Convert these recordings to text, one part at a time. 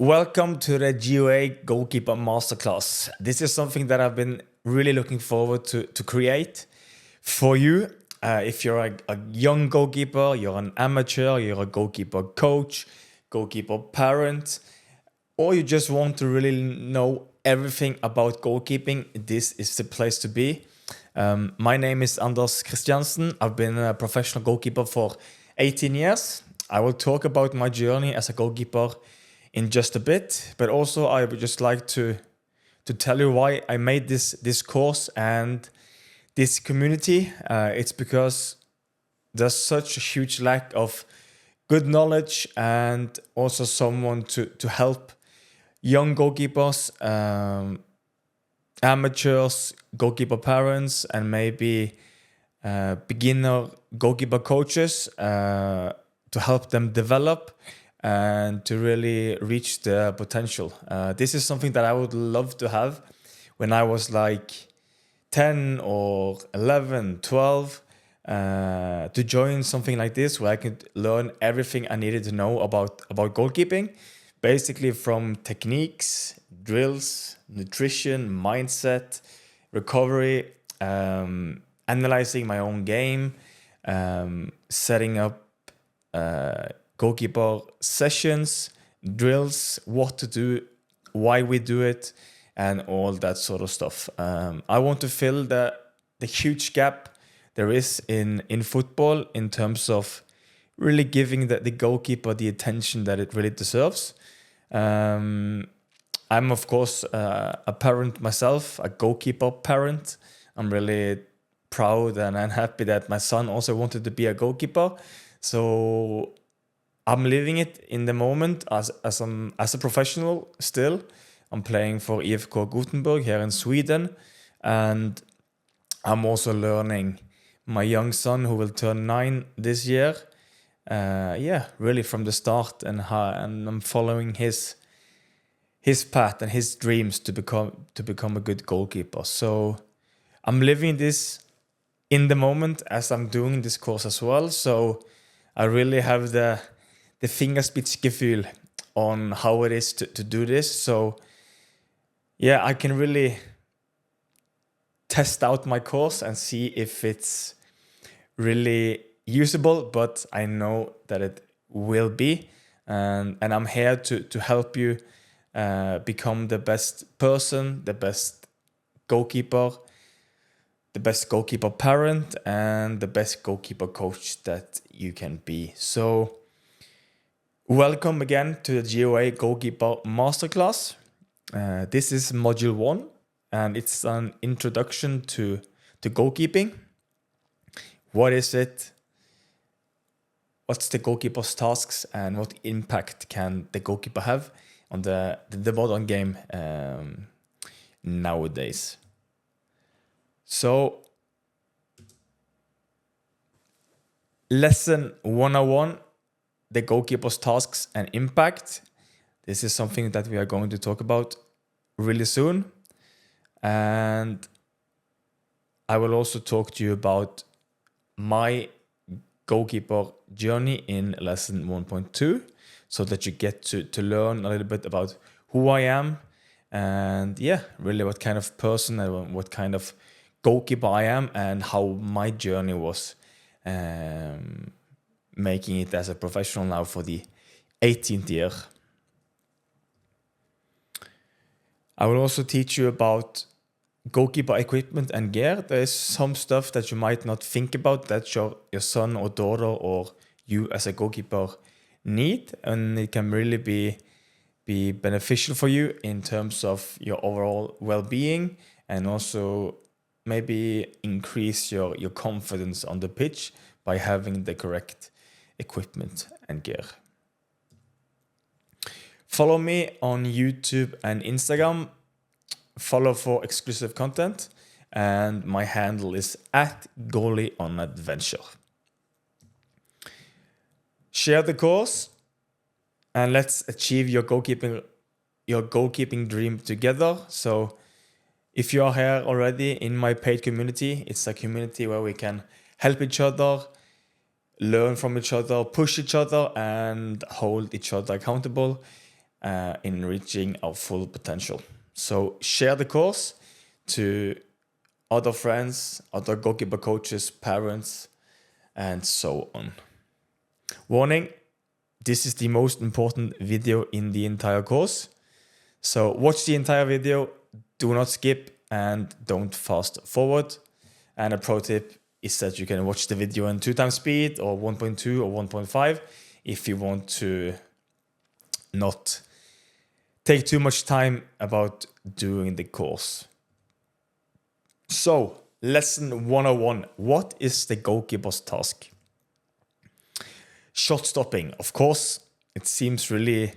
Welcome to the GOA Goalkeeper Masterclass. This is something that I've been really looking forward to create for you. If you're a young goalkeeper, you're an amateur, you're a goalkeeper coach, goalkeeper parent, or you just want to really know everything about goalkeeping, this is the place to be. My name is Anders Christiansen. I've been a professional goalkeeper for 18 years. I will talk about my journey as a goalkeeper in just a bit, but also I would just like to tell you why I made this course and this community. It's because there's such a huge lack of good knowledge and also someone to help young goalkeepers, amateurs, goalkeeper parents, and maybe beginner goalkeeper coaches to help them develop and to really reach their potential. This is something that I would love to have when I was like 10 or 11, 12, to join something like this where I could learn everything I needed to know about goalkeeping, basically from techniques, drills, nutrition, mindset, recovery, analyzing my own game, setting up goalkeeper sessions, drills, what to do, why we do it, and all that sort of stuff. I want to fill the huge gap there is in football in terms of really giving the goalkeeper the attention that it really deserves. I'm of course a parent myself, a goalkeeper parent. I'm really proud and I'm happy that my son also wanted to be a goalkeeper. So I'm living it in the moment as a professional still. I'm playing for IFK Gothenburg here in Sweden, and I'm also learning my young son who will turn 9 this year. Really from the start, and I'm following his path and his dreams to become a good goalkeeper. So I'm living this in the moment as I'm doing this course as well. So I really have the Fingerspitzgefühl on how it is to do this. So yeah, I can really test out my course and see if it's really usable, but I know that it will be. And I'm here to help you become the best person, the best goalkeeper, the best goalkeeper parent, and the best goalkeeper coach that you can be. So welcome again to the GOA Goalkeeper Masterclass. This is Module 1, and it's an introduction to goalkeeping. What is it? What's the goalkeeper's tasks, and what impact can the goalkeeper have on the modern game nowadays? So, Lesson 101, the goalkeeper's tasks and impact. This is something that we are going to talk about really soon. And I will also talk to you about my goalkeeper journey in lesson 1.2, so that you get to learn a little bit about who I am and really what kind of person and what kind of goalkeeper I am and how my journey was, making it as a professional now for the 18th year. I will also teach you about goalkeeper equipment and gear. There's some stuff that you might not think about that your son or daughter or you as a goalkeeper need, and it can really be beneficial for you in terms of your overall well-being, and also maybe increase your confidence on the pitch by having the correct equipment and gear. Follow me on YouTube and Instagram. Follow for exclusive content. And my handle is @goalieonadventure. Share the course and let's achieve your goalkeeping dream together. So if you are here already in my paid community, it's a community where we can help each other, learn from each other, push each other, and hold each other accountable. in reaching our full potential. So share the course to other friends, other goalkeeper coaches, parents, and so on. Warning, this is the most important video in the entire course. So watch the entire video, do not skip, and don't fast forward. And a pro tip is that you can watch the video in 2x speed or 1.2 or 1.5 if you want to not take too much time about doing the course. So, lesson 101. What is the goalkeeper's task? Shot stopping. Of course, it seems really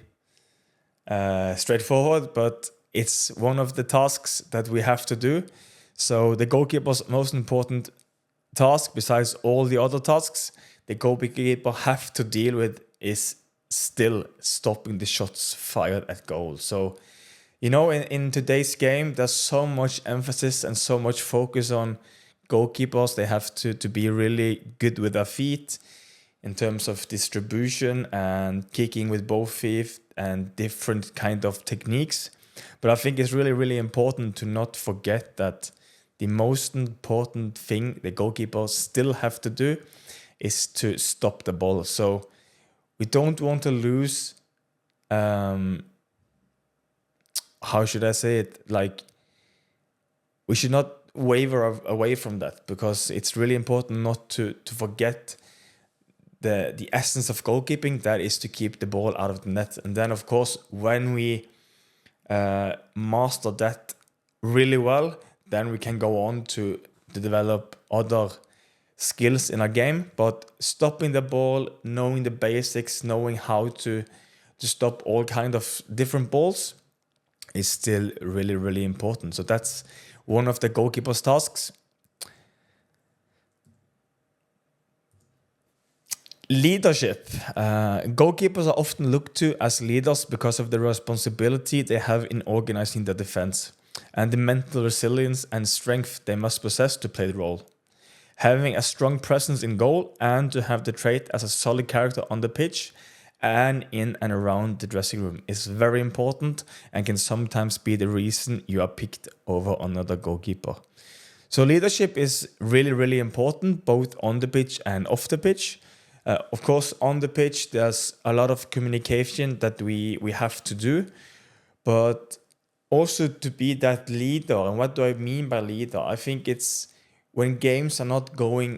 straightforward, but it's one of the tasks that we have to do. So the goalkeeper's most important task, besides all the other tasks, the goalkeeper have to deal with is still stopping the shots fired at goal. So, you know, in today's game, there's so much emphasis and so much focus on goalkeepers. They have to be really good with their feet in terms of distribution and kicking with both feet and different kind of techniques. But I think it's really, really important to not forget that the most important thing the goalkeepers still have to do is to stop the ball. So we don't want to lose, how should I say it? Like, we should not waver away from that, because it's really important not to forget the essence of goalkeeping, that is to keep the ball out of the net. And then, of course, when we master that really well, then we can go on to develop other skills in our game. But stopping the ball, knowing the basics, knowing how to stop all kind of different balls is still really, really important. So that's one of the goalkeeper's tasks. Leadership. Goalkeepers are often looked to as leaders because of the responsibility they have in organizing the defense and the mental resilience and strength they must possess to play the role. Having a strong presence in goal and to have the trait as a solid character on the pitch and in and around the dressing room is very important and can sometimes be the reason you are picked over another goalkeeper. So leadership is really, really important, both on the pitch and off the pitch. Of course, on the pitch, there's a lot of communication that we have to do, but also to be that leader. And what do I mean by leader? I think it's when games are not going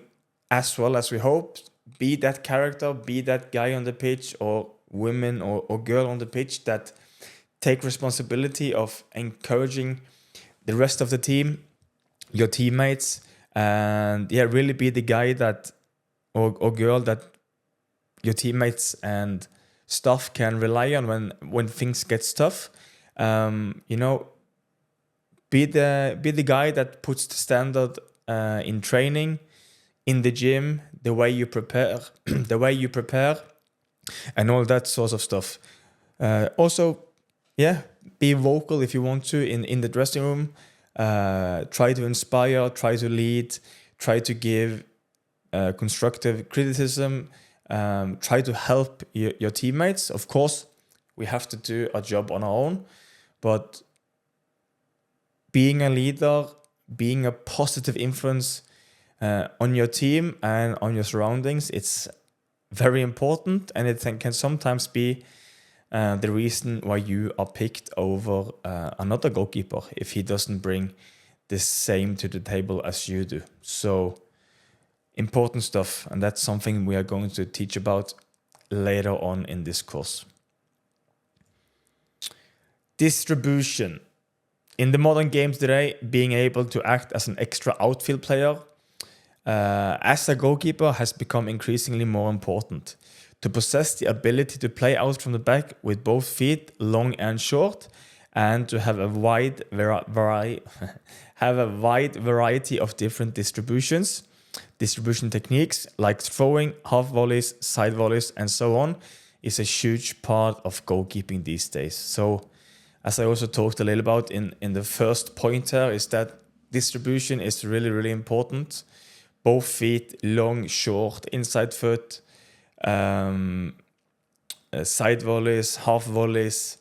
as well as we hope, be that character, be that guy on the pitch or woman or girl on the pitch that take responsibility of encouraging the rest of the team, your teammates, and really be the guy that or girl that your teammates and staff can rely on when things get tough. Be the guy that puts the standard in training, in the gym, the way you prepare, and all that sorts of stuff. Also, be vocal if you want to in the dressing room. Try to inspire, try to lead, try to give constructive criticism. Try to help your teammates. Of course, we have to do our job on our own, but being a leader, being a positive influence on your team and on your surroundings, it's very important, and it can sometimes be the reason why you are picked over another goalkeeper if he doesn't bring the same to the table as you do. So important stuff, and that's something we are going to teach about later on in this course. Distribution. In the modern games today, being able to act as an extra outfield player as a goalkeeper has become increasingly more important. To possess the ability to play out from the back with both feet, long and short, and to have a wide variety of different distribution techniques like throwing, half volleys, side volleys, and so on is a huge part of goalkeeping these days. So, as I also talked a little about in the first point here, is that distribution is really, really important. Both feet, long, short, inside foot, side volleys, half volleys,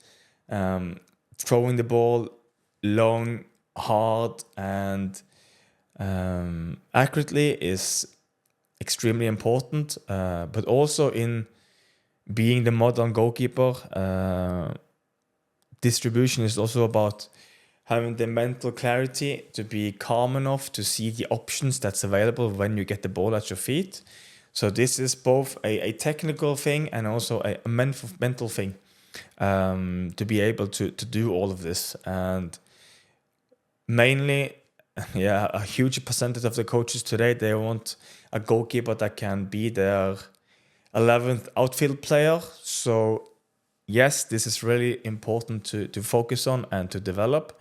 Throwing the ball long, hard, and accurately is extremely important. But also in being the modern goalkeeper, distribution is also about having the mental clarity to be calm enough to see the options that's available when you get the ball at your feet. So this is both a technical thing and also a mental thing, to be able to do all of this. And mainly, yeah, a huge percentage of the coaches today, they want a goalkeeper that can be their 11th outfield player. So yes, this is really important to focus on and to develop.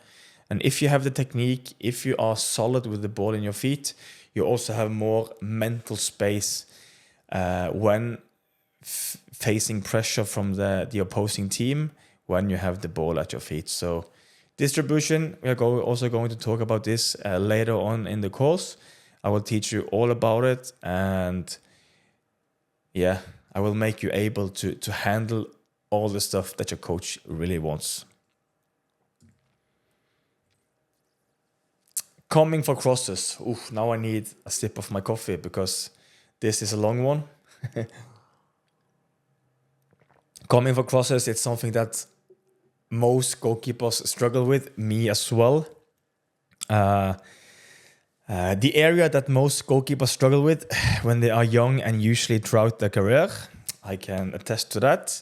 And if you have the technique, if you are solid with the ball in your feet, you also have more mental space when facing pressure from the opposing team when you have the ball at your feet. So distribution, we are also going to talk about this later on in the course. I will teach you all about it, and yeah, I will make you able to handle all the stuff that your coach really wants. Coming for crosses. Oof, now I need a sip of my coffee because this is a long one. Coming for crosses, it's something that most goalkeepers struggle with, me as well. The area that most goalkeepers struggle with when they are young and usually throughout their career, I can attest to that,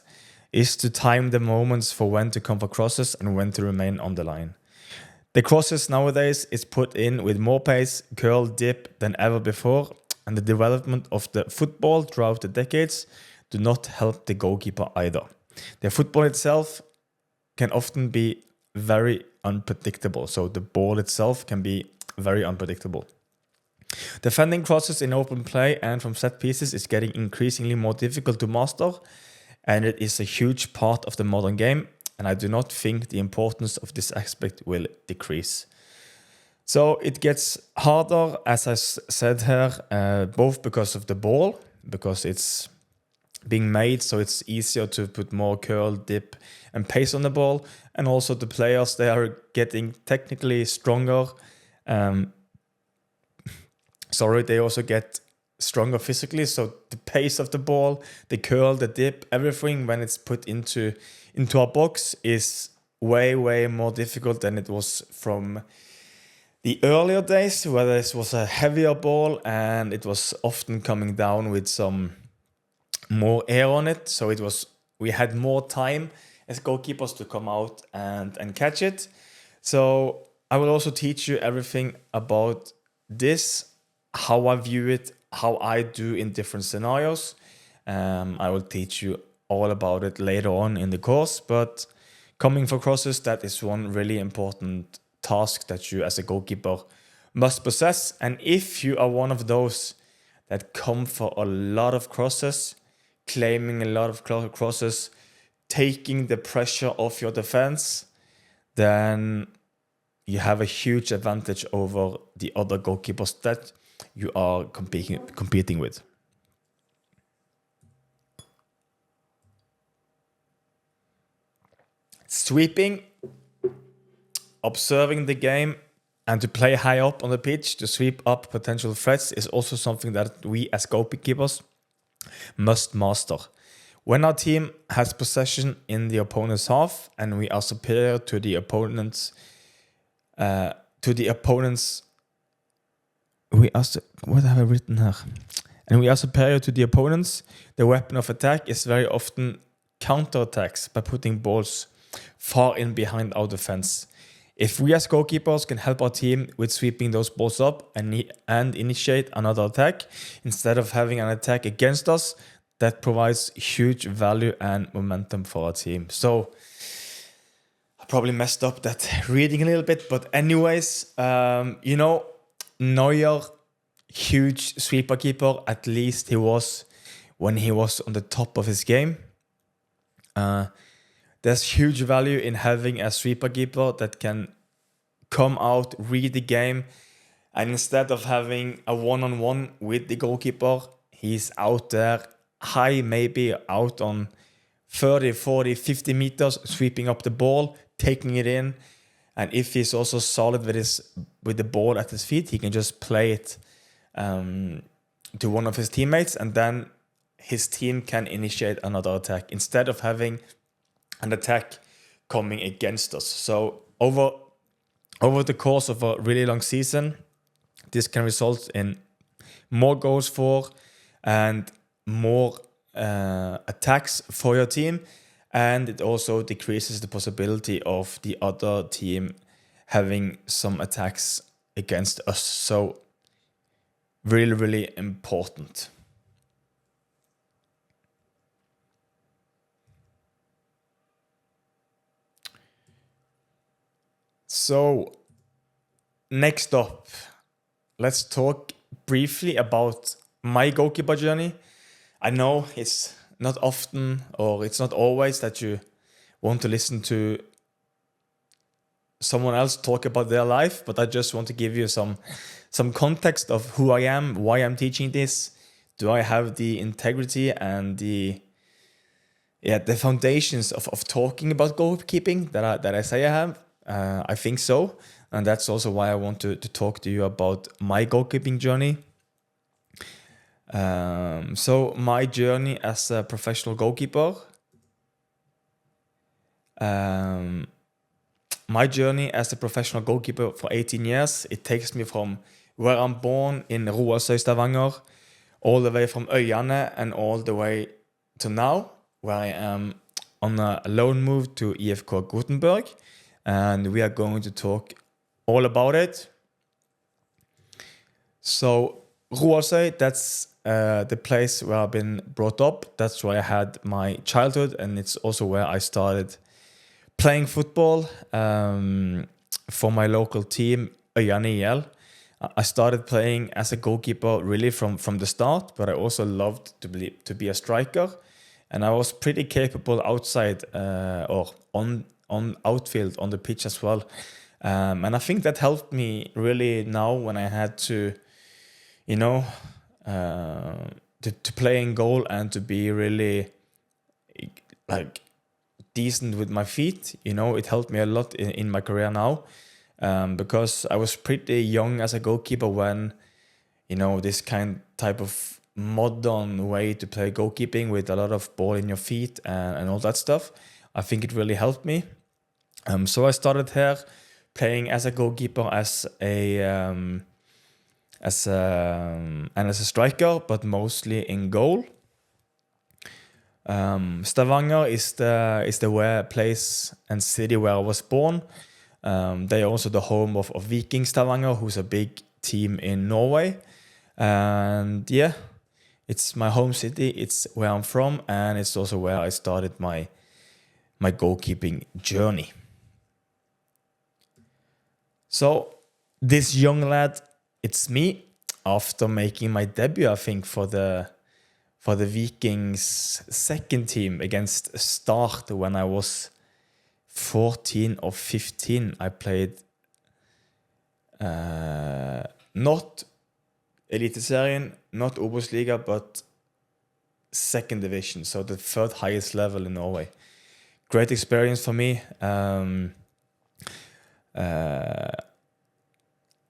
is to time the moments for when to come for crosses and when to remain on the line. The crosses nowadays is put in with more pace, curl, dip than ever before, and the development of the football throughout the decades do not help the goalkeeper either. The football itself can often be very unpredictable, so the ball itself can be very unpredictable. Defending crosses in open play and from set pieces is getting increasingly more difficult to master, and it is a huge part of the modern game, and I do not think the importance of this aspect will decrease. So it gets harder, as I said here, both because of the ball, because it's being made so it's easier to put more curl, dip, and pace on the ball, and also the players, they are getting technically stronger. They also get stronger physically, so the pace of the ball, the curl, the dip, everything when it's put into our box is way more difficult than it was from the earlier days, where this was a heavier ball and it was often coming down with some more air on it. So we had more time as goalkeepers to come out and catch it. So I will also teach you everything about this, how I view it, how I do in different scenarios. I will teach you all about it later on in the course, but coming for crosses, that is one really important task that you as a goalkeeper must possess. And if you are one of those that come for a lot of crosses, claiming a lot of crosses, taking the pressure off your defense, then you have a huge advantage over the other goalkeepers that you are competing with. Sweeping, observing the game, and to play high up on the pitch to sweep up potential threats is also something that we as goalkeepers must master. When our team has possession in the opponent's half and we are superior to the opponent's, what have I written here? And we are superior to the opponents, the weapon of attack is very often counterattacks by putting balls far in behind our defense. If we as goalkeepers can help our team with sweeping those balls up and initiate another attack, instead of having an attack against us, that provides huge value and momentum for our team. So I probably messed up that reading a little bit, but anyways, Neuer, huge sweeper keeper, at least he was when he was on the top of his game. There's huge value in having a sweeper keeper that can come out, read the game, and instead of having a one-on-one with the goalkeeper, he's out there high, maybe out on 30, 40, 50 meters, sweeping up the ball, taking it in. And if he's also solid with the ball at his feet, he can just play it to one of his teammates, and then his team can initiate another attack instead of having an attack coming against us. So over the course of a really long season, this can result in more goals for and more attacks for your team, and it also decreases the possibility of the other team having some attacks against us. So really, really important. So next up, let's talk briefly about my goalkeeper journey. I know it's not often, or it's not always, that you want to listen to someone else talk about their life, but I just want to give you some context of who I am, why I'm teaching this. Do I have the integrity and the foundations of talking about goalkeeping that I say I have? I think so, and that's also why I want to talk to you about my goalkeeping journey. So my journey as a professional goalkeeper. My journey as a professional goalkeeper for 18 years, it takes me from where I'm born in Roasøy, Stavanger, all the way from Øyane and all the way to now, where I am on a loan move to IFK Gothenburg, and we are going to talk all about it. So Roasøy, that's the place where I've been brought up. That's where I had my childhood, and it's also where I started playing football for my local team, Øyane IL. I started playing as a goalkeeper really from the start, but I also loved to be a striker, and I was pretty capable outside or on outfield on the pitch as well. And I think that helped me really now when I had to, to play in goal and to be really like decent with my feet. It helped me a lot in my career now, because I was pretty young as a goalkeeper when this type of modern way to play goalkeeping with a lot of ball in your feet and all that stuff. I think it really helped me. So I started here playing as a goalkeeper, as a striker, but mostly in goal. Stavanger is the place and city where I was born. They are also the home of Viking Stavanger, who's a big team in Norway. And yeah, it's my home city. It's where I'm from, and it's also where I started my goalkeeping journey. So this young lad, it's me, after making my debut, I think, for the Vikings second team against Start when I was 14 or 15. I played not Eliteserien, not Obos-liga, but second division, so the third highest level in Norway. Great experience for me.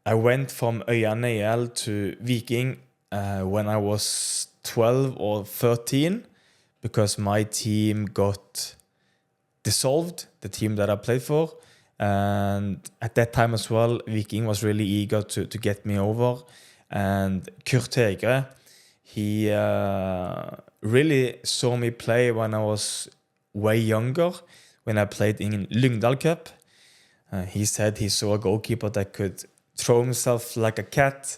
I went from Øyane IL to Viking when I was 12 or 13, because my team got dissolved, the team that I played for. And at that time as well, Viking was really eager to get me over. And Kurt Hegre, he really saw me play when I was way younger, when I played in Lyngdal Cup. He said he saw a goalkeeper that could throw himself like a cat.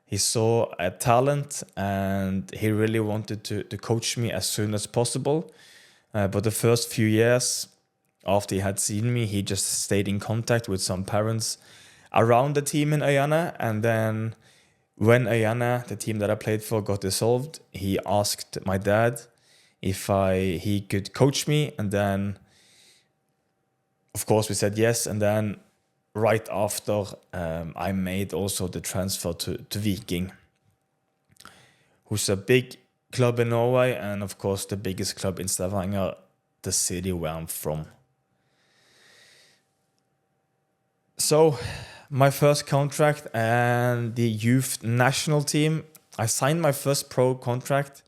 He saw a talent, and he really wanted to coach me as soon as possible. But the first few years after he had seen me, he just stayed in contact with some parents around the team in Øyane. And then when Øyane, the team that I played for, got dissolved, he asked my dad if he could coach me. And then, of course, we said yes. And then right after, I made also the transfer to Viking, who's a big club in Norway, and of course the biggest club in Stavanger the city where I'm from. So my first contract and the youth national team, I signed my first pro contract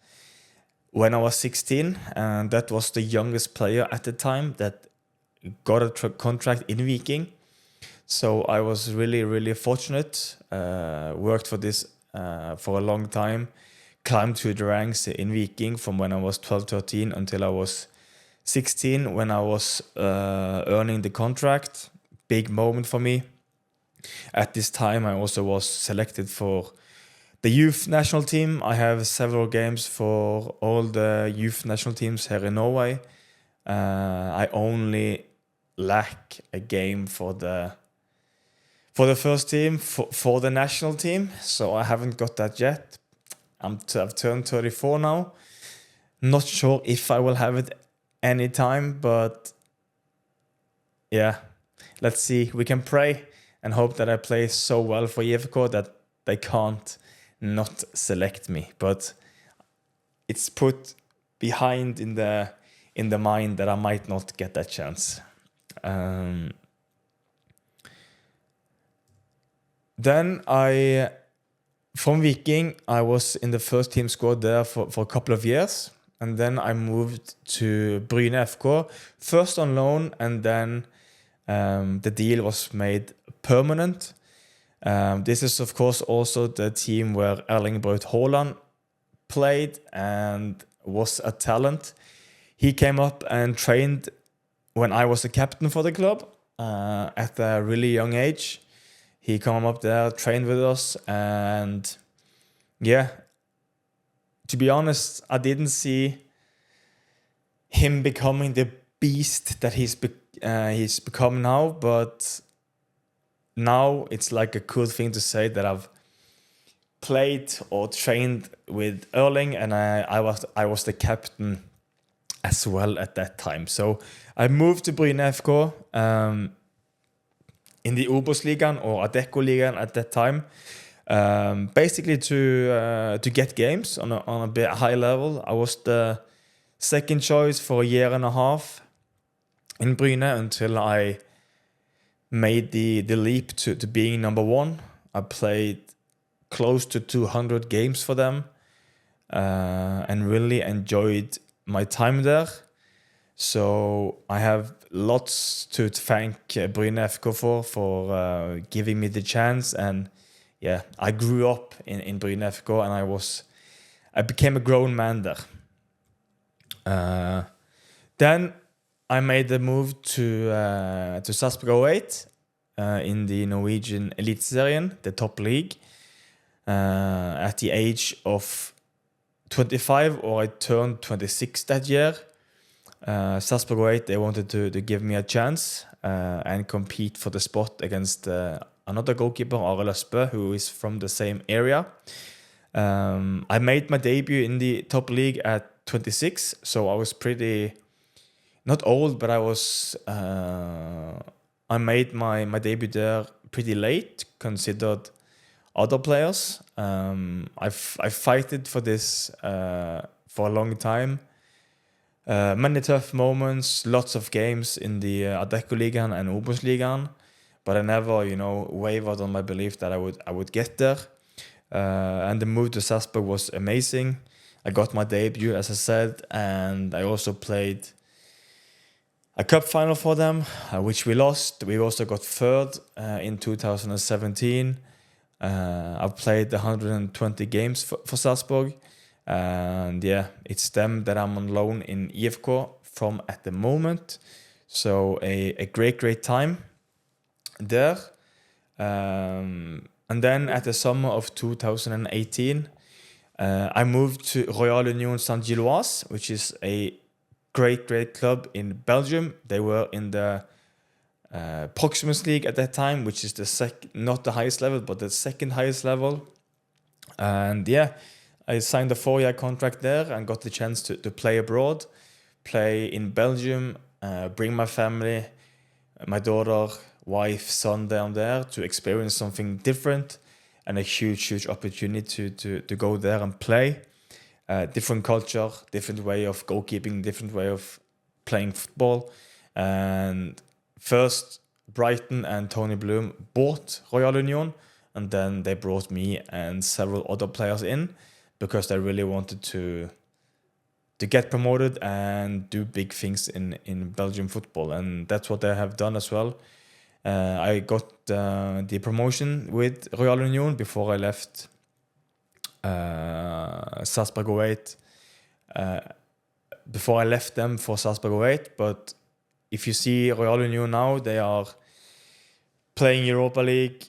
when I was 16, and that was the youngest player at the time that got a contract in Viking. So I was really, really fortunate. Worked for this for a long time. Climbed through the ranks in Viking from when I was 12, 13 until I was 16 when I was earning the contract. Big moment for me. At this time, I also was selected for the youth national team. I have several games for all the youth national teams here in Norway. I only lack a game for the first team, for the national team. So I haven't got that yet. I've turned 34 now. Not sure if I will have it anytime, but yeah, let's see. We can pray and hope that I play so well for IFK that they can't not select me. But it's put behind in the mind that I might not get that chance. Then from Viking, I was in the first team squad there for a couple of years. And then I moved to Bryne FK, first on loan, and then the deal was made permanent. This is, of course, also the team where Erling Braut Haaland played and was a talent. He came up and trained when I was a captain for the club at a really young age. He came up there, trained with us, and yeah, to be honest, I didn't see him becoming the beast that he's become now, but now it's like a cool thing to say that I've played or trained with Erling, and I was the captain as well at that time. So I moved to Bryne FK in the Obos-ligaen or Adecco-ligaen at that time, basically to get games on a bit high level. I was the second choice for a year and a half in Bryne until I made the leap to being number one. I played close to 200 games for them and really enjoyed my time there. So I have lots to thank Bryne FK for giving me the chance. And yeah, I grew up in Bryne FK, and I became a grown man there. Then I made the move to Sarpsborg 08 in the Norwegian Eliteserien, the top league, at the age of 25, or I turned 26 that year. Sarpsborg 08, they wanted to give me a chance and compete for the spot against another goalkeeper, Arild Østbø, who is from the same area. I made my debut in the top league at 26, so I was pretty, not old, but I made my debut there pretty late, considered other players. I fighted for this for a long time. Many tough moments, lots of games in the Adecco-ligaen and Obos-ligaen, but I never, wavered on my belief that I would get there. And the move to Sarpsborg was amazing. I got my debut, as I said, and I also played a cup final for them, which we lost. We also got third in 2017. I've played 120 games for Sarpsborg. And yeah, it's them that I'm on loan in IFK from at the moment. So a great time there. And then at the summer of 2018, I moved to Royal Union Saint-Gilloise, which is a great club in Belgium. They were in the Proximus League at that time, which is not the highest level, but the second highest level. And yeah, I signed a 4-year contract there and got the chance to play abroad, play in Belgium, bring my family, my daughter, wife, son down there to experience something different, and a huge opportunity to go there and play. Different culture, different way of goalkeeping, different way of playing football. And first, Brighton and Tony Bloom bought Royal Union, and then they brought me and several other players in because they really wanted to get promoted and do big things in Belgian football. And that's what they have done as well. I got the promotion with Royal Union before I left Sarpsborg 08. Before I left them for Sarpsborg 08, but if you see Royal Union now, they are playing Europa League,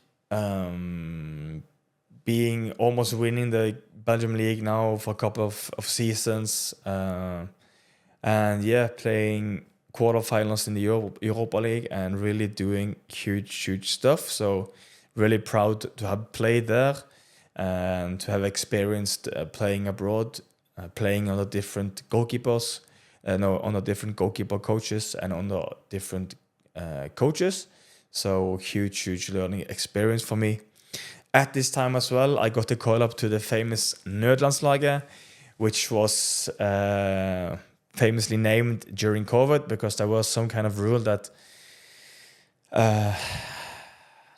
being almost winning the Belgium League now for a couple of seasons, and yeah, playing quarterfinals in the Europa League and really doing huge stuff. So really proud to have played there and to have experienced playing abroad, playing under different goalkeepers, under different goalkeeper coaches and under different coaches. So huge learning experience for me. At this time as well, I got the call up to the famous Nødlandslaget, which was famously named during COVID because there was some kind of rule that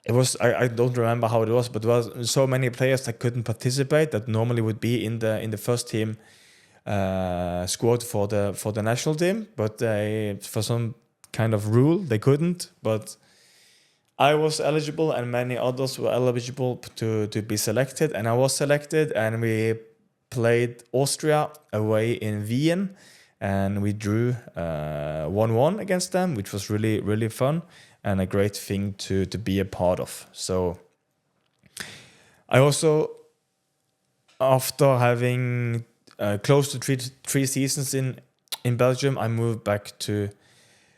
it was, I don't remember how it was, but there was so many players that couldn't participate that normally would be in the first team squad for the national team, but for some kind of rule they couldn't. But I was eligible and many others were eligible to be selected, and I was selected, and we played Austria away in Wien, and we drew 1-1 against them, which was really fun and a great thing to be a part of. So I also, after having close to three seasons in Belgium, I moved back to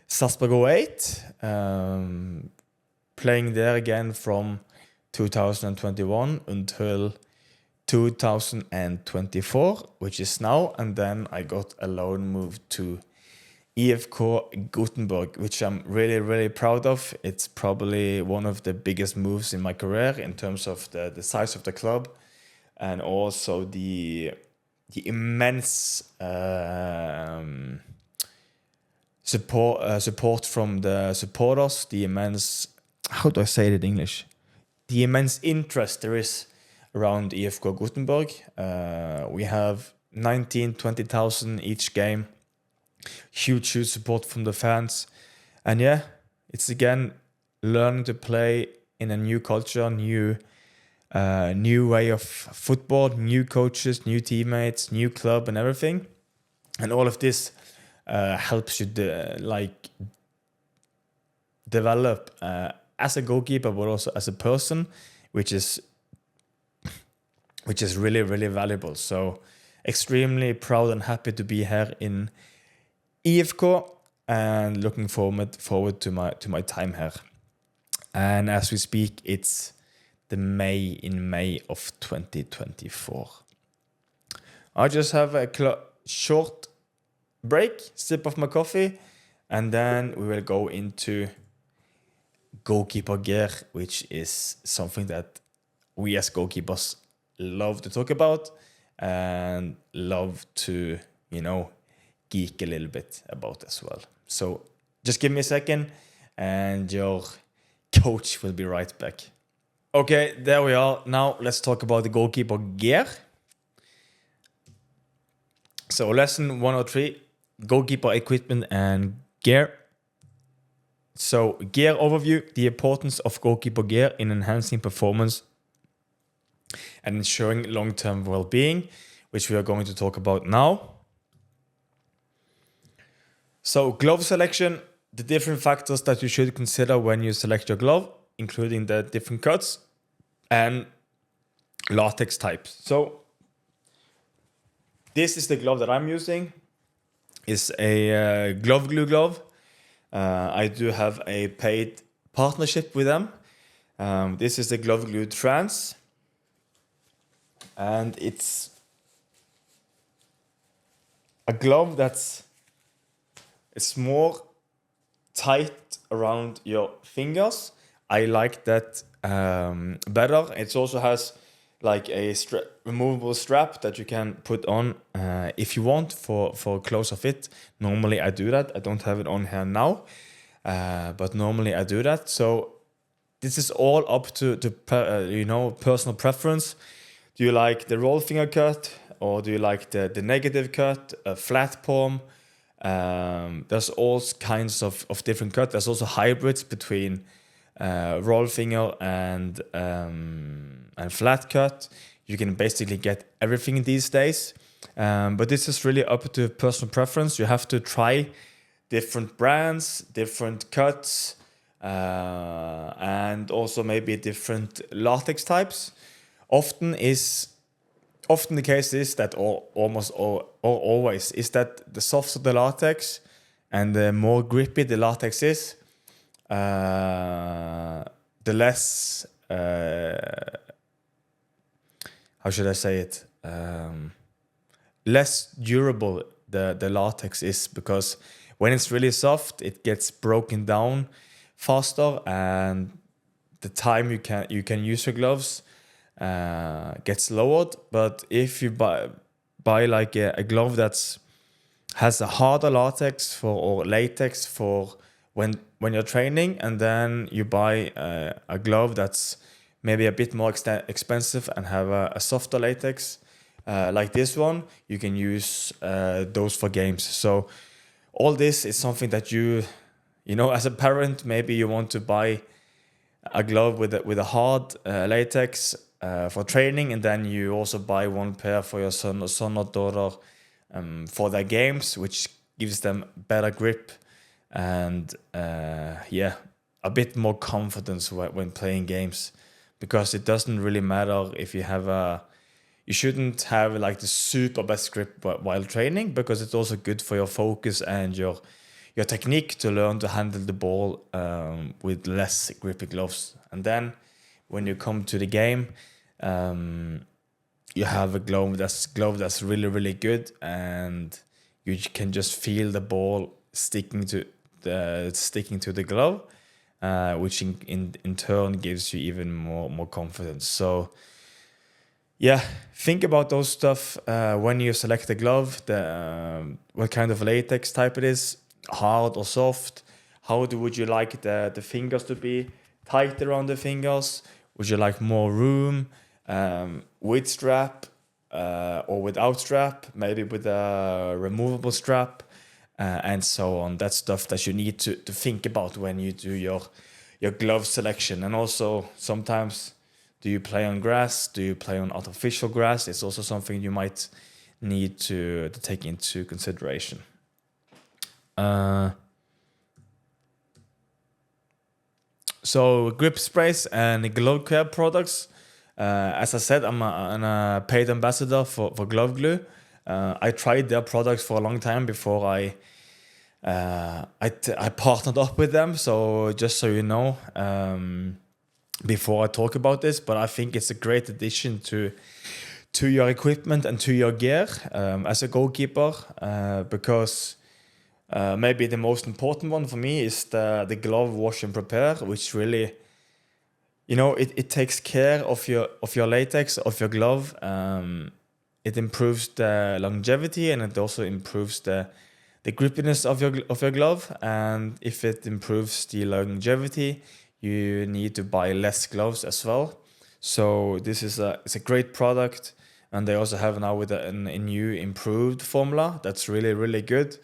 Sarpsborg 08, playing there again from 2021 until 2024, which is now. And then I got a loan move to IFK Gothenburg, which I'm really proud of. It's probably one of the biggest moves in my career in terms of the size of the club, and also the immense support from the supporters, the immense, how do I say it in English? The immense interest there is around IFK Gothenburg. We have 20,000 each game. Huge support from the fans. And yeah, it's again learning to play in a new culture, new way of football, new coaches, new teammates, new club and everything. And all of this helps you develop as a goalkeeper, but also as a person, which is really valuable. So extremely proud and happy to be here in IFK and looking forward to my time here. And as we speak, it's in May of 2024. I just have a short break, sip of my coffee, and then we will go into goalkeeper gear, which is something that we as goalkeepers love to talk about and love to, geek a little bit about as well. So just give me a second and your coach will be right back. Okay, there we are. Now let's talk about the goalkeeper gear. So lesson 103, goalkeeper equipment and gear. So gear overview, the importance of goalkeeper gear in enhancing performance and ensuring long-term well-being, which we are going to talk about now. So glove selection, the different factors that you should consider when you select your glove, including the different cuts and latex types. So this is the glove that I'm using. It's a glove glue glove. I do have a paid partnership with them. This is the Glove Glue Trans, and it's a glove it's more tight around your fingers. I like that better. It also has like a removable strap that you can put on if you want for closer fit. Normally I do that. I don't have it on here now, but normally I do that. So this is all up to personal preference. Do you like the roll finger cut, or do you like the negative cut, a flat palm? There's all kinds of different cut. There's also hybrids between roll finger and flat cut. You can basically get everything these days. But this is really up to personal preference. You have to try different brands, different cuts, and also maybe different latex types. Often the case is that, or always, is that the softer the latex and the more grippy the latex is, the less, how should I say it, less durable the latex is, because when it's really soft, it gets broken down faster, and the time you can use your gloves gets lowered. But if you buy like a glove that's has a harder latex or latex for when you're training, and then you buy a glove that's maybe a bit more expensive and have a softer latex, like this one, you can use those for games. So all this is something that you know, as a parent, maybe you want to buy a glove with a hard latex for training, and then you also buy one pair for your son or daughter for their games, which gives them better grip and a bit more confidence when playing games. Because it doesn't really matter if you have you shouldn't have like the super best grip while training, because it's also good for your focus and your technique to learn to handle the ball with less grippy gloves. And then when you come to the game, you have a glove that's really, really good, and you can just feel the ball sticking to the glove, which in turn gives you even more confidence. So yeah, think about those stuff when you select a glove. What kind of latex type it is, hard or soft. Would you like the fingers to be? Tight around the fingers? Would you like more room with strap or without strap? Maybe with a removable strap, and so on. That's stuff that you need to think about when you do your glove selection. And also sometimes, do you play on grass? Do you play on artificial grass? It's also something you might need to take into consideration. So grip sprays and glove care products. As I said, I'm a paid ambassador for Glove Glue. I tried their products for a long time before I partnered up with them. So just so you know, before I talk about this, but I think it's a great addition to your equipment and to your gear as a goalkeeper, because maybe the most important one for me is the glove wash and prepare, which really, it takes care of your latex, of your glove. It improves the longevity, and it also improves the grippiness of your glove. And if it improves the longevity, you need to buy less gloves as well. So this is it's a great product, and they also have now with a new improved formula that's really, really good.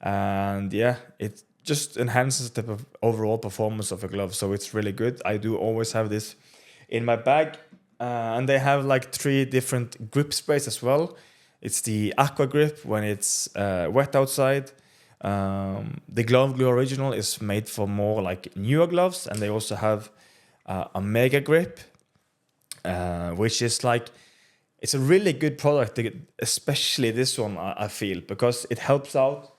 And yeah, it just enhances the overall performance of a glove. So it's really good. I do always have this in my bag, and they have like 3 different grip sprays as well. It's the Aqua Grip when it's wet outside. The Glove Glue Original is made for more like newer gloves, and they also have a Mega Grip, which is like, it's a really good product, especially this one, I feel, because it helps out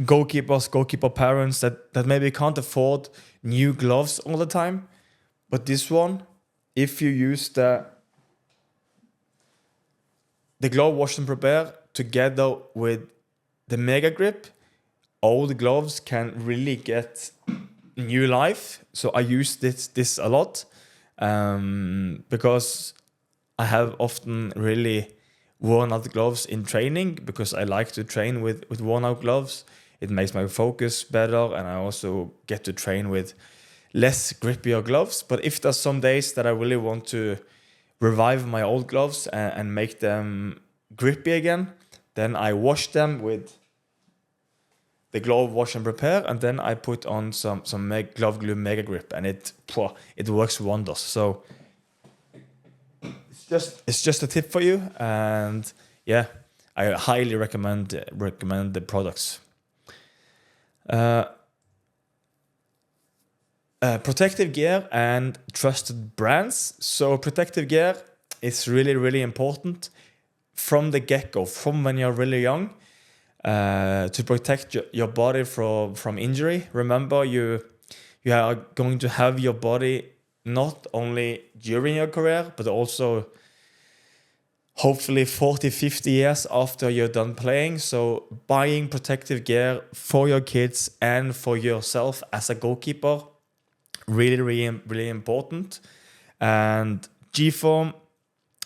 goalkeeper parents that maybe can't afford new gloves all the time. But this one, if you use the glove wash and prepare together with the Mega Grip, old gloves can really get new life. So I use this a lot. because I have often really worn out gloves in training, because I like to train with worn out gloves. It makes my focus better, and I also get to train with less grippier gloves. But if there's some days that I really want to revive my old gloves and make them grippy again, then I wash them with the glove wash and prepare, and then I put on some glove glue mega grip, and it works wonders. So it's just a tip for you, and yeah, I highly recommend the products. Protective gear and trusted brands. So protective gear is really, really important from the get-go, from when you're really young, to protect your body from injury. Remember, you are going to have your body not only during your career, but also hopefully 40, 50 years after you're done playing. So buying protective gear for your kids and for yourself as a goalkeeper, really, really, really important. And G-Form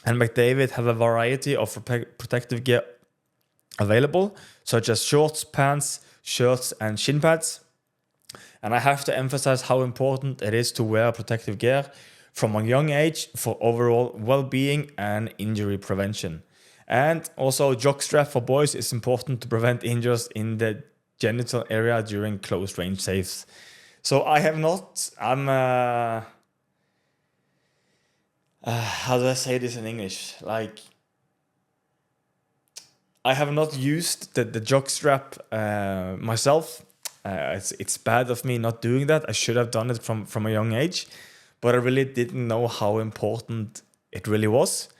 and McDavid have a variety of protective gear available, such as shorts, pants, shirts, and shin pads. And I have to emphasize how important it is to wear protective gear from a young age for overall well-being and injury prevention. And also, jockstrap for boys is important to prevent injuries in the genital area during close range saves. So how do I say this in English? Like, I have not used the jockstrap myself. It's bad of me not doing that. I should have done it from a young age, but I really didn't know how important it really was.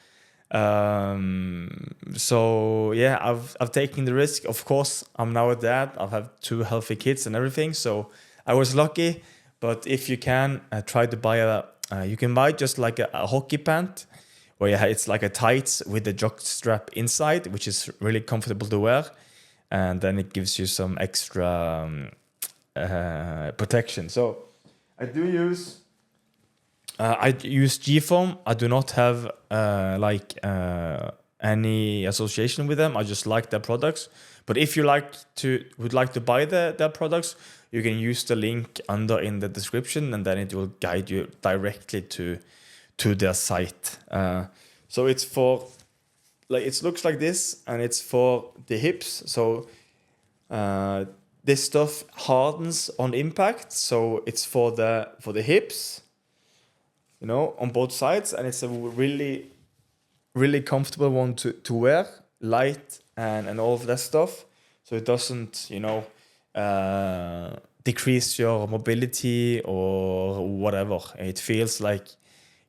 So yeah, I've taken the risk. Of course, I'm now a dad. I have 2 healthy kids and everything, so I was lucky. But if you can, try to buy you can buy just like a hockey pant, where it's like a tights with the jock strap inside, which is really comfortable to wear, and then it gives you some extra protection. So I use G-Foam. I do not have any association with them. I just like their products. But if you would like to buy their products, you can use the link under in the description, and then it will guide you directly to their site. So it's for, it looks like this, and it's for the hips. So this stuff hardens on impact. So it's for the hips, on both sides, and it's a really, really comfortable one to wear, light and all of that stuff. So it doesn't, decrease your mobility or whatever. It feels like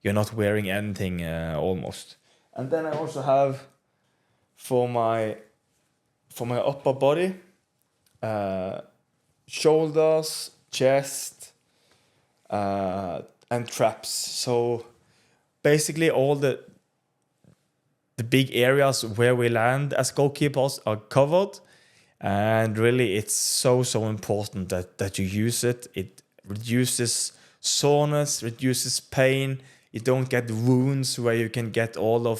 you're not wearing anything almost. And then I also have for my upper body, shoulders, chest, and traps. So basically all the big areas where we land as goalkeepers are covered. And really, it's so important that you use it. It reduces soreness, reduces pain. You don't get wounds where you can get all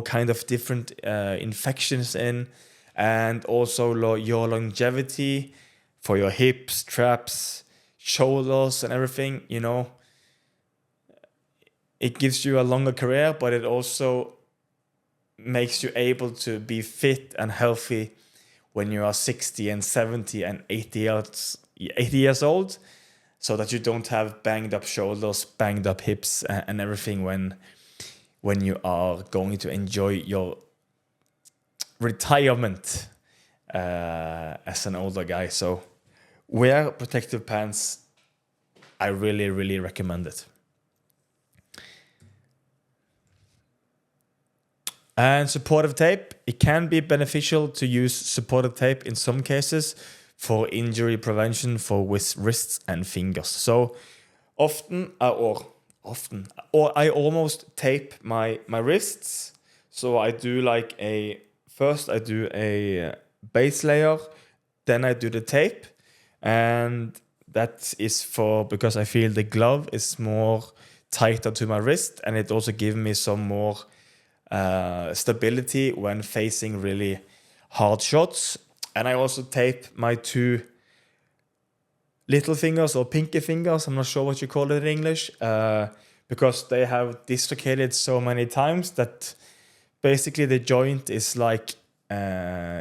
kind of different infections in. And also your longevity for your hips, traps, shoulders, and everything, It gives you a longer career, but it also makes you able to be fit and healthy when you are 60 and 70 and 80 years old, so that you don't have banged up shoulders, banged up hips, and everything when you are going to enjoy your retirement as an older guy. So wear protective pants. I really, really recommend it. And supportive tape. It can be beneficial to use supportive tape in some cases for injury prevention for wrists and fingers. So I almost tape my wrists. So I do first I do a base layer, then I do the tape, and that is because I feel the glove is more tighter to my wrist, and it also gives me some more stability when facing really hard shots. And I also tape my 2 little fingers or pinky fingers, I'm not sure what you call it in English, because they have dislocated so many times that basically the joint is like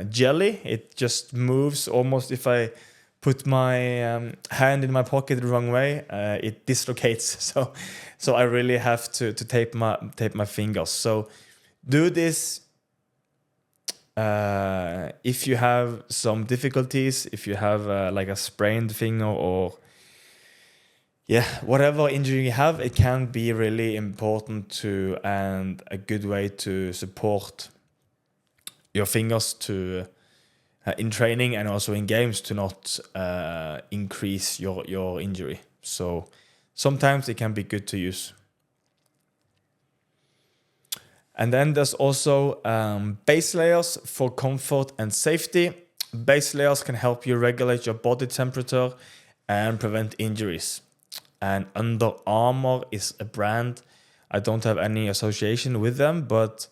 jelly. It just moves almost. If I put my hand in my pocket the wrong way, it dislocates. So I really have to tape my fingers. So do this if you have some difficulties, if you have like a sprained finger or whatever injury you have, it can be really important to, and a good way to support your fingers to in training and also in games to not increase your injury. So sometimes it can be good to use. And then there's also base layers for comfort and safety. Base layers can help you regulate your body temperature and prevent injuries. And Under Armour is a brand. I don't have any association with them, but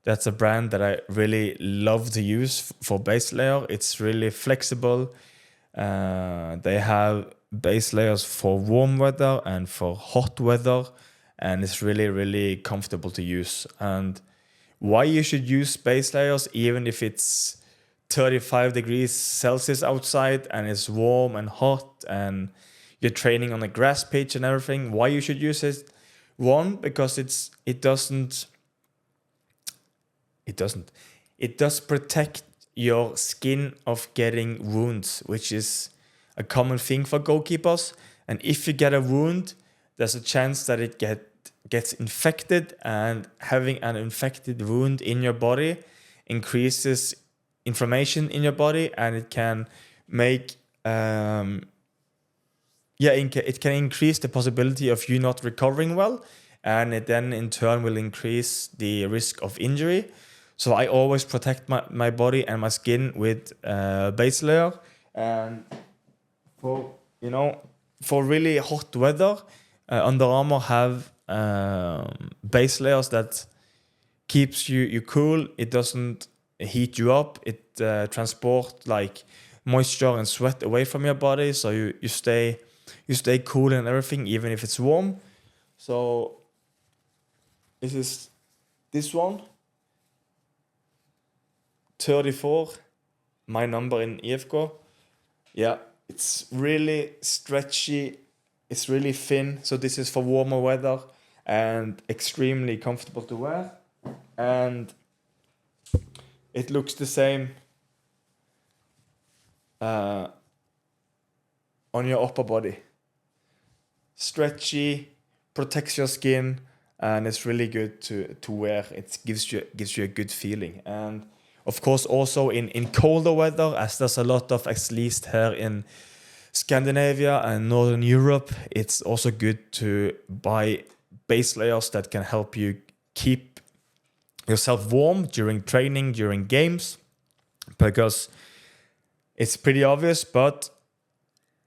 that's a brand that I really love to use for base layer. It's really flexible. They have base layers for warm weather and for hot weather, and it's really, really comfortable to use. And why you should use base layers, even if it's 35 degrees Celsius outside and it's warm and hot and you're training on a grass pitch and everything, why you should use it? One, because it does protect your skin of getting wounds, which is a common thing for goalkeepers. And if you get a wound, there's a chance that it gets infected, and having an infected wound in your body increases inflammation in your body, and it can make it can increase the possibility of you not recovering well, and it then in turn will increase the risk of injury. So I always protect my body and my skin with base layer. And for really hot weather, Under Armour have base layers that keeps you cool. It doesn't heat you up. It transports like moisture and sweat away from your body, so you stay cool and everything, even if it's warm. So this is this one, 34, my number in EFK. Yeah, it's really stretchy. It's really thin. So this is for warmer weather and extremely comfortable to wear. And it looks the same on your upper body. Stretchy, protects your skin, and it's really good to wear. It gives you a good feeling. And of course, also in colder weather, as there's a lot of, at least here in Scandinavia and Northern Europe, it's also good to buy base layers that can help you keep yourself warm during training, during games, because it's pretty obvious, but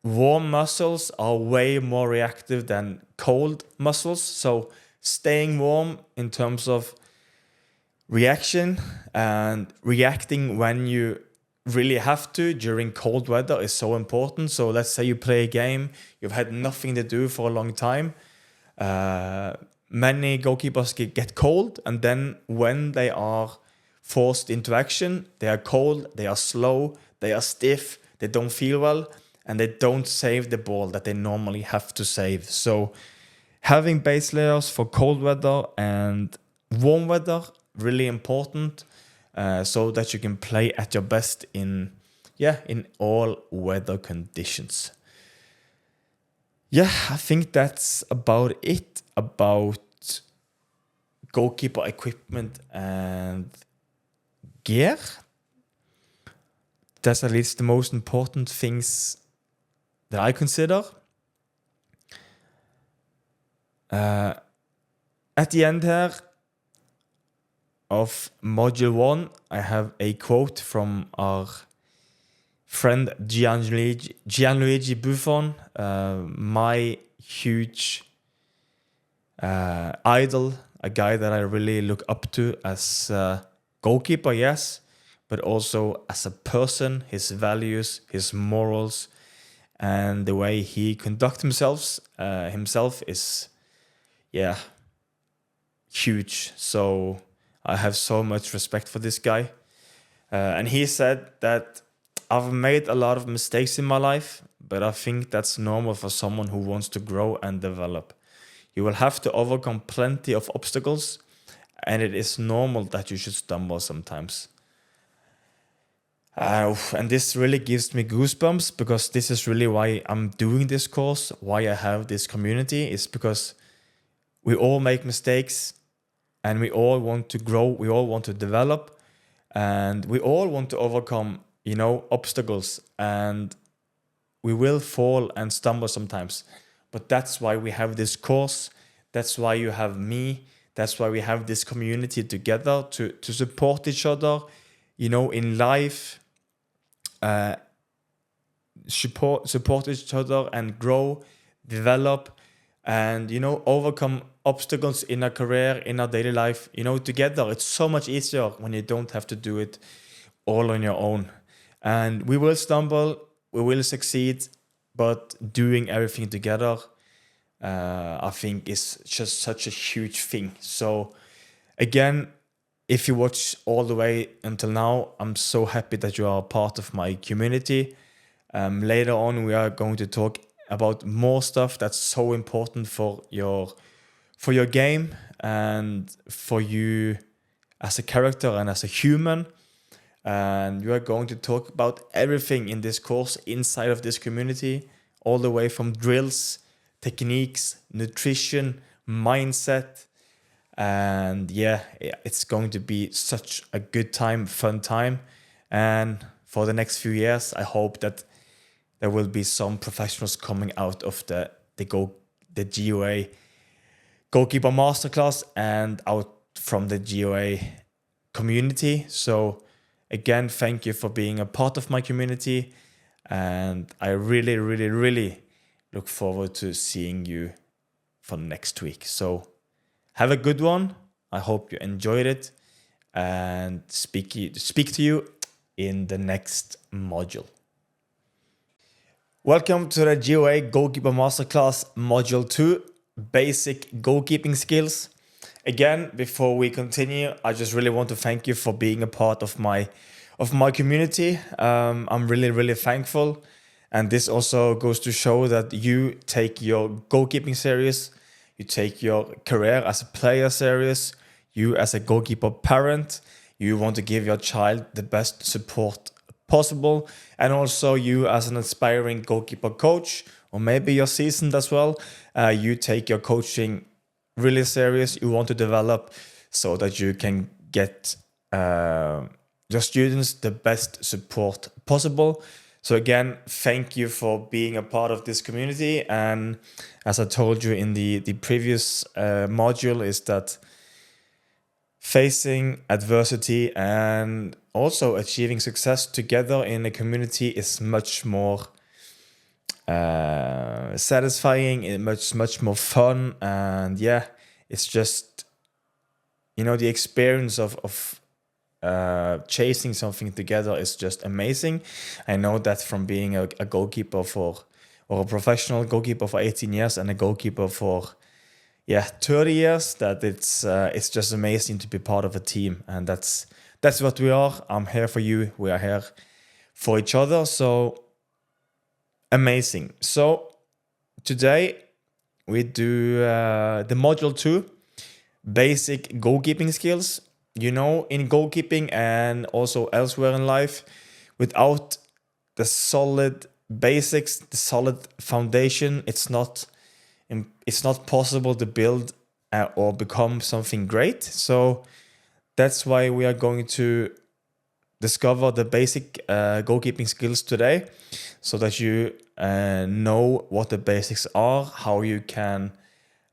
warm muscles are way more reactive than cold muscles. So staying warm in terms of reaction and reacting when you really have to during cold weather is so important. So let's say you play a game, you've had nothing to do for a long time. Many goalkeepers get cold, and then when they are forced into action, they are cold, they are slow, they are stiff, they don't feel well, and they don't save the ball that they normally have to save. So having base layers for cold weather and warm weather, really important, so that you can play at your best in all weather conditions. Yeah, I think that's about it about goalkeeper equipment and gear. That's at least the most important things that I consider. At the end here of module 1, I have a quote from our friend Gianluigi Buffon, my huge idol, a guy that I really look up to as a goalkeeper, yes, but also as a person, his values, his morals, and the way he conducts himself is, yeah, huge. So I have so much respect for this guy. And he said that I've made a lot of mistakes in my life, but I think that's normal for someone who wants to grow and develop. You will have to overcome plenty of obstacles, and it is normal that you should stumble sometimes. And this really gives me goosebumps, because this is really why I'm doing this course, why I have this community, is because we all make mistakes and we all want to grow, we all want to develop, and we all want to overcome, obstacles, and we will fall and stumble sometimes. But that's why we have this course. That's why you have me. That's why we have this community together to support each other, in life, support each other and grow, develop, and overcome obstacles in our career, in our daily life, together. It's so much easier when you don't have to do it all on your own. And we will stumble, we will succeed, but doing everything together, I think, is just such a huge thing. So again, if you watch all the way until now, I'm so happy that you are a part of my community. Later on, we are going to talk about more stuff that's so important for your game and for you as a character and as a human. And we are going to talk about everything in this course inside of this community, all the way from drills, techniques, nutrition, mindset. And yeah, it's going to be such a good time, fun time. And for the next few years, I hope that there will be some professionals coming out of the GOA Goalkeeper Masterclass and out from the GOA community. So again, thank you for being a part of my community. And I really, really, really look forward to seeing you for next week. So have a good one. I hope you enjoyed it, and speak to you in the next module. Welcome to the GOA Goalkeeper Masterclass Module 2, Basic Goalkeeping Skills. Again, before we continue, I just really want to thank you for being a part of my community. I'm really, really thankful. And this also goes to show that you take your goalkeeping serious, you take your career as a player serious, you as a goalkeeper parent, you want to give your child the best support possible, and also you as an aspiring goalkeeper coach, or maybe you're seasoned as well, you take your coaching really serious. You want to develop so that you can get your students the best support possible. So again, thank you for being a part of this community. And as I told you in the previous module, is that facing adversity and also achieving success together in a community is much more satisfying, and much more fun. And yeah, it's just, the experience of chasing something together is just amazing. I know that from being a goalkeeper or a professional goalkeeper for 18 years and a goalkeeper for 30 years, that it's just amazing to be part of a team. And that's what we are. I'm here for you. We are here for each other. So amazing. So today we do the module 2, basic goalkeeping skills. In goalkeeping and also elsewhere in life, without the solid basics, the solid foundation, it's not possible to build or become something great. So that's why we are going to discover the basic goalkeeping skills today, so that you know what the basics are, how you can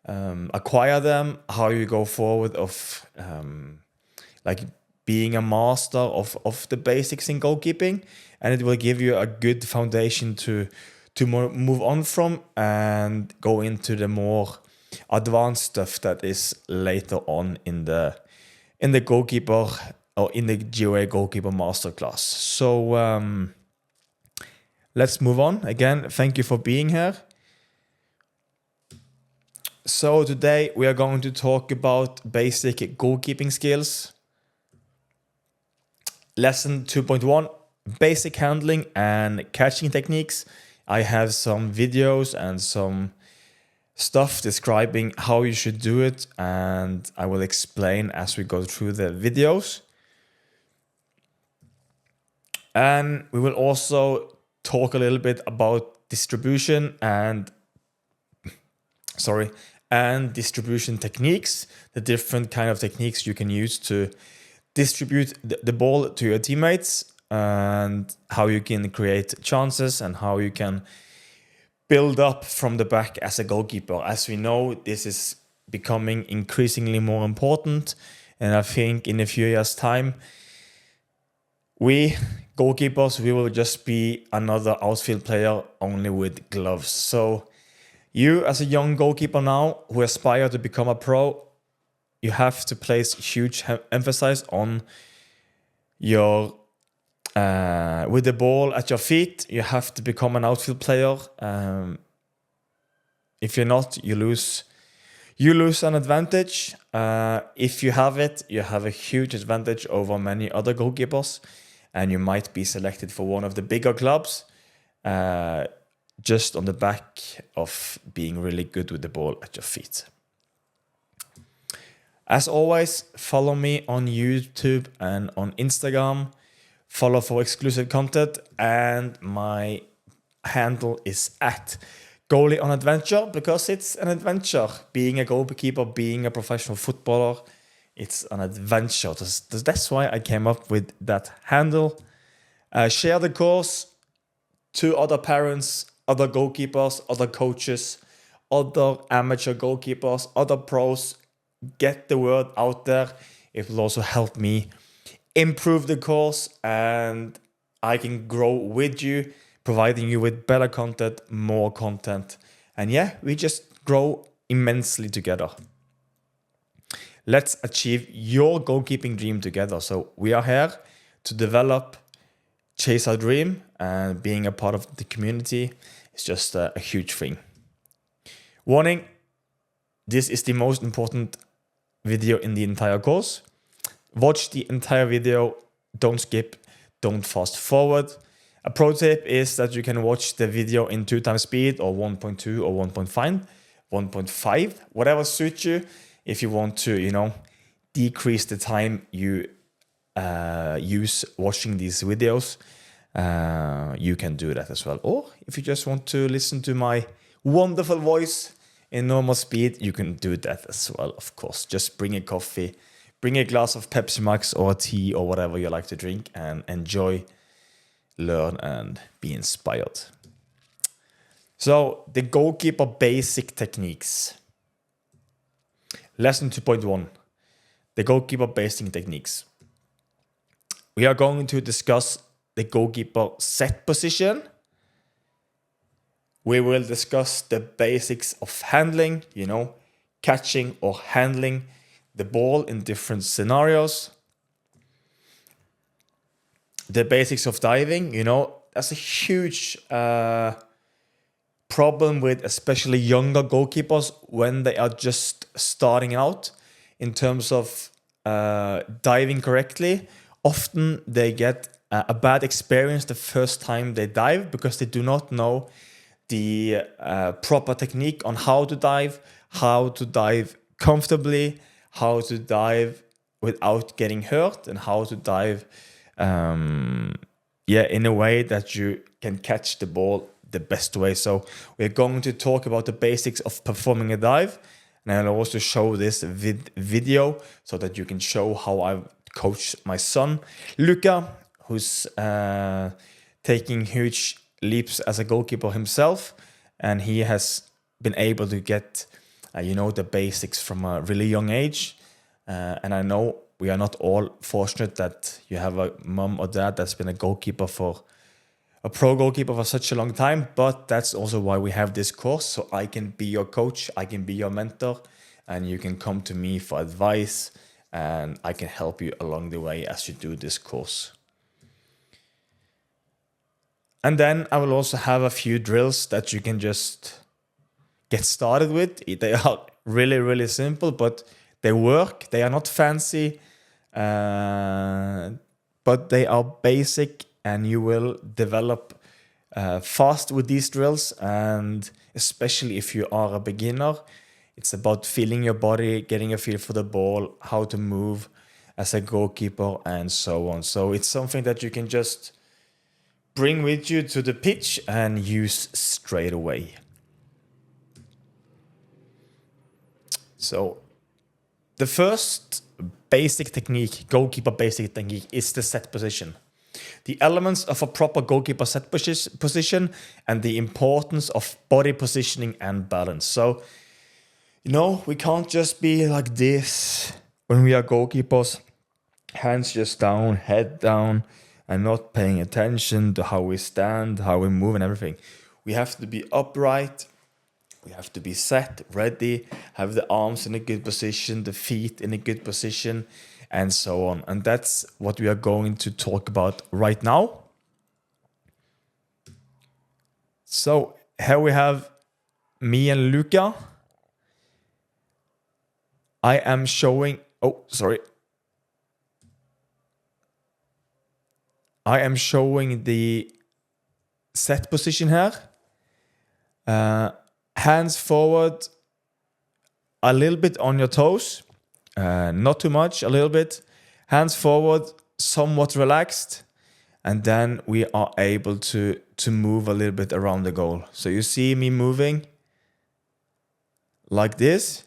acquire them, how you go forward of like being a master of the basics in goalkeeping. And it will give you a good foundation to move on from and go into the more advanced stuff that is later on in the goalkeeper or in the GOA Goalkeeper Masterclass. So let's move on. Again, thank you for being here. So today we are going to talk about basic goalkeeping skills. Lesson 2.1, basic handling and catching techniques. I have some videos and some stuff describing how you should do it, and I will explain as we go through the videos. And we will also talk a little bit about distribution and distribution techniques, the different kind of techniques you can use to distribute the ball to your teammates, and how you can create chances and how you can build up from the back as a goalkeeper. As we know, this is becoming increasingly more important, and I think in a few years' time, we goalkeepers, we will just be another outfield player only with gloves. So you as a young goalkeeper now who aspire to become a pro, you have to place huge emphasis on your with the ball at your feet. You have to become an outfield player. If you're not, you lose an advantage. If you have it, you have a huge advantage over many other goalkeepers, and you might be selected for one of the bigger clubs just on the back of being really good with the ball at your feet. As always, follow me on YouTube and on Instagram. Follow for exclusive content, and my handle is at Goalie on Adventure, because it's an adventure. Being a goalkeeper, being a professional footballer, it's an adventure. That's why I came up with that handle. Share the course to other parents, other goalkeepers, other coaches, other amateur goalkeepers, other pros. Get the word out there. It will also help me improve the course, and I can grow with you, providing you with better content, more content. And yeah, we just grow immensely together. Let's achieve your goalkeeping dream together. So we are here to develop, chase our dream, and being a part of the community is just a huge thing. Warning, this is the most important video in the entire course. Watch the entire video, don't skip, don't fast forward. A pro tip is that you can watch the video in 2 times speed, or 1.2 or 1.5, whatever suits you. If you want to, decrease the time you use watching these videos, you can do that as well. Or if you just want to listen to my wonderful voice in normal speed, you can do that as well, of course. Just bring a coffee, bring a glass of Pepsi Max or tea or whatever you like to drink, and enjoy, learn, and be inspired. So, the goalkeeper basic techniques. Lesson 2.1, the goalkeeper basic techniques. We are going to discuss the goalkeeper set position. We will discuss the basics of handling, catching or handling the ball in different scenarios. The basics of diving, that's a huge problem with especially younger goalkeepers when they are just starting out in terms of diving correctly. Often they get a bad experience the first time they dive because they do not know the proper technique on how to dive comfortably, how to dive without getting hurt, and how to dive in a way that you can catch the ball the best way. So we're going to talk about the basics of performing a dive, and I'll also show this video so that you can show how I've coached my son Luca, who's taking huge leaps as a goalkeeper himself, and he has been able to get the basics from a really young age. And I know we are not all fortunate that you have a mom or dad that's been a goalkeeper for a pro goalkeeper for such a long time, but that's also why we have this course, so I can be your coach, I can be your mentor, and you can come to me for advice, and I can help you along the way as you do this course. And then I will also have a few drills that you can just get started with. They are really, really simple, but they work. They are not fancy, but they are basic, and you will develop fast with these drills. And especially if you are a beginner, it's about feeling your body, getting a feel for the ball, how to move as a goalkeeper, and so on. So it's something that you can just bring with you to the pitch and use straight away. So the first basic technique, goalkeeper basic technique, is the set position. The elements of a proper goalkeeper set position and the importance of body positioning and balance. So, we can't just be like this when we are goalkeepers, hands just down, head down, and not paying attention to how we stand, how we move and everything. We have to be upright. We have to be set, ready, have the arms in a good position, the feet in a good position, and so on. And that's what we are going to talk about right now. So here we have me and Luca. I am showing... I am showing the set position here. Hands forward, a little bit on your toes, not too much, a little bit. Hands forward, somewhat relaxed, and then we are able to move a little bit around the goal. So you see me moving like this.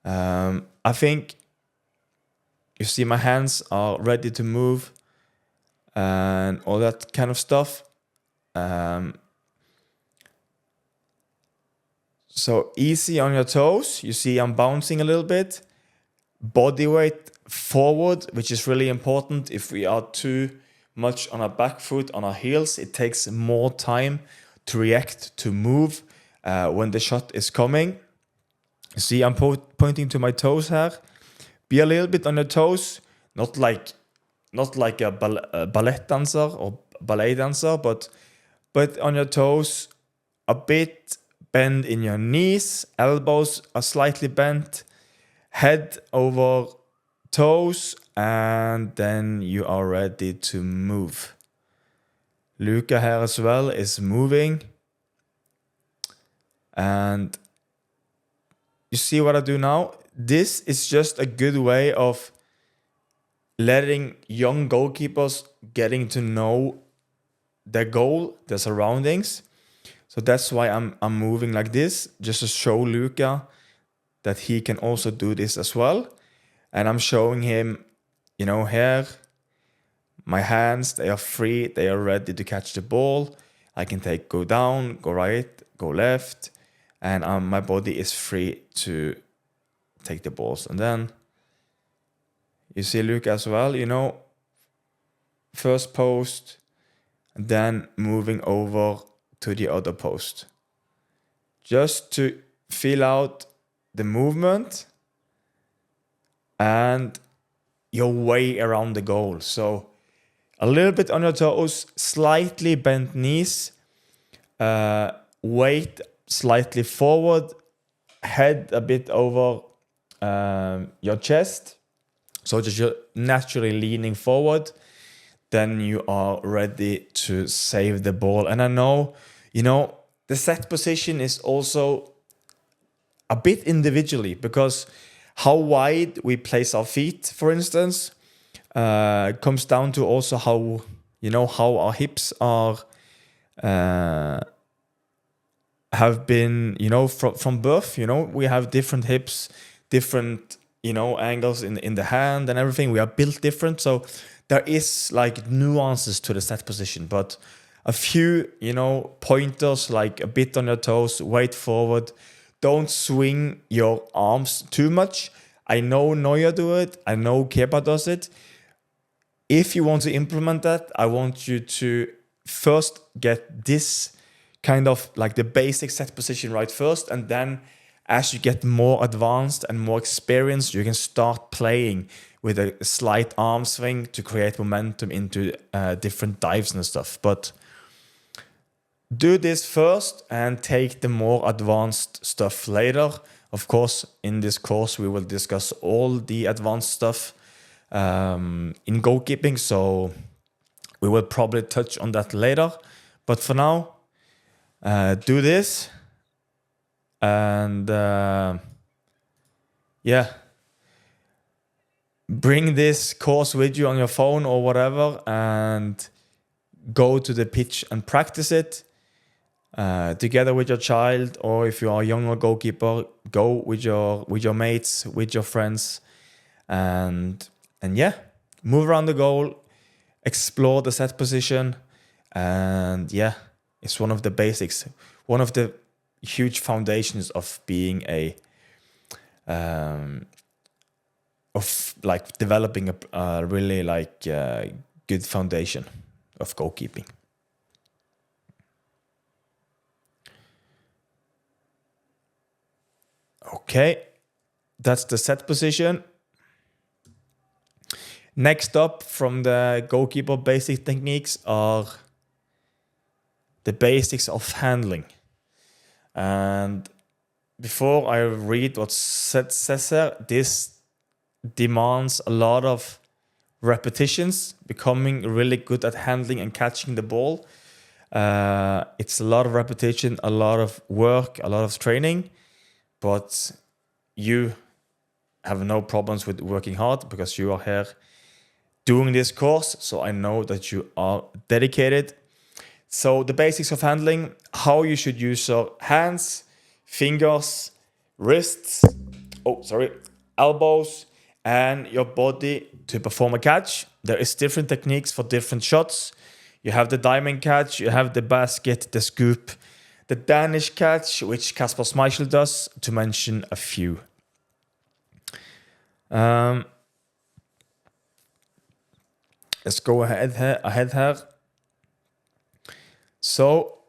I think you see my hands are ready to move and all that kind of stuff. So easy on your toes. You see I'm bouncing a little bit. Body weight forward, which is really important. If we are too much on our back foot, on our heels, it takes more time to react, to move when the shot is coming. You see I'm pointing to my toes here. Be a little bit on your toes, not like a ballet dancer or ballet dancer, but on your toes, a bit bend in your knees, elbows are slightly bent, head over toes, and then you are ready to move. Luca here as well is moving. And you see what I do now? This is just a good way of letting young goalkeepers getting to know their goal, their surroundings. So that's why I'm moving like this, just to show Luca that he can also do this as well. And I'm showing him, here, my hands, they are free, they are ready to catch the ball. I can go down, go right, go left, and my body is free to take the balls. And then you see Luca as well, first post, and then moving over to the other post, just to feel out the movement and your way around the goal. So a little bit on your toes, slightly bent knees, weight slightly forward, head a bit over your chest, so that you're naturally leaning forward. Then you are ready to save the ball. And I know, the set position is also a bit individually, because how wide we place our feet, for instance, comes down to also how our hips are have been, from birth. We have different hips, different angles in the hand and everything. We are built different, so there is like nuances to the set position, but a few, pointers, like a bit on your toes, weight forward. Don't swing your arms too much. I know Neuer do it. I know Kepa does it. If you want to implement that, I want you to first get this kind of like the basic set position right first, and then as you get more advanced and more experienced, you can start playing with a slight arm swing to create momentum into different dives and stuff. But do this first and take the more advanced stuff later. Of course, in this course, we will discuss all the advanced stuff in goalkeeping, so we will probably touch on that later. But for now, do this. And yeah, bring this course with you on your phone or whatever, and go to the pitch and practice it together with your child, or if you are a younger goalkeeper, go with your mates, with your friends, and yeah, move around the goal, explore the set position, and yeah, it's one of the basics, one of the huge foundations of being of like developing a really like good foundation of goalkeeping. Okay, that's the set position. Next up from the goalkeeper basic techniques are the basics of handling. And before I read what says here, this demands a lot of repetitions, becoming really good at handling and catching the ball. It's a lot of repetition, a lot of work, a lot of training, but you have no problems with working hard because you are here doing this course. So I know that you are dedicated. So the basics of handling, how you should use your hands, fingers, wrists, elbows, and your body to perform a catch. There is different techniques for different shots. You have the diamond catch, you have the basket, the scoop, the Danish catch, which Kasper Schmeichel does, to mention a few. Let's go ahead here. So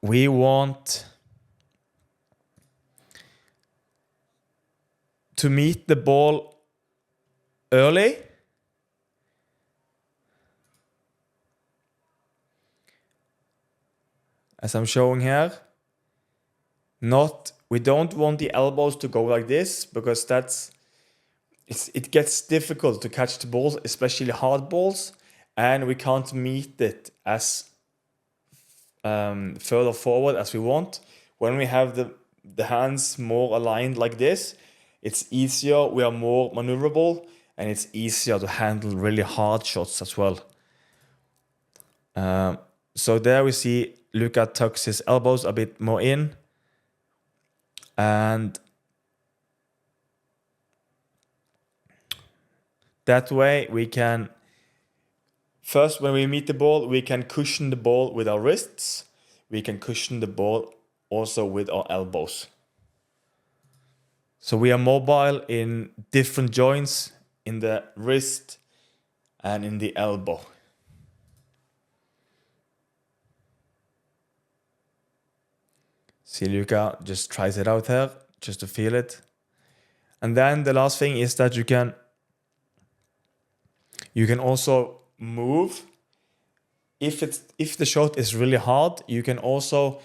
we want to meet the ball early. As I'm showing here. We don't want the elbows to go like this, because it gets difficult to catch the balls, especially hard balls, and we can't meet it as further forward as we want. When we have the hands more aligned like this, it's easier, we are more maneuverable, and it's easier to handle really hard shots as well. So there we see Luka tucks his elbows a bit more in, and that way we can, first when we meet the ball, we can cushion the ball with our wrists. We can cushion the ball also with our elbows. So we are mobile in different joints, in the wrist and in the elbow. See, Luka just tries it out here, just to feel it. And then the last thing is that you can also move. If the shot is really hard, you can also,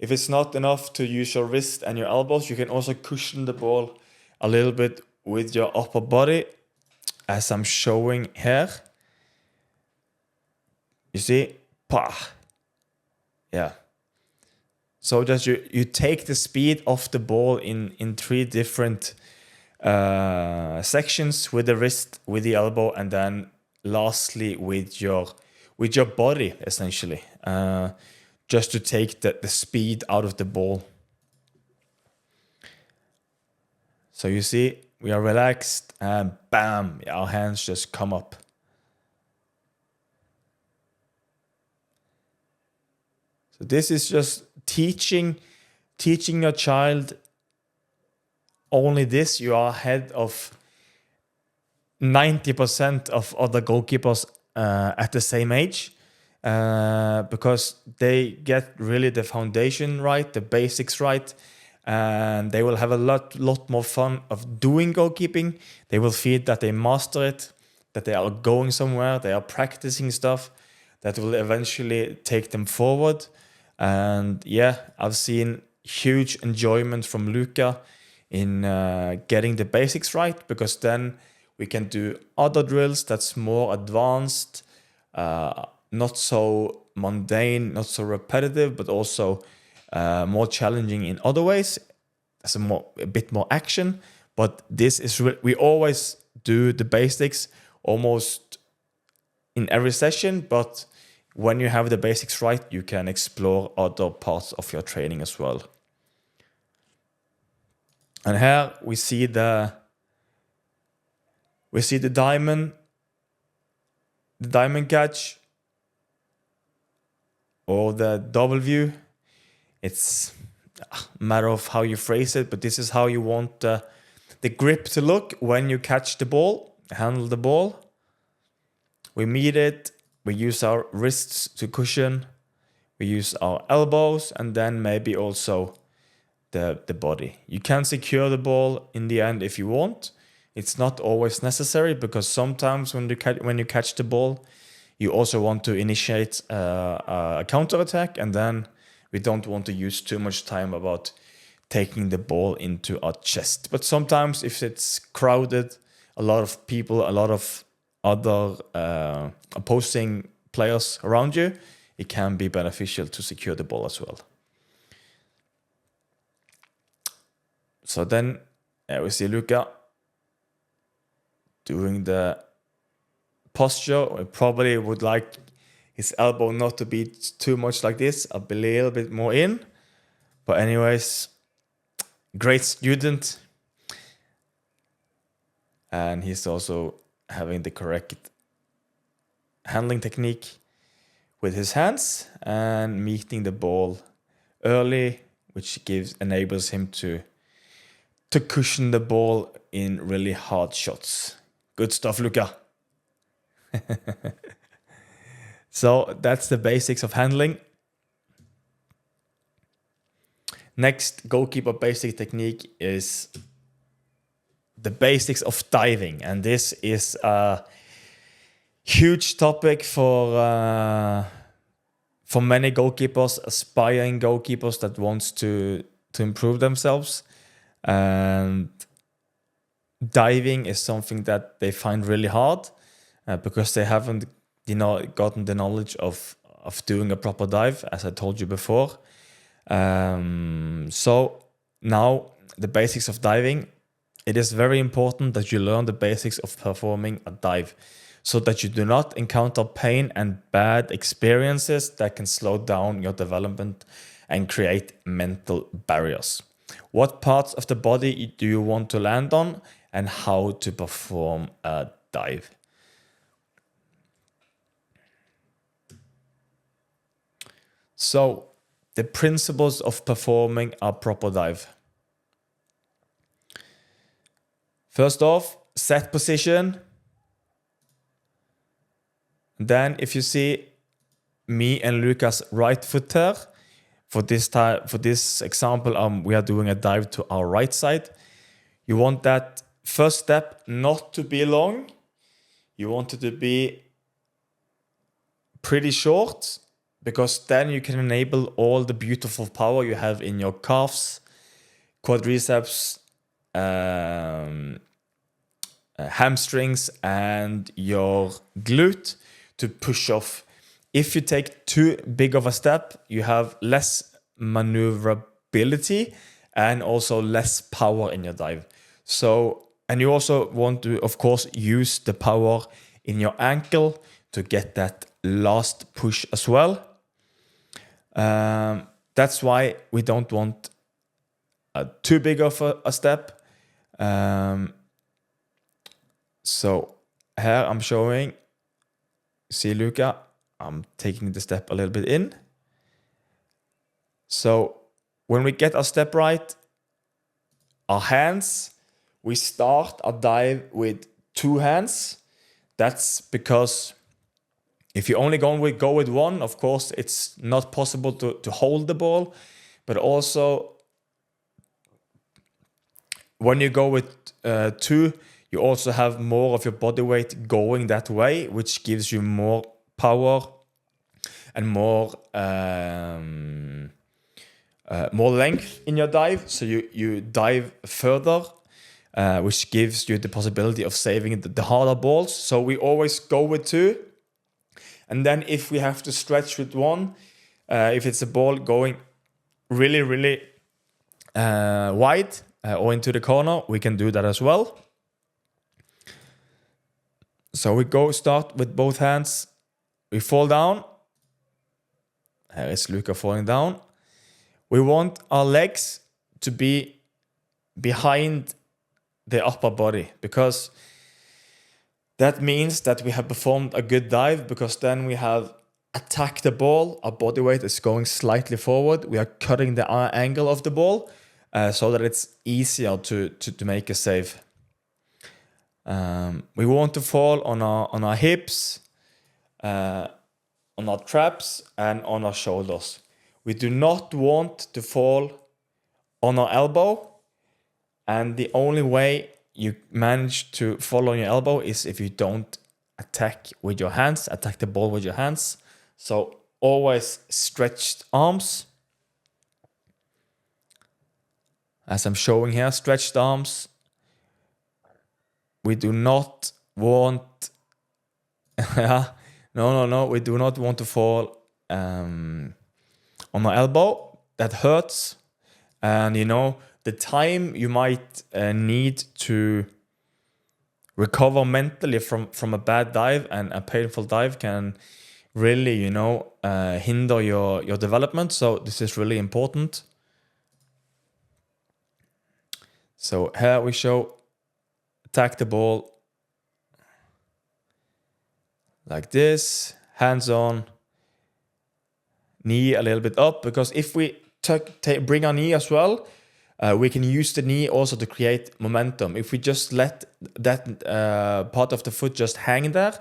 if it's not enough to use your wrist and your elbows, you can also cushion the ball a little bit with your upper body, as I'm showing here. You see? Pah. Yeah. So that you take the speed of the ball in three different sections, with the wrist, with the elbow, and then lastly with your body, essentially, just to take the speed out of the ball. So you see, we are relaxed, and bam, our hands just come up. So this is just teaching your child only this. You are ahead of 90% of other goalkeepers at the same age, because they get really the foundation right, the basics right, and they will have a lot more fun of doing goalkeeping. They will feel that they master it, that they are going somewhere, they are practicing stuff that will eventually take them forward. And yeah, I've seen huge enjoyment from Luca in getting the basics right, because then we can do other drills that's more advanced, not so mundane, not so repetitive, but also more challenging in other ways. There's a bit more action, but this is we always do the basics almost in every session. But when you have the basics right, you can explore other parts of your training as well. And here we see the diamond catch, or the W. It's a matter of how you phrase it, but this is how you want the grip to look when you catch the ball, handle the ball. We meet it, we use our wrists to cushion, we use our elbows, and then maybe also the body. You can secure the ball in the end if you want. It's not always necessary, because sometimes when you catch the ball, you also want to initiate a counter-attack, and then we don't want to use too much time about taking the ball into our chest. But sometimes if it's crowded, a lot of people, a lot of other opposing players around you, it can be beneficial to secure the ball as well. So then we see Luca doing the posture. We probably would like his elbow not to be too much like this, a little bit more in. But anyways, great student. And he's also having the correct handling technique with his hands and meeting the ball early, which enables him to cushion the ball in really hard shots. Good stuff, Luca. So that's the basics of handling. Next goalkeeper basic technique is the basics of diving, and this is a huge topic for many goalkeepers, aspiring goalkeepers that wants to improve themselves. And diving is something that they find really hard because they haven't gotten the knowledge of doing a proper dive, as I told you before. So now the basics of diving. It is very important that you learn the basics of performing a dive, so that you do not encounter pain and bad experiences that can slow down your development and create mental barriers. What parts of the body do you want to land on, and how to perform a dive? So, the principles of performing a proper dive. First off, set position. Then if you see me and Lucas' right foot here, for this example, we are doing a dive to our right side. You want that first step not to be long. You want it to be pretty short, because then you can enable all the beautiful power you have in your calves, quadriceps, hamstrings, and your glute to push off. If you take too big of a step, you have less maneuverability and also less power in your dive. So, and you also want to, of course, use the power in your ankle to get that last push as well. That's why we don't want too big of a step. So here I'm showing, see Luca, I'm taking the step a little bit in. So when we get our step right, our hands, we start our dive with 2 hands. That's because if you only go with one, of course, it's not possible to hold the ball. But also, when you go with 2, you also have more of your body weight going that way, which gives you more power and more length in your dive. So you dive further, which gives you the possibility of saving the harder balls. So we always go with 2. And then if we have to stretch with 1, if it's a ball going really, really wide or into the corner, we can do that as well. So we start with both hands. We fall down. Here is Luca falling down. We want our legs to be behind the upper body, because that means that we have performed a good dive, because then we have attacked the ball. Our body weight is going slightly forward. We are cutting the angle of the ball so that it's easier to make a save. We want to fall on our hips, on our traps, and on our shoulders. We do not want to fall on our elbow, and the only way you manage to fall on your elbow is if you don't attack with your hands, attack the ball with your hands. So always stretched arms. As I'm showing here, stretched arms. We do not want... No. We do not want to fall on our elbow. That hurts. And the time you might need to recover mentally from a bad dive and a painful dive can really, hinder your development. So this is really important. So here we show attack the ball like this, hands on, knee a little bit up, because if we bring our knee as well, we can use the knee also to create momentum. If we just let that part of the foot just hang there,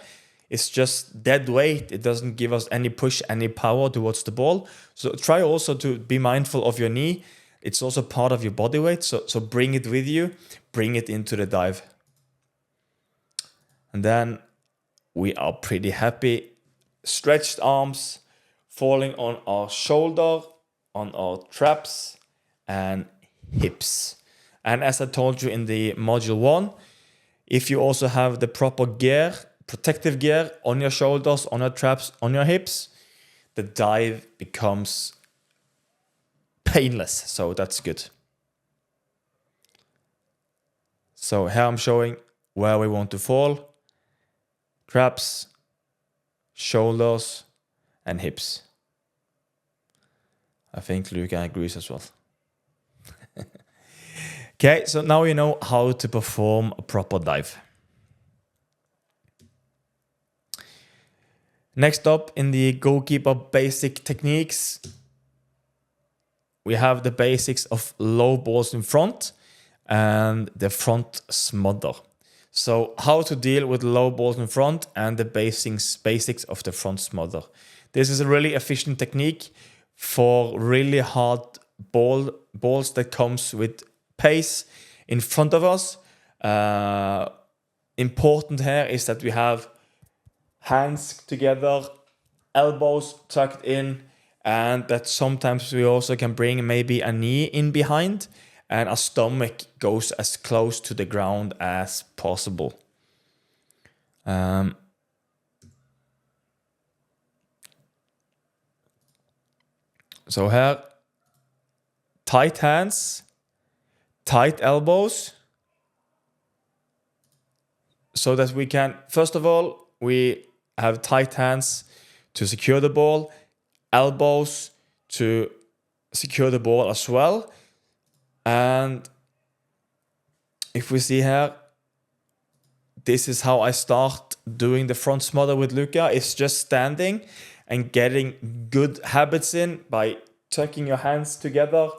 it's just dead weight. It doesn't give us any push, any power towards the ball. So try also to be mindful of your knee. It's also part of your body weight. So bring it with you, bring it into the dive. And then we are pretty happy. Stretched arms, falling on our shoulder, on our traps, and hips. And as I told you in the module 1, if you also have the proper gear, protective gear on your shoulders, on your traps, on your hips, the dive becomes painless. So that's good. So here I'm showing where we want to fall. Traps, shoulders, and hips. I think Luca agrees as well. Okay, so now you know how to perform a proper dive. Next up in the goalkeeper basic techniques, we have the basics of low balls in front and the front smother. So how to deal with low balls in front and the basics of the front smother. This is a really efficient technique for really hard balls that comes with pace in front of us. Important here is that we have hands together, elbows tucked in, and that sometimes we also can bring maybe a knee in behind, and our stomach goes as close to the ground as possible. So here, tight hands, tight elbows, so that we can, first of all, we have tight hands to secure the ball, elbows to secure the ball as well. And if we see here, this is how I start doing the front smother with Luca. It's just standing and getting good habits in by tucking your hands together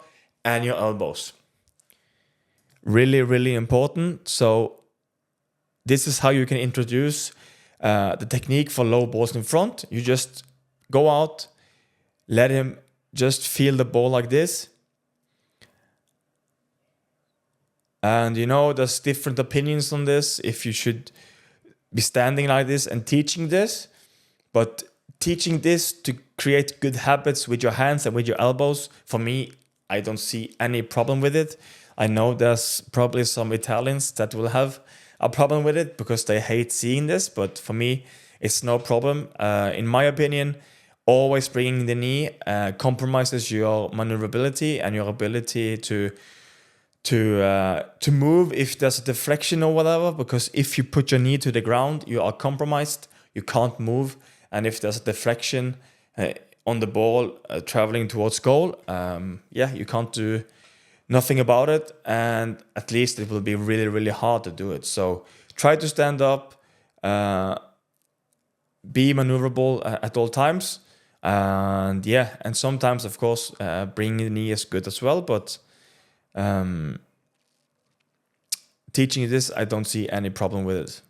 and your elbows. Really, really important. So this is how you can introduce the technique for low balls in front. You just go out, let him just feel the ball like this. And there's different opinions on this, if you should be standing like this and teaching this. But teaching this to create good habits with your hands and with your elbows, for me, I don't see any problem with it. I know there's probably some Italians that will have a problem with it because they hate seeing this, but for me, it's no problem. In my opinion, always bringing the knee compromises your maneuverability and your ability to move if there's a deflection or whatever, because if you put your knee to the ground, you are compromised, you can't move. And if there's a deflection on the ball traveling towards goal, you can't do nothing about it, and at least it will be really, really hard to do it. So try to stand up, be maneuverable at all times, and sometimes, of course, bringing the knee is good as well, but teaching this, I don't see any problem with it.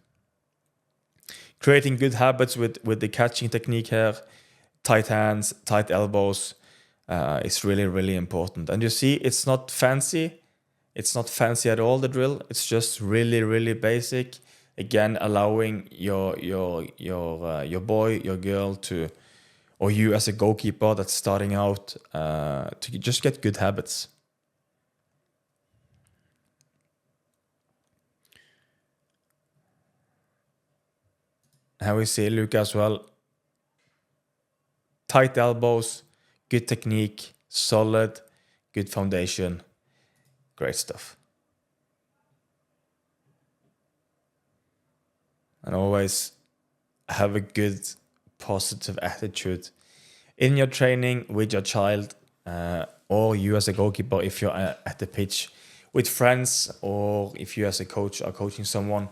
Creating good habits with the catching technique here, tight hands, tight elbows, is really, really important. And you see, it's not fancy. It's not fancy at all, the drill. It's just really, really basic. Again, allowing your boy, your girl or you as a goalkeeper that's starting out, to just get good habits. How we see Luca as well. Tight elbows, good technique, solid, good foundation. Great stuff. And always have a good, positive attitude in your training with your child, or you as a goalkeeper if you're at the pitch with friends, or if you as a coach are coaching someone.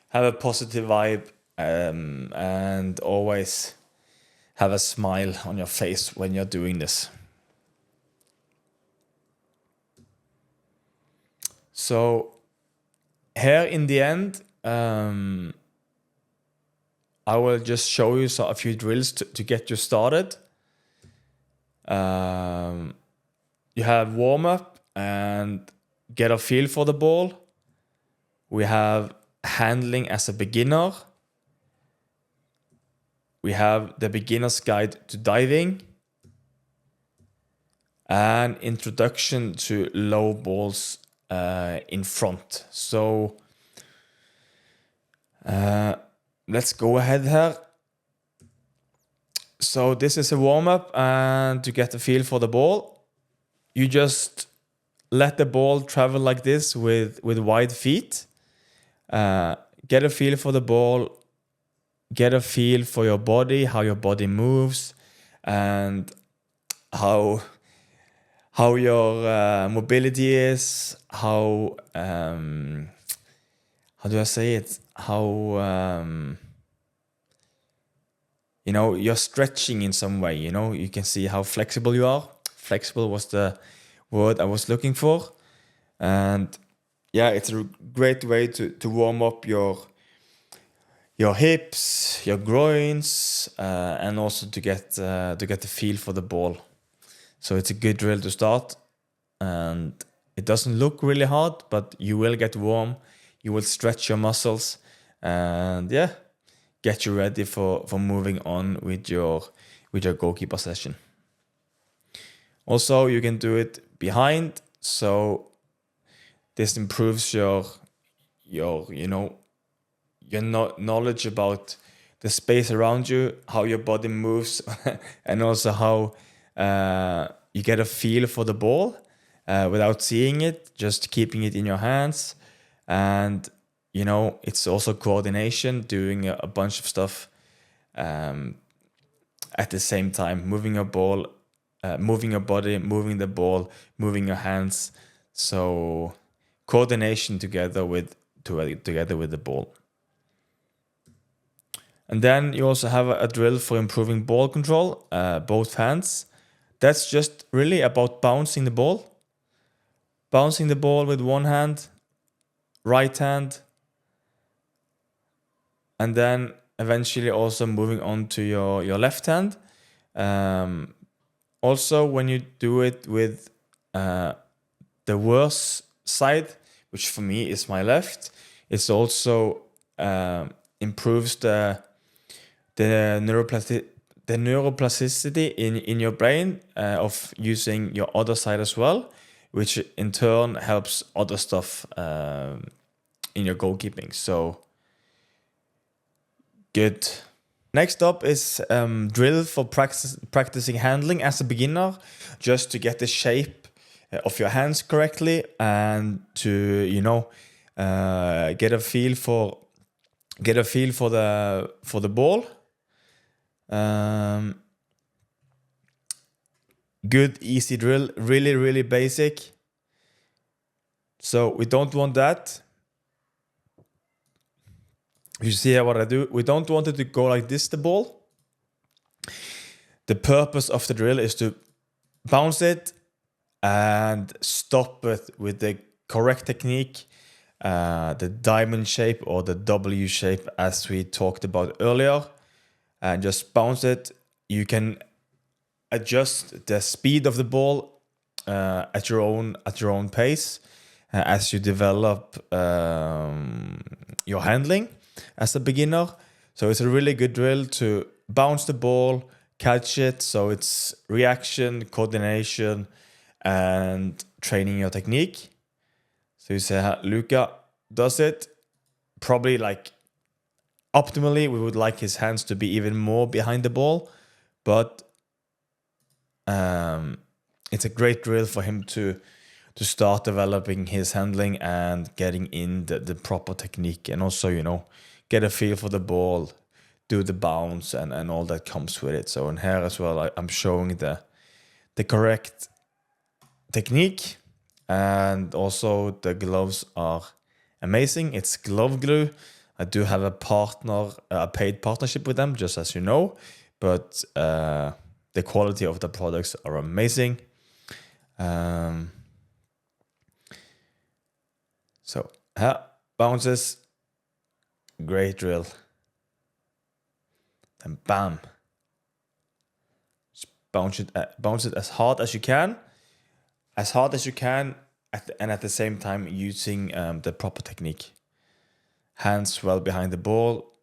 Have a positive vibe, and always have a smile on your face when you're doing this. So here in the end, I will just show you a few drills to get you started. You have warm up and get a feel for the ball. We have handling as a beginner. We have the beginner's guide to diving, and introduction to low balls in front. So let's go ahead here. So this is a warm-up, and to get a feel for the ball, you just let the ball travel like this with wide feet. Get a feel for the ball, get a feel for your body, how your body moves, and how your mobility is, how do I say it? How you're stretching in some way. You can see how flexible you are. Flexible was the word I was looking for, and it's a great way to warm up your hips, your groins, and also to get the feel for the ball. So it's a good drill to start, and it doesn't look really hard, but you will get warm, you will stretch your muscles, and get you ready for moving on with your goalkeeper session. Also, you can do it behind, so this improves your knowledge about the space around you, how your body moves, and also how you get a feel for the ball without seeing it, just keeping it in your hands. And it's also coordination, doing a bunch of stuff at the same time, moving your ball, moving your body, moving the ball, moving your hands. So coordination together with the ball. And then you also have a drill for improving ball control, both hands. That's just really about bouncing the ball. Bouncing the ball with one hand, right hand, and then eventually also moving on to your left hand. Also, when you do it with the worse side, which for me is my left, it's also improves the neuroplasticity in your brain of using your other side as well, which in turn helps other stuff in your goalkeeping. So good. Next up is drill for practicing handling as a beginner, just to get the shape of your hands correctly and to get a feel for the ball. Good easy drill, really basic. So we don't want that. You see here what I do? We don't want it to go like this, the ball. The purpose of the drill is to bounce it and stop it with the correct technique, the diamond shape or the W shape as we talked about earlier, and just bounce it. You can adjust the speed of the ball at your own pace as you develop your handling as a beginner. So it's a really good drill to bounce the ball, catch it. So it's reaction, coordination, and training your technique. So you say Luca does it. Probably like optimally, we would like his hands to be even more behind the ball, but it's a great drill for him to start developing his handling and getting in the proper technique, and also get a feel for the ball, do the bounce and all that comes with it. So in here as well, I'm showing the correct technique, and also the gloves are amazing. It's glove glue. I do have a paid partnership with them, just as you know, but the quality of the products are amazing. So bounces, great drill, and bam, just bounce it as hard as you can, and at the same time using the proper technique. Hands well behind the ball,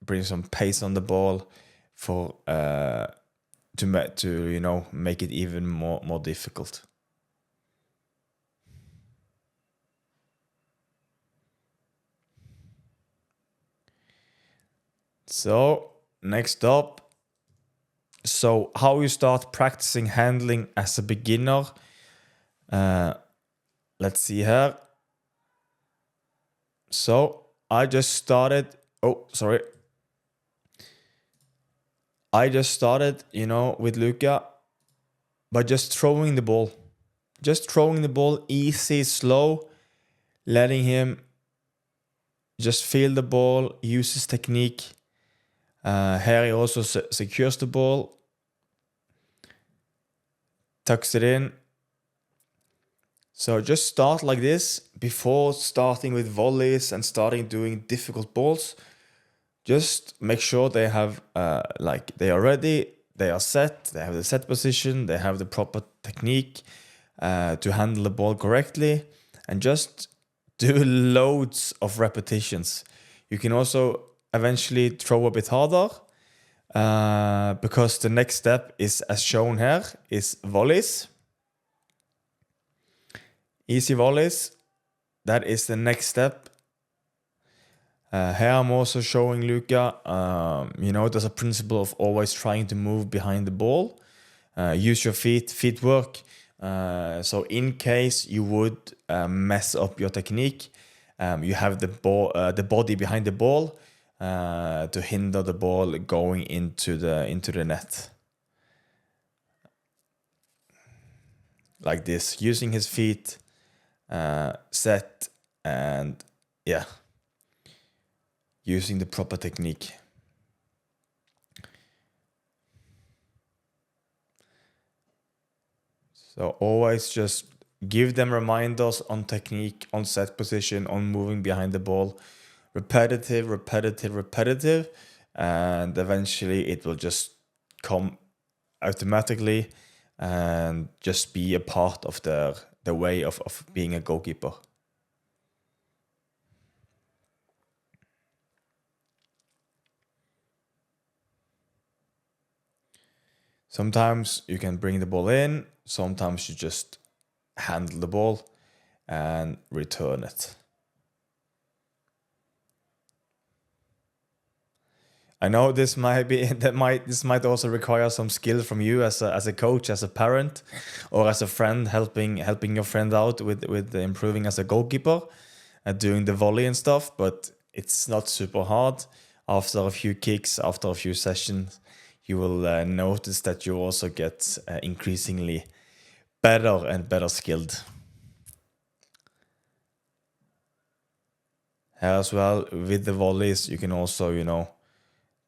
bring some pace on the ball for to make it even more difficult. So next up, so how you start practicing handling as a beginner. Let's see here. So I just started with Luca by just throwing the ball. Just throwing the ball easy, slow, letting him just feel the ball, use his technique. Here he also secures the ball, tucks it in. So just start like this before starting with volleys and starting doing difficult balls. Just make sure they have they are ready, they are set, they have the set position, they have the proper technique to handle the ball correctly, and just do loads of repetitions. You can also eventually throw a bit harder because the next step is, as shown here, is volleys. Easy volleys, that is the next step. Here I'm also showing Luca, there's a principle of always trying to move behind the ball. Use your feet work. So in case you would mess up your technique, you have the body behind the ball to hinder the ball going into the net. Like this, using his feet, set, and using the proper technique. So always just give them reminders on technique, on set position, on moving behind the ball, repetitive, and eventually it will just come automatically and just be a part of the way of being a goalkeeper. Sometimes you can bring the ball in, sometimes you just handle the ball and return it. I know this might be this might also require some skill from you as a coach, as a parent, or as a friend helping your friend out with improving as a goalkeeper, doing the volley and stuff. But it's not super hard. After a few kicks, after a few sessions, you will notice that you also get increasingly better and better skilled. As well with the volleys, you can also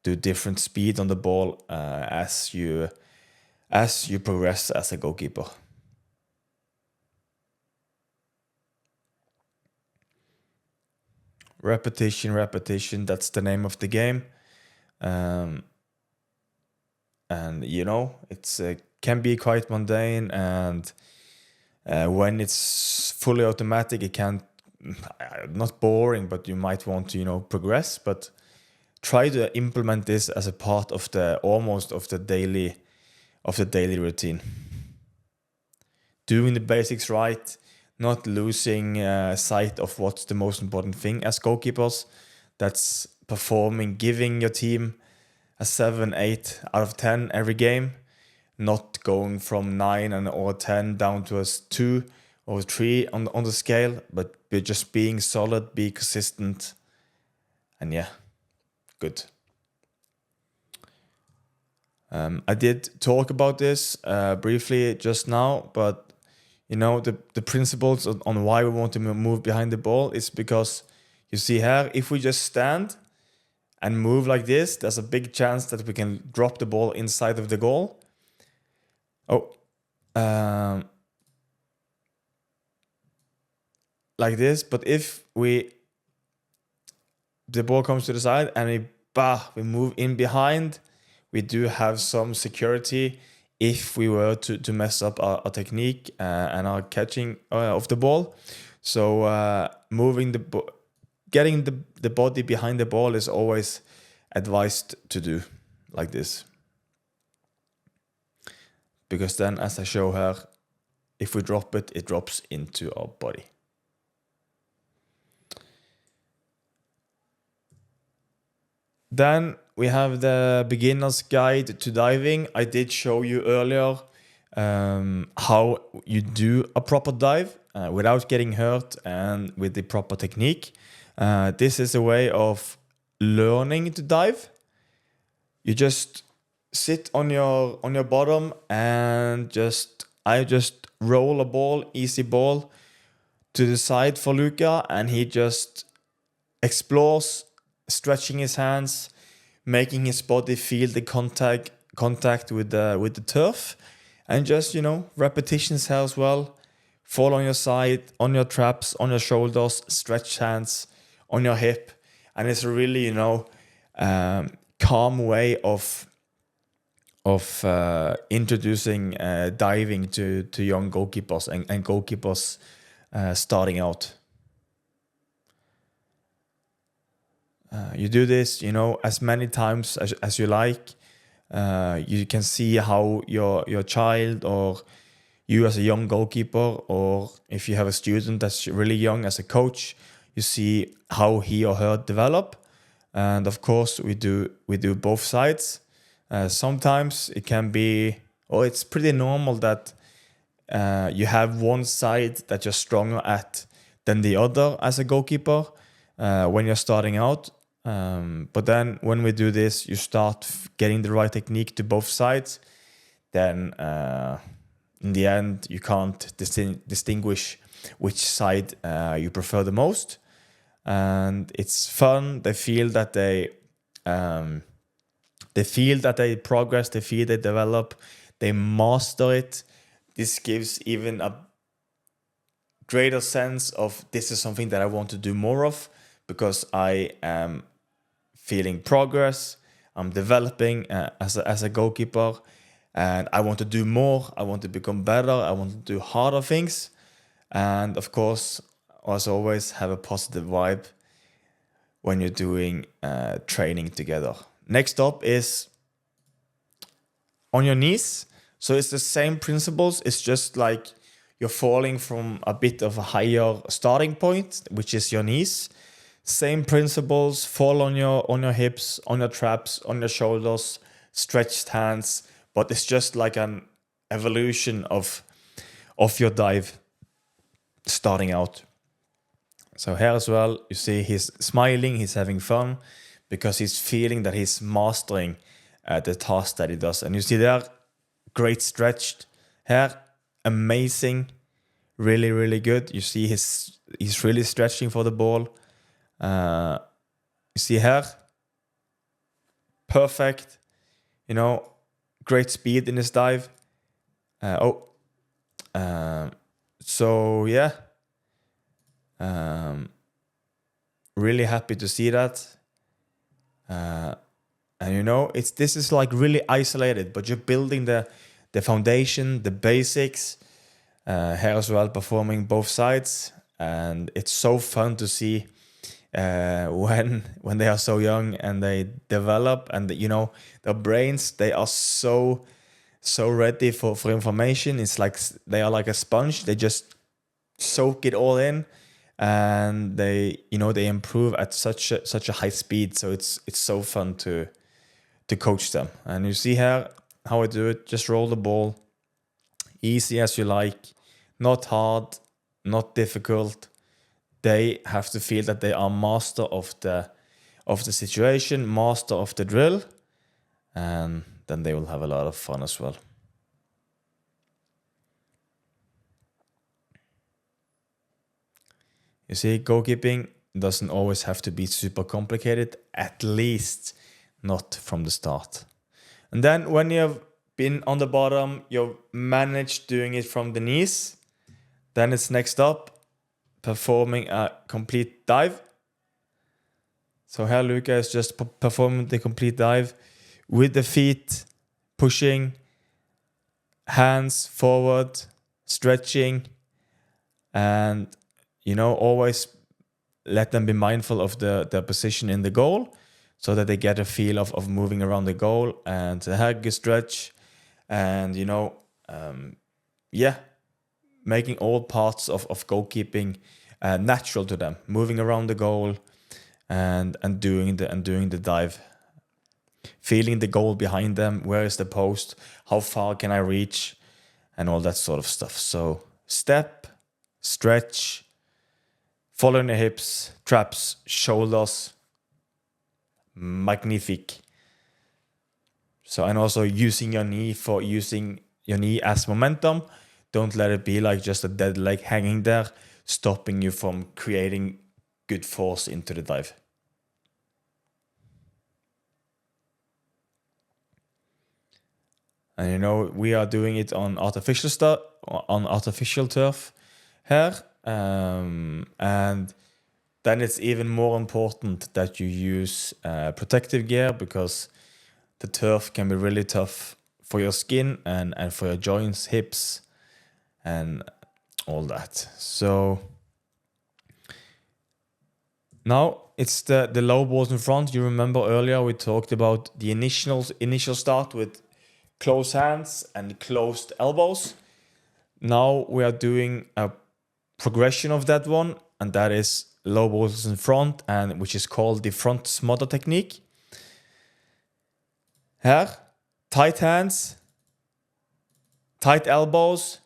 do different speed on the ball as you progress as a goalkeeper. Repetition, that's the name of the game. And it's can be quite mundane, and when it's fully automatic, it can not boring, but you might want to progress. But try to implement this as a part of the daily routine. Doing the basics right, not losing sight of what's the most important thing as goalkeepers. That's performing, giving your team a 7, 8 out of 10 every game, not going from 9 or 10 down to a 2 or 3 on the scale, but just being solid, be consistent, and yeah, good. I did talk about this briefly just now, but the principles on why we want to move behind the ball is because you see here, if we just stand and move like this, there's a big chance that we can drop the ball inside of the goal. Like this. But if the ball comes to the side and we move in behind, we do have some security if we were to mess up our technique and our catching of the ball. So getting the body behind the ball is always advised to do like this. Because then, as I show here, if we drop it, it drops into our body. Then we have the beginner's guide to diving. I did show you earlier how you do a proper dive without getting hurt and with the proper technique. This is a way of learning to dive. You just sit on your bottom and I just roll a ball, easy ball, to the side for Luca, and he just explores, stretching his hands, making his body feel the contact with the turf, and just repetitions here as well. Fall on your side, on your traps, on your shoulders, stretch hands, on your hip, and it's a really calm way of introducing diving to young goalkeepers and goalkeepers starting out. You do this, as many times as you like. You can see how your child, or you as a young goalkeeper, or if you have a student that's really young as a coach, you see how he or her develop. And of course, we do both sides. Sometimes it can be, or it's pretty normal that you have one side that you're stronger at than the other as a goalkeeper when you're starting out. But then when we do this, you start getting the right technique to both sides. Then in the end, you can't distinguish which side you prefer the most. And it's fun. They feel that they progress, they feel they develop, they master it. This gives even a greater sense of this is something that I want to do more of, because I am feeling progress. I'm developing as a goalkeeper, and I want to do more. I want to become better. I want to do harder things. And of course, as always, have a positive vibe when you're doing training together. Next up is on your knees. So it's the same principles. It's just like you're falling from a bit of a higher starting point, which is your knees. Same principles. Fall on your hips, on your traps, on your shoulders, stretched hands. But it's just like an evolution of your dive starting out. So here as well, you see he's smiling, he's having fun because he's feeling that he's mastering the task that he does. And you see there, great stretched here, amazing, really, really good. You see he's really stretching for the ball. You see here, perfect, great speed in his dive. So yeah, really happy to see that. And this is like really isolated, but you're building the foundation, the basics. Here as well, performing both sides, and it's so fun to see when they are so young and they develop, and their brains, they are so ready for information. It's like they are like a sponge. They just soak it all in, and they improve at such a high speed. So it's so fun to coach them. And you see here how I do it. Just roll the ball, easy as you like, not hard, not difficult. They have to feel that they are master of the situation, master of the drill, and then they will have a lot of fun as well. You see, goalkeeping doesn't always have to be super complicated, at least not from the start. And then when you've been on the bottom, you've managed doing it from the knees, then it's next up, performing a complete dive. So here Luca is just performing the complete dive with the feet pushing, hands forward, stretching, and always let them be mindful of their position in the goal, so that they get a feel of moving around the goal, and a good stretch, and making all parts of goalkeeping natural to them, moving around the goal and doing the dive, feeling the goal behind them, where is the post, how far can I reach, and all that sort of stuff. So step, stretch, following the hips, traps, shoulders, magnifique. So, and also using your knee as momentum. Don't let it be like just a dead leg hanging there, stopping you from creating good force into the dive. And we are doing it on artificial turf here, and then it's even more important that you use protective gear, because the turf can be really tough for your skin and for your joints, hips, and all that. So now it's the low balls in front. You remember earlier we talked about the initial start with closed hands and closed elbows. Now we are doing a progression of that one, and that is low balls in front, and which is called the front smother technique. Here, tight hands, tight elbows,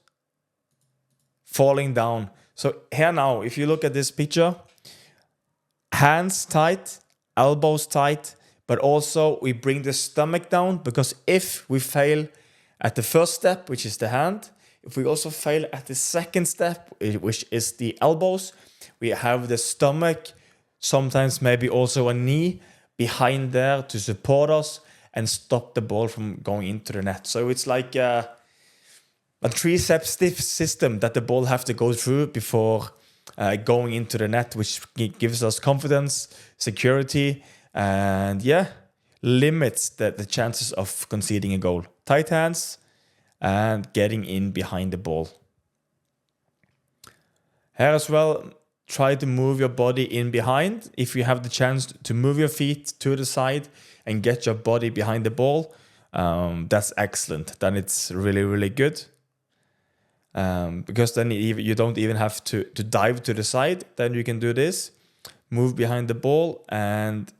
falling down. So here now, if you look at this picture, hands tight, elbows tight, but also we bring the stomach down, because if we fail at the first step, which is the hand, if we also fail at the second step, which is the elbows, we have the stomach, sometimes maybe also a knee behind there to support us and stop the ball from going into the net. So it's like a three-step stiff system that the ball have to go through before going into the net, which gives us confidence, security, and limits the chances of conceding a goal. Tight hands and getting in behind the ball. Here as well, try to move your body in behind. If you have the chance to move your feet to the side and get your body behind the ball, that's excellent. Then it's really, really good. Because then you don't even have to dive to the side. Then you can do this, move behind the ball and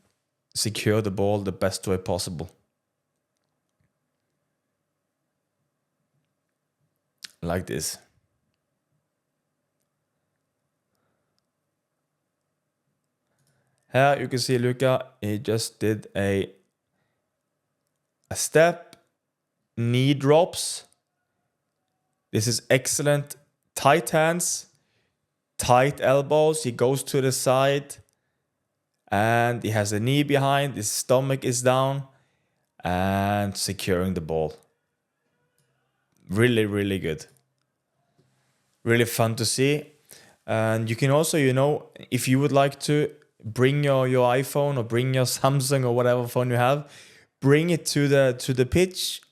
secure the ball the best way possible. Like this. Here you can see Luca, he just did a step, knee drops. This is excellent. Tight hands, tight elbows. He goes to the side and he has a knee behind. His stomach is down and securing the ball. Really, really good. Really fun to see. And you can also, if you would like to, bring your iPhone or bring your Samsung or whatever phone you have, bring it to the pitch,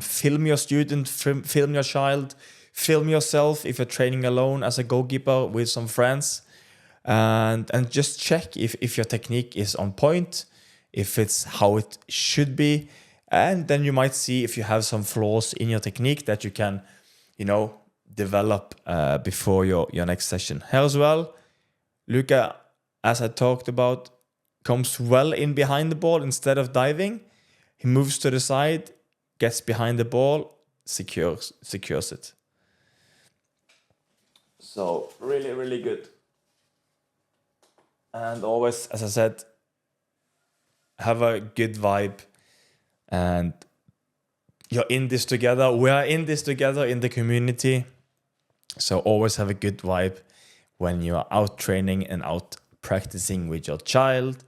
film your student, film your child, film yourself if you're training alone as a goalkeeper with some friends, and just check if your technique is on point, if it's how it should be, and then you might see if you have some flaws in your technique that you can, develop before your next session. Here as well, Luca, as I talked about, comes well in behind the ball instead of diving. He moves to the side, gets behind the ball, secures it. So really, really good. And always, as I said, have a good vibe. And you're in this together. We are in this together in the community. So always have a good vibe when you are out training and out practicing with your child,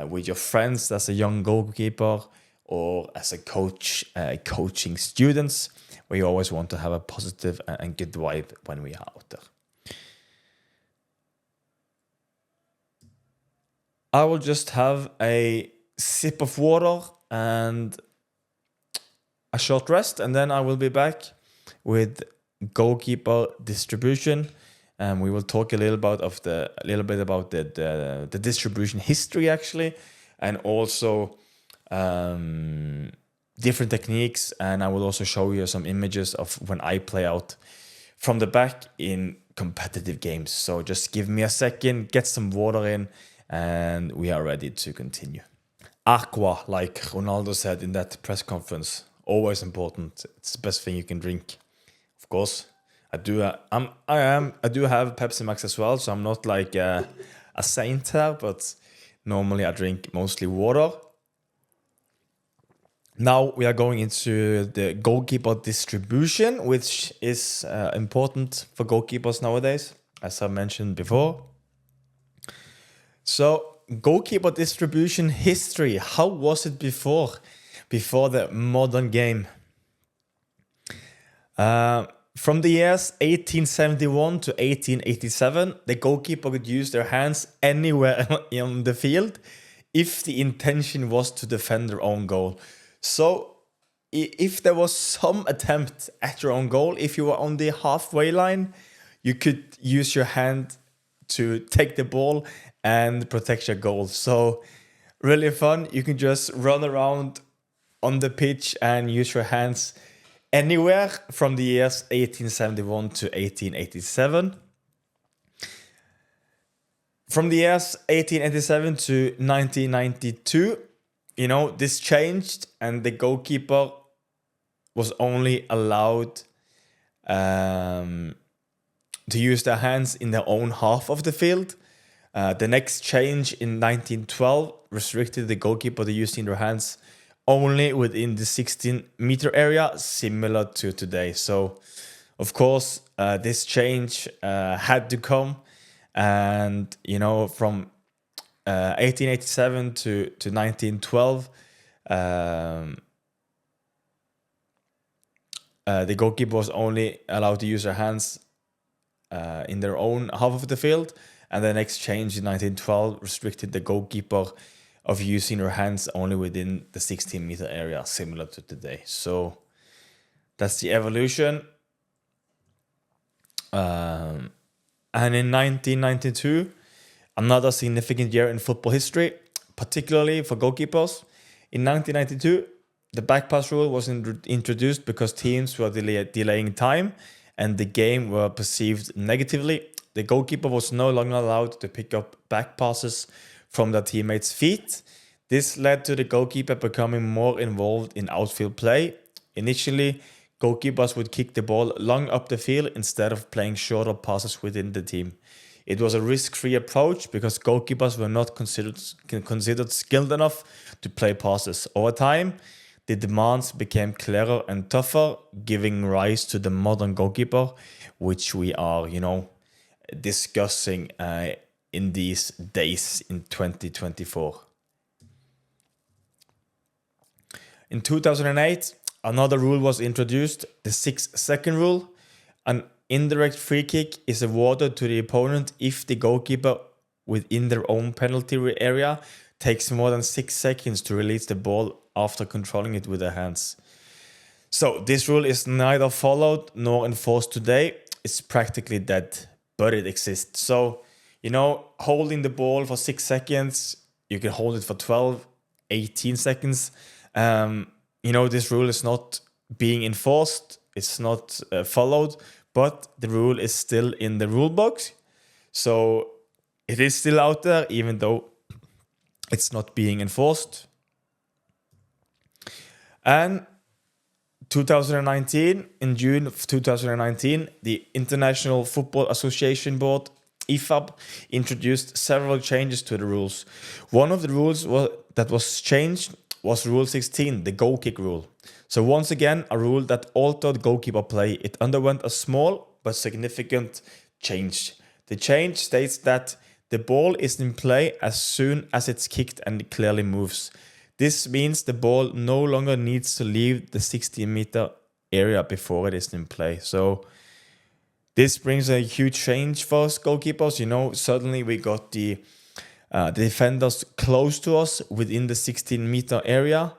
with your friends as a young goalkeeper, or as a coach, coaching students, where you always want to have a positive and good vibe when we are out there. I will just have a sip of water and a short rest, and then I will be back with goalkeeper distribution. And we will talk a little bit about the distribution history actually, and also different techniques. And I will also show you some images of when I play out from the back in competitive games. So just give me a second, get some water in, and we are ready to continue. Aqua, like Ronaldo said in that press conference, always important. It's the best thing you can drink, of course. I do have Pepsi Max as well, so I'm not like a saint here, but normally I drink mostly water. Now we are going into the goalkeeper distribution, which is important for goalkeepers nowadays, as I mentioned before. So goalkeeper distribution history, how was it before the modern game? From the years 1871 to 1887, the goalkeeper could use their hands anywhere on the field if the intention was to defend their own goal. So if there was some attempt at your own goal, if you were on the halfway line, you could use your hand to take the ball and protect your goal. So really fun. You can just run around on the pitch and use your hands anywhere from the years 1871 to 1887. From the years 1887 to 1992, this changed, and the goalkeeper was only allowed to use their hands in their own half of the field. The next change in 1912 restricted the goalkeeper to using their hands only within the 16-meter area, similar to today. So, of course, this change had to come. And, from 1887 to 1912, the goalkeeper was only allowed to use their hands in their own half of the field. And the next change in 1912 restricted the goalkeeper of using her hands only within the 16-meter area, similar to today. So that's the evolution. And in 1992, another significant year in football history, particularly for goalkeepers. In 1992, the back pass rule was introduced because teams were delaying time and the game were perceived negatively. The goalkeeper was no longer allowed to pick up back passes from their teammates' feet. This led to the goalkeeper becoming more involved in outfield play. Initially, goalkeepers would kick the ball long up the field instead of playing shorter passes within the team. It was a risk-free approach because goalkeepers were not considered skilled enough to play passes. Over time, the demands became clearer and tougher, giving rise to the modern goalkeeper, which we are, discussing in these days in 2024. In 2008, another rule was introduced, the 6-second rule. An indirect free kick is awarded to the opponent if the goalkeeper within their own penalty area takes more than 6 seconds to release the ball after controlling it with their hands. So this rule is neither followed nor enforced today. It's practically dead, but it exists. So, holding the ball for 6 seconds, you can hold it for 12, 18 seconds. This rule is not being enforced. It's not followed, but the rule is still in the rule book. So it is still out there, even though it's not being enforced. And 2019, in June of 2019, the International Football Association Board, IFAB, introduced several changes to the rules. One of the rules that was changed was Rule 16, the goal kick rule. So once again, a rule that altered goalkeeper play. It underwent a small but significant change. The change states that the ball is in play as soon as it's kicked and it clearly moves. This means the ball no longer needs to leave the 16-meter area before it is in play. So this brings a huge change for us goalkeepers. Suddenly we got the defenders close to us within the 16-meter area.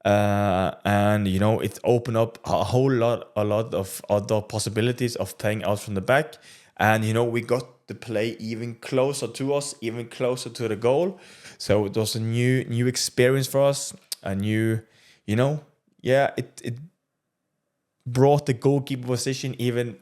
And it opened up a lot of other possibilities of playing out from the back. And we got the play even closer to us, even closer to the goal. So it was a new experience for us. A new, it brought the goalkeeper position even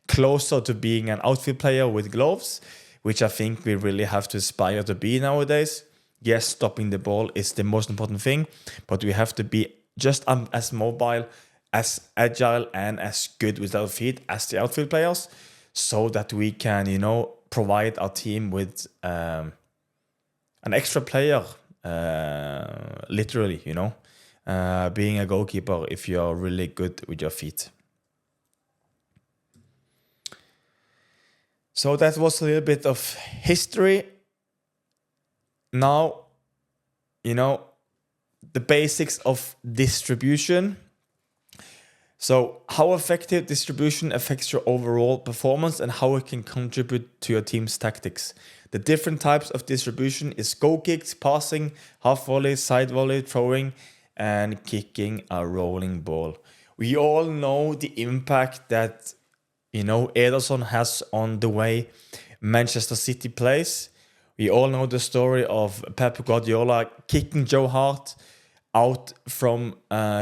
closer to being an outfield player with gloves, which I think we really have to aspire to be nowadays. Yes, stopping the ball is the most important thing, but we have to be just as mobile, as agile, and as good with our feet as the outfield players, so that we can, provide our team with an extra player, literally, being a goalkeeper if you're really good with your feet. So that was a little bit of history. Now, the basics of distribution. So how effective distribution affects your overall performance and how it can contribute to your team's tactics. The different types of distribution is goal kicks, passing, half volley, side volley, throwing, and kicking a rolling ball. We all know the impact that, Ederson has on the way Manchester City plays. We all know the story of Pep Guardiola kicking Joe Hart out from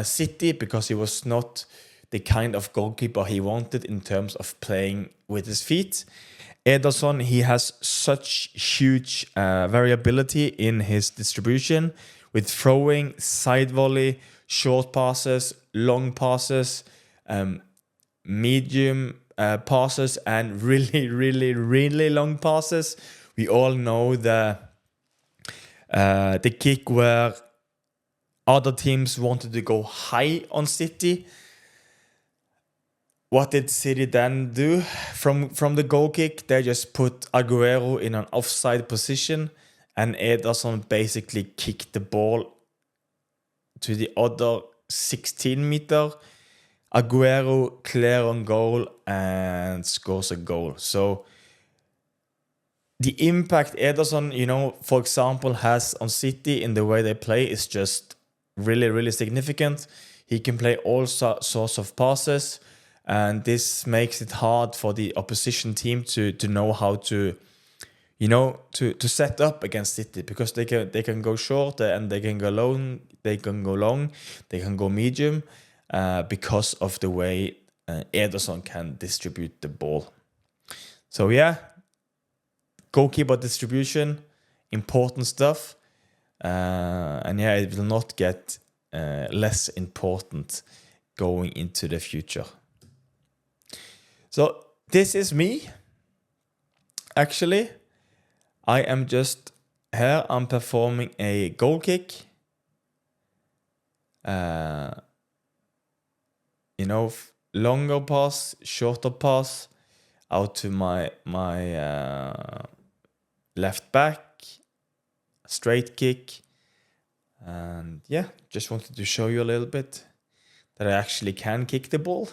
City because he was not the kind of goalkeeper he wanted in terms of playing with his feet. Ederson, he has such huge variability in his distribution with throwing, side volley, short passes, long passes, medium passes, and really, really, really long passes. We all know the kick where other teams wanted to go high on City. What did City then do? From the goal kick, they just put Aguero in an offside position, and Ederson basically kicked the ball to the other 16 meter. Aguero clear on goal and scores a goal. So the impact Ederson, for example, has on City in the way they play is just really, really significant. He can play all sorts of passes, and this makes it hard for the opposition team to know how to set up against City, because they can go short and they can go long, they can go medium, because of the way Ederson can distribute the ball. So yeah, goalkeeper distribution, important stuff, and yeah, it will not get less important going into the future. So this is me. Actually, I am just here. I'm performing a goal kick. Longer pass, shorter pass out to my left back, straight kick, and yeah, just wanted to show you a little bit that I actually can kick the ball.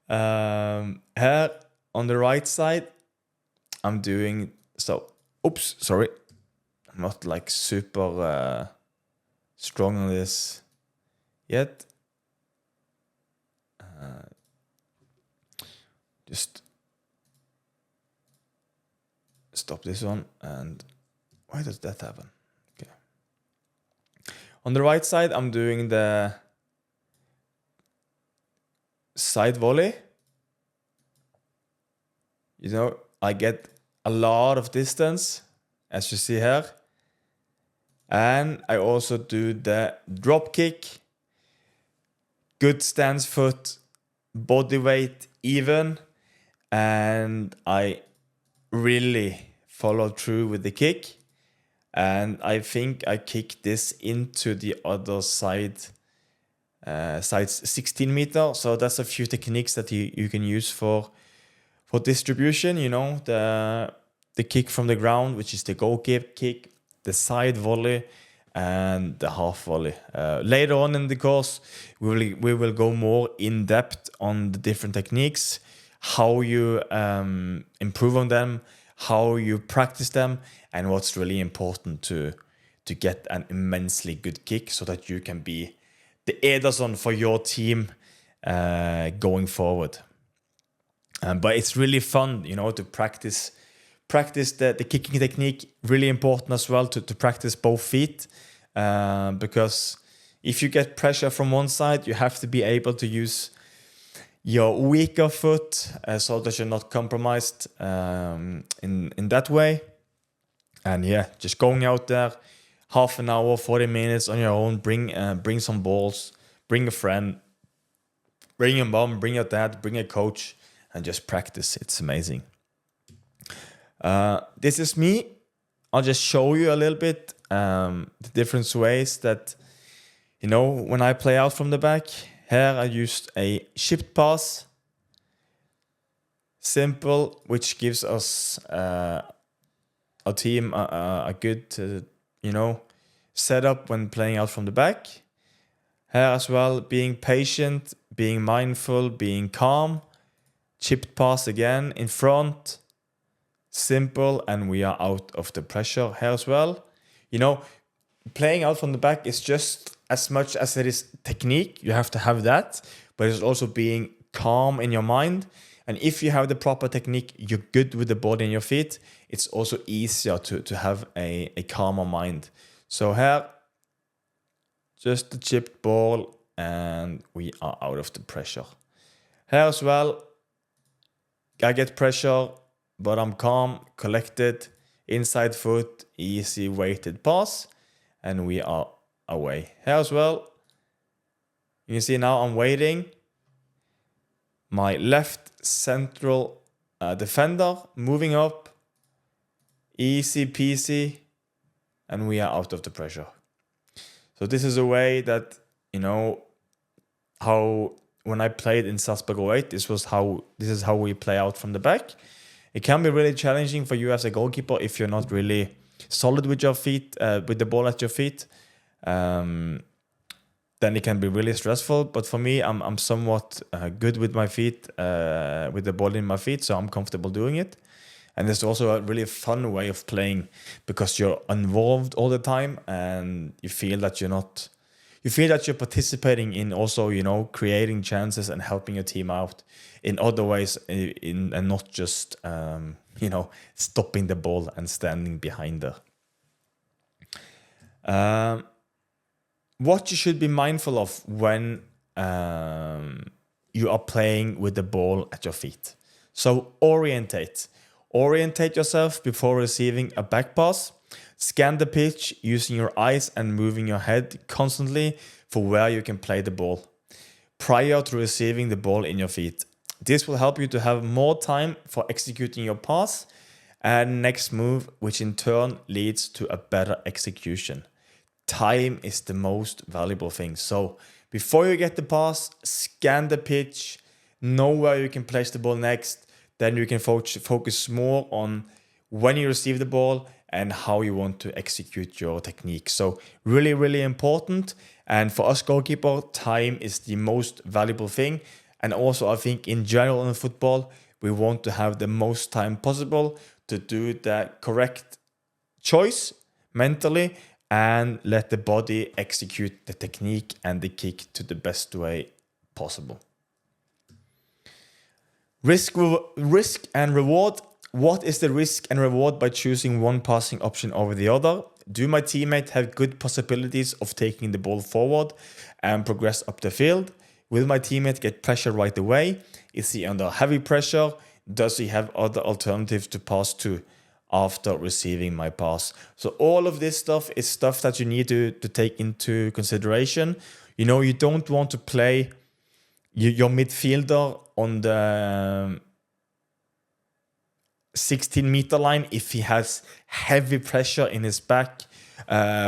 Here on the right side, I'm doing so. Oops, sorry, I'm not like super strong on this yet. Just stop this one. And why does that happen? Okay. On the right side, I'm doing the side volley. I get a lot of distance, as you see here. And I also do the drop kick. Good stance foot, body weight even. And I really follow through with the kick. And I think I kick this into the other side. Side's 16 meter. So that's a few techniques that you can use for distribution. The kick from the ground, which is the goalkeeper kick, the side volley, and the half volley. Later on in the course, we will go more in depth on the different techniques, how you improve on them, how you practice them, and what's really important to get an immensely good kick so that you can be the Ederson for your team going forward. But it's really fun, to practice the kicking technique. Really important as well to practice both feet, because if you get pressure from one side, you have to be able to use your weaker foot so that you're not compromised in that way. And yeah, just going out there, half an hour, 40 minutes on your own, bring some balls, bring a friend, bring your mom, bring your dad, bring a coach, and just practice. It's amazing. This is me. I'll just show you a little bit the different ways that, when I play out from the back. Here I used a shift pass. Simple, which gives us a team a good, setup when playing out from the back. Here as well, being patient, being mindful, being calm. Chipped pass again in front. Simple, and we are out of the pressure here as well. Playing out from the back is just as much as it is technique. You have to have that, but it's also being calm in your mind. And if you have the proper technique, you're good with the body and your feet, it's also easier to have a calmer mind. So here, just the chipped ball, and we are out of the pressure. Here as well, I get pressure, but I'm calm, collected, inside foot, easy weighted pass, and we are away. Here as well, you can see now I'm waiting. My left central defender moving up, easy peasy, and we are out of the pressure. So this is a way that, how when I played in Salzburg 08, this is how we play out from the back. It can be really challenging for you as a goalkeeper if you're not really solid with your feet, with the ball at your feet. then it can be really stressful. But for me, I'm somewhat good with my feet, with the ball in my feet, so I'm comfortable doing it. And it's also a really fun way of playing because you're involved all the time, and you feel that you're participating in also, creating chances and helping your team out in other ways, and not just stopping the ball and standing behind there. What you should be mindful of when you are playing with the ball at your feet. So orientate yourself before receiving a back pass. Scan the pitch using your eyes and moving your head constantly for where you can play the ball prior to receiving the ball in your feet. This will help you to have more time for executing your pass and next move, which in turn leads to a better execution. Time is the most valuable thing. So before you get the pass, scan the pitch, know where you can place the ball next. Then you can focus more on when you receive the ball and how you want to execute your technique. So really, really important. And for us goalkeeper, time is the most valuable thing. And also I think in general in football, we want to have the most time possible to do the correct choice mentally and let the body execute the technique and the kick to the best way possible. Risk and reward. What is the risk and reward by choosing one passing option over the other? Do my teammate have good possibilities of taking the ball forward and progress up the field? Will my teammate get pressure right away? Is he under heavy pressure? Does he have other alternatives to pass to after receiving my pass? So all of this stuff is stuff that you need to take into consideration. You don't want to play your midfielder on the 16-meter line if he has heavy pressure in his back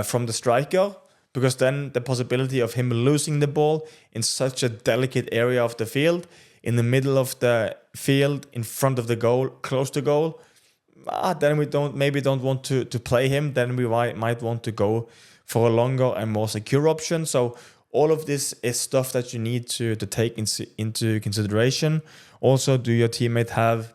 from the striker, because then the possibility of him losing the ball in such a delicate area of the field, in the middle of the field, in front of the goal, close to goal, then we don't want to play him. Then we might want to go for a longer and more secure option. So all of this is stuff that you need to take into consideration. Also, do your teammate have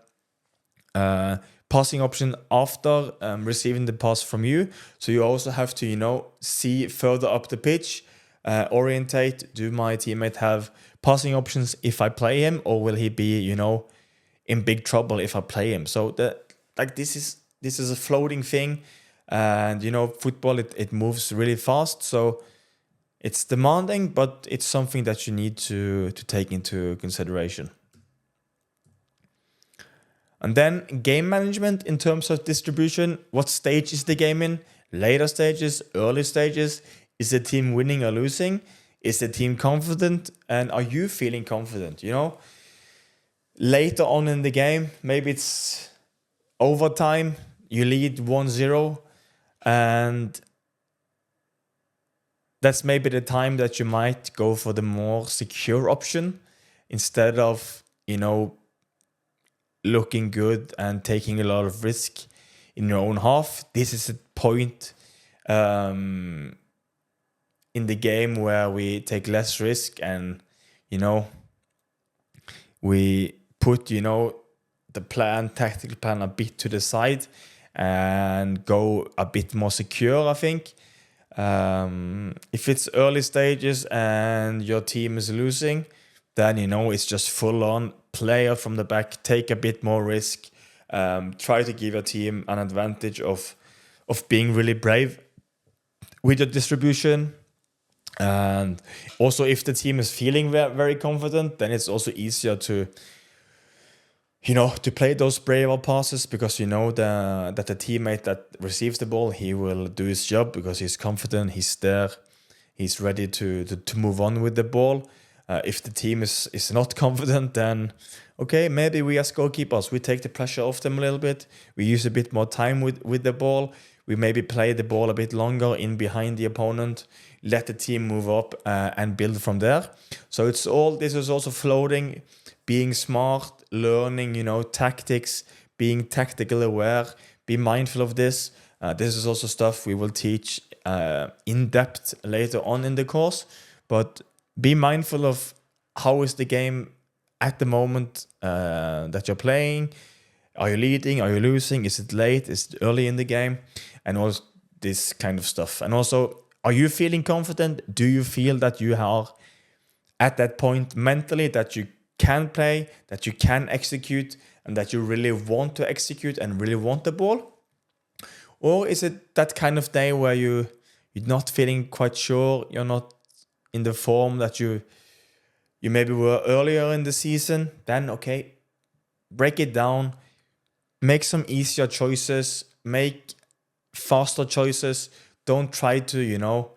passing option after receiving the pass from you? So you also have to, see further up the pitch, orientate. Do my teammate have passing options if I play him, or will he be, in big trouble if I play him? So this is a floating thing, and football it moves really fast, so it's demanding, but it's something that you need to take into consideration. And then game management in terms of distribution. What stage is the game in? Later stages, early stages? Is the team winning or losing? Is the team confident? And are you feeling confident? Later on in the game, maybe it's overtime, you lead 1-0, and that's maybe the time that you might go for the more secure option instead of, looking good and taking a lot of risk in your own half. This is a point in the game where we take less risk and, we put, the tactical plan a bit to the side and go a bit more secure, I think. If it's early stages and your team is losing, then it's just full on player from the back, take a bit more risk, try to give your team an advantage of being really brave with your distribution. And also if the team is feeling very confident, then it's also easier to play those braver passes, because that the teammate that receives the ball, he will do his job because he's confident, he's there, he's ready to move on with the ball. If the team is not confident, then okay, maybe we as goalkeepers, we take the pressure off them a little bit. We use a bit more time with the ball. We maybe play the ball a bit longer in behind the opponent, let the team move up and build from there. So this is also floating, being smart, learning, tactics, being tactical aware, be mindful of this. This is also stuff we will teach in depth later on in the course. but be mindful of how is the game at the moment that you're playing. Are you leading? Are you losing? Is it late? Is it early in the game? And all this kind of stuff. And also, are you feeling confident? Do you feel that you are at that point mentally that you can play, that you can execute, and that you really want to execute and really want the ball? Or is it that kind of day where you're not feeling quite sure, you're not in the form that you maybe were earlier in the season? Then, okay, break it down, make some easier choices, make faster choices. Don't try to,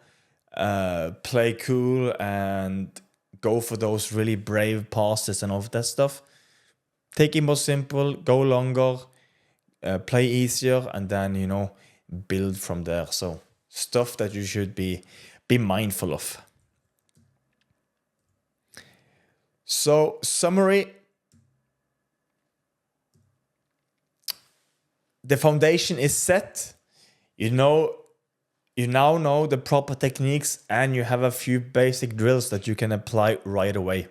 play cool and go for those really brave passes and all of that stuff. Take it more simple, go longer, play easier, and then, build from there. So stuff that you should be mindful of. So summary, the foundation is set. You now know the proper techniques, and you have a few basic drills that you can apply right away.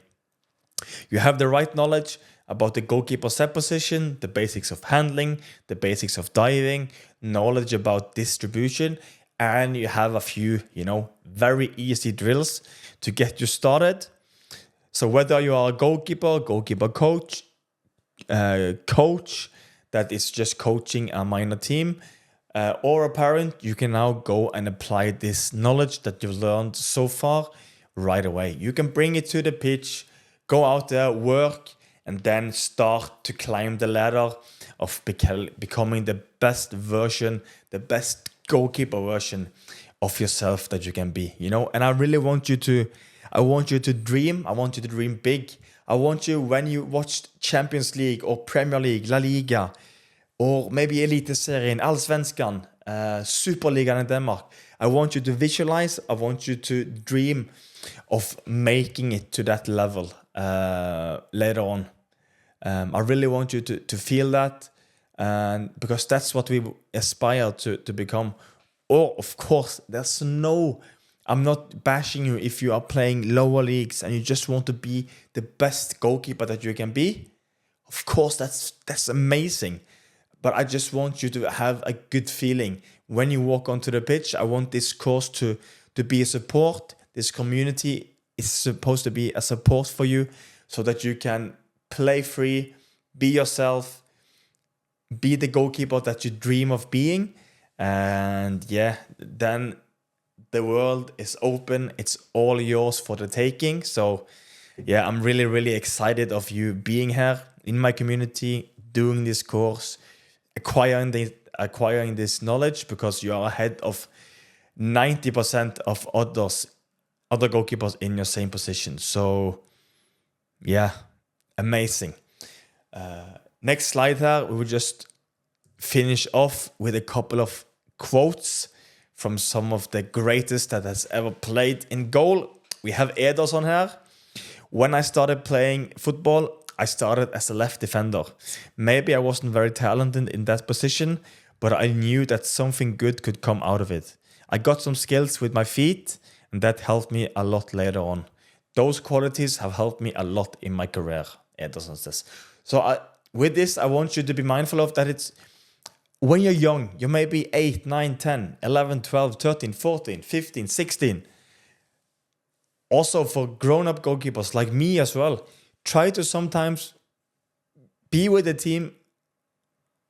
You have the right knowledge about the goalkeeper set position, the basics of handling, the basics of diving, knowledge about distribution, and you have a few, very easy drills to get you started. So whether you are a goalkeeper coach, coach that is just coaching a minor team, or a parent, you can now go and apply this knowledge that you've learned so far right away. You can bring it to the pitch, go out there, work, and then start to climb the ladder of becoming the best version, the best goalkeeper version of yourself that you can be, And I really want you to dream. I want you to dream big. I want you, when you watch Champions League or Premier League, La Liga, or maybe Eliteserien, Allsvenskan, Superligaen in Denmark, I want you to visualize, I want you to dream of making it to that level later on. I really want you to feel that, and because that's what we aspire to become. Or, of course, I'm not bashing you if you are playing lower leagues and you just want to be the best goalkeeper that you can be. Of course, that's amazing. But I just want you to have a good feeling when you walk onto the pitch. I want this course to be a support. This community is supposed to be a support for you so that you can play free, be yourself, be the goalkeeper that you dream of being. And then the world is open. It's all yours for the taking. So I'm really, really excited of you being here in my community, doing this course, acquiring this knowledge, because you are ahead of 90% of other goalkeepers in your same position. So amazing. Next slide here, we will just finish off with a couple of quotes from some of the greatest that has ever played in goal. We have Ederson on here. When I started playing football, I started as a left defender. Maybe I wasn't very talented in that position, but I knew that something good could come out of it. I got some skills with my feet, and that helped me a lot later on. Those qualities have helped me a lot in my career, Ederson says. So with this, I want you to be mindful of that. It's when you're young, you may be 8, 9, 10, 11, 12, 13, 14, 15, 16. Also for grown-up goalkeepers like me as well, try to sometimes be with the team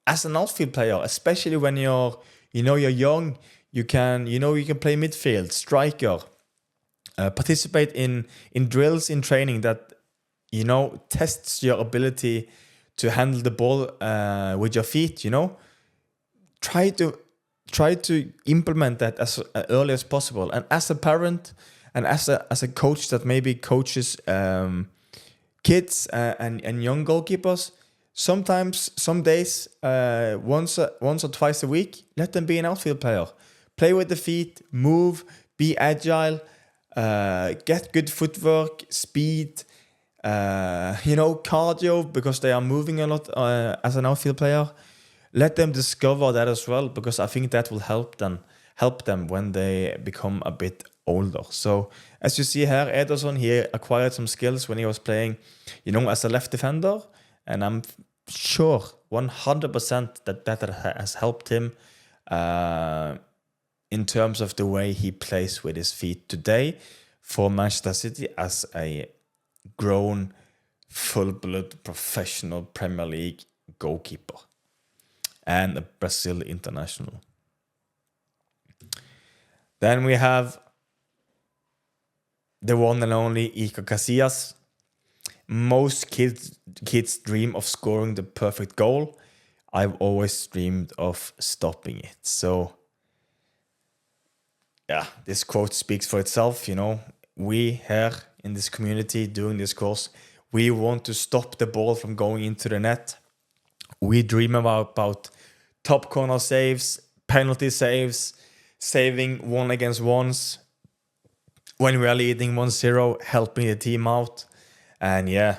as an outfield player, especially when you're young. You can play midfield, striker, participate in drills in training that tests your ability to handle the ball with your feet. Try to implement that as early as possible. And as a parent and as a coach that maybe coaches kids and young goalkeepers, sometimes, some days, once or twice a week, let them be an outfield player. Play with the feet, move, be agile, get good footwork, speed, cardio, because they are moving a lot as an outfield player. Let them discover that as well, because I think that will help them when they become a bit older. So as you see here, Ederson, he acquired some skills when he was playing, as a left defender, and I'm sure 100% that has helped him in terms of the way he plays with his feet today for Manchester City as a grown, full-blood professional Premier League goalkeeper and a Brazil international. Then we have the one and only Iker Casillas. Most kids dream of scoring the perfect goal. I've always dreamed of stopping it. So yeah, this quote speaks for itself. We here in this community doing this course, we want to stop the ball from going into the net. We dream about top corner saves, penalty saves, saving 1-against-1s when we are leading 1-0, helping the team out. And yeah,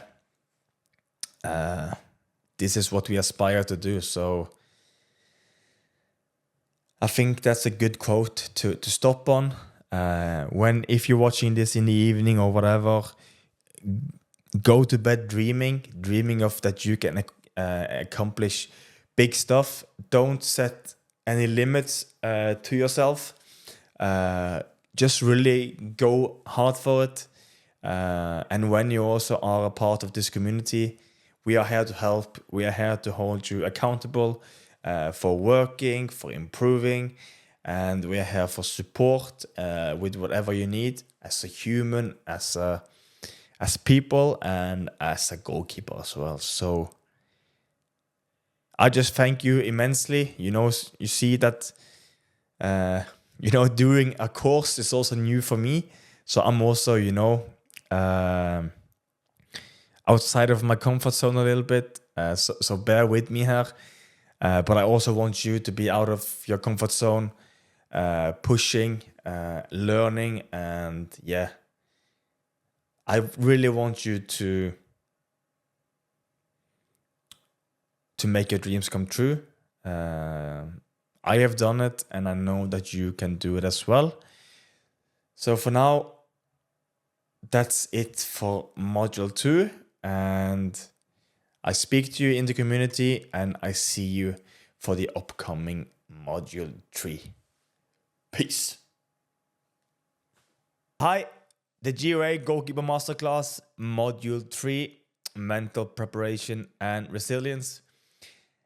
this is what we aspire to do. So I think that's a good quote to stop on. If you're watching this in the evening or whatever, go to bed dreaming of that you can accomplish big stuff. Don't set any limits to yourself. Just really go hard for it. And when you also are a part of this community, we are here to help. We are here to hold you accountable for working, for improving, and we are here for support with whatever you need as a human, as people, and as a goalkeeper as well. So I just thank you immensely. You see that doing a course is also new for me. So I'm also outside of my comfort zone a little bit. So bear with me here. But I also want you to be out of your comfort zone, pushing, learning, and yeah, I really want you to make your dreams come true. I have done it, and I know that you can do it as well. So for now, that's it for Module 2, and I speak to you in the community, and I see you for the upcoming Module 3. Peace. Hi, the GOA Goalkeeper Masterclass, Module 3, Mental Preparation and Resilience.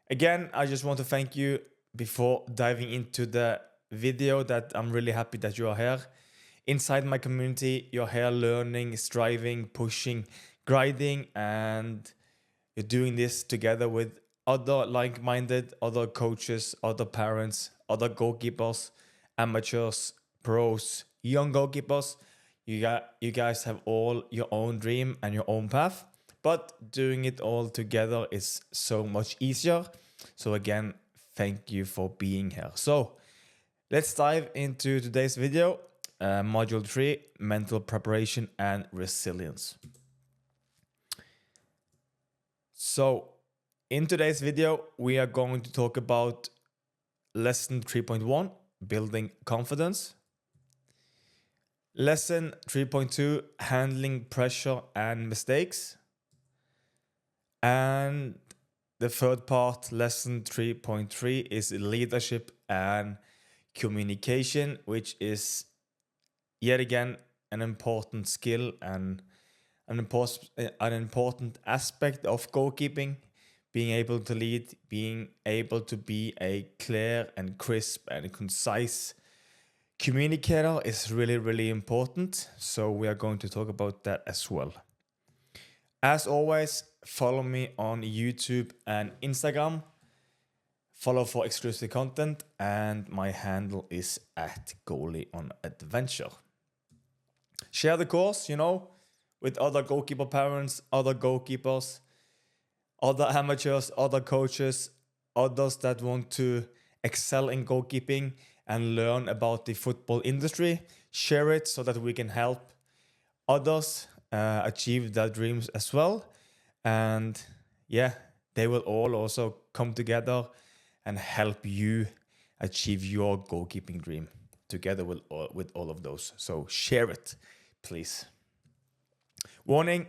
Again, I just want to thank you before diving into the video that I'm really happy that you are here. Inside my community, you're here learning, striving, pushing, grinding, and you're doing this together with other like-minded, other coaches, other parents, other goalkeepers, amateurs, pros, young goalkeepers. You guys have all your own dream and your own path, but doing it all together is so much easier. So again, thank you for being here. So let's dive into today's video, Module 3, Mental Preparation and Resilience. So in today's video, we are going to talk about Lesson 3.1, Building Confidence. Lesson 3.2, Handling Pressure and Mistakes. And the third part, Lesson 3.3, is Leadership and Communication, which is yet again an important skill and an important aspect of goalkeeping. Being able to lead, being able to be a clear and crisp and concise communicator is really, really important. So we are going to talk about that as well. As always, follow me on YouTube and Instagram. Follow for exclusive content, and my handle is @goalieonadventure. Share the course, with other goalkeeper parents, other goalkeepers, other amateurs, other coaches, others that want to excel in goalkeeping and learn about the football industry. Share it so that we can help others achieve their dreams as well. And yeah, they will all also come together and help you achieve your goalkeeping dream together with all of those. So share it, please. Warning,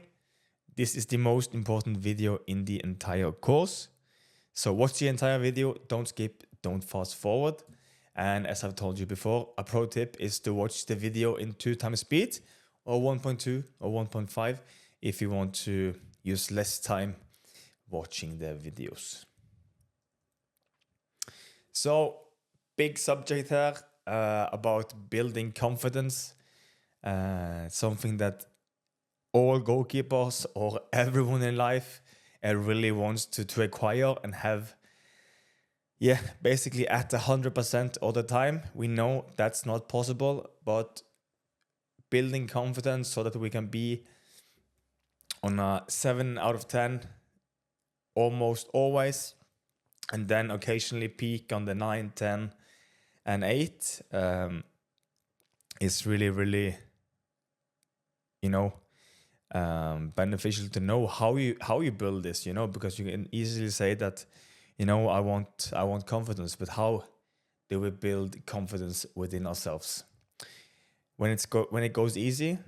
this is the most important video in the entire course. So watch the entire video, don't skip, don't fast forward. And as I've told you before, a pro tip is to watch the video in 2 times speed, or 1.2 or 1.5 if you want to use less time watching the videos. So, big subject here about building confidence. Something that all goalkeepers or everyone in life really wants to acquire and have, basically at 100% all the time. We know that's not possible, but building confidence so that we can be on a 7 out of 10 almost always, and then occasionally peak on the 9, 10, and 8 is really, really, beneficial to know how you build this, because you can easily say that, I want confidence, but how do we build confidence within ourselves? When it goes easy,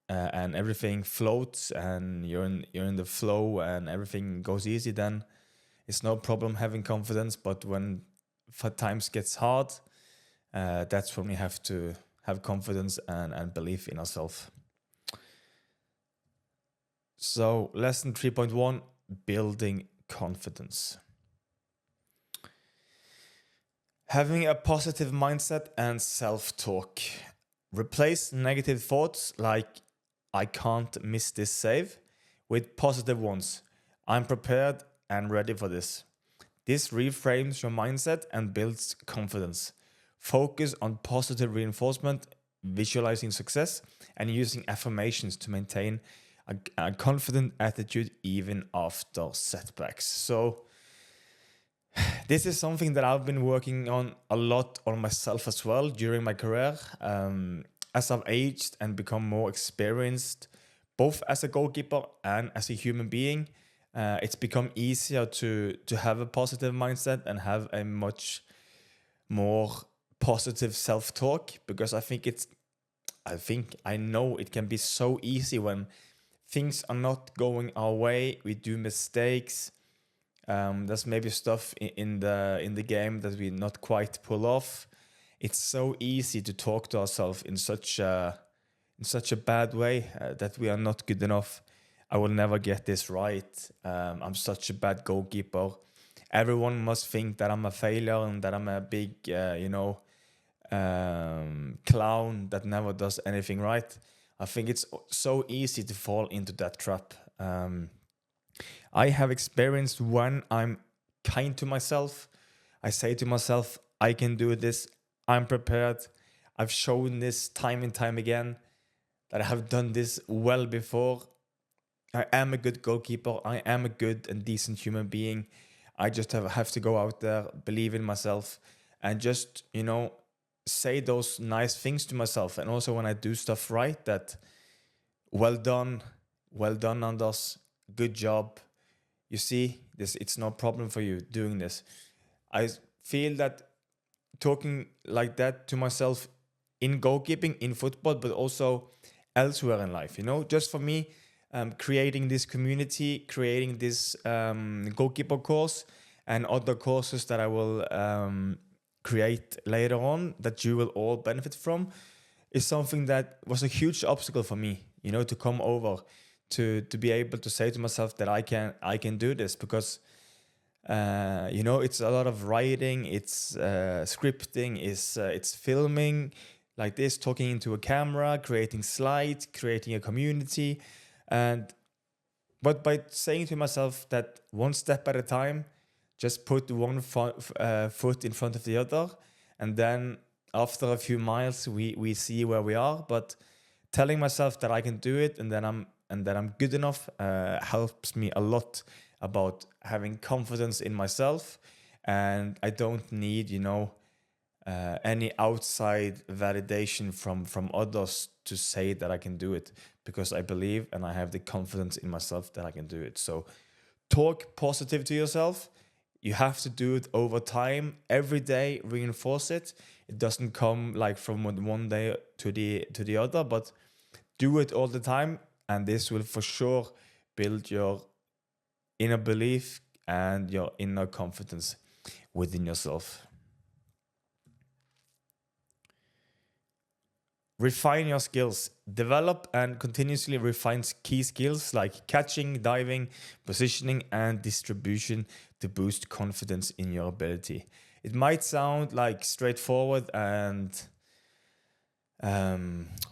and everything floats, and you're in the flow, and everything goes easy, then it's no problem having confidence. But when times gets hard, that's when we have to have confidence and belief in ourselves. So lesson 3.1, building confidence. Having a positive mindset and self-talk. Replace negative thoughts like I can't miss this save with positive ones. I'm prepared and ready for this. This reframes your mindset and builds confidence. Focus on positive reinforcement, visualizing success, and using affirmations to maintain a confident attitude even after setbacks. So this is something that I've been working on a lot on myself as well during my career. As I've aged and become more experienced, both as a goalkeeper and as a human being, it's become easier to have a positive mindset and have a much more positive self-talk, because I know it can be so easy when things are not going our way, we do mistakes. There's maybe stuff in the game that we not quite pull off. It's so easy to talk to ourselves in such a bad way, that we are not good enough. I will never get this right. I'm such a bad goalkeeper. Everyone must think that I'm a failure and that I'm a big, clown that never does anything right. I think it's so easy to fall into that trap. I have experienced when I'm kind to myself, I say to myself, I can do this, I'm prepared. I've shown this time and time again that I have done this well before. I am a good goalkeeper. I am a good and decent human being. I just have to go out there, believe in myself, and just, say those nice things to myself. And also when I do stuff right, that well done, Anders, good job. You see, it's no problem for you doing this. I feel that talking like that to myself in goalkeeping, in football, but also elsewhere in life, just for me, creating this community, creating this goalkeeper course and other courses that I will create later on that you will all benefit from, is something that was a huge obstacle for me, to come over, to be able to say to myself that I can do this, because it's a lot of writing, it's scripting, it's filming like this, talking into a camera, creating slides, creating a community, but by saying to myself that one step at a time, just put one foot in front of the other, and then after a few miles we see where we are. But telling myself that I can do it and that I'm good enough helps me a lot about having confidence in myself, and I don't need any outside validation from others to say that I can do it, because I believe and I have the confidence in myself that I can do it. So talk positive to yourself. You have to do it over time, every day, reinforce it. It doesn't come like from one day to the other, but do it all the time, and this will for sure build your inner belief and your inner confidence within yourself. Refine your skills. Develop and continuously refine key skills like catching, diving, positioning, and distribution to boost confidence in your ability. It might sound like straightforward and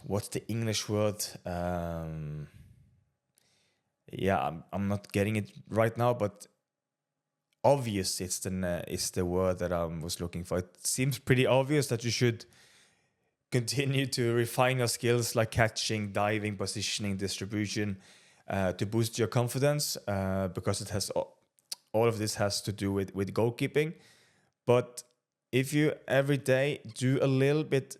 what's the English word? I'm not getting it right now, but obvious. It's the word that I was looking for. It seems pretty obvious that you should continue to refine your skills like catching, diving, positioning, distribution to boost your confidence because it has all of this has to do with goalkeeping. But if you every day do a little bit,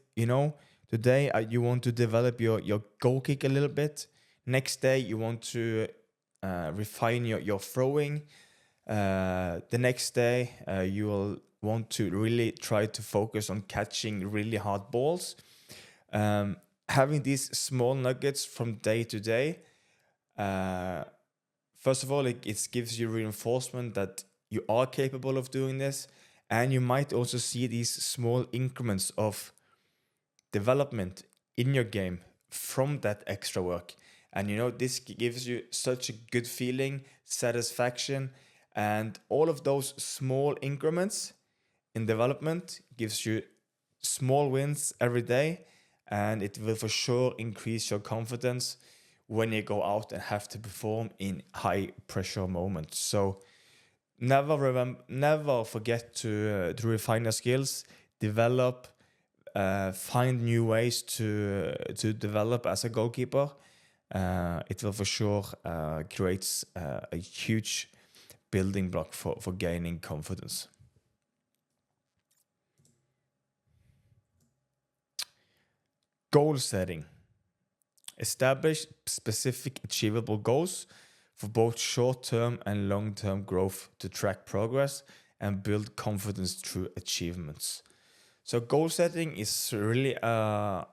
today you want to develop your goal kick a little bit. Next day you want to refine your throwing. The next day you will want to really try to focus on catching really hard balls. Having these small nuggets from day to day, first of all, it gives you reinforcement that you are capable of doing this, and you might also see these small increments of development in your game from that extra work. And this gives you such a good feeling, satisfaction, and all of those small increments in development gives you small wins every day, and it will for sure increase your confidence when you go out and have to perform in high pressure moments. So never forget to refine your skills, develop, find new ways to develop as a goalkeeper. It will for sure create a huge building block for gaining confidence. Goal setting. Establish specific achievable goals for both short-term and long-term growth to track progress and build confidence through achievements. So goal setting is really a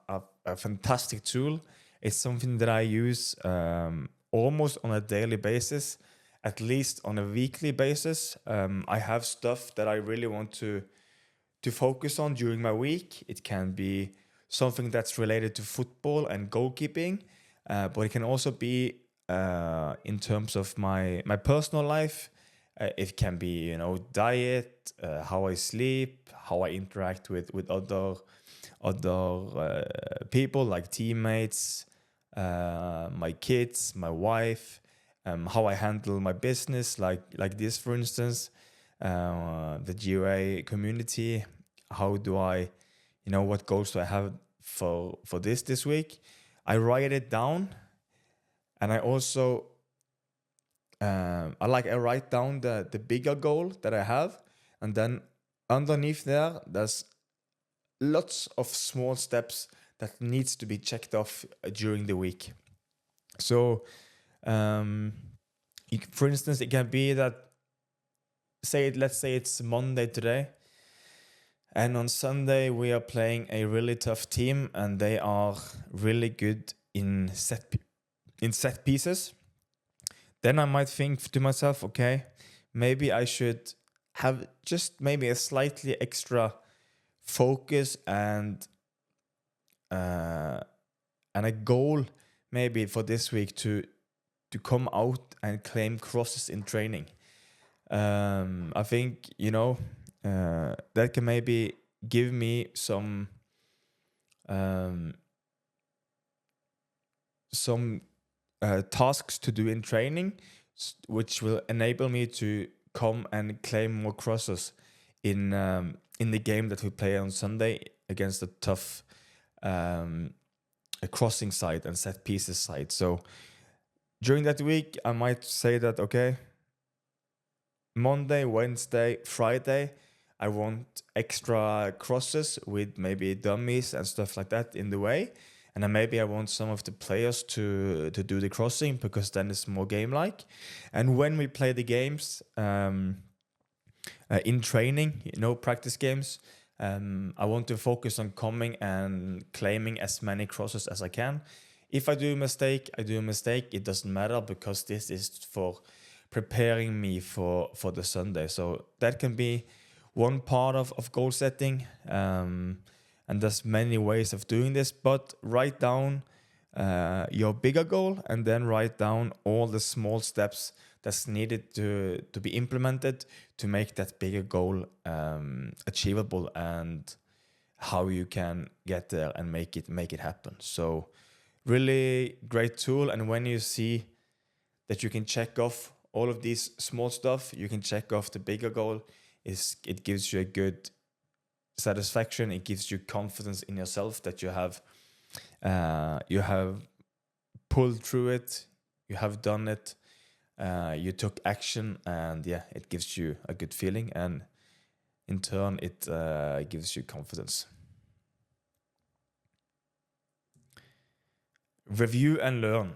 fantastic tool. It's something that I use almost on a daily basis, at least on a weekly basis. I have stuff that I really want to focus on during my week. It can be something that's related to football and goalkeeping, but it can also be in terms of my personal life. It can be diet, how I sleep, how I interact with other people like teammates, my kids, my wife, how I handle my business, like this, for instance, the GOA community. How do I, what goals do I have for this week? I write it down, and I also I write down the bigger goal that I have, and then underneath there's lots of small steps that needs to be checked off during the week. So, for instance, it can be that let's say it's Monday today, and on Sunday we are playing a really tough team, and they are really good in set pieces. Then I might think to myself, okay, maybe I should have just maybe a slightly extra focus and a goal maybe for this week to come out and claim crosses in training. I think that can maybe give me some tasks to do in training, which will enable me to come and claim more crosses in the game that we play on Sunday against a tough a crossing side and set pieces side. So during that week, I might say that, okay, Monday, Wednesday, Friday, I want extra crosses with maybe dummies and stuff like that in the way. And then maybe I want some of the players to do the crossing, because then it's more game-like. And when we play the games in training, practice games, I want to focus on coming and claiming as many crosses as I can. If I do a mistake, I do a mistake. It doesn't matter because this is for preparing me for the Sunday. So that can be one part of goal setting. And there's many ways of doing this, but write down your bigger goal and then write down all the small steps that's needed to be implemented to make that bigger goal achievable, and how you can get there and make it happen. So really great tool. And when you see that you can check off all of these small stuff, you can check off the bigger goal, it gives you a good satisfaction. It gives you confidence in yourself that you have pulled through it, you have done it, you took action, and yeah, it gives you a good feeling, and in turn it gives you confidence. Review and learn.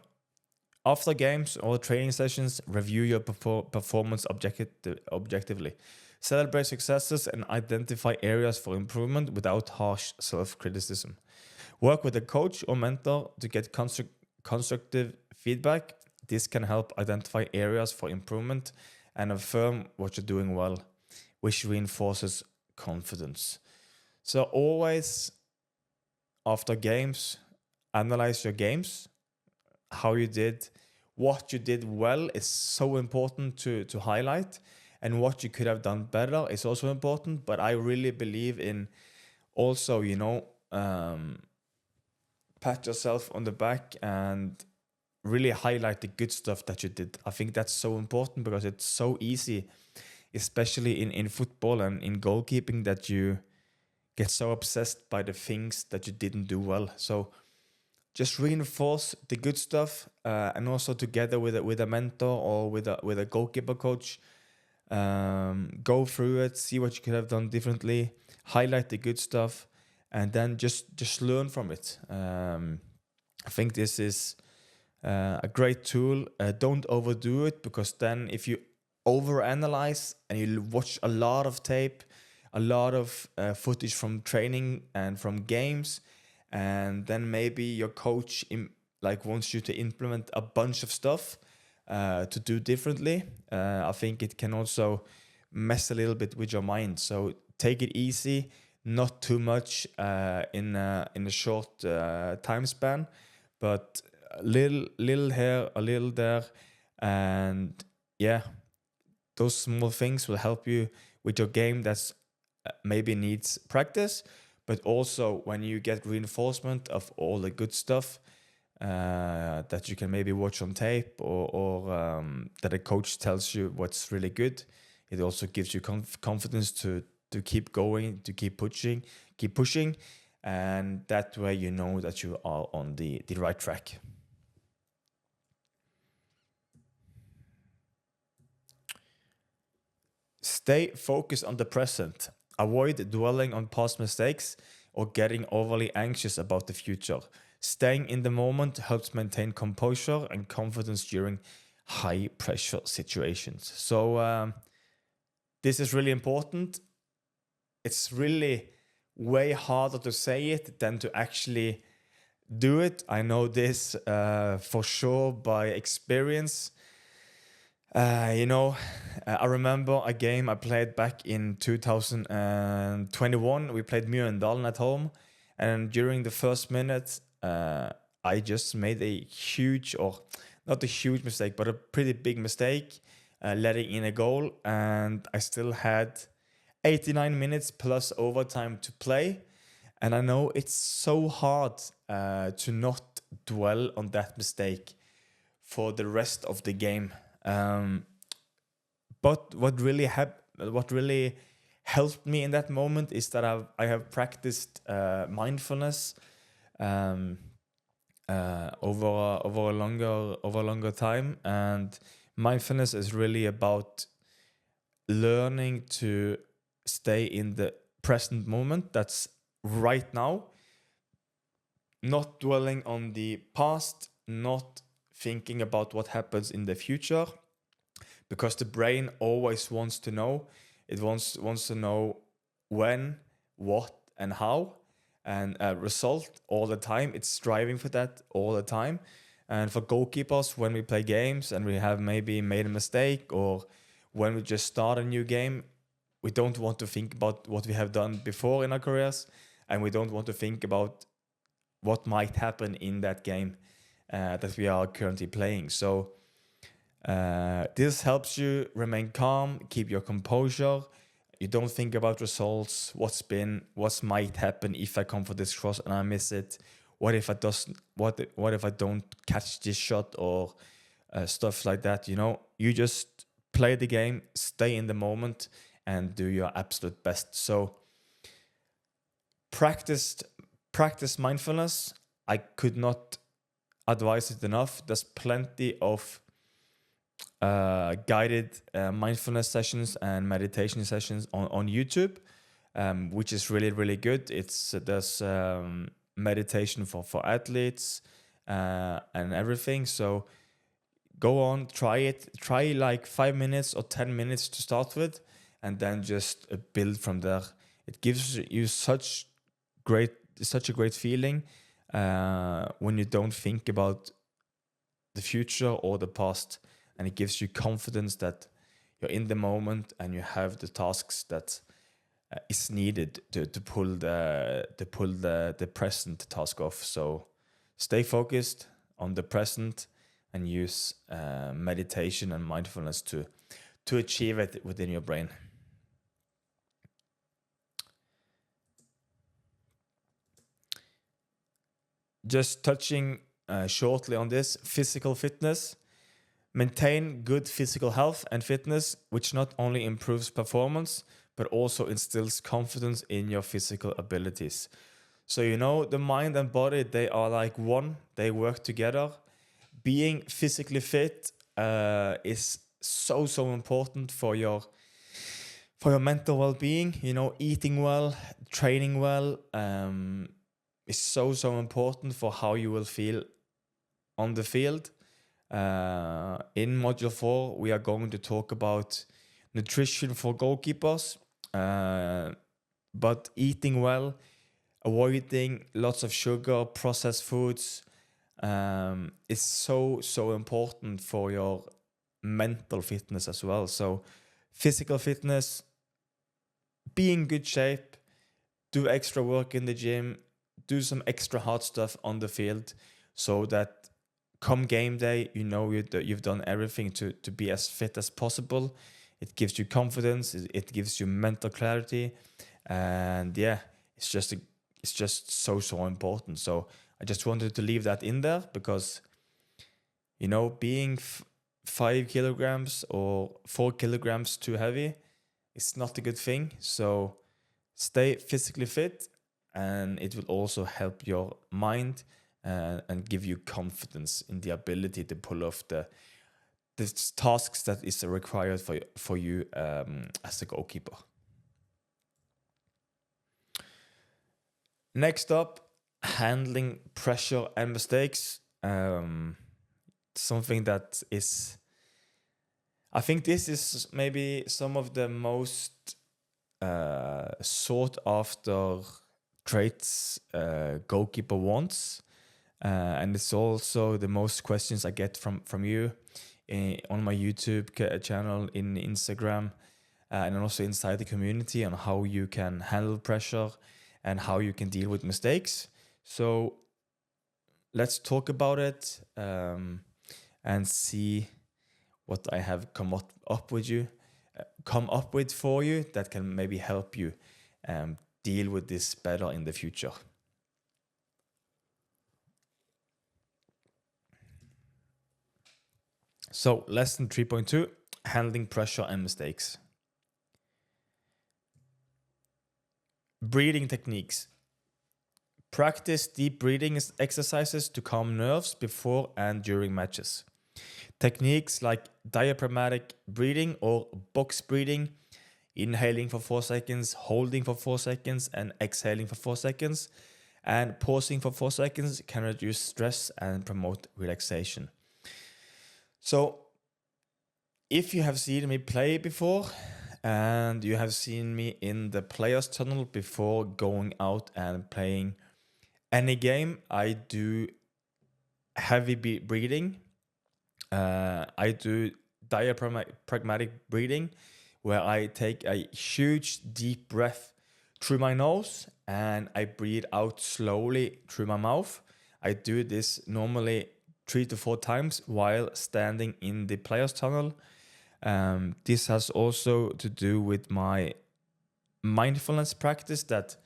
After games or training sessions, review your performance objectively. Celebrate successes and identify areas for improvement without harsh self-criticism. Work with a coach or mentor to get constructive feedback. This can help identify areas for improvement and affirm what you're doing well, which reinforces confidence. So always, after games, analyze your games, how you did, what you did well is so important to highlight, and what you could have done better is also important. But I really believe in also, pat yourself on the back and really highlight the good stuff that you did. I think that's so important because it's so easy, especially in football and in goalkeeping, that you get so obsessed by the things that you didn't do well. So just reinforce the good stuff, and also together with a mentor or with a goalkeeper coach, go through it, see what you could have done differently, highlight the good stuff, and then just learn from it. I think this is a great tool. Don't overdo it, because then if you overanalyze and you watch a lot of tape, a lot of footage from training and from games, and then maybe your coach wants you to implement a bunch of stuff to do differently, I think it can also mess a little bit with your mind. So take it easy, not too much in a short time span, but a little here, a little there, and yeah, those small things will help you with your game that's maybe needs practice, but also when you get reinforcement of all the good stuff that you can maybe watch on tape, or that a coach tells you what's really good, it also gives you confidence to keep going, to keep pushing, and that way you know that you are on the right track. Stay focused on the present. Avoid dwelling on past mistakes or getting overly anxious about the future. Staying in the moment helps maintain composure and confidence during high pressure situations. So this is really important. It's really way harder to say it than to actually do it. I know this for sure by experience. I remember a game I played back in 2021. We played Mjøndalen at home, and during the first minute, I just made a huge, or not a huge mistake, but a pretty big mistake, letting in a goal, and I still had 89 minutes plus overtime to play. And I know it's so hard to not dwell on that mistake for the rest of the game. But what really helped me in that moment is that I have practiced mindfulness over a longer time, and mindfulness is really about learning to stay in the present moment. That's right now, not dwelling on the past, not thinking about what happens in the future, because the brain always wants to know. It wants to know when, what and how, and result all the time. It's striving for that all the time. And for goalkeepers, when we play games and we have maybe made a mistake, or when we just start a new game, we don't want to think about what we have done before in our careers, and we don't want to think about what might happen in that game that we are currently playing. So this helps you remain calm, keep your composure. You don't think about results, what might happen if I come for this cross and I miss it. What if I doesn't? What if I don't catch this shot, or stuff like that? You just play the game, stay in the moment, and do your absolute best. So practice mindfulness. I could not advise it enough. There's plenty of guided mindfulness sessions and meditation sessions on YouTube, which is really, really good. There's meditation for athletes and everything. So go on, try it. Try like 5 minutes or 10 minutes to start with, and then just build from there. It gives you such a great feeling when you don't think about the future or the past, and it gives you confidence that you're in the moment and you have the tasks that is needed to pull the present task off. So stay focused on the present and use meditation and mindfulness to achieve it within your brain. Just touching shortly on this, physical fitness. Maintain good physical health and fitness, which not only improves performance, but also instills confidence in your physical abilities. So, the mind and body, they are like one, they work together. Being physically fit is so important for your mental well-being. Eating well, training well is so important for how you will feel on the field. In Module 4, we are going to talk about nutrition for goalkeepers, but eating well, avoiding lots of sugar, processed foods is so important for your mental fitness as well. So physical fitness, be in good shape, do extra work in the gym, do some extra hard stuff on the field, so that come game day, you've done everything to be as fit as possible. It gives you confidence, it gives you mental clarity, and yeah, it's just so important. So I just wanted to leave that in there, because being 5 kilograms or 4 kilograms too heavy is not a good thing. So stay physically fit, and it will also help your mind and give you confidence in the ability to pull off the tasks that is required for you as a goalkeeper. Next up, handling pressure and mistakes. Something that is, I think this is maybe some of the most sought after traits goalkeeper wants. And it's also the most questions I get from you on my YouTube channel, in Instagram, and also inside the community, on how you can handle pressure and how you can deal with mistakes. So let's talk about it and see what I have come up with for you that can maybe help you deal with this better in the future. So, lesson 3.2, handling pressure and mistakes. Breathing techniques. Practice deep breathing exercises to calm nerves before and during matches. Techniques like diaphragmatic breathing or box breathing, inhaling for 4 seconds, holding for 4 seconds, and exhaling for 4 seconds, and pausing for 4 seconds can reduce stress and promote relaxation. So, if you have seen me play before, And you have seen me in the players tunnel before going out and playing any game. I do heavy breathing. I do diaphragmatic breathing, where I take a huge deep breath through my nose and I breathe out slowly through my mouth. I do this normally 3 to 4 times while standing in the players tunnel. This has also to do with my mindfulness practice, that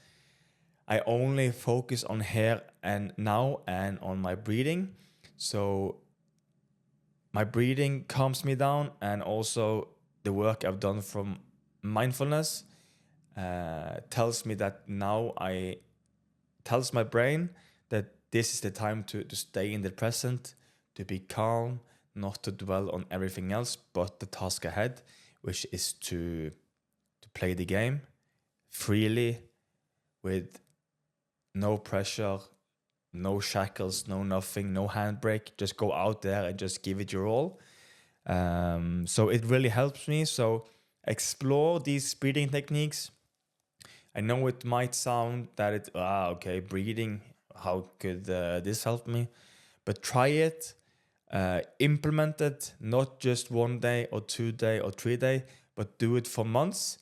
I only focus on here and now and on my breathing. So my breathing calms me down, and also the work I've done from mindfulness tells me that now I tells my brain that this is the time to stay in the present, to be calm, not to dwell on everything else but the task ahead, which is to play the game freely, with no pressure, no shackles, no nothing, no handbrake. Just go out there and just give it your all. So it really helps me. So explore these breathing techniques. I know it might sound that okay, breathing, how could this help me? But try it, implement it, not just 1 day or 2 day or 3 day, but do it for months,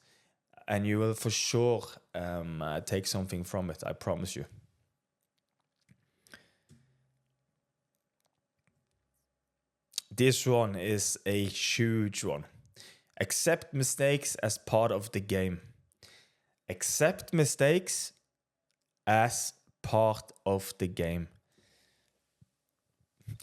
and you will for sure take something from it. I promise you. This one is a huge one. Accept mistakes as part of the game. Accept mistakes as part of the game.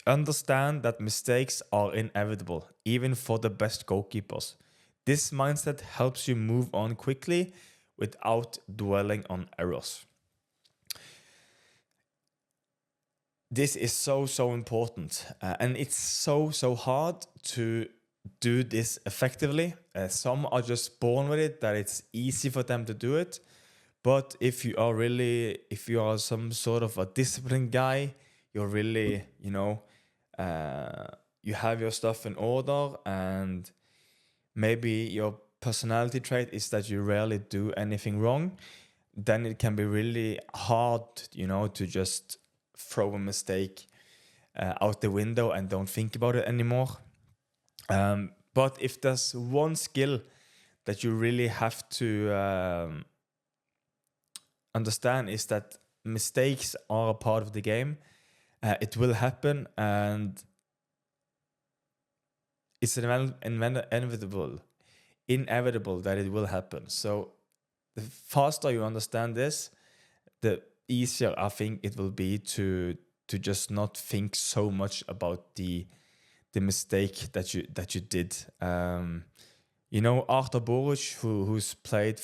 Understand that mistakes are inevitable, even for the best goalkeepers. This mindset helps you move on quickly without dwelling on errors. This is so important, and it's so hard to do this effectively. Some are just born with it, that it's easy for them to do it. But if you are some sort of a disciplined guy, you're really, you have your stuff in order, and maybe your personality trait is that you rarely do anything wrong, then it can be really hard, to just throw a mistake out the window and don't think about it anymore. But if there's one skill that you really have to understand, is that mistakes are a part of the game. It will happen, and it's inevitable that it will happen. So the faster you understand this, the easier I think it will be to just not think so much about the mistake that you did. Arthur Boruc, who's played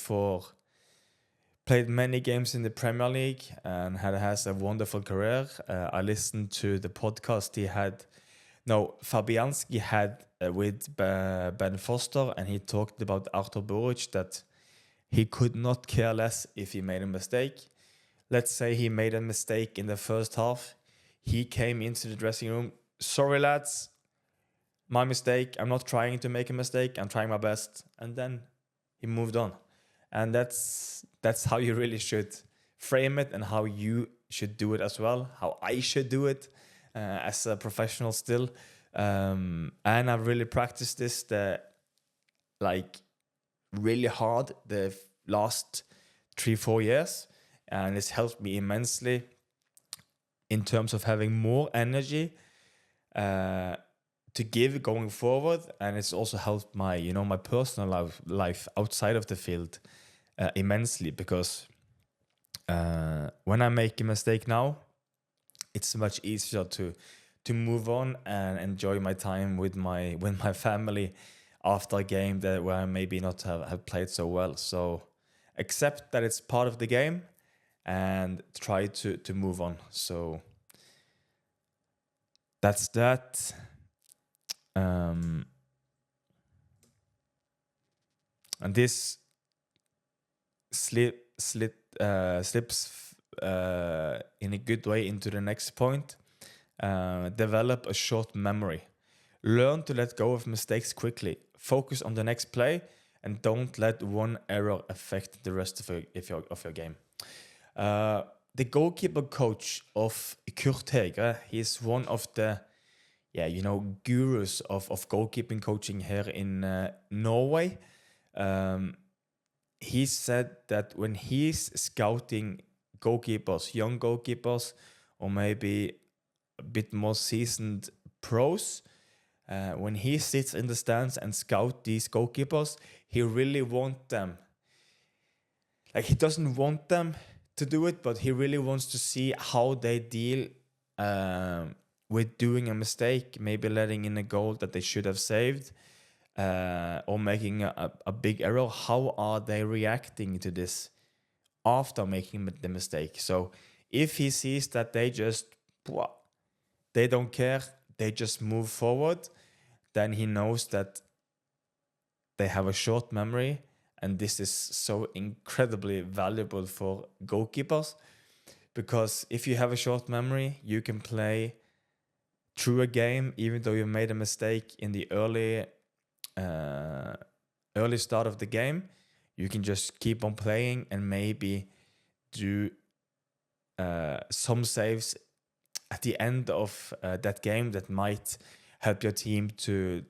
many games in the Premier League and has a wonderful career. I listened to the podcast Fabianski had with Ben Foster, and he talked about Arthur Boruc, that he could not care less if he made a mistake. Let's say he made a mistake in the first half. He came into the dressing room. Sorry, lads. My mistake. I'm not trying to make a mistake. I'm trying my best. And then he moved on. And that's how you really should frame it, and how you should do it as well. How I should do it as a professional still. And I've really practiced this really hard the last 3-4 years. And it's helped me immensely in terms of having more energy to give going forward. And it's also helped my my personal life outside of the field immensely, because when I make a mistake now, it's much easier to move on and enjoy my time with my family after a game where I maybe not have played so well. So accept that it's part of the game and try to move on. So that's that. And this slips in a good way into the next point. Develop a short memory. Learn to let go of mistakes quickly. Focus on the next play and don't let one error affect the rest of your game. The goalkeeper coach of Kurt Hegre, he's one of the gurus of goalkeeping coaching here in Norway. He said that when he's scouting goalkeepers, young goalkeepers, or maybe a bit more seasoned pros, when he sits in the stands and scout these goalkeepers, he really wants them. Like, he doesn't want them to do it, but he really wants to see how they deal with doing a mistake, maybe letting in a goal that they should have saved, or making a big error. How are they reacting to this after making the mistake? So if he sees that they don't care, they just move forward, then he knows that they have a short memory, and this is so incredibly valuable for goalkeepers, because if you have a short memory, you can play through a game even though you made a mistake in the early start of the game. You can just keep on playing and maybe do some saves at the end of that game that might help your team to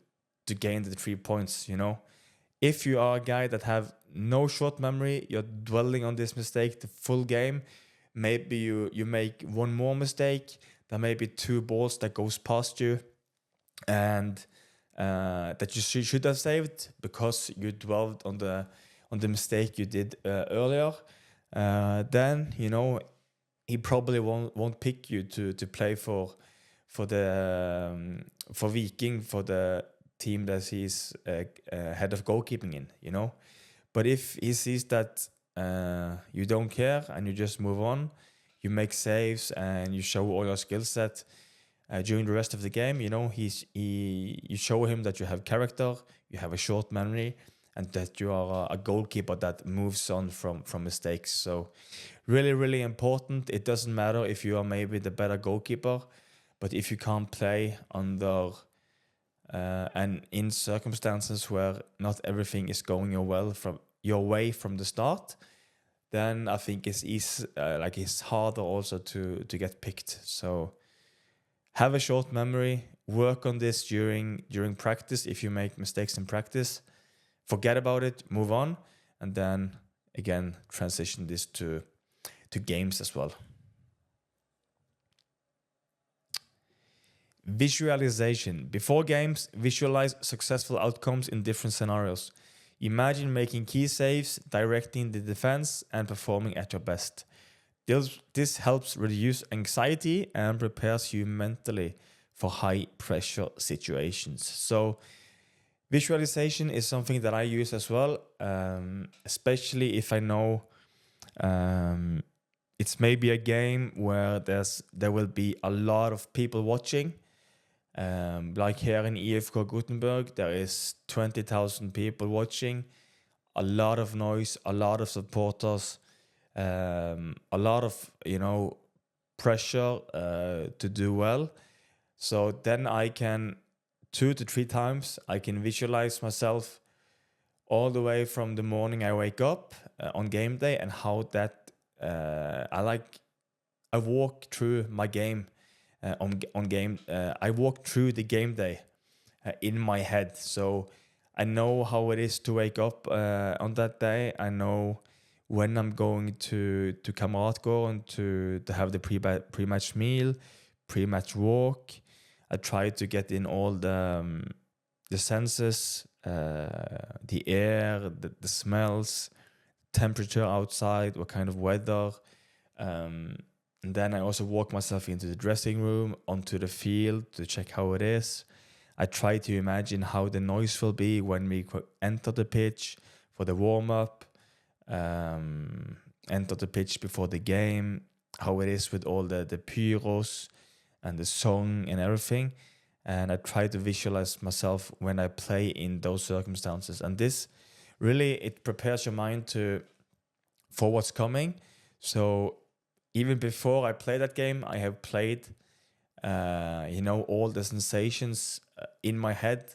gain the 3 points. If you are a guy that have no short memory, you're dwelling on this mistake the full game. Maybe you make one more mistake. There may be 2 balls that goes past you, and that you should have saved because you dwelled on the mistake you did earlier. Then he probably won't pick you to play for Viking, for the team that he's head of goalkeeping in. But if he sees that you don't care and you just move on, you make saves and you show all your skill set during the rest of the game, you show him that you have character, you have a short memory, and that you are a goalkeeper that moves on from mistakes. So really, really important. It doesn't matter if you are maybe the better goalkeeper, but if you can't play under and in circumstances where not everything is going your way from the start, then I think it's harder also to get picked. So have a short memory. Work on this during practice. If you make mistakes in practice, forget about it, move on, and then again transition this to games as well. Visualization. Before games, visualize successful outcomes in different scenarios. Imagine making key saves, directing the defense, and performing at your best. This helps reduce anxiety and prepares you mentally for high-pressure situations. So visualization is something that I use as well, especially if I know it's maybe a game where there will be a lot of people watching. Like here in IFK Gothenburg, there is 20,000 people watching, a lot of noise, a lot of supporters, a lot of pressure to do well. So then I can 2 to 3 times I can visualize myself all the way from the morning I wake up on game day, and how that I walk through my game. I walk through the game day in my head, so I know how it is to wake up on that day. I know when I'm going to Kameratgården to have the pre-match meal, pre-match walk. I try to get in all the senses, the air, the smells, temperature outside, what kind of weather. And then I also walk myself into the dressing room, onto the field to check how it is. I try to imagine how the noise will be when we enter the pitch for the warm-up, enter the pitch before the game, how it is with all the pyros and the song and everything. And I try to visualize myself when I play in those circumstances. And this really, it prepares your mind for what's coming. So even before I play that game, I have played, all the sensations in my head,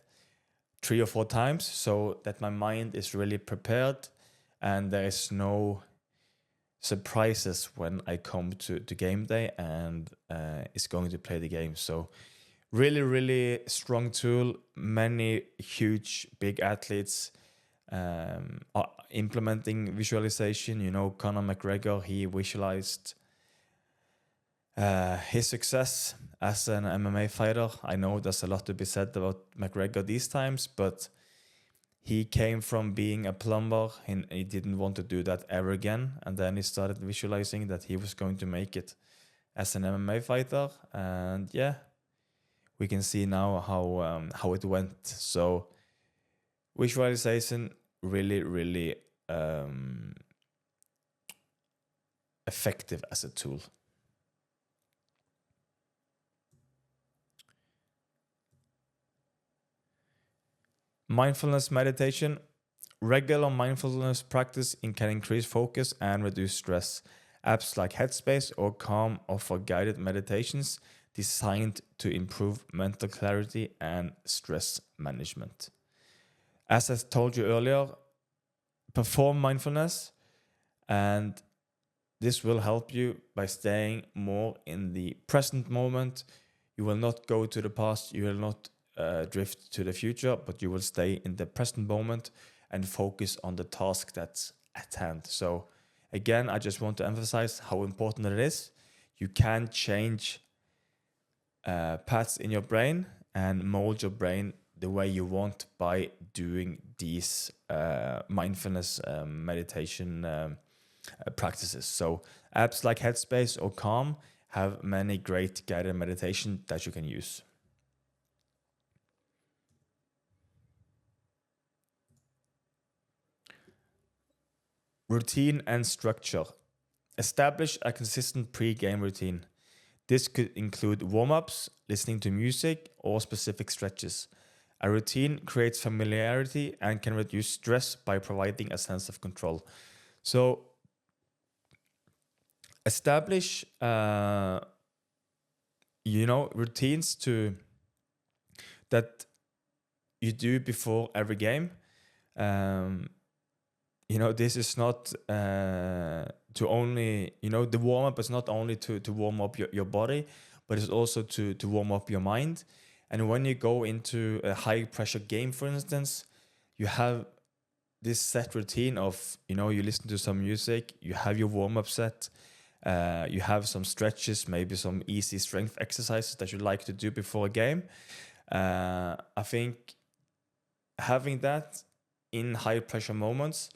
3 or 4 times so that my mind is really prepared and there is no surprises when I come to game day and is going to play the game. So really, really strong tool. Many huge, big athletes are implementing visualization. You know, Conor McGregor, he visualized his success as an MMA fighter. I know there's a lot to be said about McGregor these times, but he came from being a plumber and he didn't want to do that ever again. And then he started visualizing that he was going to make it as an MMA fighter. And yeah, we can see now how it went. So visualization really, really effective as a tool. Mindfulness meditation. Regular mindfulness practice can increase focus and reduce stress. Apps like Headspace or Calm offer guided meditations designed to improve mental clarity and stress management. As I told you earlier, perform mindfulness, and this will help you by staying more in the present moment. You will not go to the past, you will not drift to the future, but you will stay in the present moment and focus on the task that's at hand. So again, I just want to emphasize how important it is. You can change paths in your brain and mold your brain the way you want by doing these mindfulness meditation practices. So apps like Headspace or Calm have many great guided meditation that you can use. Routine and structure. Establish a consistent pre-game routine. This could include warm-ups, listening to music, or specific stretches. A routine creates familiarity and can reduce stress by providing a sense of control. So establish routines that you do before every game. This is not to only, the warm up is not only to warm up your body, but it's also to warm up your mind. And when you go into a high pressure game, for instance, you have this set routine of, you listen to some music, you have your warm up set, you have some stretches, maybe some easy strength exercises that you like to do before a game. I think having that in high pressure moments,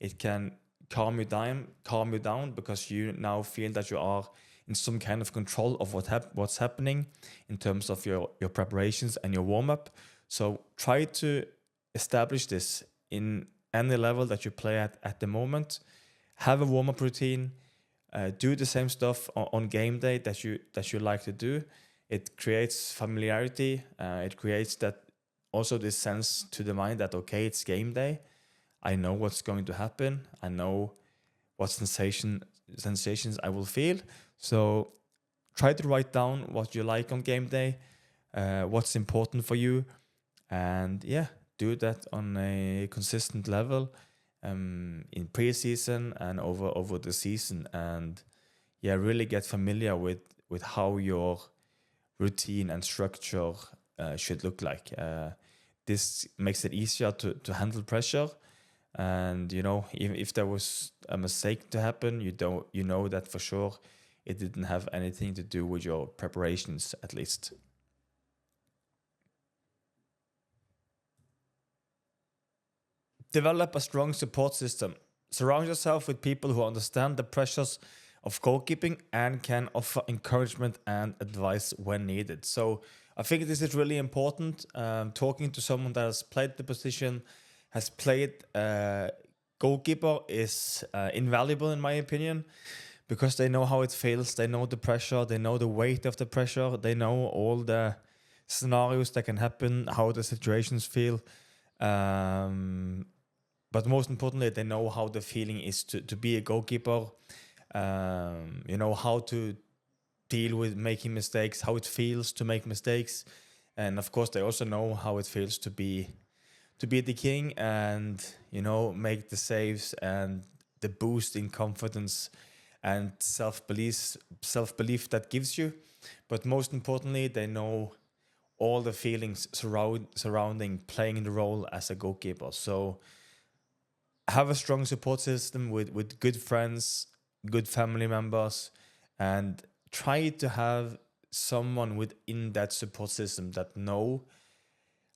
it can calm you down because you now feel that you are in some kind of control of what's happening in terms of your preparations and your warm-up. So try to establish this in any level that you play at the moment. Have a warm-up routine. Do the same stuff on game day that you like to do. It creates familiarity. It creates that also this sense to the mind that, okay, it's game day. I know what's going to happen. I know what sensations I will feel. So try to write down what you like on game day, what's important for you, and do that on a consistent level in pre-season and over the season, and really get familiar with how your routine and structure should look like. This makes it easier to handle pressure. And if there was a mistake to happen, you know that for sure it didn't have anything to do with your preparations, at least. Develop a strong support system. Surround yourself with people who understand the pressures of goalkeeping and can offer encouragement and advice when needed. So I think this is really important. Talking to someone that has played the position, has played goalkeeper is invaluable in my opinion, because they know how it feels, they know the pressure, they know the weight of the pressure, they know all the scenarios that can happen, how the situations feel. But most importantly, they know how the feeling is to be a goalkeeper, how to deal with making mistakes, how it feels to make mistakes. And of course, they also know how it feels to be to be the king and, you know, make the saves and the boost in confidence and self-belief that gives you. But most importantly, they know all the feelings surrounding playing the role as a goalkeeper. So have a strong support system with good friends, good family members, and try to have someone within that support system that know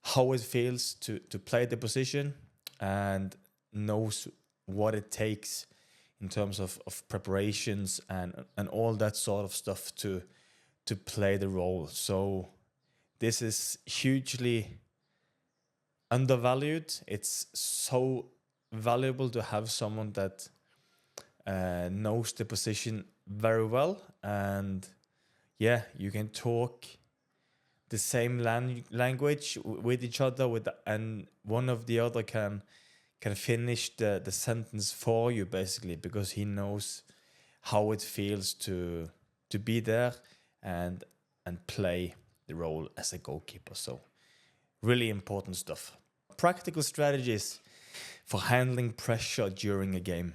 how it feels to play the position and knows what it takes in terms of preparations and all that sort of stuff to play the role. So this is hugely undervalued. It's so valuable to have someone that knows the position very well, and yeah, you can talk the same language with each other, and one of the other can finish the sentence for you basically, because he knows how it feels to be there and play the role as a goalkeeper. So really important stuff. Practical strategies for handling pressure during a game.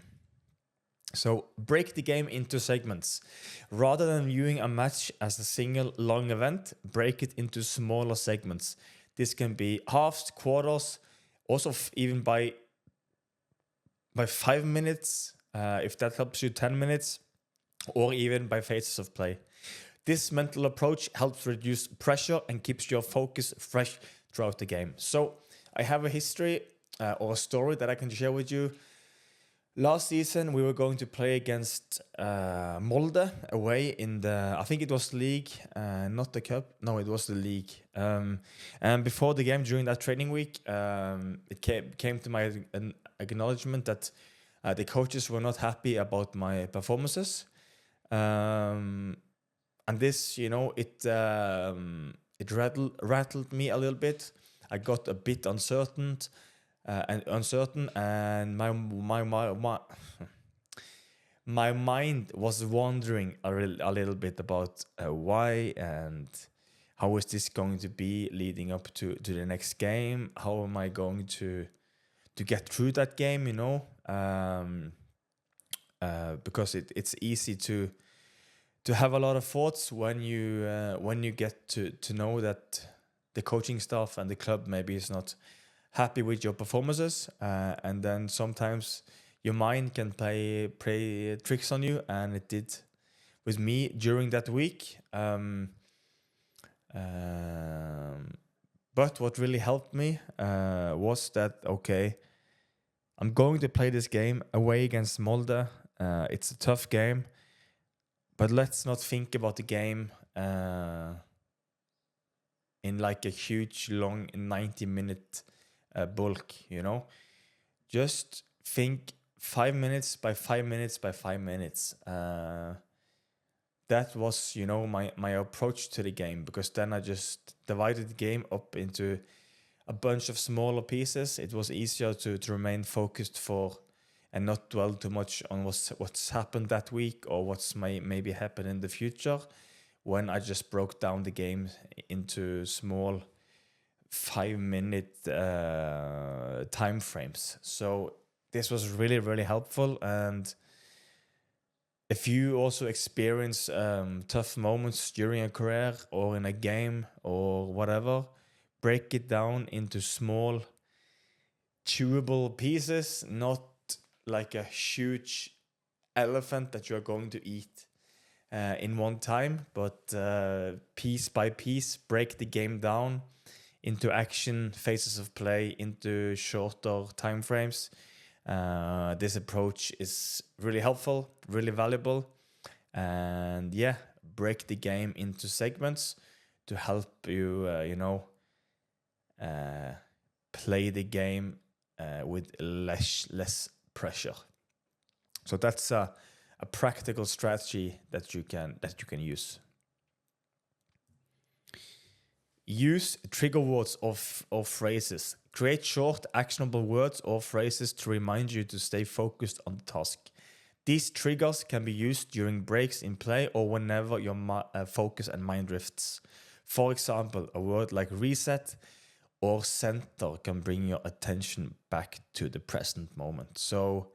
So break the game into segments. Rather than viewing a match as a single long event, break it into smaller segments. This can be halves, quarters, also even by 5 minutes, if that helps you, 10 minutes, or even by phases of play. This mental approach helps reduce pressure and keeps your focus fresh throughout the game. So I have a history or a story that I can share with you. Last season, we were going to play against Molde away in the, I think it was league, not the cup. No, it was the league. And before the game, during that training week, it came to my acknowledgement that the coaches were not happy about my performances. And this, you know, it rattled me a little bit. I got a bit uncertain. And my mind was wandering a little bit about why and how is this going to be leading up to the next game. How am I going to get through that game, you know? Because it's easy to have a lot of thoughts when you get to know that the coaching staff and the club maybe is not happy with your performances, and then sometimes your mind can play tricks on you, and it did with me during that week. But what really helped me was that, okay, I'm going to play this game away against Molde. It's a tough game, but let's not think about the game in like a huge long 90-minute bulk, you know. Just think 5 minutes by 5 minutes by 5 minutes. That was, you know, my approach to the game, because then I just divided the game up into a bunch of smaller pieces. It was easier to remain focused for and not dwell too much on what's happened that week or what's maybe happen in the future, when I just broke down the game into small 5-minute time frames. So this was really, really helpful. And if you also experience tough moments during a career or in a game or whatever, break it down into small, chewable pieces, not like a huge elephant that you're going to eat in one time, but piece by piece, break the game down into action, phases of play, into shorter time frames. This approach is really helpful, really valuable. And yeah, break the game into segments to help you, play the game with less pressure. So that's a practical strategy that you can use. Use trigger words or phrases. Create short, actionable words or phrases to remind you to stay focused on the task. These triggers can be used during breaks in play or whenever your focus and mind drifts. For example, a word like reset or center can bring your attention back to the present moment. So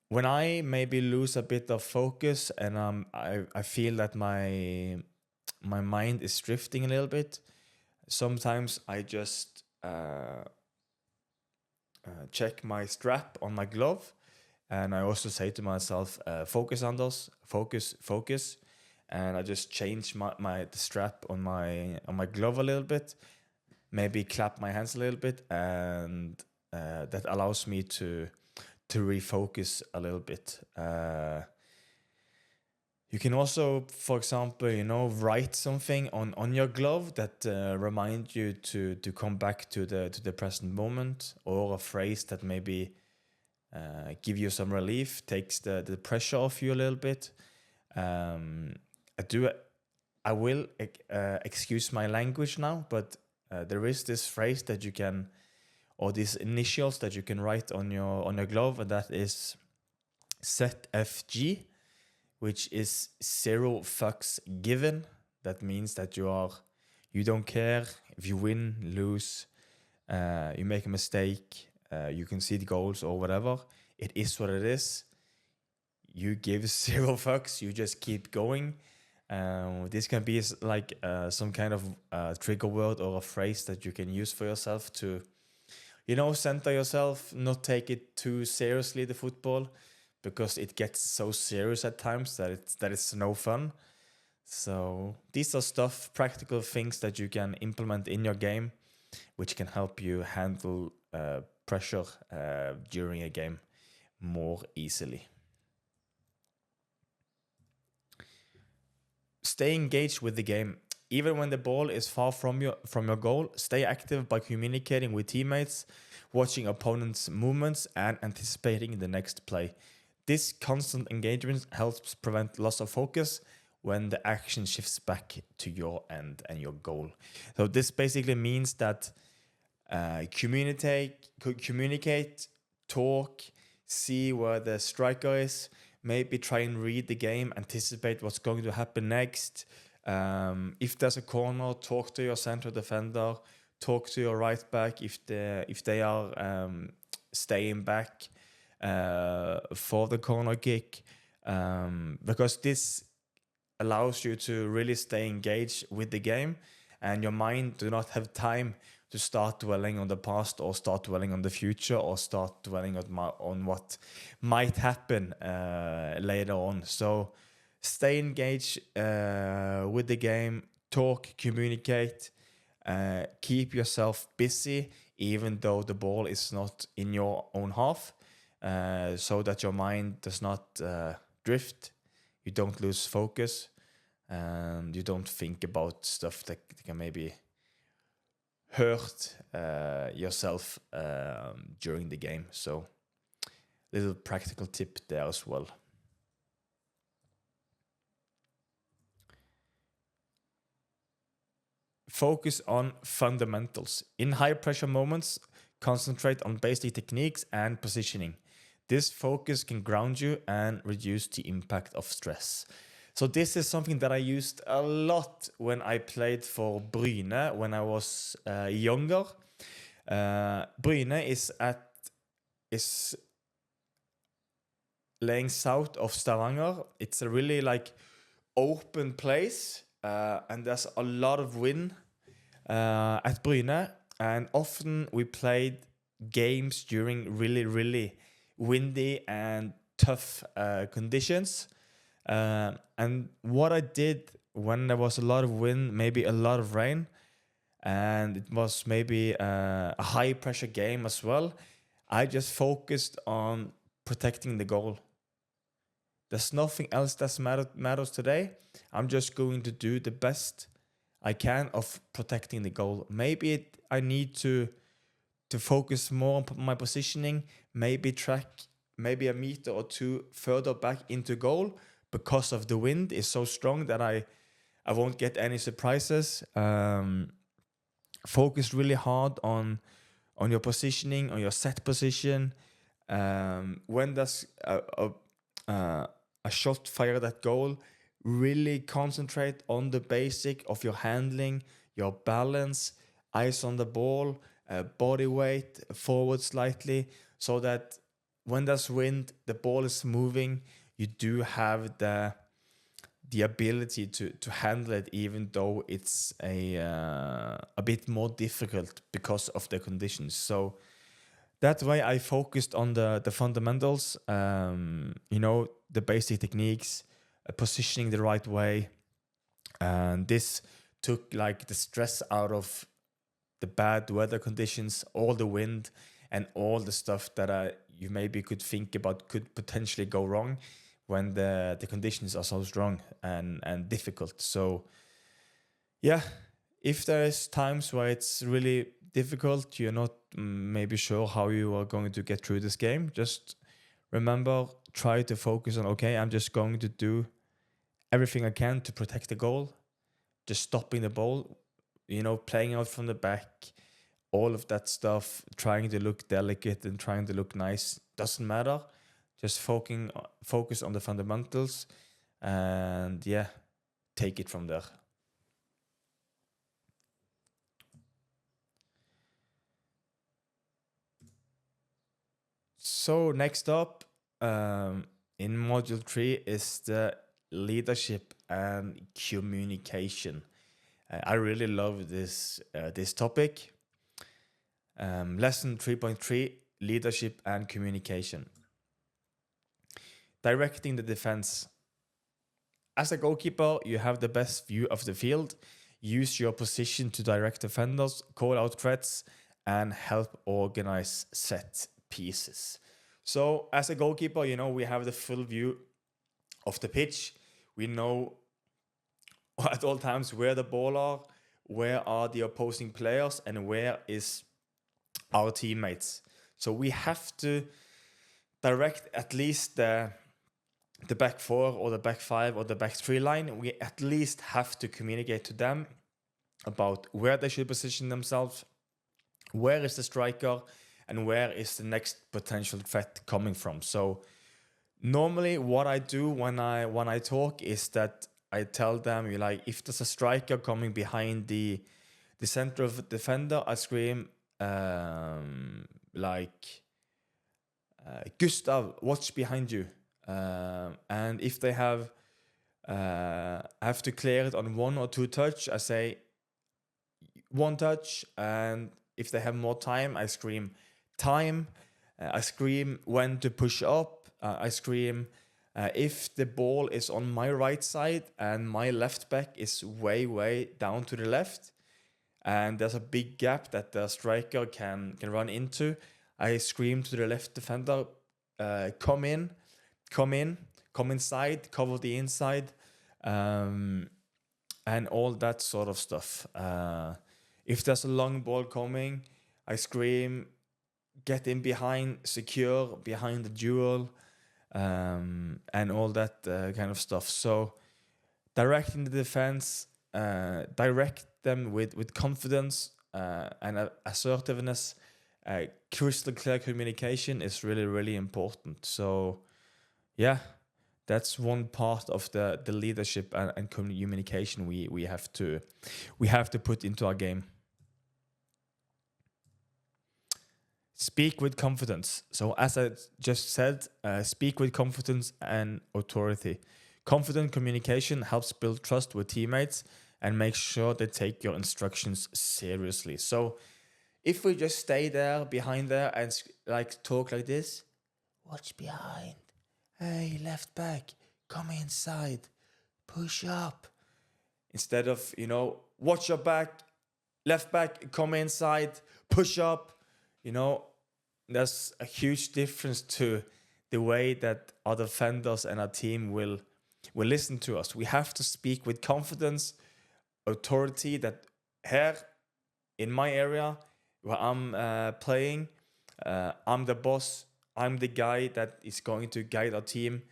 when I maybe lose a bit of focus and I feel that my mind is drifting a little bit, sometimes I just check my strap on my glove, and I also say to myself, "Focus, Anders, focus, focus," and I just change the strap on my glove a little bit, maybe clap my hands a little bit, and that allows me to refocus a little bit. You can also, for example, write something on your glove that remind you to come back to the present moment, or a phrase that maybe give you some relief, takes the pressure off you a little bit. I will excuse my language now, but there is this phrase that you can, or these initials that you can write on your glove, and that is ZFG, which is zero fucks given. That means that you don't care if you win, lose, you make a mistake, you concede goals or whatever. It is what it is. You give zero fucks. You just keep going. This can be like some kind of trigger word or a phrase that you can use for yourself to, center yourself, not take it too seriously, the football, because it gets so serious at times that it's no fun. So these are practical things that you can implement in your game, which can help you handle pressure during a game more easily. Stay engaged with the game. Even when the ball is far from your goal, stay active by communicating with teammates, watching opponents' movements, and anticipating the next play. This constant engagement helps prevent loss of focus when the action shifts back to your end and your goal. So this basically means that communicate, talk, see where the striker is, maybe try and read the game, anticipate what's going to happen next. If there's a corner, talk to your center defender, talk to your right back if they are staying back for the corner kick, because this allows you to really stay engaged with the game, and your mind do not have time to start dwelling on the past, or start dwelling on the future, or start dwelling on what might happen later on. So stay engaged with the game, talk, communicate, keep yourself busy even though the ball is not in your own half, so that your mind does not drift, you don't lose focus, and you don't think about stuff that can maybe hurt yourself during the game. So little practical tip there as well. Focus on fundamentals. In high pressure moments, concentrate on basic techniques and positioning. This focus can ground you and reduce the impact of stress. So this is something that I used a lot when I played for Bryne when I was younger. Bryne is laying south of Stavanger. It's a really open place, and there's a lot of wind at Bryne, and often we played games during really, really windy and tough conditions. And what I did when there was a lot of wind, maybe a lot of rain, and it was maybe a high pressure game as well, I just focused on protecting the goal. There's nothing else that matters today. I'm just going to do the best I can of protecting the goal. Maybe I need to focus more on my positioning, maybe track maybe a meter or two further back into goal, because of the wind is so strong that I won't get any surprises. Focus really hard on your positioning, on your set position. When there's a shot fired at goal, really concentrate on the basic of your handling, your balance, eyes on the ball, body weight, forward slightly, so that when there's wind, the ball is moving, you do have the ability to handle it, even though it's a bit more difficult because of the conditions. So that way I focused on the fundamentals, the basic techniques, positioning the right way. And this took like the stress out of the bad weather conditions, all the wind, and all the stuff that you maybe could think about could potentially go wrong when the conditions are so strong and difficult. So yeah, if there is times where it's really difficult, you're not maybe sure how you are going to get through this game, just remember, try to focus on, okay, I'm just going to do everything I can to protect the goal, just stopping the ball, playing out from the back, all of that stuff, trying to look delicate and trying to look nice, doesn't matter. Just focus on the fundamentals and yeah, take it from there. So next up, in module 3 is the leadership and communication. I really love this topic. Lesson 3.3, leadership and communication. Directing the defense. As a goalkeeper, you have the best view of the field. Use your position to direct defenders, call out threats, and help organize set pieces. So as a goalkeeper, we have the full view of the pitch. We know at all times where the ball are, where are the opposing players, and where is our teammates. So we have to direct at least the back four or the back five or the back three line. We at least have to communicate to them about where they should position themselves, where is the striker, and where is the next potential threat coming from. So normally what I do when I talk is that I tell them, if there's a striker coming behind the center of the defender, I scream Gustav, watch behind you. And if they have to clear it on one or two touch, I say one touch. And if they have more time, I scream time. I scream when to push up. I scream if the ball is on my right side and my left back is way down to the left, and there's a big gap that the striker can run into, I scream to the left defender, come inside, cover the inside, and all that sort of stuff. If there's a long ball coming, I scream, get in behind, secure behind the duel, and all that kind of stuff. So directing the defense, direct them with confidence and assertiveness. Crystal clear communication is really important. So yeah, that's one part of the leadership and communication we have to put into our game. Speak with confidence. So as I just said, speak with confidence and authority. Confident communication helps build trust with teammates and make sure they take your instructions seriously. So if we just stay there behind there and talk like this, watch behind. Hey, left back, come inside, push up. Instead of, watch your back, left back, come inside, push up. There's a huge difference to the way that our defenders and our team will listen to us. We have to speak with confidence, authority, that here in my area where I'm playing, I'm the boss. I'm the guy that is going to guide our team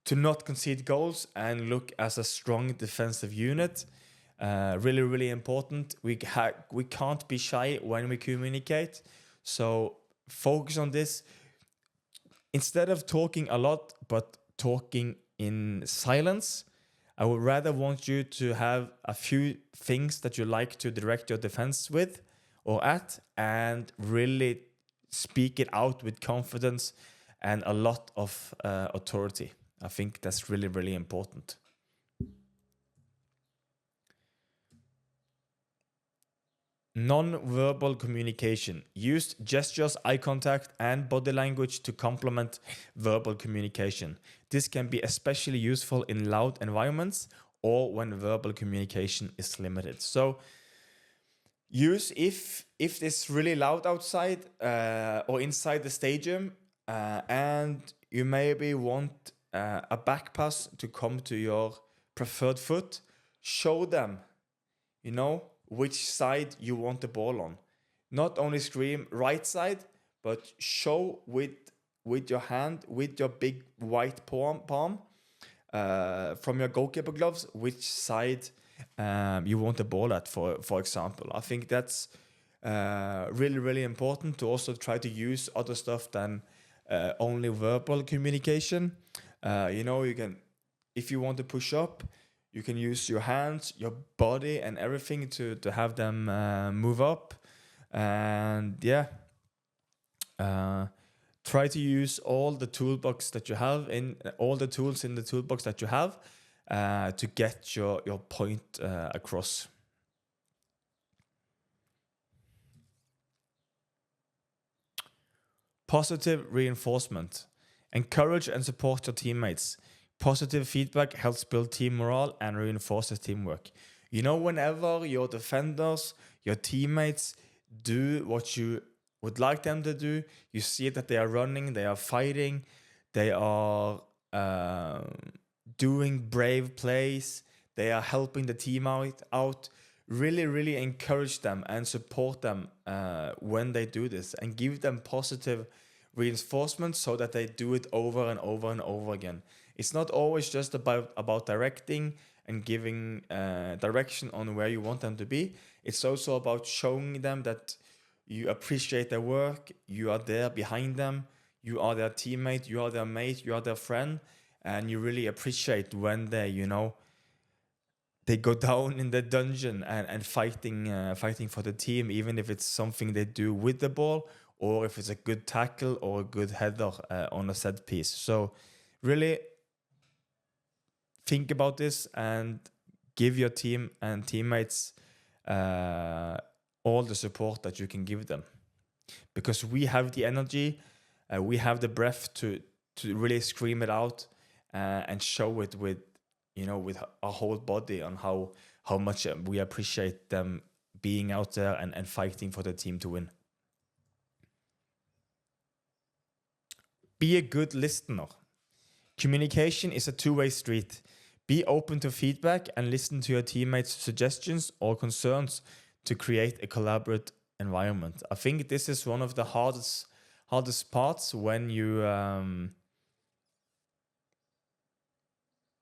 to not concede goals and look as a strong defensive unit. Really important. We can't be shy when we communicate. So focus on this. Instead of talking a lot, but talking in silence, I would rather want you to have a few things that you like to direct your defense with. or at, and really speak it out with confidence and a lot of authority. I think that's really, really important. Non-verbal communication. Use gestures, eye contact, and body language to complement verbal communication. This can be especially useful in loud environments or when verbal communication is limited. So use if it's really loud outside or inside the stadium, and you maybe want a back pass to come to your preferred foot, show them, which side you want the ball on. Not only scream right side, but show with your hand, with your big white palm from your goalkeeper gloves, which side you want the ball at, for example. I think that's really, really important to also try to use other stuff than only verbal communication. You can, if you want to push up, you can use your hands, your body, and everything to have them move up. And yeah, try to use all the toolbox that you have, in all the tools in the toolbox that you have, to get your point across. Positive reinforcement. Encourage and support your teammates. Positive feedback helps build team morale and reinforces teamwork. Whenever your defenders, your teammates do what you would like them to do, you see that they are running, they are fighting, they are doing brave plays, they are helping the team out. Really, really encourage them and support them when they do this, and give them positive reinforcement so that they do it over and over and over again. It's not always just about directing and giving direction on where you want them to be. It's also about showing them that you appreciate their work, you are there behind them, you are their teammate, you are their mate, you are their friend, and you really appreciate when they go down in the dungeon and fighting for the team, even if it's something they do with the ball, or if it's a good tackle or a good header on a set piece. So really think about this and give your team and teammates all the support that you can give them, because we have the energy, we have the breath to really scream it out and show it with our whole body on how much we appreciate them being out there and fighting for the team to win. Be a good listener. Communication is a two-way street. Be open to feedback and listen to your teammates' suggestions or concerns to create a collaborative environment. I think this is one of the hardest parts when you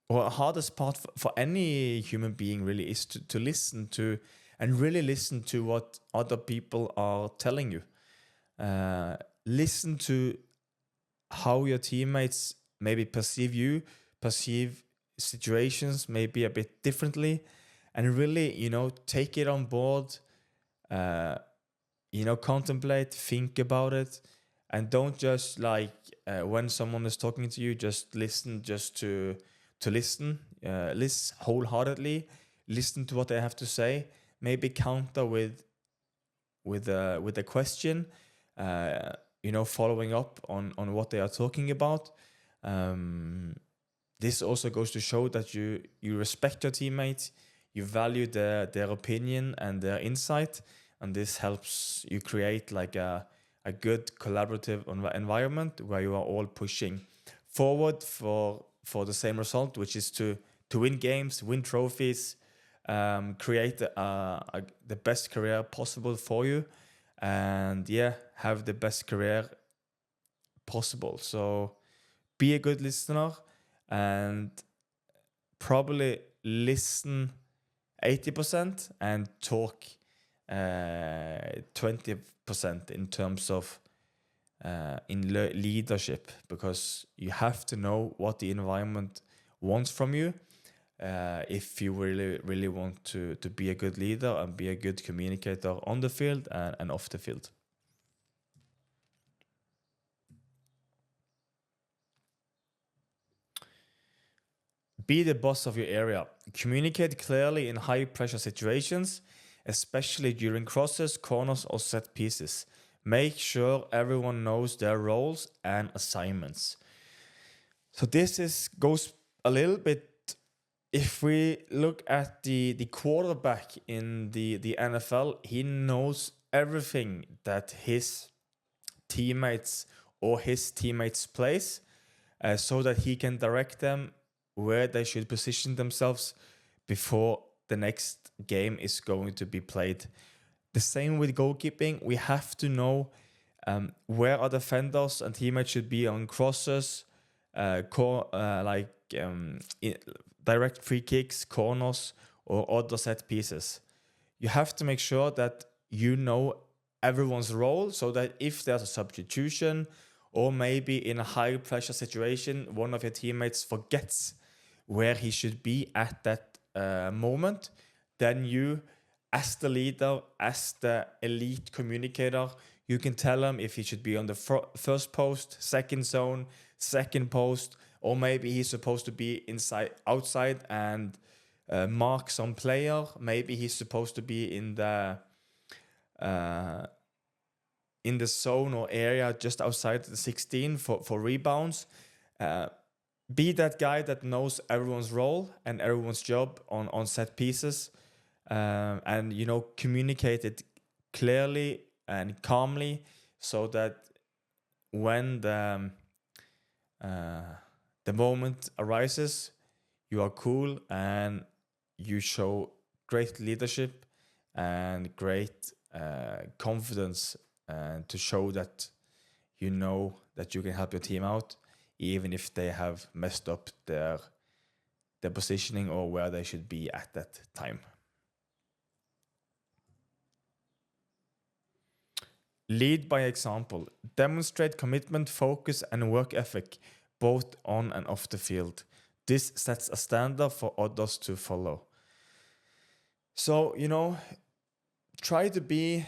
or hardest part for any human being really is to listen to, and really listen to what other people are telling you. Listen to how your teammates maybe perceive situations maybe a bit differently, and really, take it on board, contemplate, think about it, and don't just when someone is talking to you, just listen just to listen. Listen wholeheartedly, listen to what they have to say, maybe counter with a question, following up on what they are talking about. This also goes to show that you respect your teammates, you value their opinion and their insight, and this helps you create like a good collaborative environment where you are all pushing forward for the same result, which is to win games, win trophies, create the best career possible for you, and have the best career possible. So be a good listener, and probably listen 80% and talk 20% in terms of leadership, because you have to know what the environment wants from you. if you really want to be a good leader and be a good communicator on the field and off the field. Be the boss of your area. Communicate clearly in high pressure situations, especially during crosses, corners, or set pieces. Make sure everyone knows their roles and assignments. So this goes a little bit. If we look at the quarterback in the NFL, he knows everything that his teammates or his teammates plays, so that he can direct them where they should position themselves before the next game is going to be played. The same with goalkeeping. We have to know where our defenders and teammates should be on crosses, direct free kicks, corners, or other set pieces. You have to make sure that you know everyone's role, so that if there's a substitution or maybe in a high pressure situation, one of your teammates forgets where he should be at that moment, then you, as the leader, as the elite communicator, you can tell him if he should be on the first post, second zone, second post, or maybe he's supposed to be outside and mark some player. Maybe he's supposed to be in the zone or area just outside the 16 for rebounds. Be that guy that knows everyone's role and everyone's job on set pieces, and communicate it clearly and calmly, so that when the moment arises, you are cool and you show great leadership and great confidence, and to show that you know that you can help your team out, even if they have messed up their positioning or where they should be at that time. Lead by example. Demonstrate commitment, focus, and work ethic, both on and off the field. This sets a standard for others to follow. So, try to be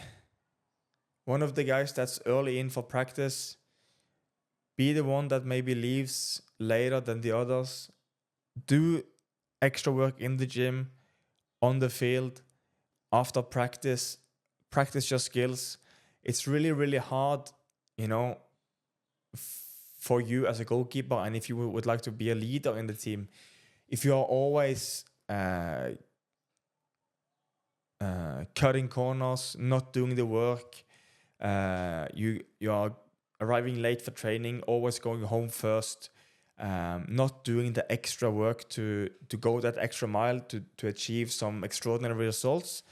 one of the guys that's early in for practice. Be the one that maybe leaves later than the others. Do extra work in the gym, on the field, after practice. Practice your skills. It's really, really hard, for you as a goalkeeper, and if you would like to be a leader in the team, if you are always cutting corners, not doing the work, you are arriving late for training, always going home first, not doing the extra work to go that extra mile to achieve some extraordinary results,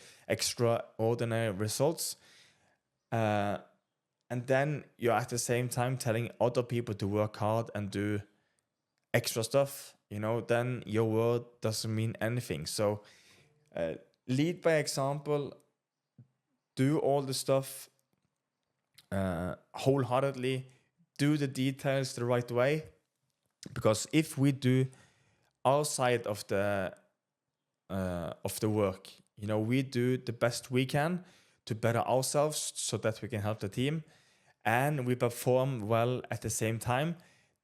and then you're at the same time telling other people to work hard and do extra stuff, then your word doesn't mean anything. So lead by example, do all the stuff wholeheartedly, do the details the right way, because if we do our side of the work, we do the best we can to better ourselves so that we can help the team, and we perform well at the same time,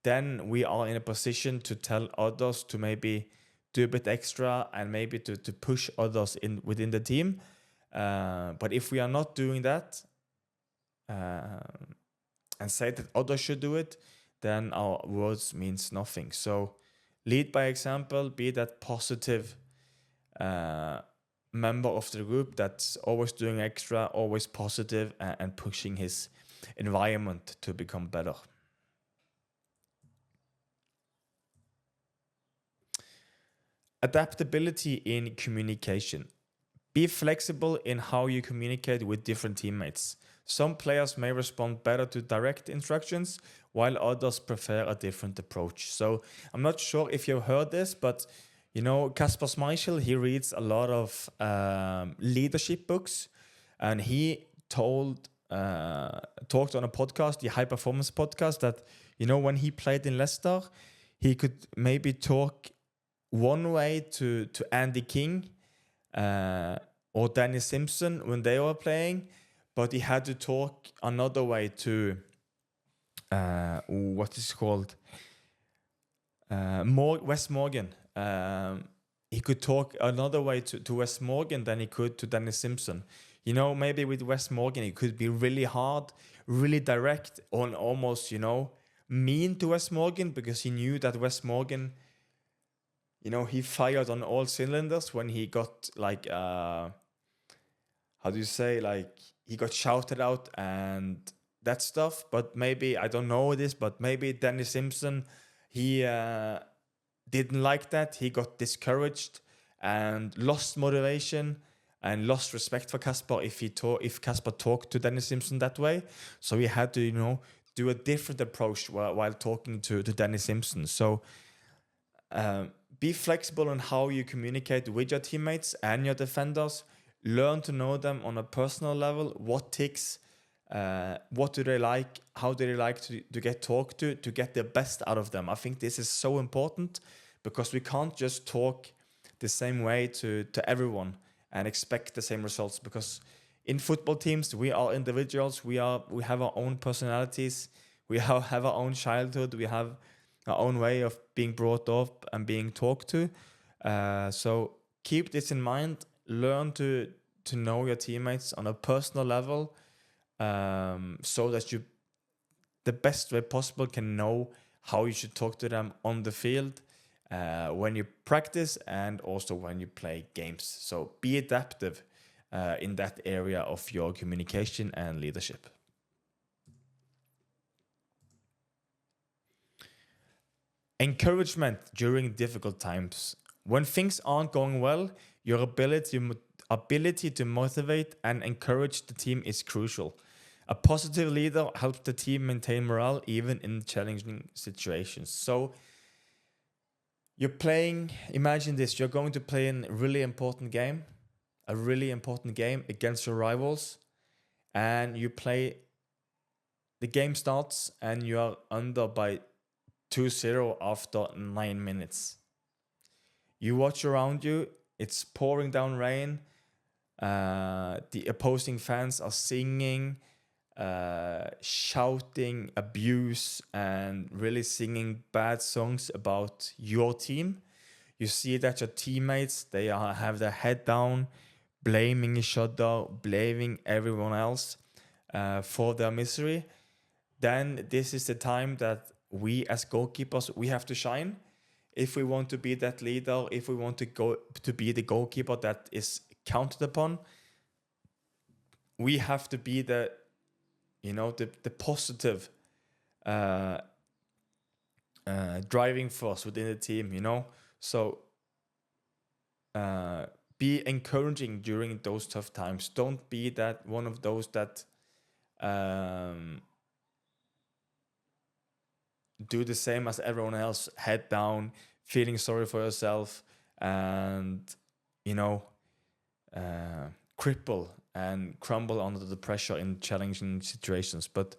then we are in a position to tell others to maybe do a bit extra and maybe to push others within the team. But if we are not doing that, and say that others should do it, then our words means nothing. So lead by example, be that positive member of the group that's always doing extra, always positive, and pushing his environment to become better. Adaptability in communication. Be flexible in how you communicate with different teammates. Some players may respond better to direct instructions, while others prefer a different approach. So I'm not sure if you've heard this, but Kasper Schmeichel, he reads a lot of leadership books, and he talked on a podcast, the High Performance podcast, that when he played in Leicester, he could maybe talk one way to Andy King or Danny Simpson when they were playing, but he had to talk another way to what is called Wes Morgan. He could talk another way to Wes Morgan than he could to Danny Simpson. You know, maybe with Wes Morgan, it could be really hard, really direct, and almost, mean to Wes Morgan, because he knew that Wes Morgan, he fired on all cylinders when he got how do you say, like, he got shouted out and that stuff. But maybe, I don't know this, but maybe Danny Simpson, he didn't like that. He got discouraged and lost motivation and lost respect for Casper if Casper talked to Danny Simpson that way. So he had to, do a different approach while talking to Danny Simpson. So be flexible on how you communicate with your teammates and your defenders. Learn to know them on a personal level. What ticks, what do they like, how do they like to get talked to get the best out of them. I think this is so important, because we can't just talk the same way to everyone and expect the same results, because in football teams we are individuals. We have our own personalities. We have our own childhood. We have our own way of being brought up and being talked to. So keep this in mind. Learn to know your teammates on a personal level, so that you, the best way possible, can know how you should talk to them on the field, when you practice and also when you play games. So be adaptive in that area of your communication and leadership. Encouragement during difficult times. When things aren't going well, your ability to motivate and encourage the team is crucial. A positive leader helps the team maintain morale even in challenging situations. So imagine this, you're going to play a really important game against your rivals, and the game starts and you are under by 2-0 after 9 minutes. You watch around you, it's pouring down rain. The opposing fans are singing, shouting abuse, and really singing bad songs about your team. You see that your teammates, they have their head down, blaming each other, blaming everyone else for their misery. Then this is the time that we as goalkeepers, we have to shine. If we want to be that leader, if we want to be the goalkeeper that is counted upon, we have to be the positive driving force within the team. So be encouraging during those tough times. Don't be that one of those that do the same as everyone else, head down, feeling sorry for yourself, and cripple and crumble under the pressure in challenging situations. But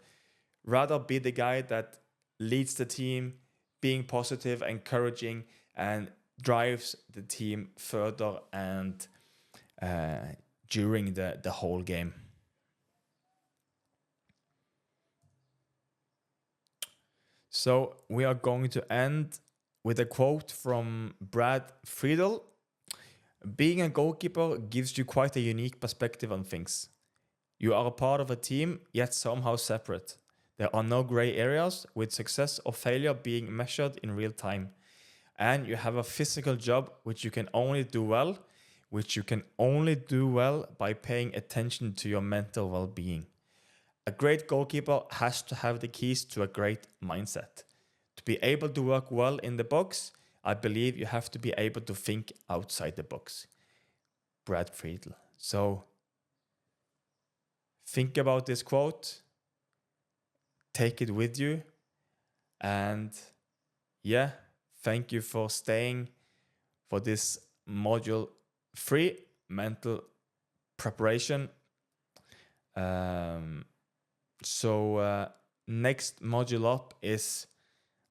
rather be the guy that leads the team, being positive, encouraging, and drives the team further and during the whole game. So we are going to end with a quote from Brad Friedel. Being a goalkeeper gives you quite a unique perspective on things. You are a part of a team, yet somehow separate. There are no gray areas, with success or failure being measured in real time. And you have a physical job which you can only do well by paying attention to your mental well-being. A great goalkeeper has to have the keys to a great mindset. To be able to work well in the box, I believe you have to be able to think outside the box. Brad Friedel. So think about this quote, take it with you, and thank you for staying for this module 3, mental preparation. So next module up is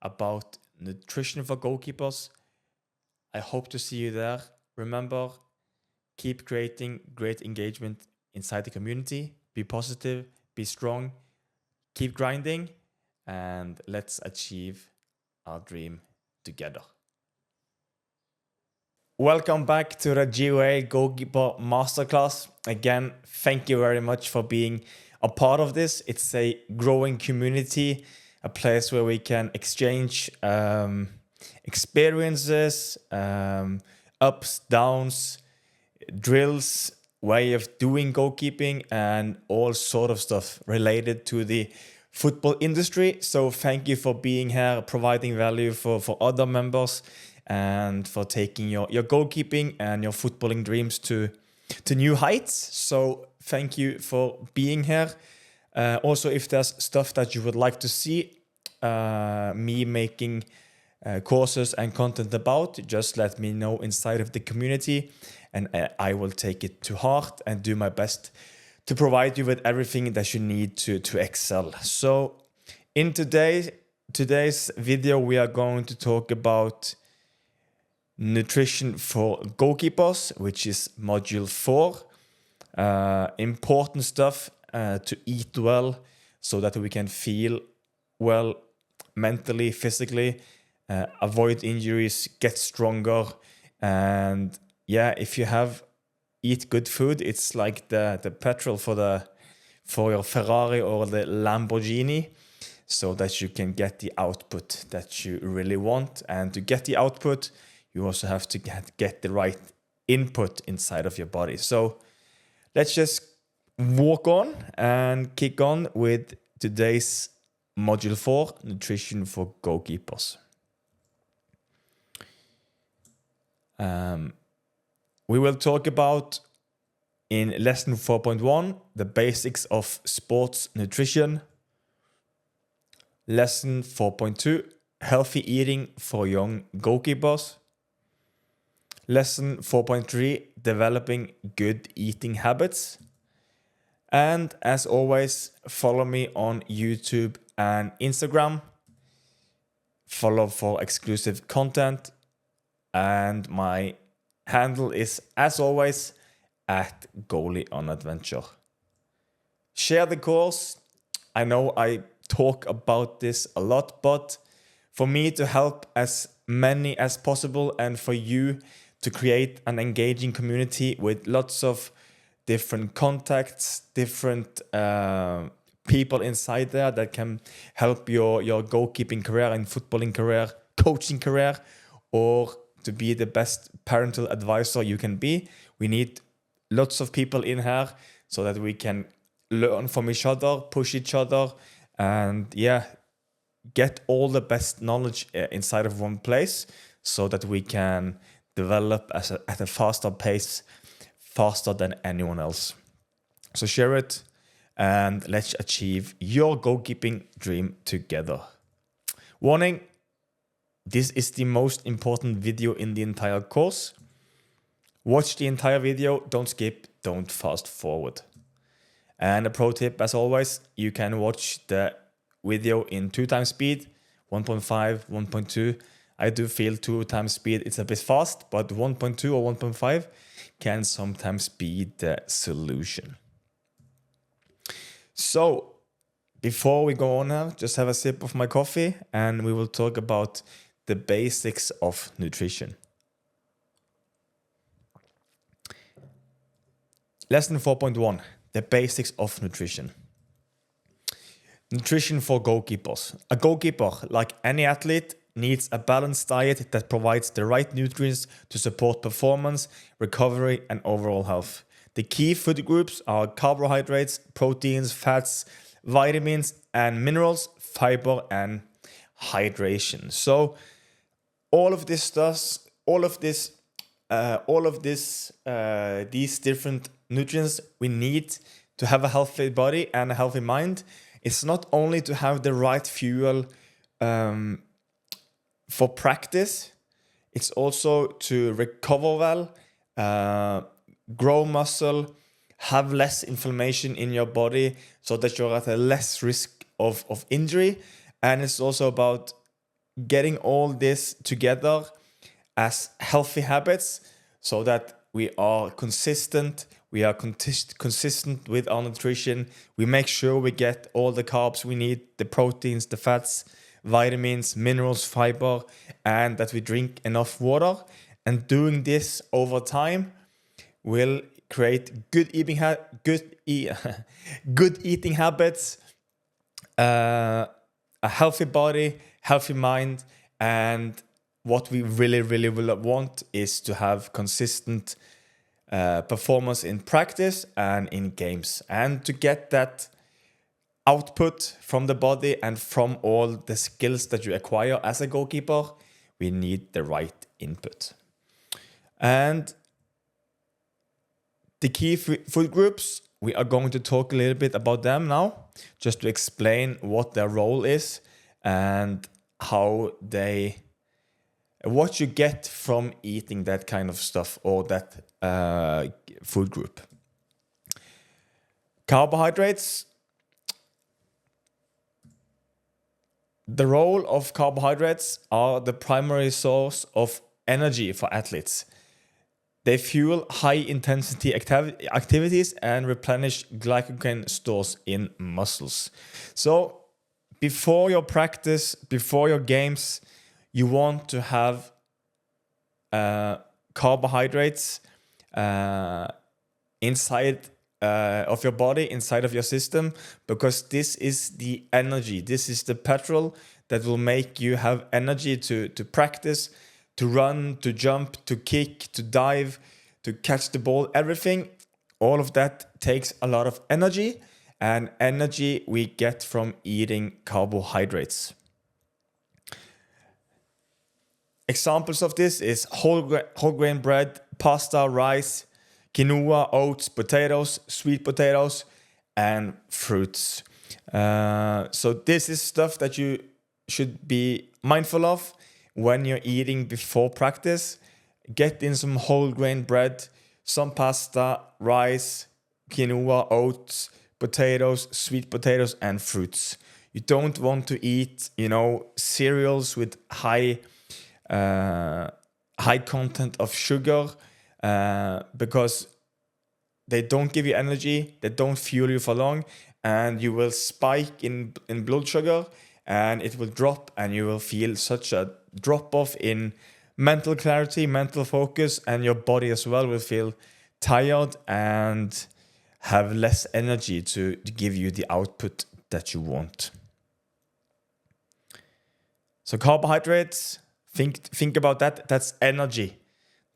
about nutrition for goalkeepers. I hope to see you there. Remember, keep creating great engagement inside the community. Be positive, be strong, keep grinding, and let's achieve our dream together. Welcome back to the GOA Goalkeeper Masterclass. Again, thank you very much for being a part of this. It's a growing community, a place where we can exchange experiences, ups, downs, drills, way of doing goalkeeping, and all sort of stuff related to the football industry. So thank you for being here, providing value for other members, and for taking your goalkeeping and your footballing dreams to new heights. So thank you for being here. Also, if there's stuff that you would like to see me making courses and content about, just let me know inside of the community, and I will take it to heart and do my best to provide you with everything that you need to excel. So in today's video, we are going to talk about nutrition for goalkeepers, which is module 4. Important stuff to eat well so that we can feel well mentally, physically, avoid injuries, get stronger. And yeah, if you eat good food, it's like the petrol for your Ferrari or the Lamborghini, so that you can get the output that you really want. And to get the output, you also have to get the right input inside of your body. So let's just walk on and kick on with today's module 4, nutrition for goalkeepers. We will talk about, in lesson 4.1, the basics of sports nutrition. Lesson 4.2, healthy eating for young goalkeepers. Lesson 4.3, developing good eating habits. And as always, follow me on YouTube and Instagram. Follow for exclusive content. And my handle is, as always, at Goalie on Adventure. Share the course. I know I talk about this a lot, but for me to help as many as possible, and for you to create an engaging community with lots of different contacts, different people inside there that can help your goalkeeping career and footballing career, coaching career, or to be the best parental advisor you can be. We need lots of people in here so that we can learn from each other, push each other, and get all the best knowledge inside of one place, so that we can develop at a faster pace, faster than anyone else. So share it, and let's achieve your goalkeeping dream together. Warning, this is the most important video in the entire course. Watch the entire video, don't skip, don't fast forward. And a pro tip, as always, you can watch the video in 2 times speed, 1.5, 1.2. I do feel 2 times speed, it's a bit fast, but 1.2 or 1.5 can sometimes be the solution. So, before we go on now, just have a sip of my coffee, and we will talk about the basics of nutrition. Lesson 4.1, the basics of nutrition. Nutrition for goalkeepers. A goalkeeper, like any athlete, needs a balanced diet that provides the right nutrients to support performance, recovery, and overall health. The key food groups are carbohydrates, proteins, fats, vitamins and minerals, fiber, and hydration. So all of this stuff, these different nutrients we need to have a healthy body and a healthy mind. It's not only to have the right fuel for practice, it's also to recover well, grow muscle, have less inflammation in your body so that you're at a less risk of injury. And it's also about getting all this together as healthy habits so that we are consistent. We are consistent with our nutrition. We make sure we get all the carbs we need, the proteins, the fats, vitamins, minerals, fiber, and that we drink enough water. And doing this over time will create good good eating habits, a healthy body, healthy mind, and what we really, really will want is to have consistent performance in practice and in games, and to get that output from the body and from all the skills that you acquire as a goalkeeper. We need the right input. And the key food groups, we are going to talk a little bit about them now, just to explain what their role is and what you get from eating that kind of stuff or that food group. Carbohydrates. The role of carbohydrates are the primary source of energy for athletes. They fuel high-intensity activities and replenish glycogen stores in muscles. So before your practice, before your games, you want to have carbohydrates inside of your body, inside of your system, because this is the energy, this is the petrol that will make you have energy to practice, to run, to jump, to kick, to dive, to catch the ball, everything. All of that takes a lot of energy, and energy we get from eating carbohydrates. Examples of this is whole grain bread, pasta, rice, quinoa, oats, potatoes, sweet potatoes, and fruits. So this is stuff that you should be mindful of when you're eating before practice. Get in some whole grain bread, some pasta, rice, quinoa, oats, potatoes, sweet potatoes, and fruits. You don't want to eat, cereals with high content of sugar, because they don't give you energy, they don't fuel you for long, and you will spike in blood sugar, and it will drop, and you will feel such a drop off in mental clarity, mental focus, and your body as well will feel tired and have less energy to give you the output that you want. So carbohydrates, think about that. That's energy.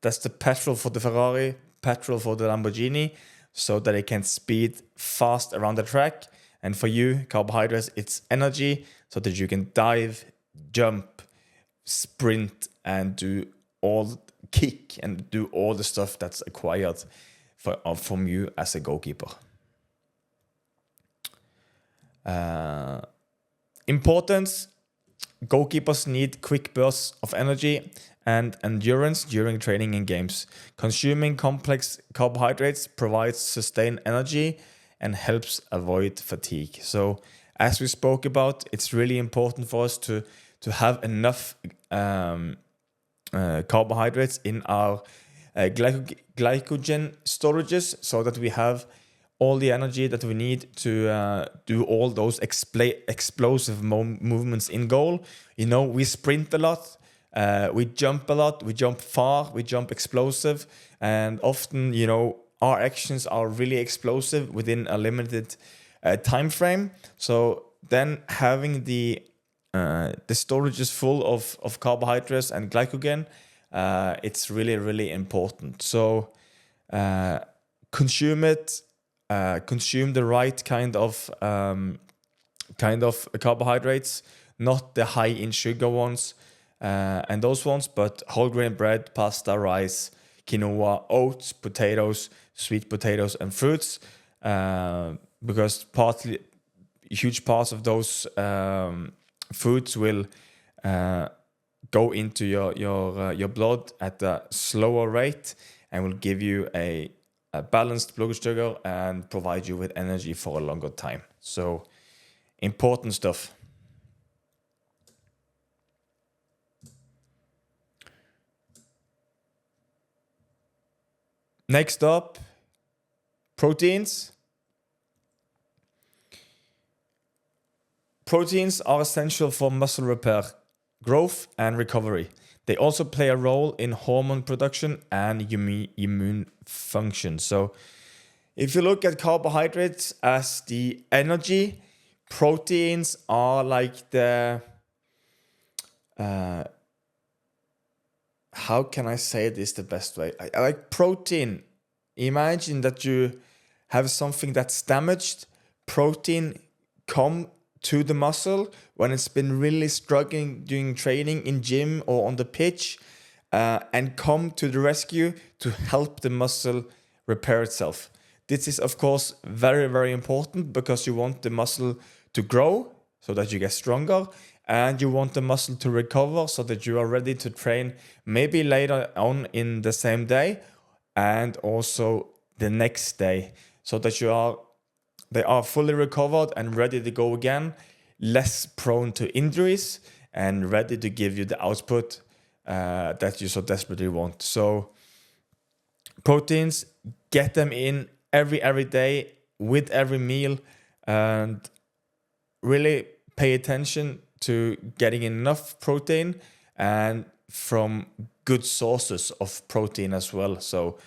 That's the petrol for the Ferrari, petrol for the Lamborghini, so that it can speed fast around the track. And for you, carbohydrates, it's energy so that you can dive, jump, sprint, and kick and do all the stuff that's acquired from you as a goalkeeper. Importance. Goalkeepers need quick bursts of energy and endurance during training and games. Consuming complex carbohydrates provides sustained energy and helps avoid fatigue. So as we spoke about, it's really important for us to have enough carbohydrates in our glycogen storages so that we have all the energy that we need to do all those explosive movements in goal. We sprint a lot, we jump a lot, we jump far, we jump explosive, and often, our actions are really explosive within a limited time frame. So then having the storage is full of carbohydrates and glycogen, it's really, really important. So consume it. Consume the right kind of carbohydrates, not the high in sugar ones and those ones, but whole grain bread, pasta, rice, quinoa, oats, potatoes, sweet potatoes, and fruits, because huge parts of those foods will go into your blood at a slower rate and will give you a balanced blood sugar and provide you with energy for a longer time. So important stuff. Next up, proteins. Proteins are essential for muscle repair, growth, and recovery. They also play a role in hormone production and immune function. So, if you look at carbohydrates as the energy, proteins are like the how can I say this the best way? I like protein. Imagine that you have something that's damaged. Protein come to the muscle when it's been really struggling during training in gym or on the pitch, and come to the rescue to help the muscle repair itself. This is, of course, very, very important because you want the muscle to grow so that you get stronger, and you want the muscle to recover so that you are ready to train maybe later on in the same day and also the next day, so that they are fully recovered and ready to go again, less prone to injuries, and ready to give you the output that you so desperately want. So proteins, get them in every day with every meal, and really pay attention to getting enough protein and from good sources of protein as well. So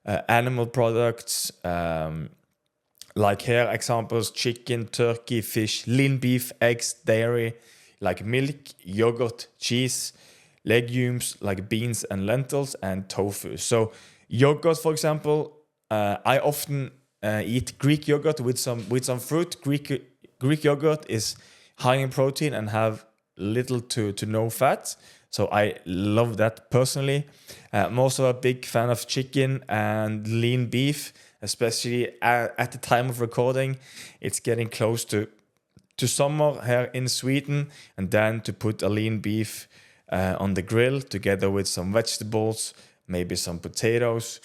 animal products, like here examples: chicken, turkey, fish, lean beef, eggs, dairy like milk, yogurt, cheese, legumes like beans and lentils, and tofu. So yogurt, for example, I often eat Greek yogurt with some fruit. Greek yogurt is high in protein and have little to no fat. So I love that personally. I'm also a big fan of chicken and lean beef, especially at the time of recording. It's getting close to summer here in Sweden, and then to put a lean beef on the grill together with some vegetables, maybe some potatoes.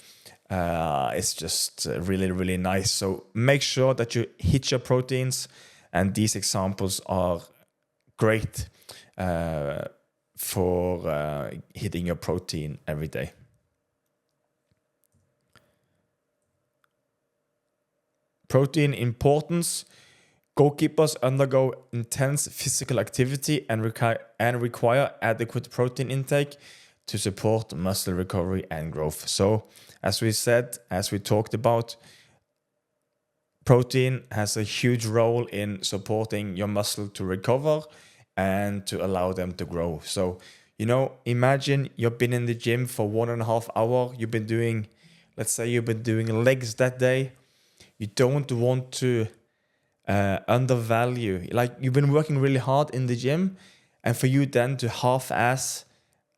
It's just really, really nice. So make sure that you hit your proteins, and these examples are great for hitting your protein every day. Protein importance. Goalkeepers undergo intense physical activity and require adequate protein intake to support muscle recovery and growth. So, as we talked about, protein has a huge role in supporting your muscle to recover and to allow them to grow. So, imagine you've been in the gym for 1.5 hours. Let's say you've been doing legs that day. You don't want to undervalue, like you've been working really hard in the gym, and for you then to half-ass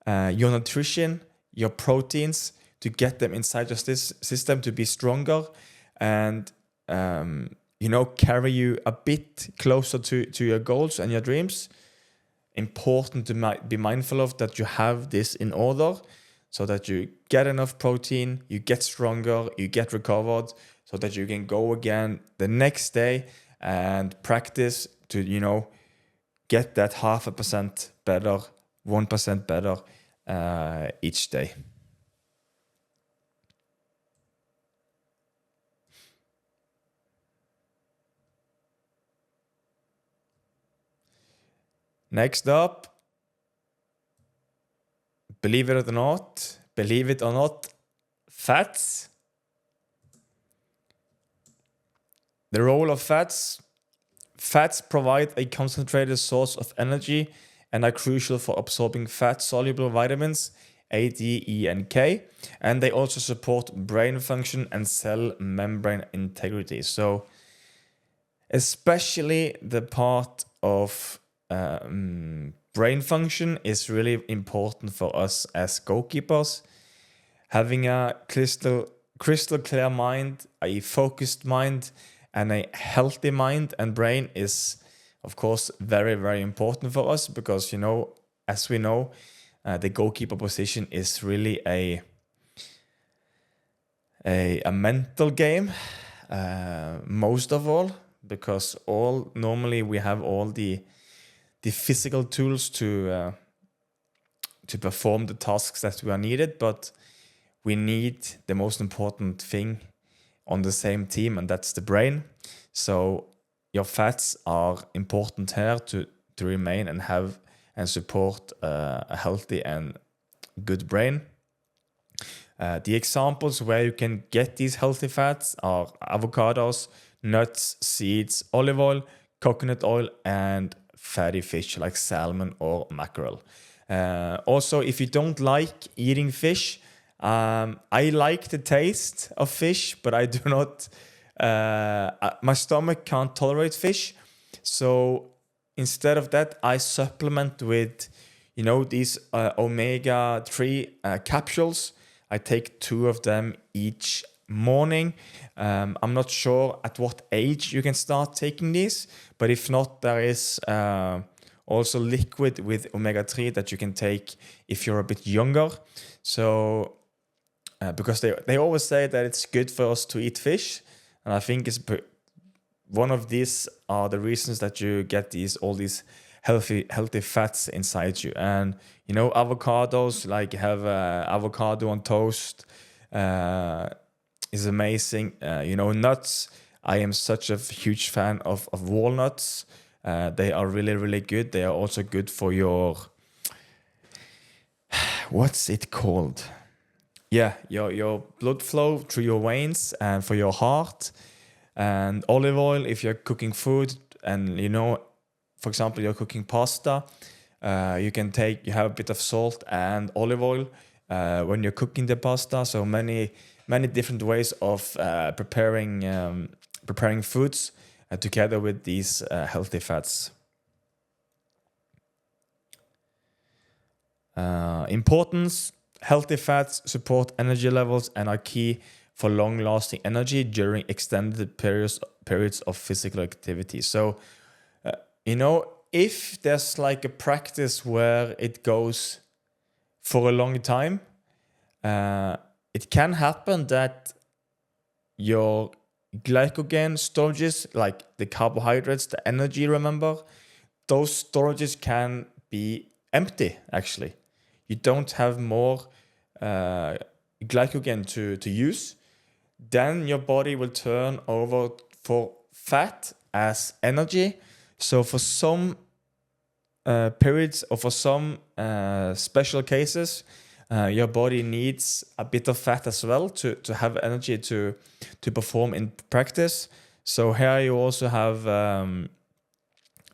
your nutrition, your proteins, to get them inside your system to be stronger and carry you a bit closer to your goals and your dreams. Important to be mindful of that you have this in order, so that you get enough protein, you get stronger, you get recovered, so that you can go again the next day and practice to, get that 0.5% better, 1% better each day. Next up, believe it or not, fats. The role of fats. Fats provide a concentrated source of energy and are crucial for absorbing fat-soluble vitamins A, D, E, and K. And they also support brain function and cell membrane integrity. So especially the part of brain function is really important for us as goalkeepers. Having a crystal clear mind, a focused mind, and a healthy mind and brain is, of course, very, very important for us because, as we know, the goalkeeper position is really a mental game, most of all, because normally we have all the physical tools to perform the tasks that we are needed, but we need the most important thing on the same team, and that's the brain. So your fats are important here to remain and have and support a healthy and good brain. The examples where you can get these healthy fats are avocados, nuts, seeds, olive oil, coconut oil, and fatty fish like salmon or mackerel. Also, if you don't like eating fish, I like the taste of fish, but I do not. My stomach can't tolerate fish, so instead of that, I supplement with, these omega-3 capsules. I take 2 of them each morning. I'm not sure at what age you can start taking these, but if not, there is also liquid with omega-3 that you can take if you're a bit younger. So, because they always say that it's good for us to eat fish, and I think it's one of these are the reasons that you get all these healthy fats inside you. And avocados, like have avocado on toast, is amazing. Nuts, I am such a huge fan of walnuts. They are really, really good. They are also good for your, what's it called? Yeah, your blood flow through your veins and for your heart. And olive oil, if you're cooking food and, for example, you're cooking pasta, you have a bit of salt and olive oil when you're cooking the pasta. So many different ways of preparing foods together with these healthy fats. Importance: healthy fats support energy levels and are key for long-lasting energy during extended periods of physical activity. So, if there's like a practice where it goes for a long time, it can happen that your glycogen storages, like the carbohydrates, the energy, remember, those storages can be empty, actually. You don't have more glycogen to use. Then your body will turn over for fat as energy. So for some periods or for some special cases, your body needs a bit of fat as well to have energy to perform in practice. So here you also have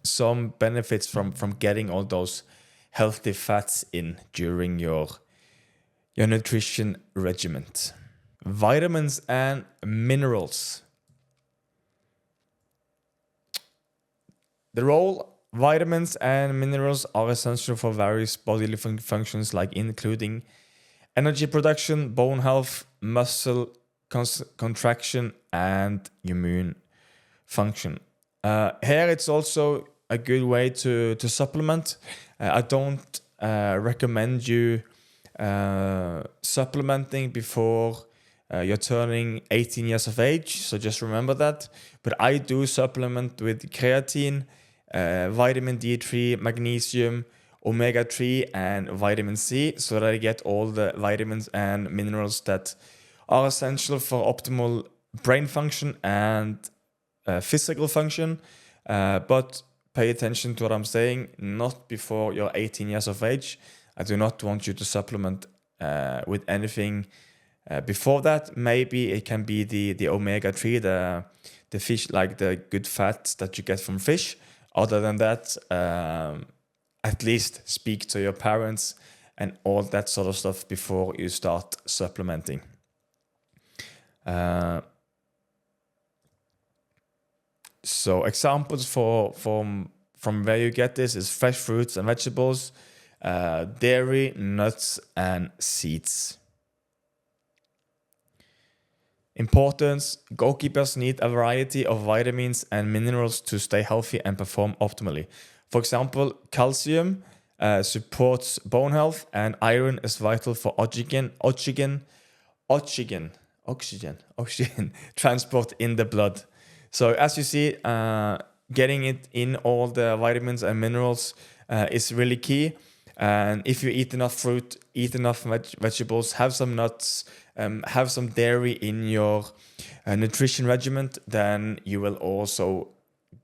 some benefits from getting all those healthy fats in during your nutrition regimen. Vitamins and minerals. The role: vitamins and minerals are essential for various bodily functions, like including energy production, bone health, muscle contraction, and immune function. Here it's also a good way to supplement. I don't recommend you supplementing before you're turning 18 years of age, so just remember that. But I do supplement with creatine, vitamin D3, magnesium, omega-3, and vitamin C, so that I get all the vitamins and minerals that are essential for optimal brain function and physical function. But pay attention to what I'm saying, not before you're 18 years of age. I do not want you to supplement with anything before that. Maybe it can be the omega-3, the fish, like the good fats that you get from fish. Other than that, at least speak to your parents and all that sort of stuff before you start supplementing. So examples from where you get this is fresh fruits and vegetables, dairy, nuts, and seeds. Importance: goalkeepers need a variety of vitamins and minerals to stay healthy and perform optimally. For example, calcium supports bone health, and iron is vital for oxygen transport in the blood. So as you see, getting it in all the vitamins and minerals is really key. And if you eat enough fruit, eat enough vegetables, have some nuts, have some dairy in your nutrition regimen, then you will also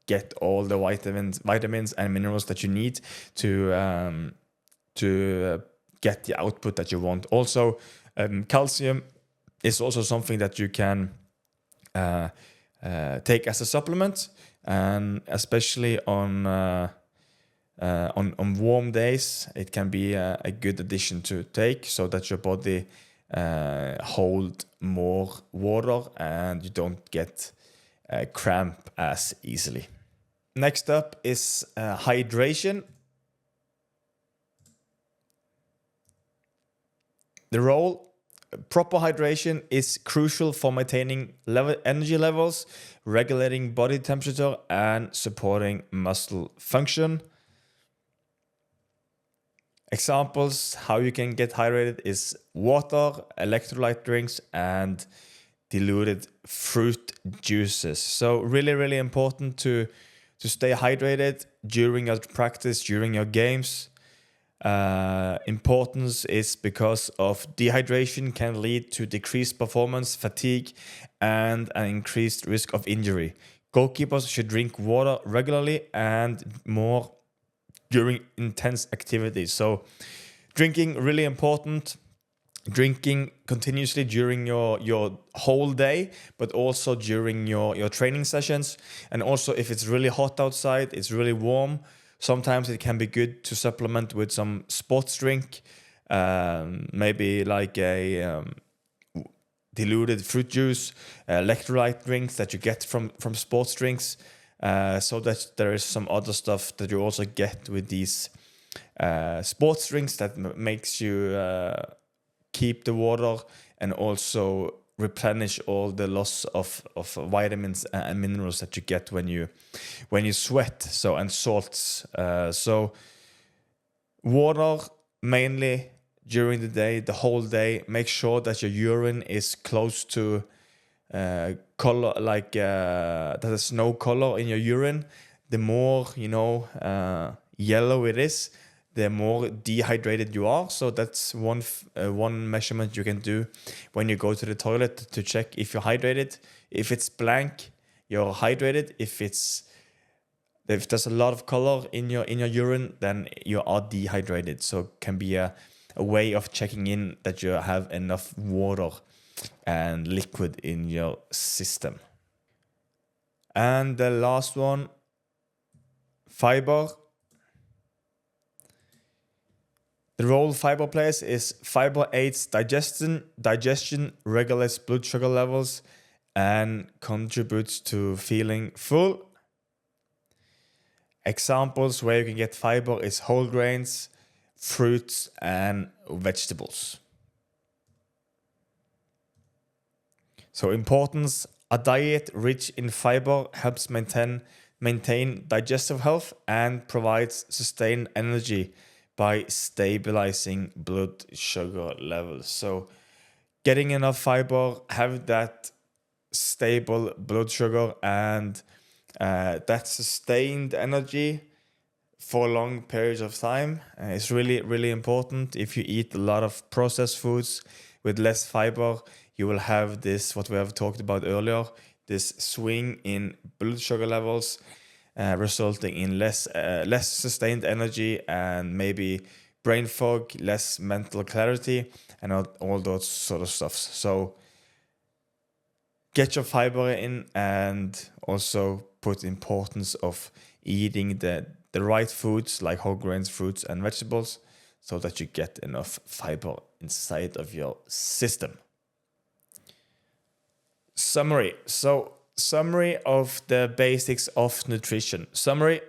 get all the vitamins and minerals that you need to get the output that you want. Also, calcium is also something that you can take as a supplement, and especially on warm days, it can be a good addition to take so that your body hold more water and you don't get cramp as easily. Next up is hydration. The role proper hydration is crucial for maintaining energy levels, regulating body temperature, and supporting muscle function. Examples how you can get hydrated is water, electrolyte drinks, and diluted fruit juices. So really, really important to stay hydrated during your practice, during your games. Importance is because of dehydration can lead to decreased performance, fatigue, and an increased risk of injury. Goalkeepers should drink water regularly and more during intense activities. So drinking really important. Drinking continuously during your whole day, but also during your training sessions. And also if it's really hot outside, it's really warm, sometimes it can be good to supplement with some sports drink, maybe like a diluted fruit juice, electrolyte drinks that you get from sports drinks, so that there is some other stuff that you also get with these sports drinks that makes you keep the water and also replenish all the loss of vitamins and minerals that you get when you sweat. So, and salts. So water mainly during the day, the whole day. Make sure that your urine is close to color, like that there's no color in your urine. The more yellow it is, the more dehydrated you are. So that's one measurement you can do when you go to the toilet to check if you're hydrated. If it's blank, you're hydrated. If there's a lot of color in your urine, then you are dehydrated. So it can be a way of checking in that you have enough water and liquid in your system. And the last one, fiber. The role fiber plays is fiber aids digestion, regulates blood sugar levels, and contributes to feeling full. Examples where you can get fiber is whole grains, fruits, and vegetables. So importance, a diet rich in fiber helps maintain digestive health and provides sustained energy by stabilizing blood sugar levels. So getting enough fiber, have that stable blood sugar and that sustained energy for long periods of time is really, really important. If you eat a lot of processed foods with less fiber, you will have this, what we have talked about earlier, this swing in blood sugar levels, resulting in less sustained energy and maybe brain fog, less mental clarity, and all those sort of stuff. So get your fiber in, and also put importance of eating the right foods like whole grains, fruits, and vegetables, so that you get enough fiber inside of your system. Summary. So summary of the basics of nutrition. Summary: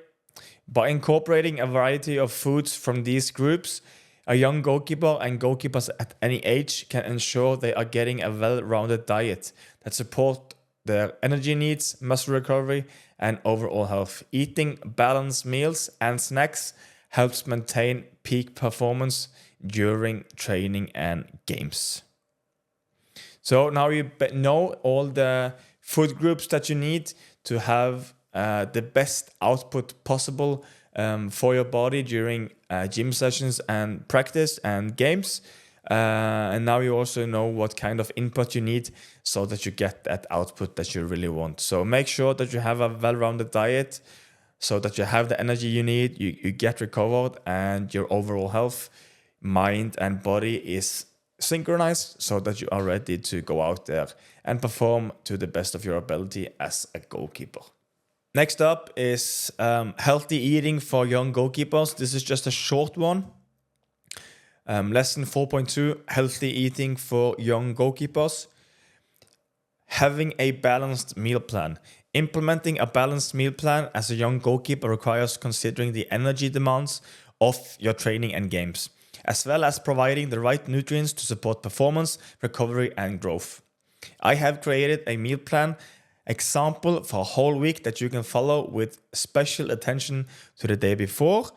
by incorporating a variety of foods from these groups, a young goalkeeper and goalkeepers at any age can ensure they are getting a well-rounded diet that support their energy needs, muscle recovery, and overall health. Eating balanced meals and snacks helps maintain peak performance during training and games. So now you know all the food groups that you need to have the best output possible for your body during gym sessions and practice and games. And now you also know what kind of input you need so that you get that output that you really want. So make sure that you have a well-rounded diet so that you have the energy you need, you get recovered, and your overall health, mind and body is synchronized so that you are ready to go out there and perform to the best of your ability as a goalkeeper. Next up is healthy eating for young goalkeepers. This is just a short one. Lesson 4.2, healthy eating for young goalkeepers. Having a balanced meal plan. Implementing a balanced meal plan as a young goalkeeper requires considering the energy demands of your training and games, as well as providing the right nutrients to support performance, recovery, and growth. I have created a meal plan example for a whole week that you can follow with special attention to the day before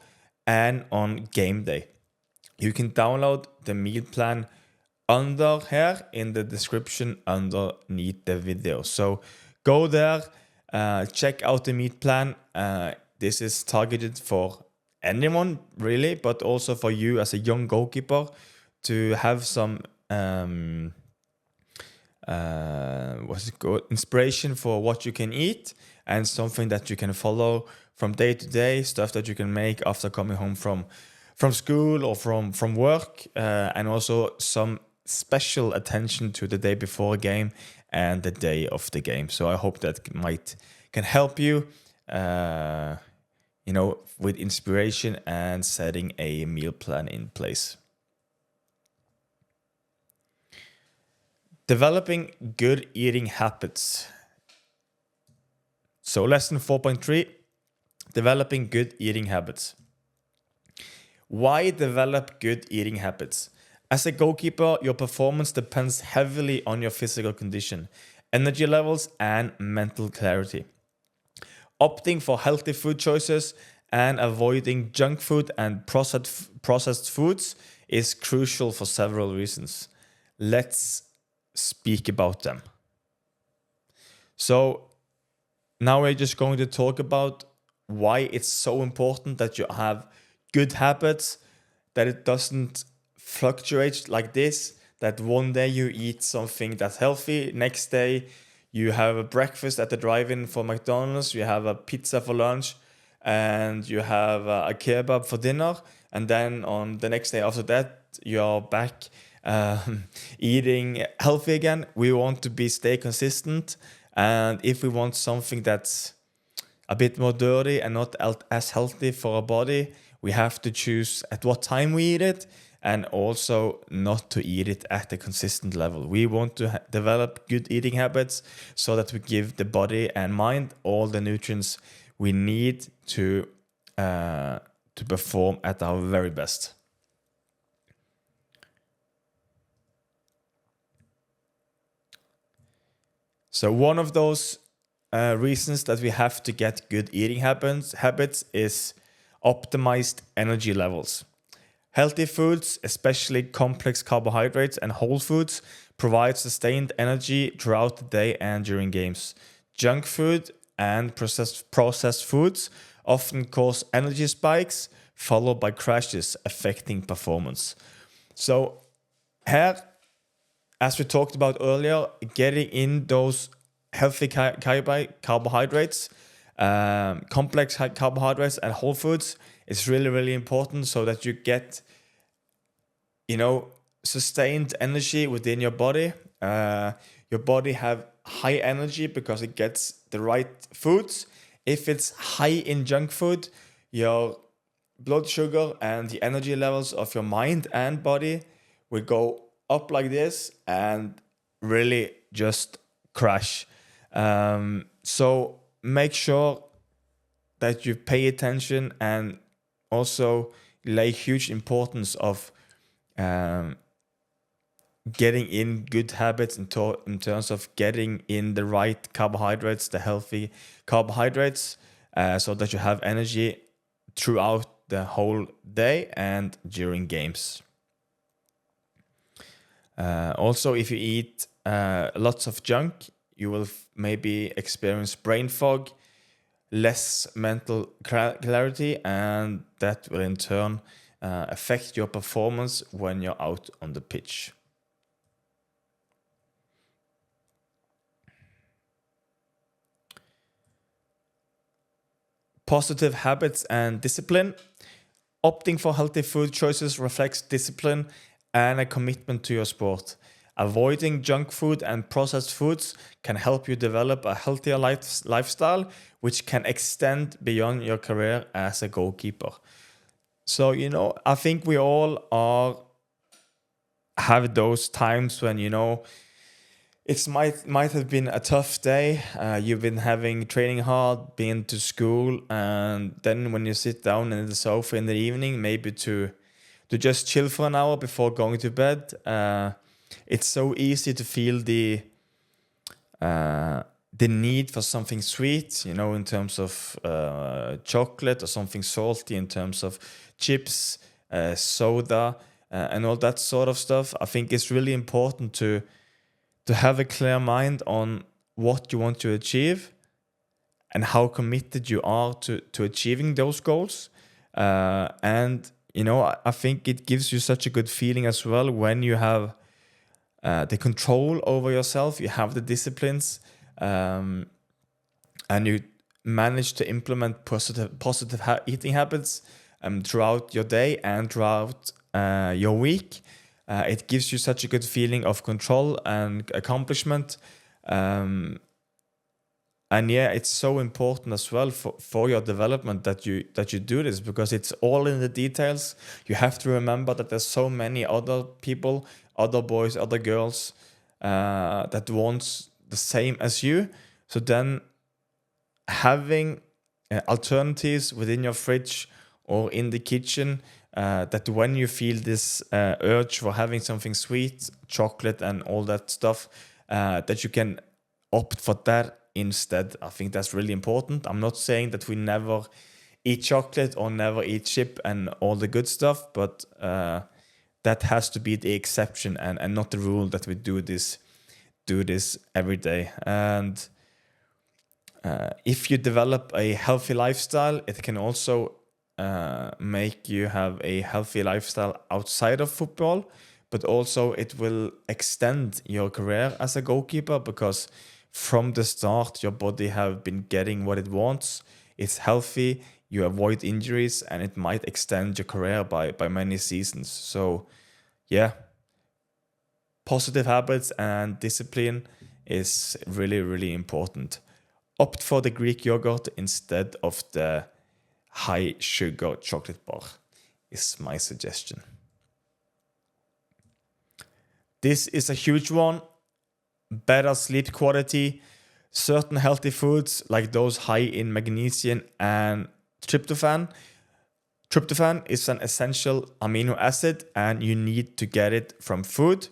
and on game day. You can download the meal plan under here in the description underneath the video. So go there, check out the meal plan. This is targeted for anyone really, but also for you as a young goalkeeper to have some inspiration for what you can eat and something that you can follow from day to day, stuff that you can make after coming home from school or from work, and also some special attention to the day before a game and the day of the game. So I hope that can help you, with inspiration and setting a meal plan in place. Developing good eating habits. So lesson 4.3, developing good eating habits. Why develop good eating habits? As a goalkeeper, your performance depends heavily on your physical condition, energy levels, and mental clarity. Opting for healthy food choices and avoiding junk food and processed foods is crucial for several reasons. Let's speak about them. So now we're just going to talk about why it's so important that you have good habits, that it doesn't fluctuate like this, that one day you eat something that's healthy, next day you have a breakfast at the drive-in for McDonald's, you have a pizza for lunch, and you have a kebab for dinner, and then on the next day after that you're back eating healthy again. We want to stay consistent, and if we want something that's a bit more dirty and not as healthy for our body, we have to choose at what time we eat it, and also not to eat it at a consistent level. We want to develop good eating habits so that we give the body and mind all the nutrients we need to perform at our very best. So one of those reasons that we have to get good eating habits is optimized energy levels. Healthy foods, especially complex carbohydrates and whole foods, provide sustained energy throughout the day and during games. Junk food and processed foods often cause energy spikes, followed by crashes affecting performance. So here, as we talked about earlier, getting in those healthy carbohydrates, complex carbohydrates and whole foods is really, really important so that you get, sustained energy within your body. Your body have high energy because it gets the right foods. If it's high in junk food, your blood sugar and the energy levels of your mind and body will go up like this and really just crash. So make sure that you pay attention and also lay huge importance of getting in good habits in terms of getting in the right carbohydrates, the healthy carbohydrates, so that you have energy throughout the whole day and during games. Also, if you eat lots of junk, you will maybe experience brain fog, less mental clarity, and that will in turn affect your performance when you're out on the pitch. Positive habits and discipline. Opting for healthy food choices reflects discipline and a commitment to your sport. Avoiding junk food and processed foods can help you develop a healthier lifestyle, which can extend beyond your career as a goalkeeper. So, I think we all have those times when, it might have been a tough day. You've been having training hard, been to school, and then when you sit down in the sofa in the evening, maybe to just chill for an hour before going to bed, it's so easy to feel the need for something sweet, in terms of chocolate, or something salty in terms of chips, soda, and all that sort of stuff. I think it's really important to have a clear mind on what you want to achieve and how committed you are to achieving those goals. And, I think it gives you such a good feeling as well when you have the control over yourself, you have the disciplines, and you manage to implement positive eating habits throughout your day and throughout your week. It gives you such a good feeling of control and accomplishment. And yeah, it's so important as well for your development that you do this, because it's all in the details. You have to remember that there's so many other people, other boys, other girls that wants the same as you. So then having alternatives within your fridge or in the kitchen, that when you feel this urge for having something sweet, chocolate and all that stuff, that you can opt for that instead. I think that's really important. I'm not saying that we never eat chocolate or never eat chip and all the good stuff, but that has to be the exception and not the rule, that we do this every day. And if you develop a healthy lifestyle, it can also make you have a healthy lifestyle outside of football, but also it will extend your career as a goalkeeper, because from the start your body have been getting what it wants. It's healthy, you avoid injuries, and it might extend your career by many seasons. So yeah, positive habits and discipline is really, really important. Opt for the Greek yogurt instead of the high sugar chocolate bar is my suggestion. This is a huge one. Better sleep quality. Certain healthy foods, like those high in magnesium and tryptophan. Tryptophan is an essential amino acid, and you need to get it from food.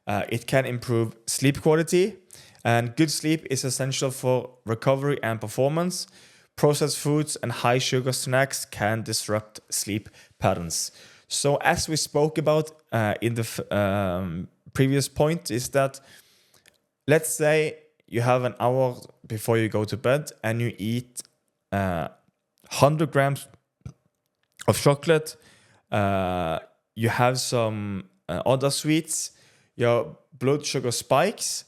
It can improve sleep quality, and good sleep is essential for recovery and performance. Processed foods and high sugar snacks can disrupt sleep patterns. So as we spoke about in the previous point, is that, let's say you have an hour before you go to bed and you eat 100 grams of chocolate, you have some other sweets, your blood sugar spikes,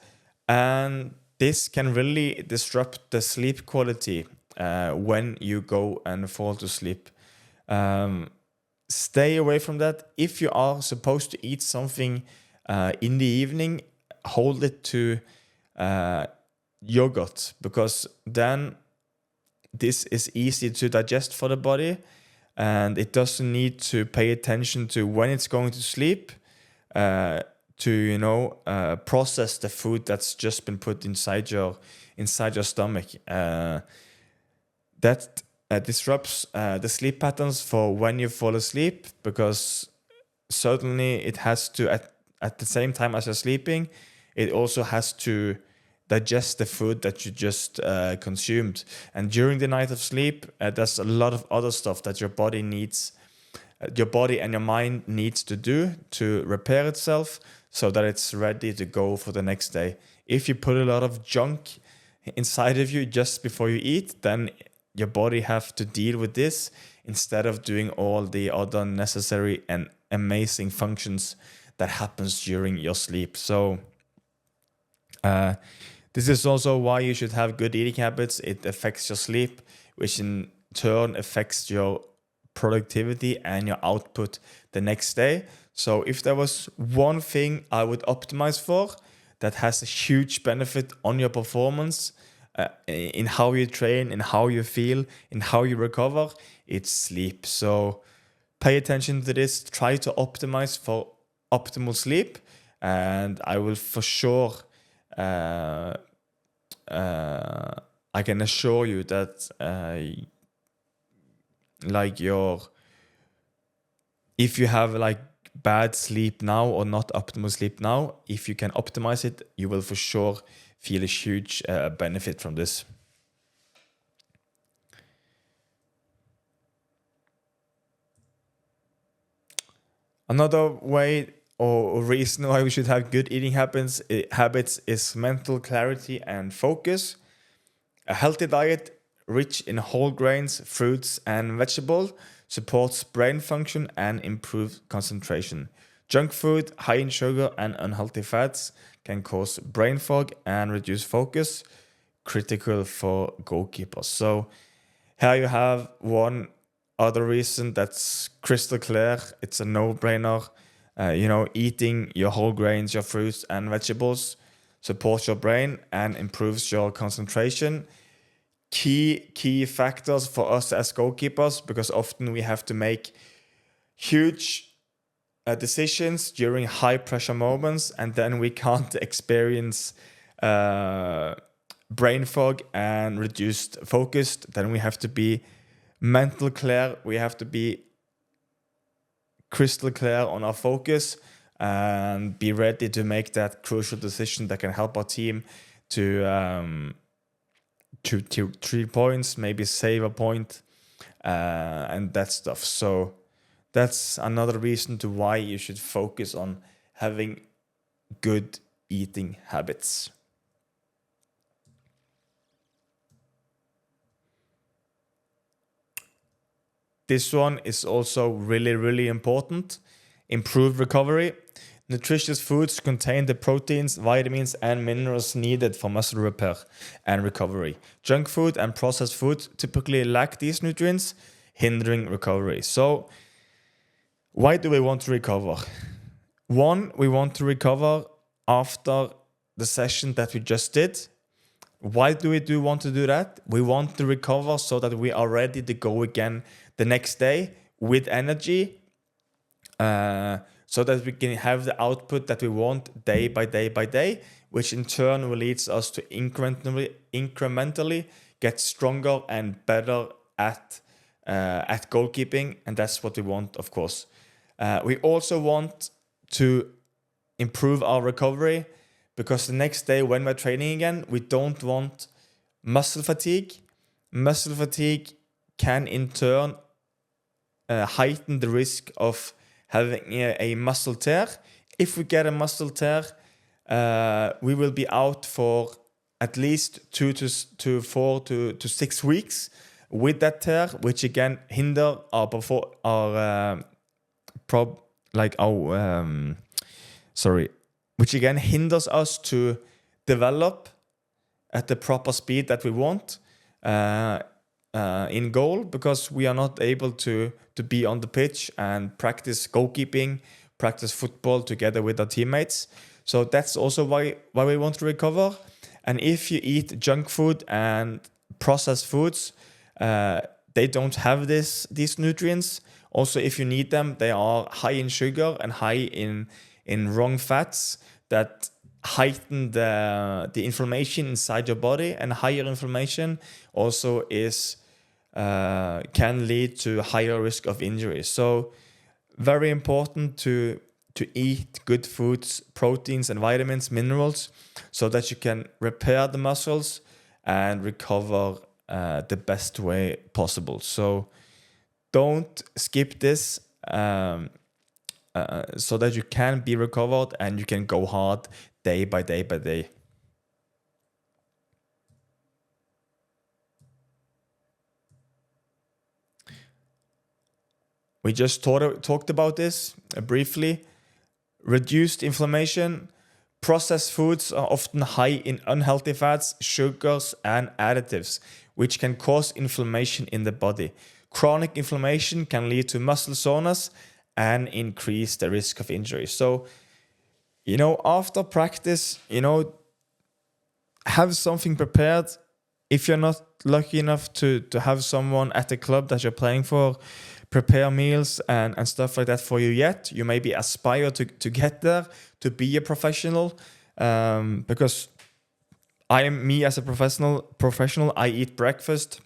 and this can really disrupt the sleep quality when you go and fall to sleep. Stay away from that. If you are supposed to eat something in the evening, hold it to yogurt, because then this is easy to digest for the body, and it doesn't need to pay attention to when it's going to sleep to process the food that's just been put inside your stomach. That disrupts the sleep patterns for when you fall asleep, because certainly it has to, at the same time as you're sleeping, it also has to digest the food that you just consumed. And during the night of sleep, there's a lot of other stuff that your body needs, your body and your mind needs to do to repair itself, so that it's ready to go for the next day. If you put a lot of junk inside of you just before you eat, then your body have to deal with this instead of doing all the other necessary and amazing functions that happens during your sleep. So this is also why you should have good eating habits. It affects your sleep, which in turn affects your productivity and your output the next day. So if there was one thing I would optimize for that has a huge benefit on your performance, in how you train, in how you feel, in how you recover, it's sleep. So pay attention to this. Try to optimize for optimal sleep, and I will for sure. I can assure you that if you have like bad sleep now or not optimal sleep now, if you can optimize it, you will for sure feel a huge benefit from this. Another way or reason why we should have good eating habits is mental clarity and focus. A healthy diet rich in whole grains, fruits, and vegetables supports brain function and improves concentration. Junk food, high in sugar and unhealthy fats, can cause brain fog and reduce focus, critical for goalkeepers. So here you have one other reason that's crystal clear. It's a no-brainer. Eating your whole grains, your fruits and vegetables supports your brain and improves your concentration. Key factors for us as goalkeepers, because often we have to make huge decisions during high pressure moments, and then we can't experience brain fog and reduced focus. Then we have to be mental clear. We have to be crystal clear on our focus and be ready to make that crucial decision that can help our team to 3 points, maybe save a point, and that stuff. So that's another reason to why you should focus on having good eating habits. This one is also really, really important. Improve recovery. Nutritious foods contain the proteins, vitamins, and minerals needed for muscle repair and recovery. Junk food and processed food typically lack these nutrients, hindering recovery. So, why do we want to recover? One, we want to recover after the session that we just did. Why do we want to do that? We want to recover so that we are ready to go again the next day with energy, so that we can have the output that we want day by day by day, which in turn will lead us to incrementally get stronger and better at goalkeeping, and that's what we want, of course. We also want to improve our recovery, because the next day when we're training again, we don't want muscle fatigue. Muscle fatigue can in turn heighten the risk of having a muscle tear. If we get a muscle tear, we will be out for at least 2 to 4 to 6 weeks with that tear, which again hinder which again hinders us to develop at the proper speed that we want in goal, because we are not able to be on the pitch and practice goalkeeping, practice football together with our teammates. So that's also why we want to recover. And if you eat junk food and processed foods, they don't have these nutrients. Also, if you need them, they are high in sugar and high in wrong fats that heighten the inflammation inside your body, and higher inflammation also can lead to higher risk of injury. So very important to eat good foods, proteins and vitamins, minerals, so that you can repair the muscles and recover the best way possible. So don't skip this, so that you can be recovered and you can go hard day by day by day. We just talked about this briefly. Reduced inflammation. Processed foods are often high in unhealthy fats, sugars, and additives, which can cause inflammation in the body. Chronic inflammation can lead to muscle soreness and increase the risk of injury. So, after practice, have something prepared. If you're not lucky enough to have someone at the club that you're playing for prepare meals and stuff like that for you yet, you maybe aspire to get there, to be a professional. Because me as a professional, I eat breakfast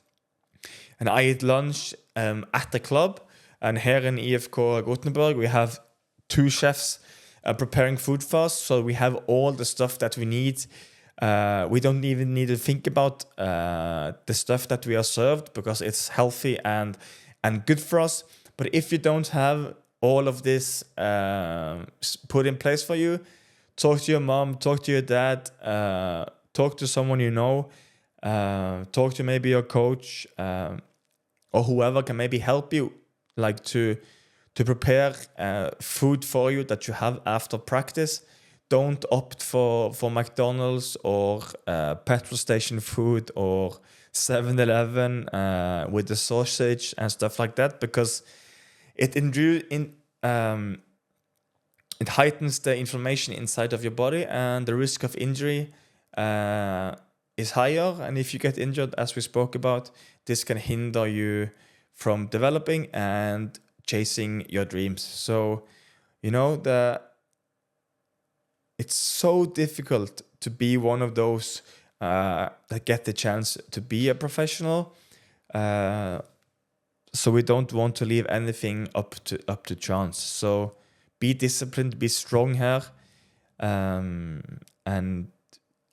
and I eat lunch at the club. And here in IFK Gothenburg, we have 2 chefs preparing food for us. So we have all the stuff that we need. We don't even need to think about the stuff that we are served because it's healthy and good for us. But if you don't have all of this put in place for you, talk to your mom, talk to your dad, talk to someone you know, talk to maybe your coach or whoever can maybe help you, like to prepare food for you that you have after practice. Don't opt for McDonald's or petrol station food or 7-Eleven with the sausage and stuff like that, because it heightens the inflammation inside of your body, and the risk of injury is higher. And if you get injured, as we spoke about, this can hinder you from developing and chasing your dreams. So, it's so difficult to be one of those that get the chance to be a professional. So we don't want to leave anything up to chance. So be disciplined, be strong here, and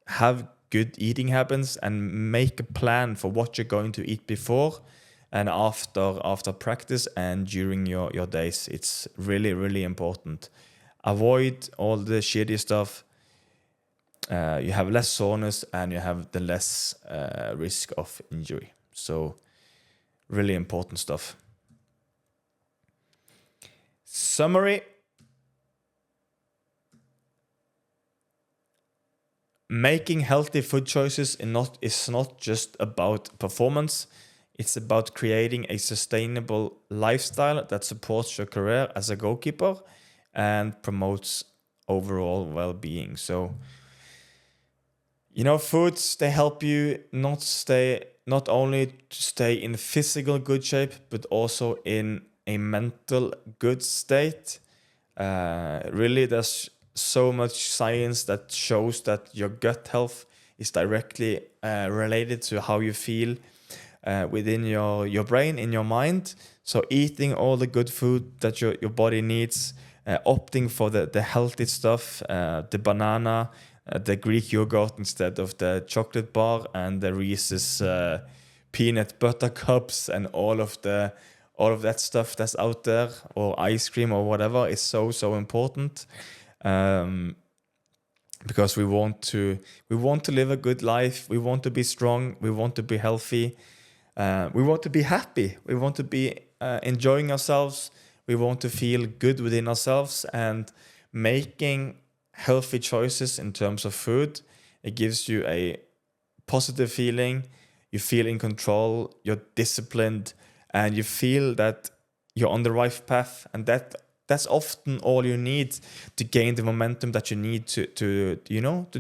have good eating habits, and make a plan for what you're going to eat before and after practice and during your days. It's really, really important. Avoid all the shitty stuff. You have less soreness and you have the less risk of injury. So really important stuff. Summary. Making healthy food choices is not just about performance. It's about creating a sustainable lifestyle that supports your career as a goalkeeper and promotes overall well-being. So, foods, they help you not only to stay in physical good shape, but also in a mental good state. Really, there's so much science that shows that your gut health is directly related to how you feel within your brain, in your mind. So eating all the good food that your body needs, opting for the healthy stuff, the banana, the Greek yogurt instead of the chocolate bar, and the Reese's peanut butter cups, and all of that stuff that's out there, or ice cream or whatever, is so important. Because we want to live a good life. We want to be strong. We want to be healthy. We want to be happy. We want to be enjoying ourselves. We want to feel good within ourselves, and making healthy choices in terms of food, it gives you a positive feeling. You feel in control, you're disciplined, and you feel that you're on the right path. And that's often all you need to gain the momentum that you need to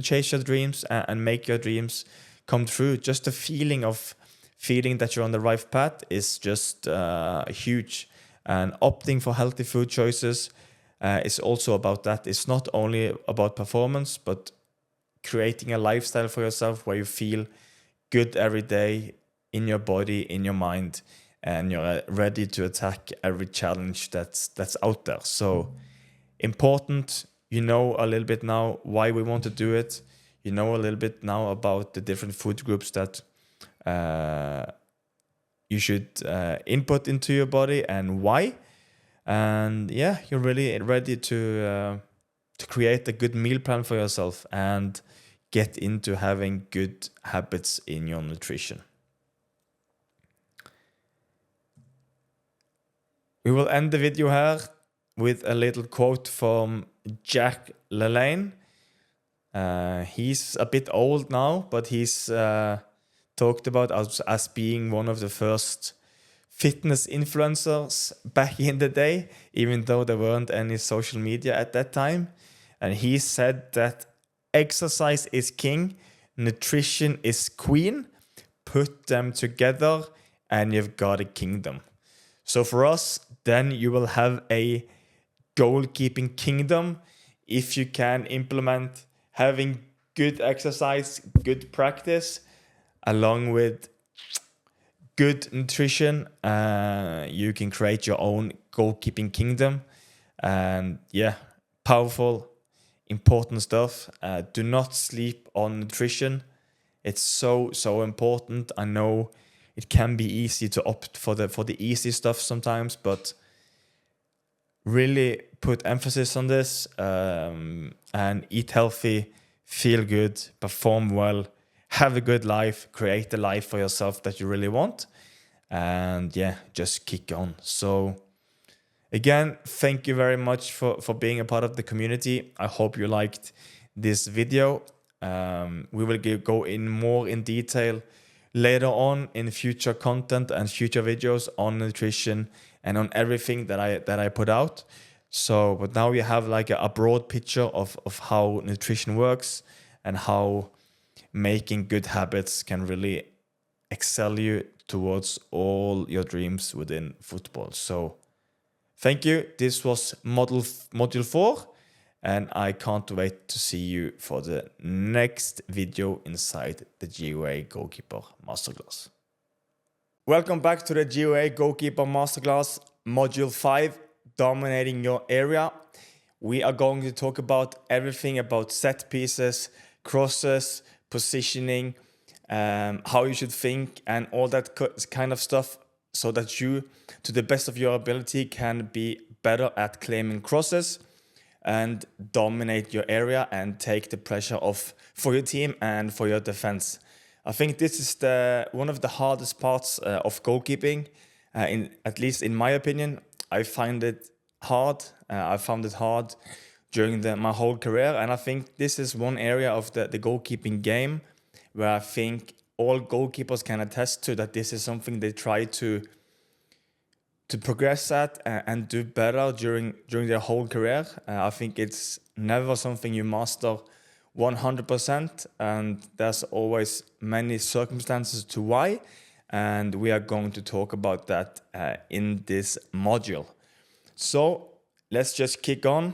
chase your dreams and make your dreams come true. Just the feeling that you're on the right path is just huge. And opting for healthy food choices is also about that. It's not only about performance, but creating a lifestyle for yourself where you feel good every day in your body, in your mind, and you're ready to attack every challenge that's out there. So important. You know a little bit now why we want to do it. You know a little bit now about the different food groups that you should input into your body and why. And yeah, you're really ready to create a good meal plan for yourself and get into having good habits in your nutrition. We will end the video here with a little quote from Jack LaLanne. He's a bit old now, but he's talked about as being one of the first fitness influencers back in the day, even though there weren't any social media at that time. And he said that exercise is king, nutrition is queen. Put them together and you've got a kingdom. So for us, then you will have a goalkeeping kingdom if you can implement having good exercise, good practice, along with good nutrition. You can create your own goalkeeping kingdom. And yeah, powerful, important stuff. Do not sleep on nutrition. It's so important. I know it can be easy to opt for the easy stuff sometimes, but really put emphasis on this, and eat healthy, feel good, perform well, have a good life, create the life for yourself that you really want, and yeah, just kick on. So again, thank you very much for being a part of the community. I hope you liked this video. We will go in more in detail later on in future content and future videos on nutrition and on everything that I put out. So, but now you have like a broad picture of how nutrition works and how making good habits can really excel you towards all your dreams within football. So thank you. This was module 4. And I can't wait to see you for the next video inside the GOA Goalkeeper Masterclass. Welcome back to the GOA Goalkeeper Masterclass, Module 5, Dominating Your Area. We are going to talk about everything about set pieces, crosses, positioning, how you should think, and all that kind of stuff, so that you, to the best of your ability, can be better at claiming crosses and dominate your area and take the pressure off for your team and for your defense. I think this is one of the hardest parts of goalkeeping, at least in my opinion. I find it hard. I found it hard during my whole career, and I think this is one area of the goalkeeping game where I think all goalkeepers can attest to, that this is something they try to progress at and do better during their whole career. I think it's never something you master 100%, and there's always many circumstances to why, and we are going to talk about that in this module. So let's just kick on.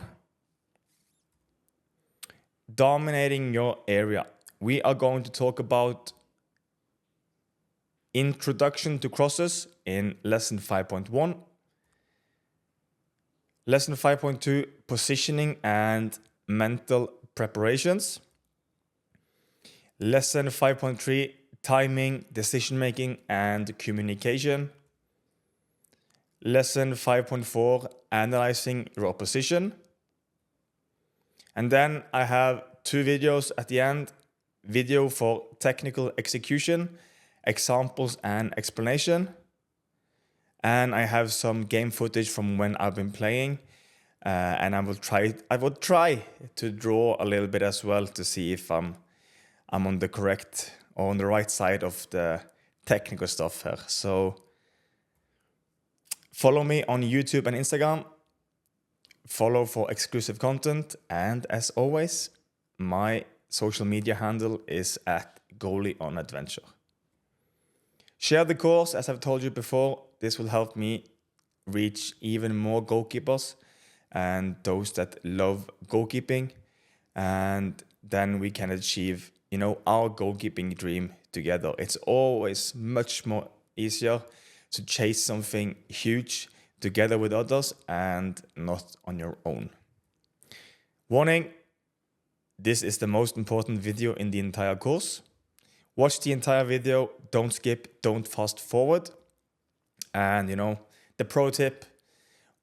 Dominating your area. We are going to talk about introduction to crosses in lesson 5.1. Lesson 5.2, positioning and mental preparations. Lesson 5.3, timing, decision making and communication. Lesson 5.4, analyzing your opposition. And then I have 2 videos at the end. Video for technical execution, examples and explanation. And I have some game footage from when I've been playing, and I will try to draw a little bit as well to see if I'm on the correct or on the right side of the technical stuff here. So follow me on YouTube and Instagram. Follow for exclusive content, and as always, my social media handle is at goalieonadventure. Share the course, as I've told you before. This will help me reach even more goalkeepers and those that love goalkeeping. And then we can achieve, our goalkeeping dream together. It's always much more easier to chase something huge together with others and not on your own. Warning, this is the most important video in the entire course. Watch the entire video, don't skip, don't fast forward. And the pro tip,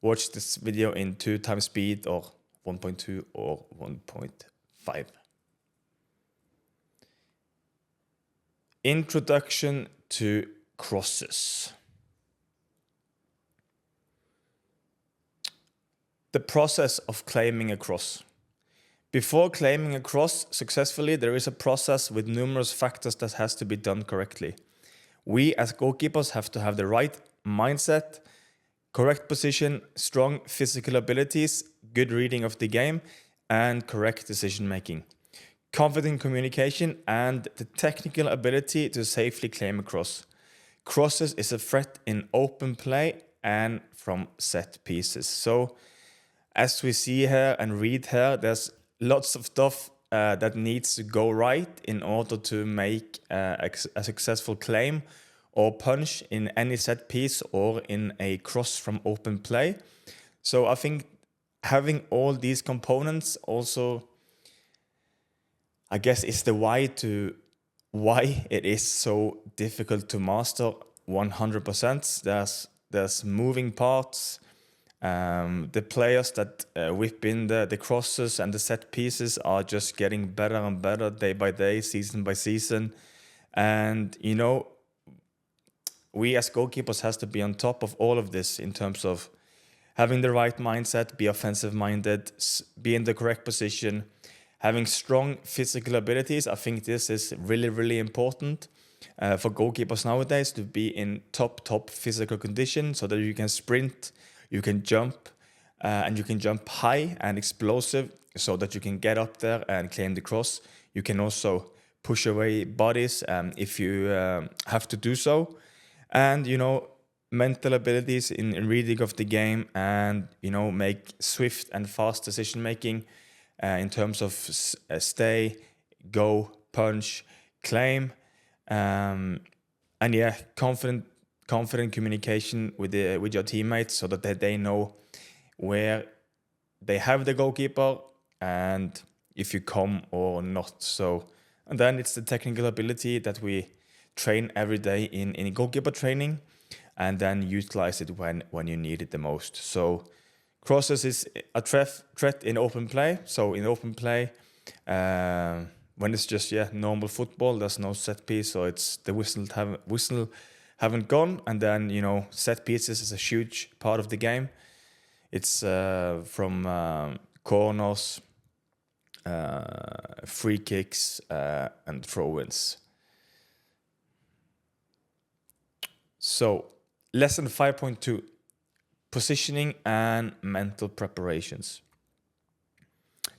watch this video in 2 times speed, or 1.2 or 1.5. Introduction to crosses. the process of claiming a cross. Before claiming a cross successfully, there is a process with numerous factors that has to be done correctly. We as goalkeepers have to have the right mindset, correct position, strong physical abilities, good reading of the game, and correct decision making. Confident communication and the technical ability to safely claim a cross. Crosses is a threat in open play and from set pieces. So as we see here and read here, there's lots of stuff that needs to go right in order to make a successful claim or punch in any set piece or in a cross from open play. So I think having all these components also, I guess, is the why it is so difficult to master 100%. There's moving parts. The players that whip in the crosses and the set pieces are just getting better and better day by day, season by season. And, we as goalkeepers has to be on top of all of this in terms of having the right mindset, be offensive minded, be in the correct position, having strong physical abilities. I think this is really, really important for goalkeepers nowadays, to be in top physical condition so that you can sprint, you can jump, and you can jump high and explosive so that you can get up there and claim the cross. You can also push away bodies if you have to do so. And, mental abilities in reading of the game and, make swift and fast decision making in terms of stay, go, punch, claim. And yeah, confident communication with your teammates so that they know where they have the goalkeeper and if you come or not. So, and then it's the technical ability that we train every day in goalkeeper training, and then utilize it when you need it the most. So crosses is a threat in open play. So in open play, when it's just normal football, there's no set piece, so it's the whistle haven't gone, and then set pieces is a huge part of the game. It's from corners, free kicks, and throw-ins. So lesson 5.2, positioning and mental preparations.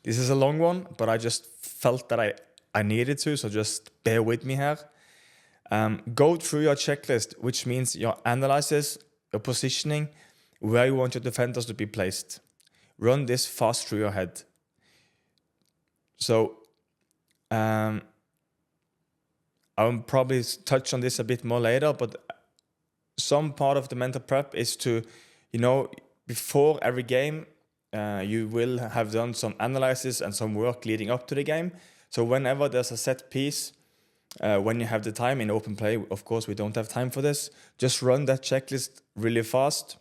This is a long one, but I just felt that I needed to, so just bear with me here. Go through your checklist, which means your analysis, your positioning, where you want your defenders to be placed. Run this fast through your head. So I'll probably touch on this a bit more later, but some part of the mental prep is to, before every game, you will have done some analysis and some work leading up to the game. So whenever there's a set piece, when you have the time in open play, of course, we don't have time for this, just run that checklist really fast,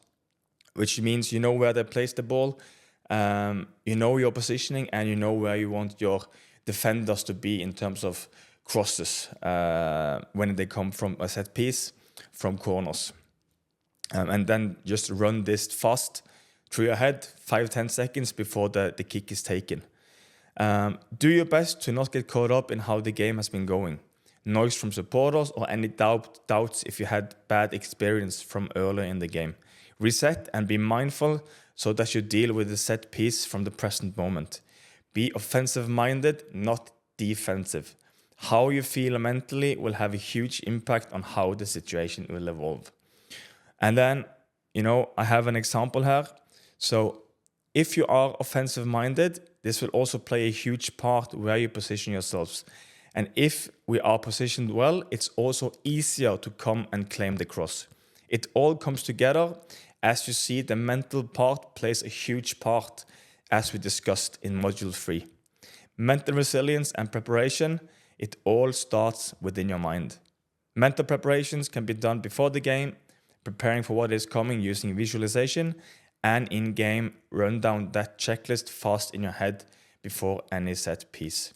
which means you know where they place the ball, you know your positioning, and you know where you want your defenders to be in terms of crosses when they come from a set piece, from corners. And then just run this fast through your head, 5-10 seconds before the kick is taken. Do your best to not get caught up in how the game has been going. Noise from supporters or any doubts if you had bad experience from earlier in the game. Reset and be mindful so that you deal with the set piece from the present moment. Be offensive-minded, not defensive. How you feel mentally will have a huge impact on how the situation will evolve. And then, I have an example here. So if you are offensive-minded, this will also play a huge part where you position yourselves. And if we are positioned well, it's also easier to come and claim the cross. It all comes together. As you see, the mental part plays a huge part, as we discussed in Module 3. Mental resilience and preparation, it all starts within your mind. Mental preparations can be done before the game, preparing for what is coming using visualization, and in-game, run down that checklist fast in your head before any set piece.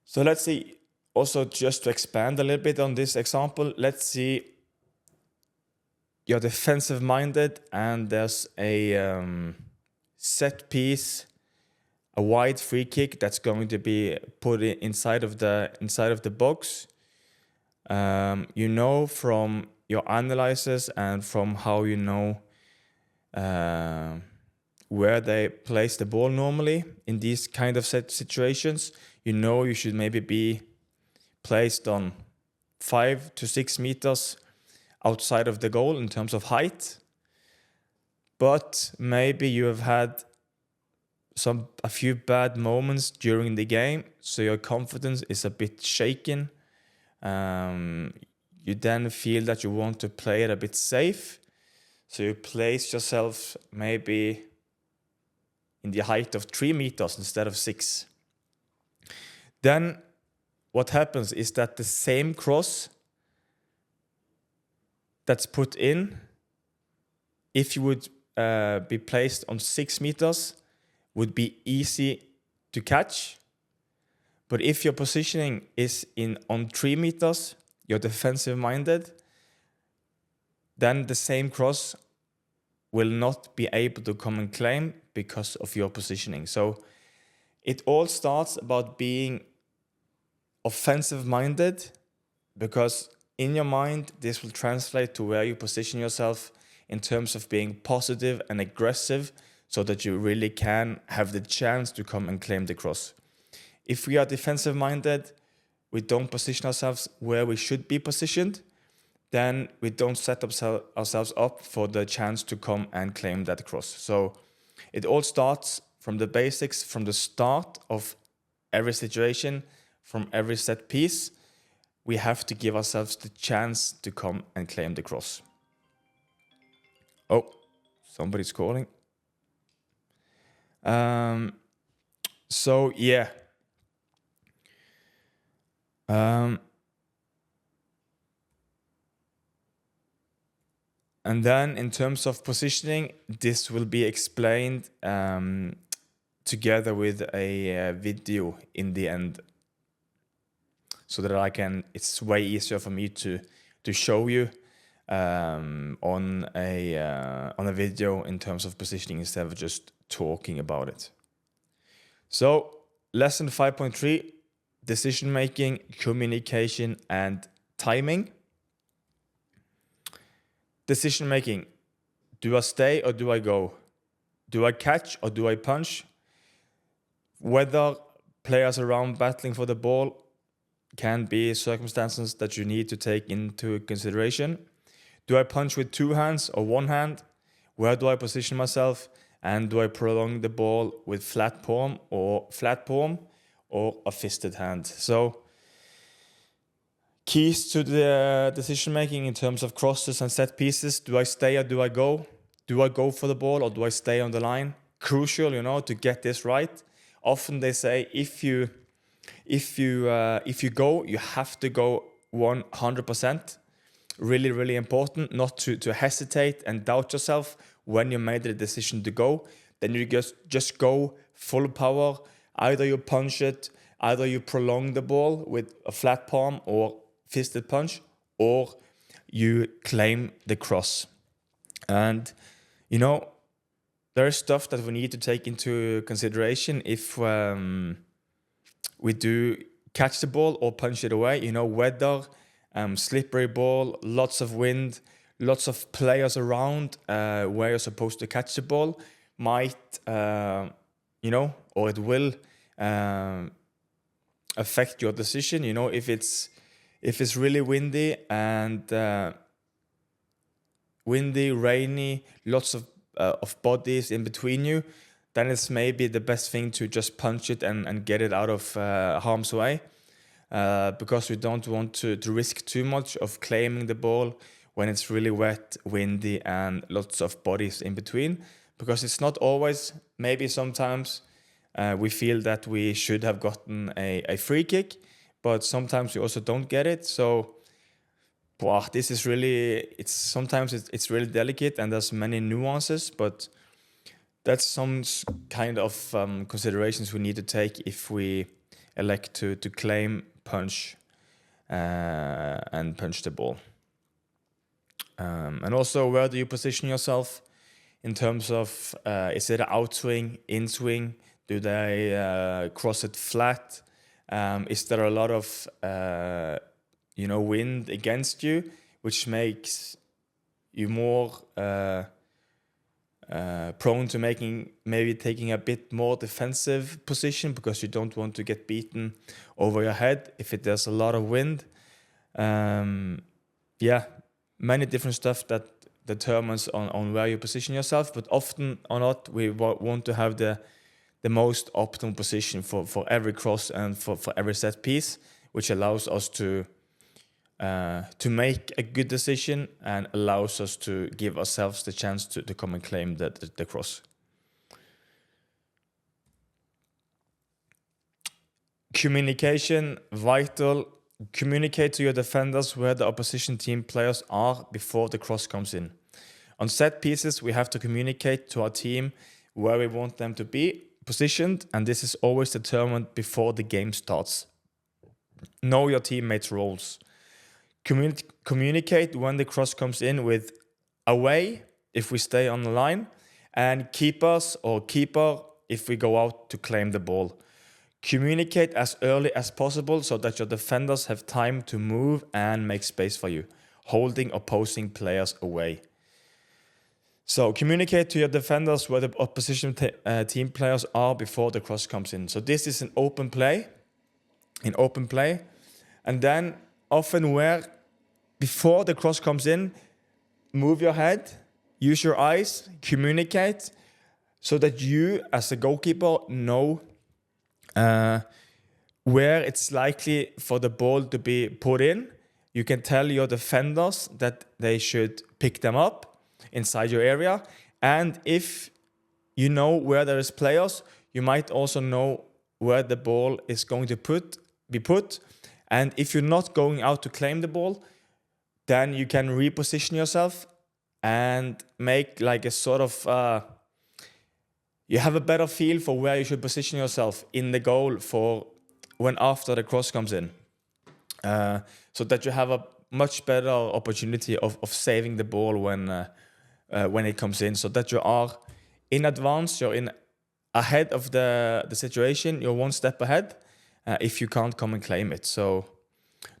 So let's see, also just to expand a little bit on this example, let's see, you're defensive-minded and there's a set piece, a wide free kick that's going to be put inside of the box. You know from your analysis and from how you know where they place the ball normally in these kind of set situations. You know you should maybe be placed on 5 to 6 meters outside of the goal in terms of height. But maybe you have had a few bad moments during the game, so your confidence is a bit shaken. You then feel that you want to play it a bit safe, so you place yourself maybe in the height of 3 meters instead of 6. Then what happens is that the same cross that's put in, if you would be placed on 6 meters, would be easy to catch. But if your positioning is on 3 meters, you're defensive minded, then the same cross will not be able to come and claim because of your positioning. So it all starts about being offensive minded, because in your mind, this will translate to where you position yourself in terms of being positive and aggressive, so that you really can have the chance to come and claim the cross. If we are defensive minded, we don't position ourselves where we should be positioned, then we don't set ourselves up for the chance to come and claim that cross. So it all starts from the basics, from the start of every situation, from every set piece. We have to give ourselves the chance to come and claim the cross. Oh, somebody's calling. So yeah. And then in terms of positioning, this will be explained together with a video in the end, so that it's way easier for me to show you on a video in terms of positioning instead of just talking about it. So lesson 5.3, decision making, communication, and timing. Decision making. Do I stay or do I go? Do I catch or do I punch? Whether players around battling for the ball can be circumstances that you need to take into consideration. Do I punch with 2 hands or 1 hand? Where do I position myself? And do I prolong the ball with flat palm or a fisted hand? So keys to the decision making in terms of crosses and set pieces. Do I stay or do I go? Do I go for the ball or do I stay on the line? Crucial, to get this right. Often they say if you go, you have to go 100%. Really, really important not to hesitate and doubt yourself when you made the decision to go. Then you just go full power. Either you punch it, either you prolong the ball with a flat palm or fisted punch, or you claim the cross. And there is stuff that we need to take into consideration if we do catch the ball or punch it away. Weather, slippery ball, lots of wind, lots of players around where you're supposed to catch the ball might, or it will affect your decision. If it's really windy and rainy, lots of bodies in between you, then it's maybe the best thing to just punch it and get it out of harm's way, because we don't want to risk too much of claiming the ball when it's really wet, windy, and lots of bodies in between. Because it's not always, maybe sometimes we feel that we should have gotten a free kick, but sometimes we also don't get it. So this is really, sometimes it's really delicate and there's many nuances, but that's some kind of considerations we need to take if we elect to claim, punch, and punch the ball. And also, where do you position yourself in terms of is it an outswing, inswing? Do they cross it flat? Is there a lot of wind against you, which makes you more prone to taking a bit more defensive position because you don't want to get beaten over your head if there's a lot of wind. Many different stuff that determines on where you position yourself, but often or not we want to have the most optimal position for every cross and for every set piece, which allows us to make a good decision and allows us to give ourselves the chance to come and claim the cross. Communication, vital. Communicate to your defenders where the opposition team players are before the cross comes in. On set pieces, we have to communicate to our team where we want them to be positioned, and this is always determined before the game starts. Know your teammates' roles. Communicate when the cross comes in with away if we stay on the line, and keepers or keeper if we go out to claim the ball. Communicate as early as possible so that your defenders have time to move and make space for you, holding opposing players away. So communicate to your defenders where the opposition team players are before the cross comes in. So this is an open play, and then often where before the cross comes in, move your head, use your eyes, communicate so that you as a goalkeeper know where it's likely for the ball to be put in. You can tell your defenders that they should pick them up inside your area. And if you know where there is players, you might also know where the ball is going to be put. And if you're not going out to claim the ball, then you can reposition yourself and make like a sort of you have a better feel for where you should position yourself in the goal for when after the cross comes in, so that you have a much better opportunity of saving the ball when it comes in, so that you are in advance, you're in ahead of the situation, you're one step ahead if you can't come and claim it. So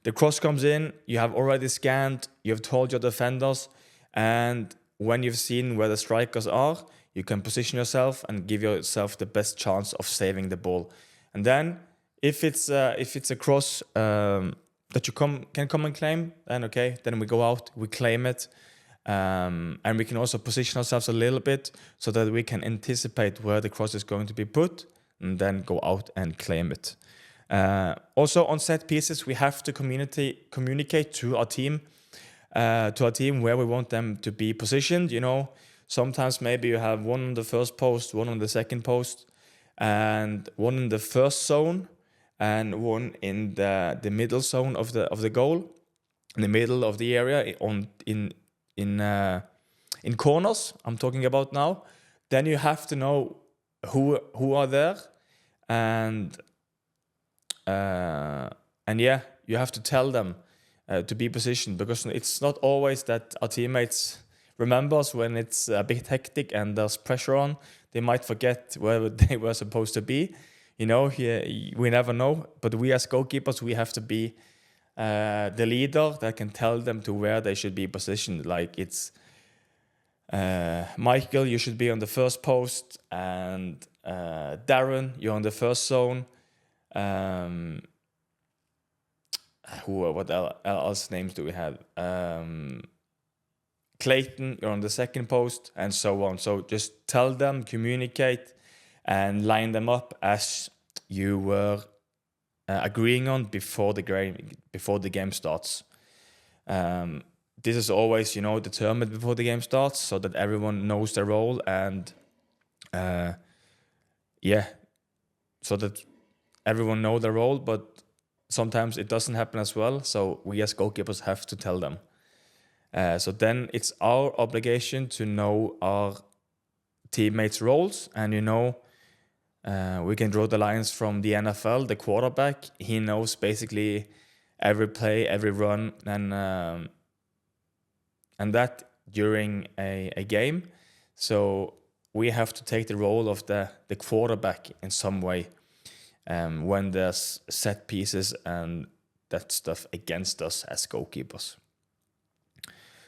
the cross comes in, you have already scanned, you've told your defenders, and when you've seen where the strikers are, you can position yourself and give yourself the best chance of saving the ball. And then if it's a cross that you can come and claim, then okay, then we go out, we claim it, and we can also position ourselves a little bit so that we can anticipate where the cross is going to be put and then go out and claim it. Also on set pieces, we have to communicate to our team where we want them to be positioned. Sometimes maybe you have one on the first post, one on the second post, and one in the first zone, and one in the middle zone of the goal, in the middle of the area, in corners. I'm talking about now. Then you have to know who are there, and you have to tell them to be positioned, because it's not always that our teammates remembers when it's a bit hectic and there's pressure on. They might forget where they were supposed to be. We never know. But we as goalkeepers, we have to be the leader that can tell them to where they should be positioned. Like it's Michael, you should be on the first post, and Darren, you're on the first zone. What else names do we have? Clayton, you're on the second post, and so on. So just tell them, communicate, and line them up as you were agreeing on before the game starts. This is always, determined before the game starts, so that everyone knows their role, and so that everyone know their role. But sometimes it doesn't happen as well, so we as goalkeepers have to tell them. So then it's our obligation to know our teammates' roles, and we can draw the lines from the NFL. The quarterback, he knows basically every play, every run, and that during a game. So we have to take the role of the quarterback in some way when there's set pieces and that stuff against us as goalkeepers.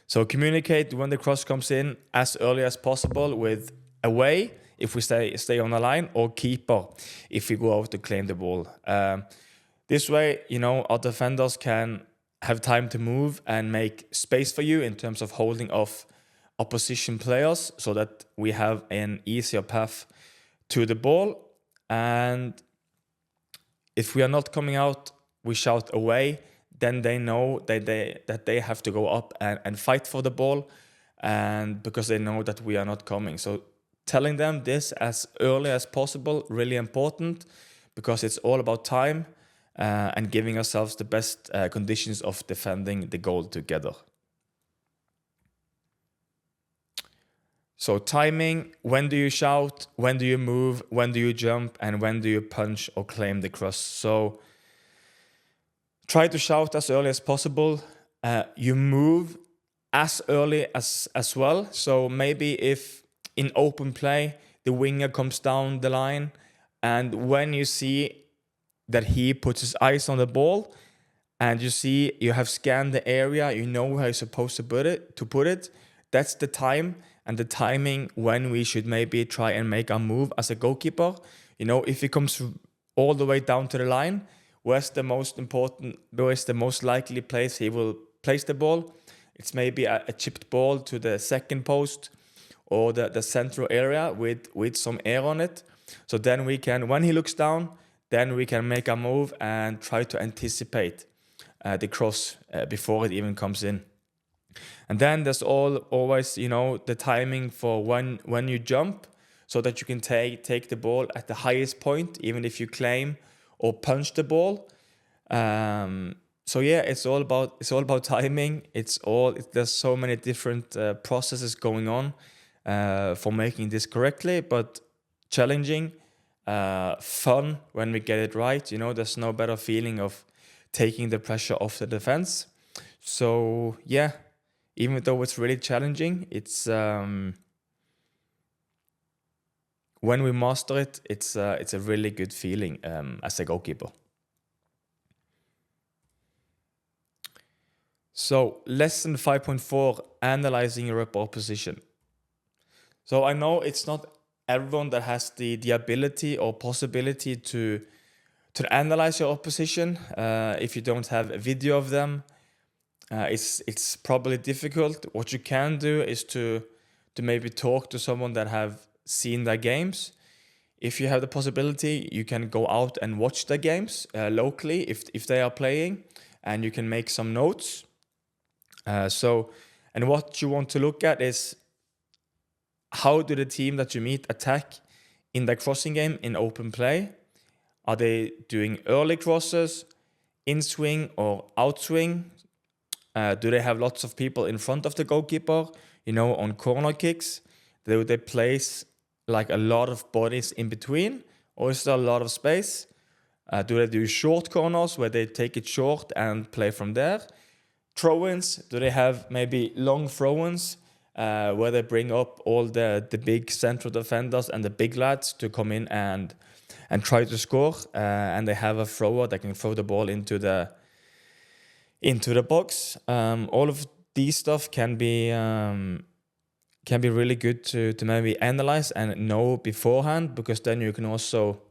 So communicate when the cross comes in as early as possible with away if we stay on the line, or keeper if we go out to claim the ball. This way, our defenders can have time to move and make space for you in terms of holding off opposition players so that we have an easier path to the ball. And if we are not coming out, we shout away, then they know that they have to go up and fight for the ball, and because they know that we are not coming. So telling them this as early as possible, really important, because it's all about time and giving ourselves the best conditions of defending the goal together. So timing, when do you shout, when do you move, when do you jump, and when do you punch or claim the cross? So try to shout as early as possible. You move as early as well. So maybe if in open play, the winger comes down the line, and when you see that he puts his eyes on the ball, and you see you have scanned the area, you know how you're supposed to put it, that's the time and the timing when we should maybe try and make a move as a goalkeeper. If he comes all the way down to the line, where's the most likely place he will place the ball? It's maybe a chipped ball to the second post or the central area with some air on it. So then we can, when he looks down, then we can make a move and try to anticipate the cross before it even comes in. And then there's always, the timing for when you jump, so that you can take the ball at the highest point, even if you claim or punch the ball. So yeah, it's all about timing. There's so many different processes going on for making this correctly, but challenging, fun when we get it right. There's no better feeling of taking the pressure off the defense. So yeah, even though it's really challenging, it's when we master it, it's a really good feeling as a goalkeeper. So lesson 5.4, analyzing your opposition. So I know it's not everyone that has the ability or possibility to analyze your opposition. If you don't have a video of them, it's probably difficult. What you can do is to maybe talk to someone that have seen their games. If you have the possibility, you can go out and watch the games locally if they are playing, and you can make some notes. And what you want to look at is, how do the team that you meet attack in the crossing game in open play? Are they doing early crosses, in swing or out swing? Do they have lots of people in front of the goalkeeper, on corner kicks? Do they place like a lot of bodies in between, or is there a lot of space? Do they do short corners where they take it short and play from there? Throw-ins, do they have maybe long throw-ins where they bring up all the big central defenders and the big lads to come in and try to score, and they have a thrower that can throw the ball into the box? All of these stuff can be really good to maybe analyze and know beforehand, because then you can also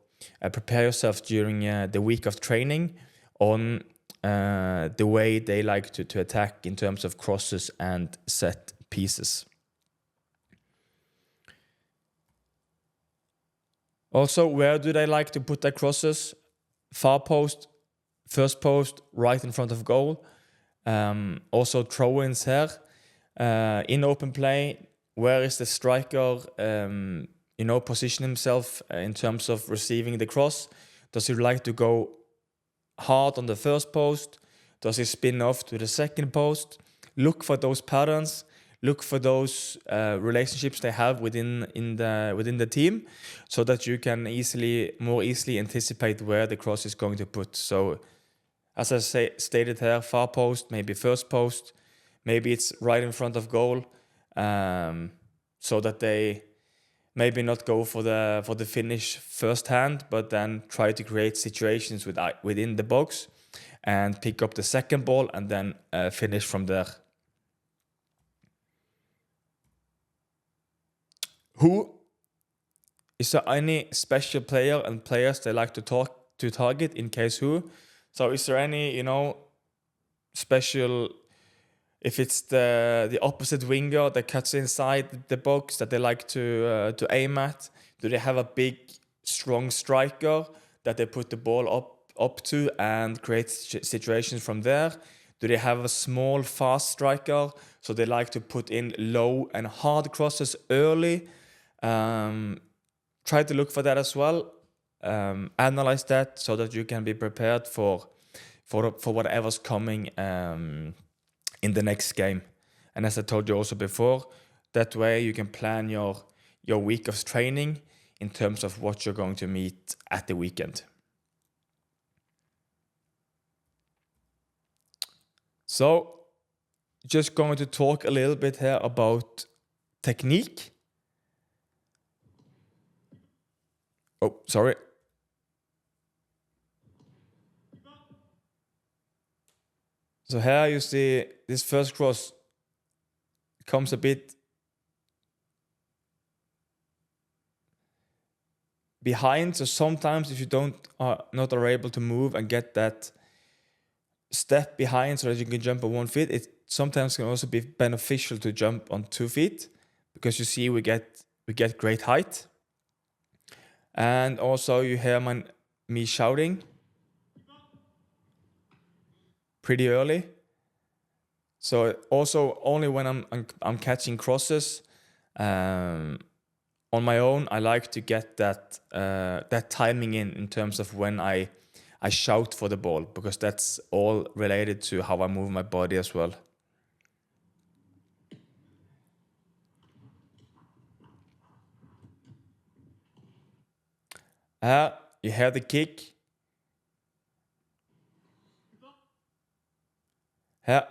prepare yourself during the week of training on the way they like to attack in terms of crosses and set pieces. Also, where do they like to put their crosses? Far post, first post, right in front of goal. Also throw-ins here. In open play, where is the striker position himself in terms of receiving the cross? Does he like to go hard on the first post? Does he spin off to the second post? Look for those patterns. Look for those relationships they have within the team, so that you can more easily anticipate where the cross is going to put. So, as I stated here, far post, maybe first post, maybe it's right in front of goal. so that they maybe not go for the finish first hand, but then try to create situations within the box and pick up the second ball and then finish from there. Is there any special player and players they like to target in case who? So is there any, special, if it's the opposite winger that cuts inside the box that they like to aim at? Do they have a big, strong striker that they put the ball up to and create situations from there? Do they have a small, fast striker so they like to put in low and hard crosses early? Try to look for that as well. Analyze that so that you can be prepared for whatever's coming in the next game. And as I told you also before, that way you can plan your week of training in terms of what you're going to meet at the weekend. So, just going to talk a little bit here about technique. Oh, sorry. So here you see this first cross comes a bit behind. So sometimes if you not are able to move and get that step behind so that you can jump on 1 foot, it sometimes can also be beneficial to jump on 2 feet, because you see we get great height. And also you hear me shouting pretty early. So also only when I'm catching crosses on my own, I like to get that timing in terms of when I shout for the ball, because that's all related to how I move my body as well. You hear the kick.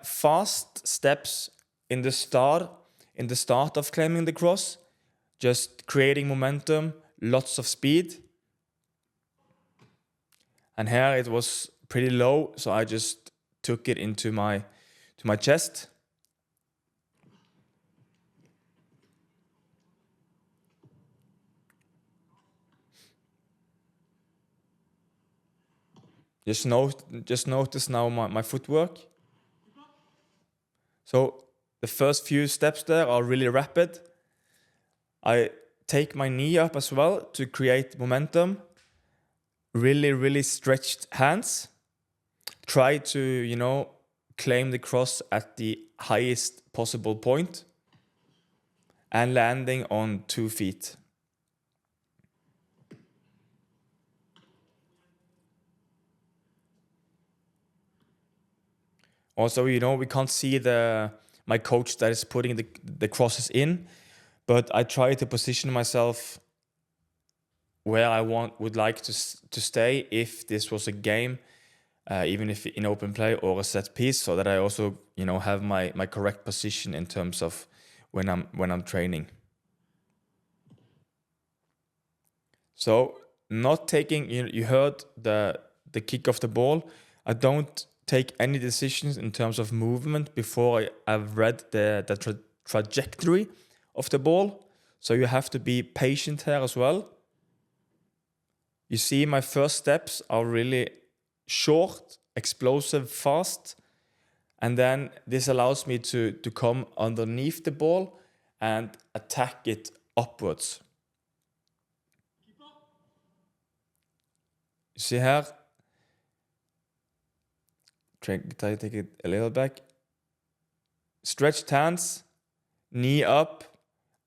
Fast steps in the start of claiming the cross, just creating momentum, lots of speed. And here it was pretty low, so I just took it into my chest. Just notice now my footwork. So the first few steps there are really rapid. I take my knee up as well to create momentum. Really, really stretched hands. Try to, claim the cross at the highest possible point. And landing on 2 feet. Also, we can't see my coach that is putting the crosses in, but I try to position myself where I would like to stay if this was a game, even if in open play or a set piece, so that I also have my correct position in terms of when I'm training. So not taking, you heard the kick of the ball. I don't take any decisions in terms of movement before I've read the trajectory of the ball. So you have to be patient here as well. You see my first steps are really short, explosive, fast. And then this allows me to come underneath the ball and attack it upwards. You see here, try to take it a little back. Stretched hands, knee up,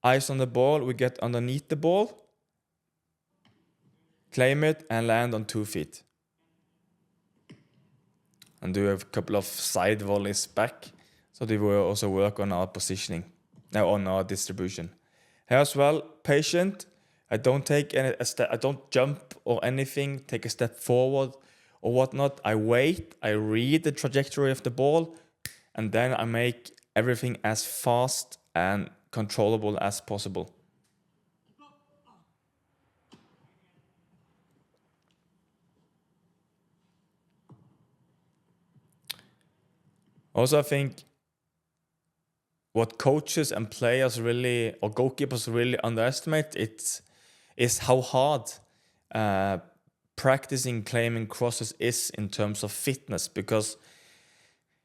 eyes on the ball. We get underneath the ball, claim it, and land on 2 feet. And do a couple of side volleys back, so they will also work on our positioning, on our distribution. Here as well, patient. I don't take a step. I don't jump or anything. Take a step forward or whatnot. I wait. I read the trajectory of the ball, and then I make everything as fast and controllable as possible. Also, I think what coaches and players really, or goalkeepers really underestimate, is how hard practicing claiming crosses is in terms of fitness, because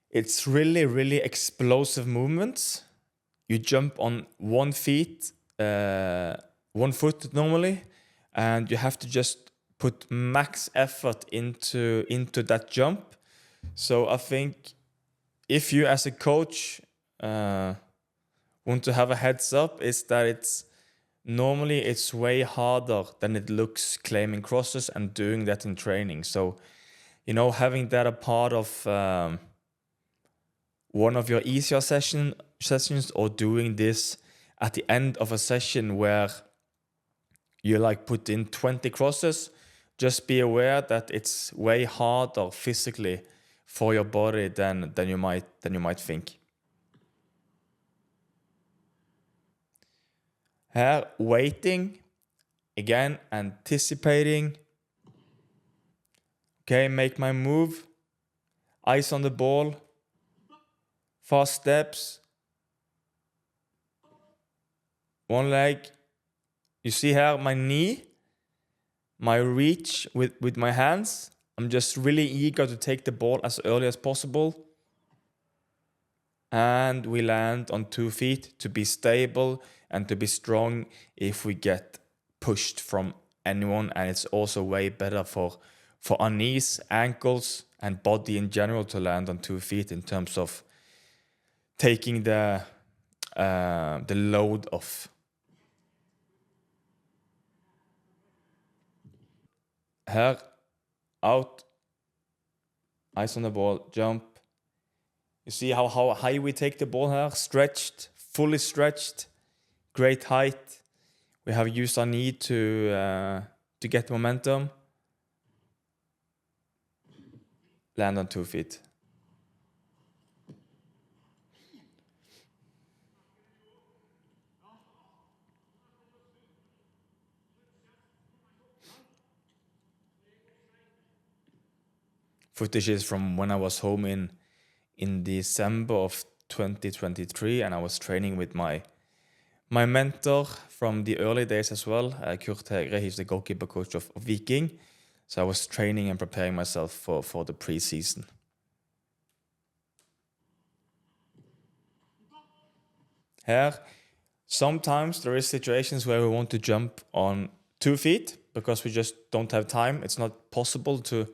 it's really, really explosive movements. You jump on 1 foot normally, and you have to just put max effort into that jump. So I think if you as a coach want to have a heads up, is that it's way harder than it looks claiming crosses and doing that in training. So, having that a part of one of your easier sessions, or doing this at the end of a session where you like put in 20 crosses, just be aware that it's way harder physically for your body than you might think. Here, waiting, again, anticipating. Okay, make my move. Eyes on the ball. Fast steps. One leg. You see here my knee, my reach with my hands. I'm just really eager to take the ball as early as possible. And we land on 2 feet to be stable and to be strong if we get pushed from anyone. And it's also way better for our knees, ankles, and body in general to land on 2 feet in terms of taking the load off. Here, out, eyes on the ball, jump. You see how high we take the ball here? Stretched, fully stretched, great height. We have used our knee to get momentum. Land on 2 feet. Footage is from when I was home in December of 2023, and I was training with my mentor from the early days as well, Kurt Hegre. He's the goalkeeper coach of Viking. So I was training and preparing myself for the preseason. Here, sometimes there is situations where we want to jump on 2 feet because we just don't have time. It's not possible to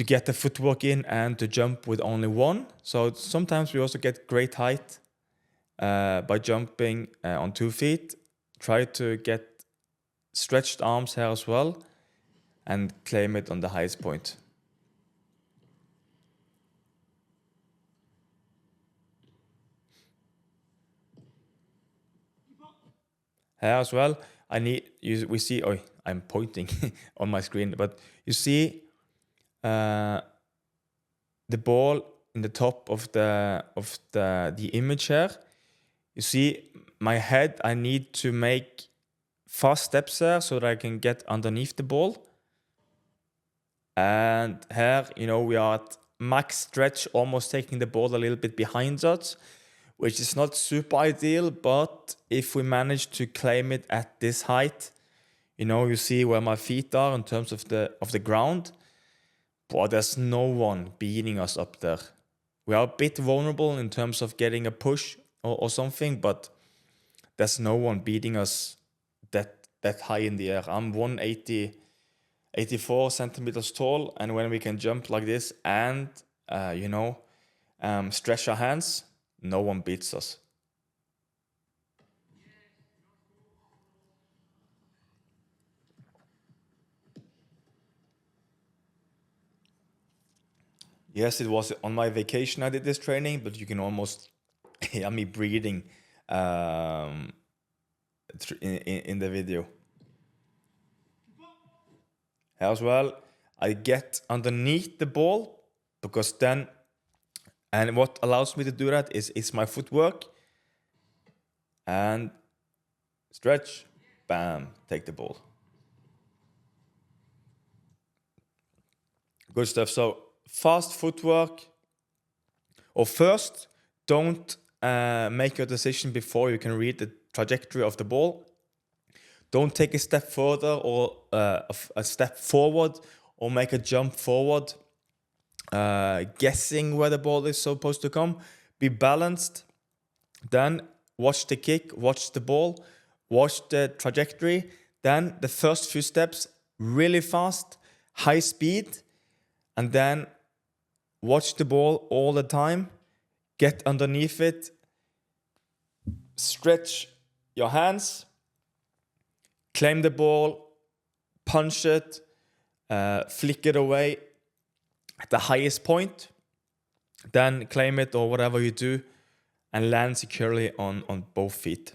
get the footwork in and to jump with only one. So sometimes we also get great height by jumping on 2 feet. Try to get stretched arms here as well and claim it on the highest point. Here as well, we see, I'm pointing on my screen, but you see the ball in the top of the image here. You see my head, I need to make fast steps here so that I can get underneath the ball. And here, we are at max stretch, almost taking the ball a little bit behind us, which is not super ideal, but if we manage to claim it at this height, you see where my feet are in terms of the ground, but there's no one beating us up there. We are a bit vulnerable in terms of getting a push or something, but there's no one beating us that high in the air. I'm 84 centimeters tall, and when we can jump like this and stretch our hands, no one beats us. Yes, it was on my vacation I did this training, but you can almost hear me breathing in the video. As well, I get underneath the ball because and what allows me to do that is my footwork. and stretch, bam, take the ball. Good stuff. So fast footwork. Or first, don't make your decision before you can read the trajectory of the ball. Don't take a step further or a step forward or make a jump forward, guessing where the ball is supposed to come. Be balanced. Then watch the kick, watch the ball, watch the trajectory. Then the first few steps, really fast, high speed. And then watch the ball all the time. Get underneath it. Stretch your hands. Claim the ball. Punch it. Flick it away at the highest point. Then claim it or whatever you do. And land securely on both feet.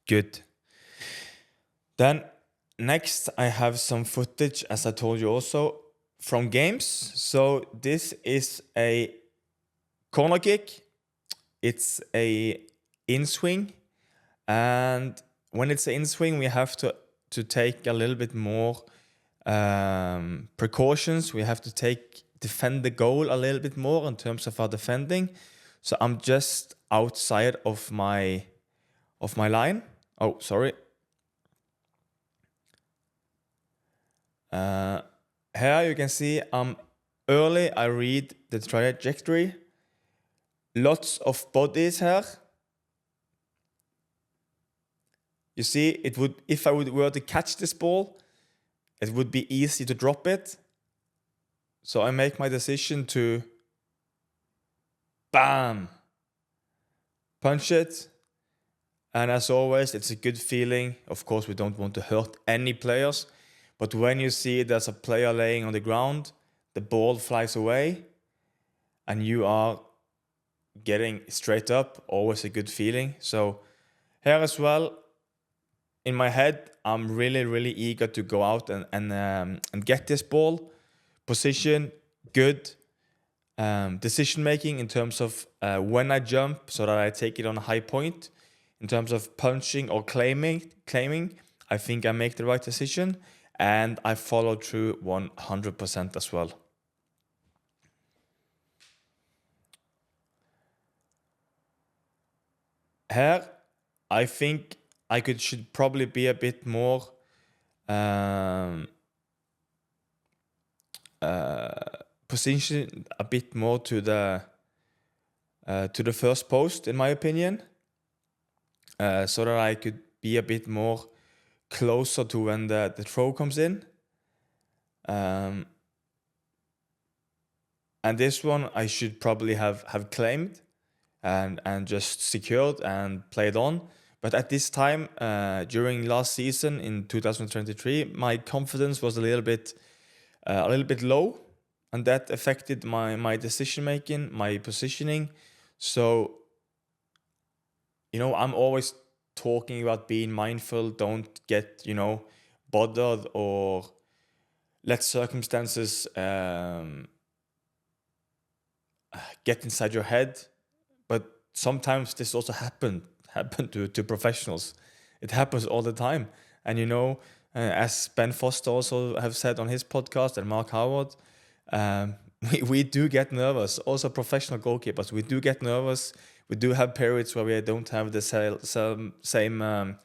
Good. Then next, I have some footage, as I told you also, from games. So this is a corner kick. It's a in-swing. And when it's an in-swing, we have to take a little bit more precautions. We have to defend the goal a little bit more in terms of our defending. So I'm just outside of my line. Oh, sorry. Here you can see early I read the trajectory. Lots of bodies here. You see, it would, if I were to catch this ball, it would be easy to drop it. So I make my decision to bam, punch it. And as always, it's a good feeling. Of course, we don't want to hurt any players. But when you see there's a player laying on the ground, the ball flies away, and you are getting straight up, always a good feeling. So here as well, in my head, I'm really, really eager to go out and get this ball. Position, good. Decision making in terms of when I jump so that I take it on a high point. In terms of punching or claiming, I think I make the right decision. And I follow through 100% as well. Here, I think I should probably be a bit more positioned a bit more to the first post, in my opinion, so that I could be a bit more closer to when the throw comes in. And this one I should probably have claimed and just secured and played on. But at this time, during last season in 2023, my confidence was a little bit low, and that affected my decision making, my positioning. So, I'm always talking about being mindful. Don't get bothered or let circumstances get inside your head. But sometimes this also happen to professionals. It happens all the time. And as Ben Foster also have said on his podcast, and Mark Howard, we do get nervous. Also professional goalkeepers, we do get nervous. We do have periods where we don't have the same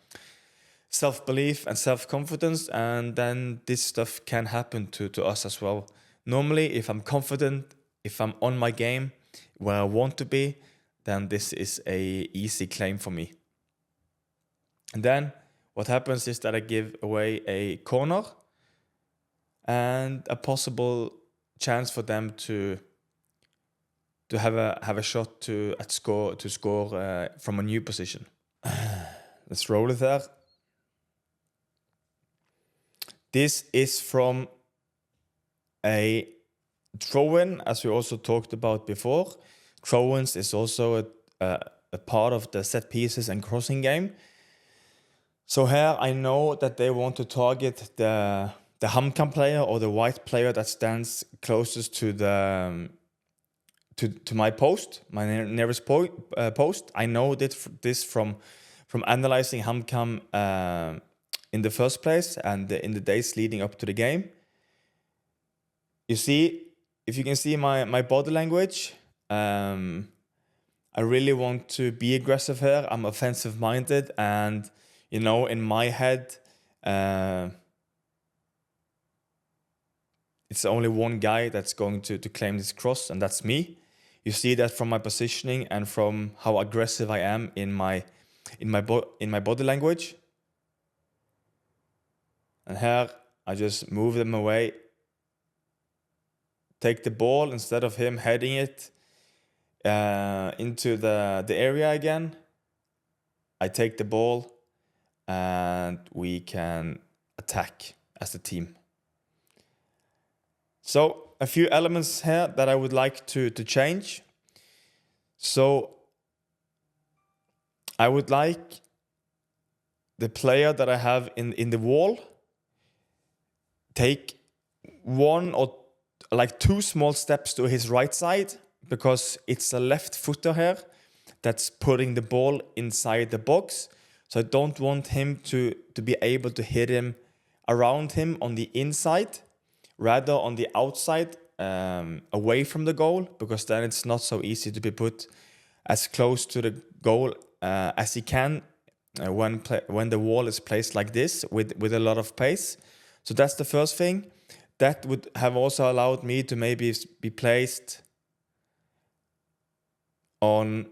self-belief and self-confidence, and then this stuff can happen to us as well. Normally, if I'm confident, if I'm on my game, where I want to be, then this is a easy claim for me. And then what happens is that I give away a corner and a possible chance for them to have a shot to score from a new position. Let's roll it there. This is from a throw-in, as we also talked about before. Throw-ins is also a part of the set pieces and crossing game. So here I know that they want to target the HamKam player or the white player that stands closest to to my post, my nearest post. I know this from analyzing HamKam in the first place and in the days leading up to the game. You see, if you can see my body language, I really want to be aggressive here. I'm offensive minded, and in my head, it's only one guy that's going to claim this cross, and that's me. You see that from my positioning and from how aggressive I am in my body language. And here I just move them away, take the ball instead of him heading it into the area again. I take the ball and we can attack as a team. So a few elements here that I would like to change. So I would like the player that I have in the wall take one or like two small steps to his right side, because it's a left footer here that's putting the ball inside the box. So I don't want him to be able to hit him around him on the inside, rather on the outside, away from the goal, because then it's not so easy to be put as close to the goal as he can when the wall is placed like this with a lot of pace. So that's the first thing. That would have also allowed me to maybe be placed on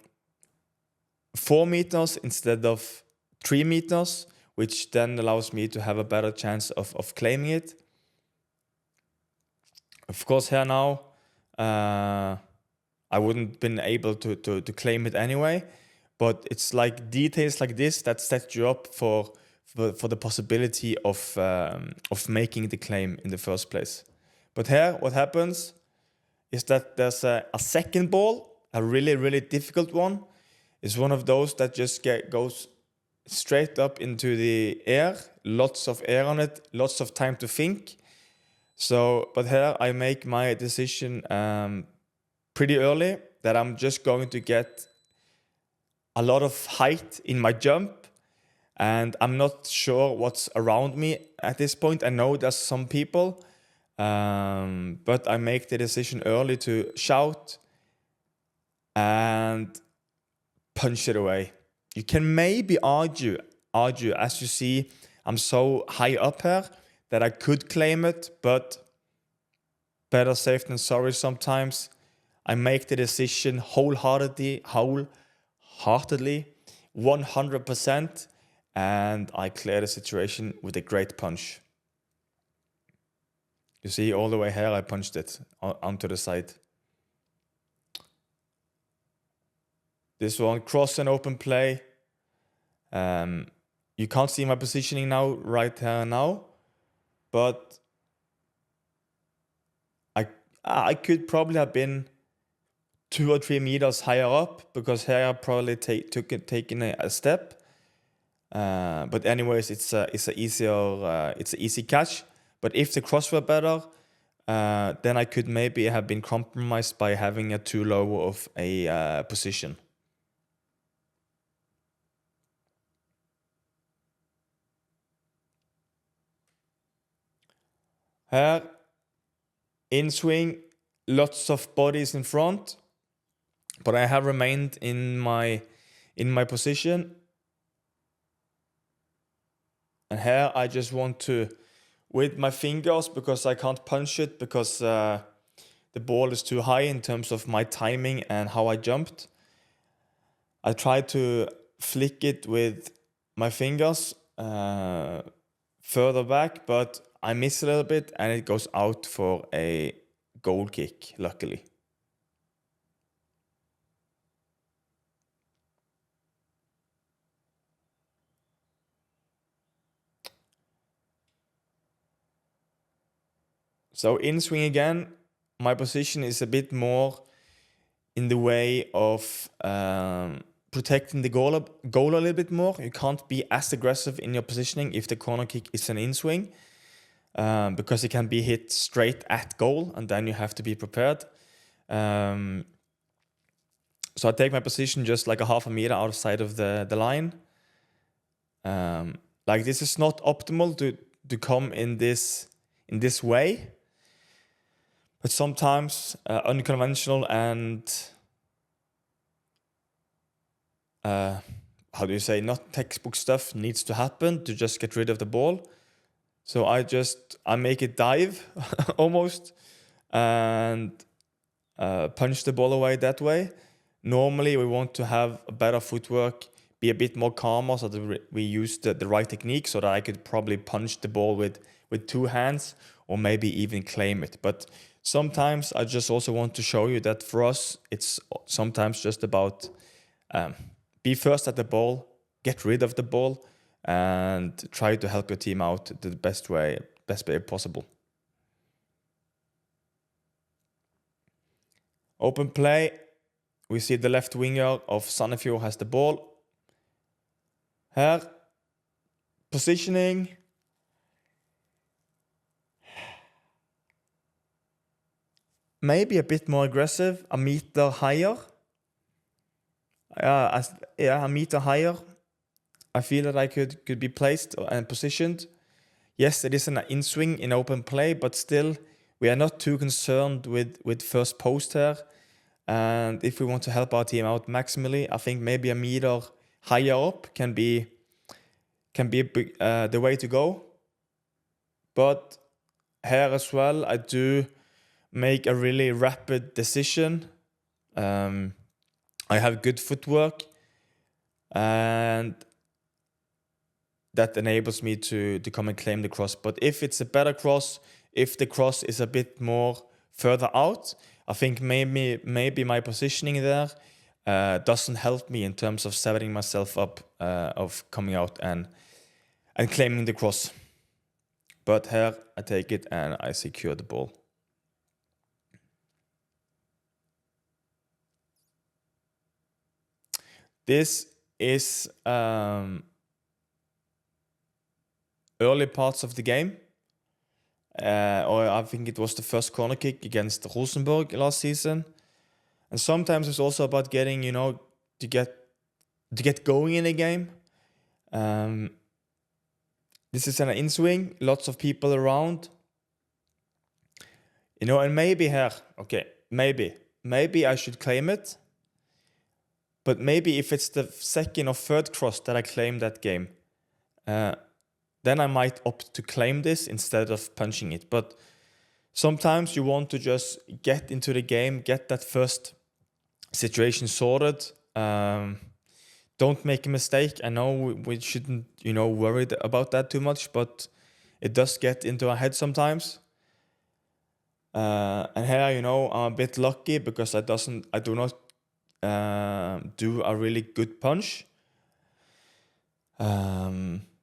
4 meters instead of 3 meters, which then allows me to have a better chance of claiming it. Of course, here now, I wouldn't been able to claim it anyway, but it's like details like this that set you up for the possibility of making the claim in the first place. But here, what happens is that there's a second ball, a really, really difficult one. It's one of those that just goes straight up into the air, lots of air on it, lots of time to think. So, but here I make my decision pretty early that I'm just going to get a lot of height in my jump, and I'm not sure what's around me at this point. I know there's some people, but I make the decision early to shout and punch it away. You can maybe argue, as you see, I'm so high up here that I could claim it, but better safe than sorry sometimes. I make the decision wholeheartedly, 100%, and I clear the situation with a great punch. You see, all the way here, I punched it onto the side. This one, cross and open play. You can't see my positioning now, right here now, but I could probably have been 2 or 3 meters higher up, because here I probably taken a step. But anyways, it's an easy catch. But if the cross were better, then I could maybe have been compromised by having a too low of a position. Here, in swing, lots of bodies in front, but I have remained in my position. And here I just want to, with my fingers, because I can't punch it because the ball is too high in terms of my timing and how I jumped. I try to flick it with my fingers further back, but I miss a little bit and it goes out for a goal kick, luckily. So in swing again, my position is a bit more in the way of protecting the goal a little bit more. You can't be as aggressive in your positioning if the corner kick is an in swing, because it can be hit straight at goal, and then you have to be prepared. So I take my position just like a half a meter outside of the line. Like this is not optimal to come in this way, but sometimes unconventional and how do you say, not textbook stuff needs to happen to just get rid of the ball. So I make it dive almost and punch the ball away that way. Normally we want to have a better footwork, be a bit more calmer so that we use the right technique so that I could probably punch the ball with 2 hands or maybe even claim it. But sometimes I just also want to show you that for us, it's sometimes just about be first at the ball, get rid of the ball, and try to help your team out the best way possible. Open play. We see the left winger of Sandefjord has the ball. Here, positioning. Maybe a bit more aggressive, a meter higher. A meter higher. I feel that I could be placed and positioned. Yes, it is an in-swing in open play, but still, we are not too concerned with first post here. And if we want to help our team out maximally, I think maybe a meter higher up can be the way to go. But here as well, I do make a really rapid decision. I have good footwork, and that enables me to come and claim the cross. But if it's a better cross, if the cross is a bit more further out, I think maybe my positioning there doesn't help me in terms of setting myself up of coming out and claiming the cross. But here I take it and I secure the ball. This is early parts of the game. Or I think it was the first corner kick against Rosenborg last season. And sometimes it's also about getting, to get going in a game. This is an in-swing, lots of people around. And maybe here, maybe I should claim it. But maybe if it's the second or third cross that I claim that game, then I might opt to claim this instead of punching it. But sometimes you want to just get into the game, get that first situation sorted. Don't make a mistake. I know we shouldn't, worry about that too much, but it does get into our head sometimes. And here, I'm a bit lucky because I do not do a really good punch.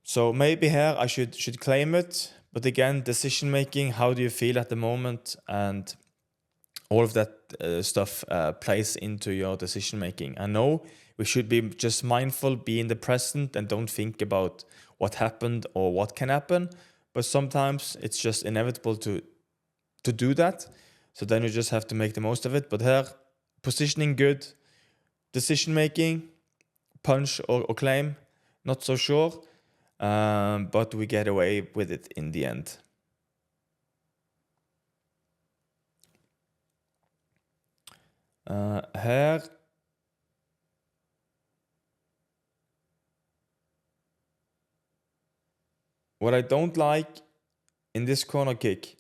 So maybe here I should claim it. But again, decision making, how do you feel at the moment? And all of that stuff plays into your decision making. I know we should be just mindful, be in the present, and don't think about what happened or what can happen. But sometimes it's just inevitable to do that. So then you just have to make the most of it. But here, positioning good, decision making, punch or claim, not so sure. But we get away with it in the end. Here, what I don't like in this corner kick,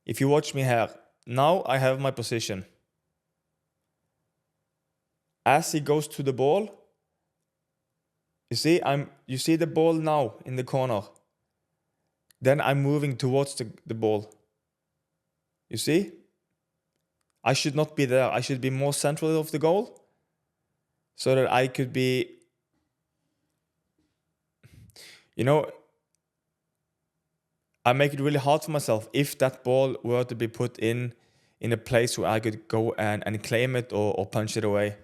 if you watch me here, now I have my position. As he goes to the ball, you see the ball now in the corner. Then I'm moving towards the ball. You see? I should not be there. I should be more central of the goal so that I could be, I make it really hard for myself if that ball were to be put in a place where I could go and claim it or punch it away.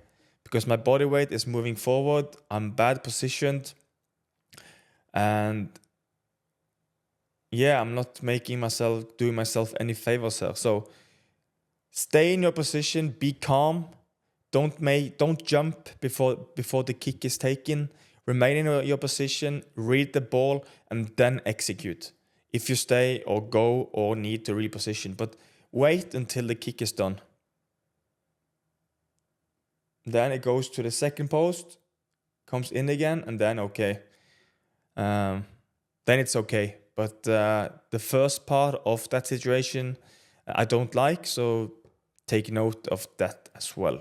Because my body weight is moving forward, I'm bad positioned, and I'm not doing myself any favors here. So stay in your position, be calm, Don't jump before the kick is taken. Remain in your position, read the ball, and then execute. If you stay or go or need to reposition, but wait until the kick is done. Then it goes to the second post, comes in again, and then okay. Then it's okay. But the first part of that situation, I don't like, so take note of that as well.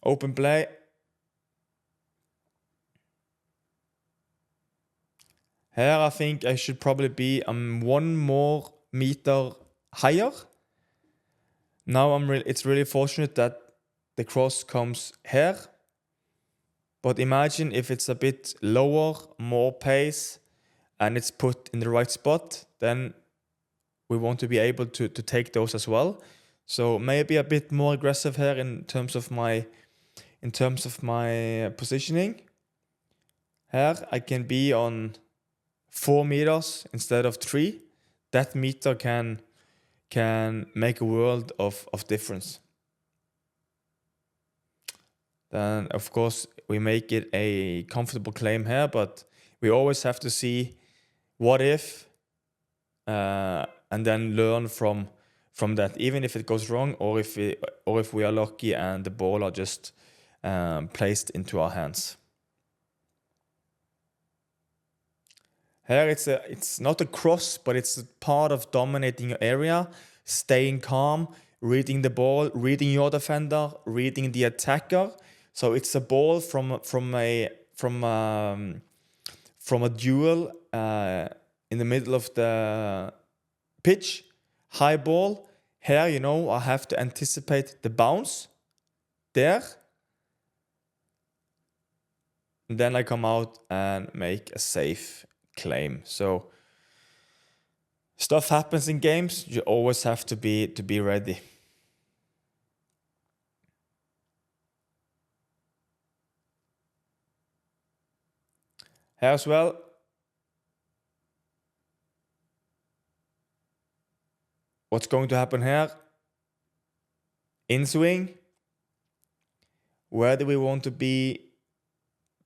Open play. Here I think I should probably be 1 more meter higher. Now it's really fortunate that the cross comes here. But imagine if it's a bit lower, more pace, and it's put in the right spot, then we want to be able to take those as well. So maybe a bit more aggressive here in terms of my positioning. Here I can be on 4 meters instead of 3. That meter can make a world of difference. Then of course we make it a comfortable claim here, but we always have to see what if, and then learn from that, even if it goes wrong, or if we are lucky and the ball are just placed into our hands. Here it's not a cross, but it's part of dominating your area, staying calm, reading the ball, reading your defender, reading the attacker. So it's a ball from a duel in the middle of the pitch, high ball. Here, I have to anticipate the bounce there. And then I come out and make a safe claim. So stuff happens in games. You always have to be ready. Here as well. What's going to happen here? In swing. Where do we want to be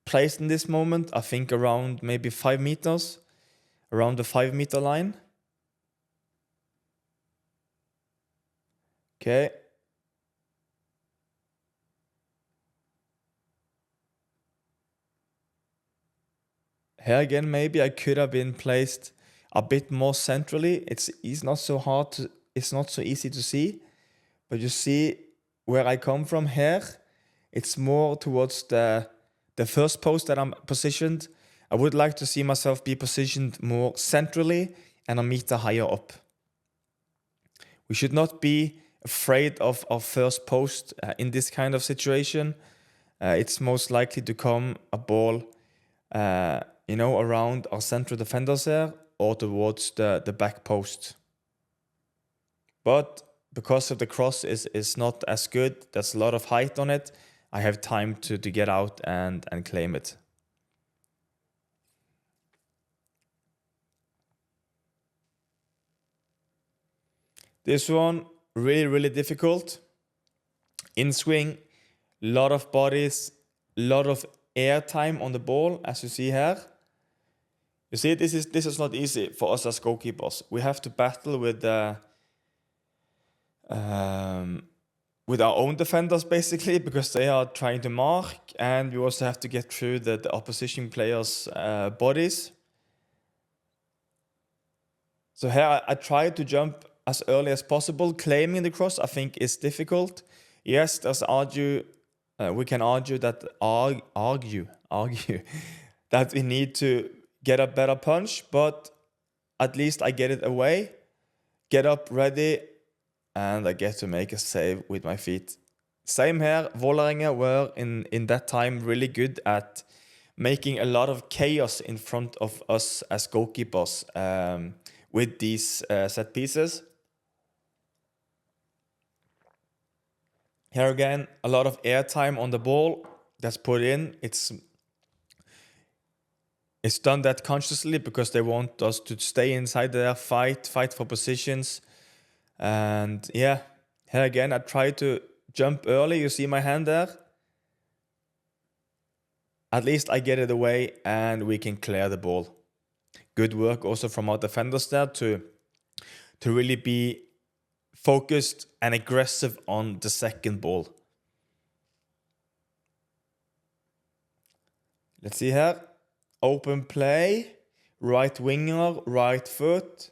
placed in this moment? I think around maybe 5 meters, around the 5 meter line. Okay. Here again, maybe I could have been placed a bit more centrally. It's not so easy to see, but you see where I come from here. It's more towards the first post that I'm positioned. I would like to see myself be positioned more centrally and a meter higher up. We should not be afraid of our first post in this kind of situation. It's most likely to come a ball around our central defenders there or towards the back post. But because of the cross is not as good, there's a lot of height on it, I have time to get out and claim it. This one, really, really difficult. In swing, lot of bodies, lot of air time on the ball, as you see here. You see, this is not easy for us as goalkeepers. We have to battle with our own defenders, basically, because they are trying to mark, and we also have to get through the opposition players' bodies. So here I try to jump as early as possible. Claiming the cross, I think, is difficult. Yes, we can argue that that we need to get a better punch, but at least I get it away, get up ready, and I get to make a save with my feet. Same here. Vålerenga were in that time really good at making a lot of chaos in front of us as goalkeepers with these set pieces. Here again, a lot of air time on the ball that's put in. It's done that consciously because they want us to stay inside there, fight for positions. And yeah, here again, I try to jump early. You see my hand there? At least I get it away and we can clear the ball. Good work also from our defenders there to really be focused and aggressive on the second ball. Let's see here. Open play. Right winger, right foot.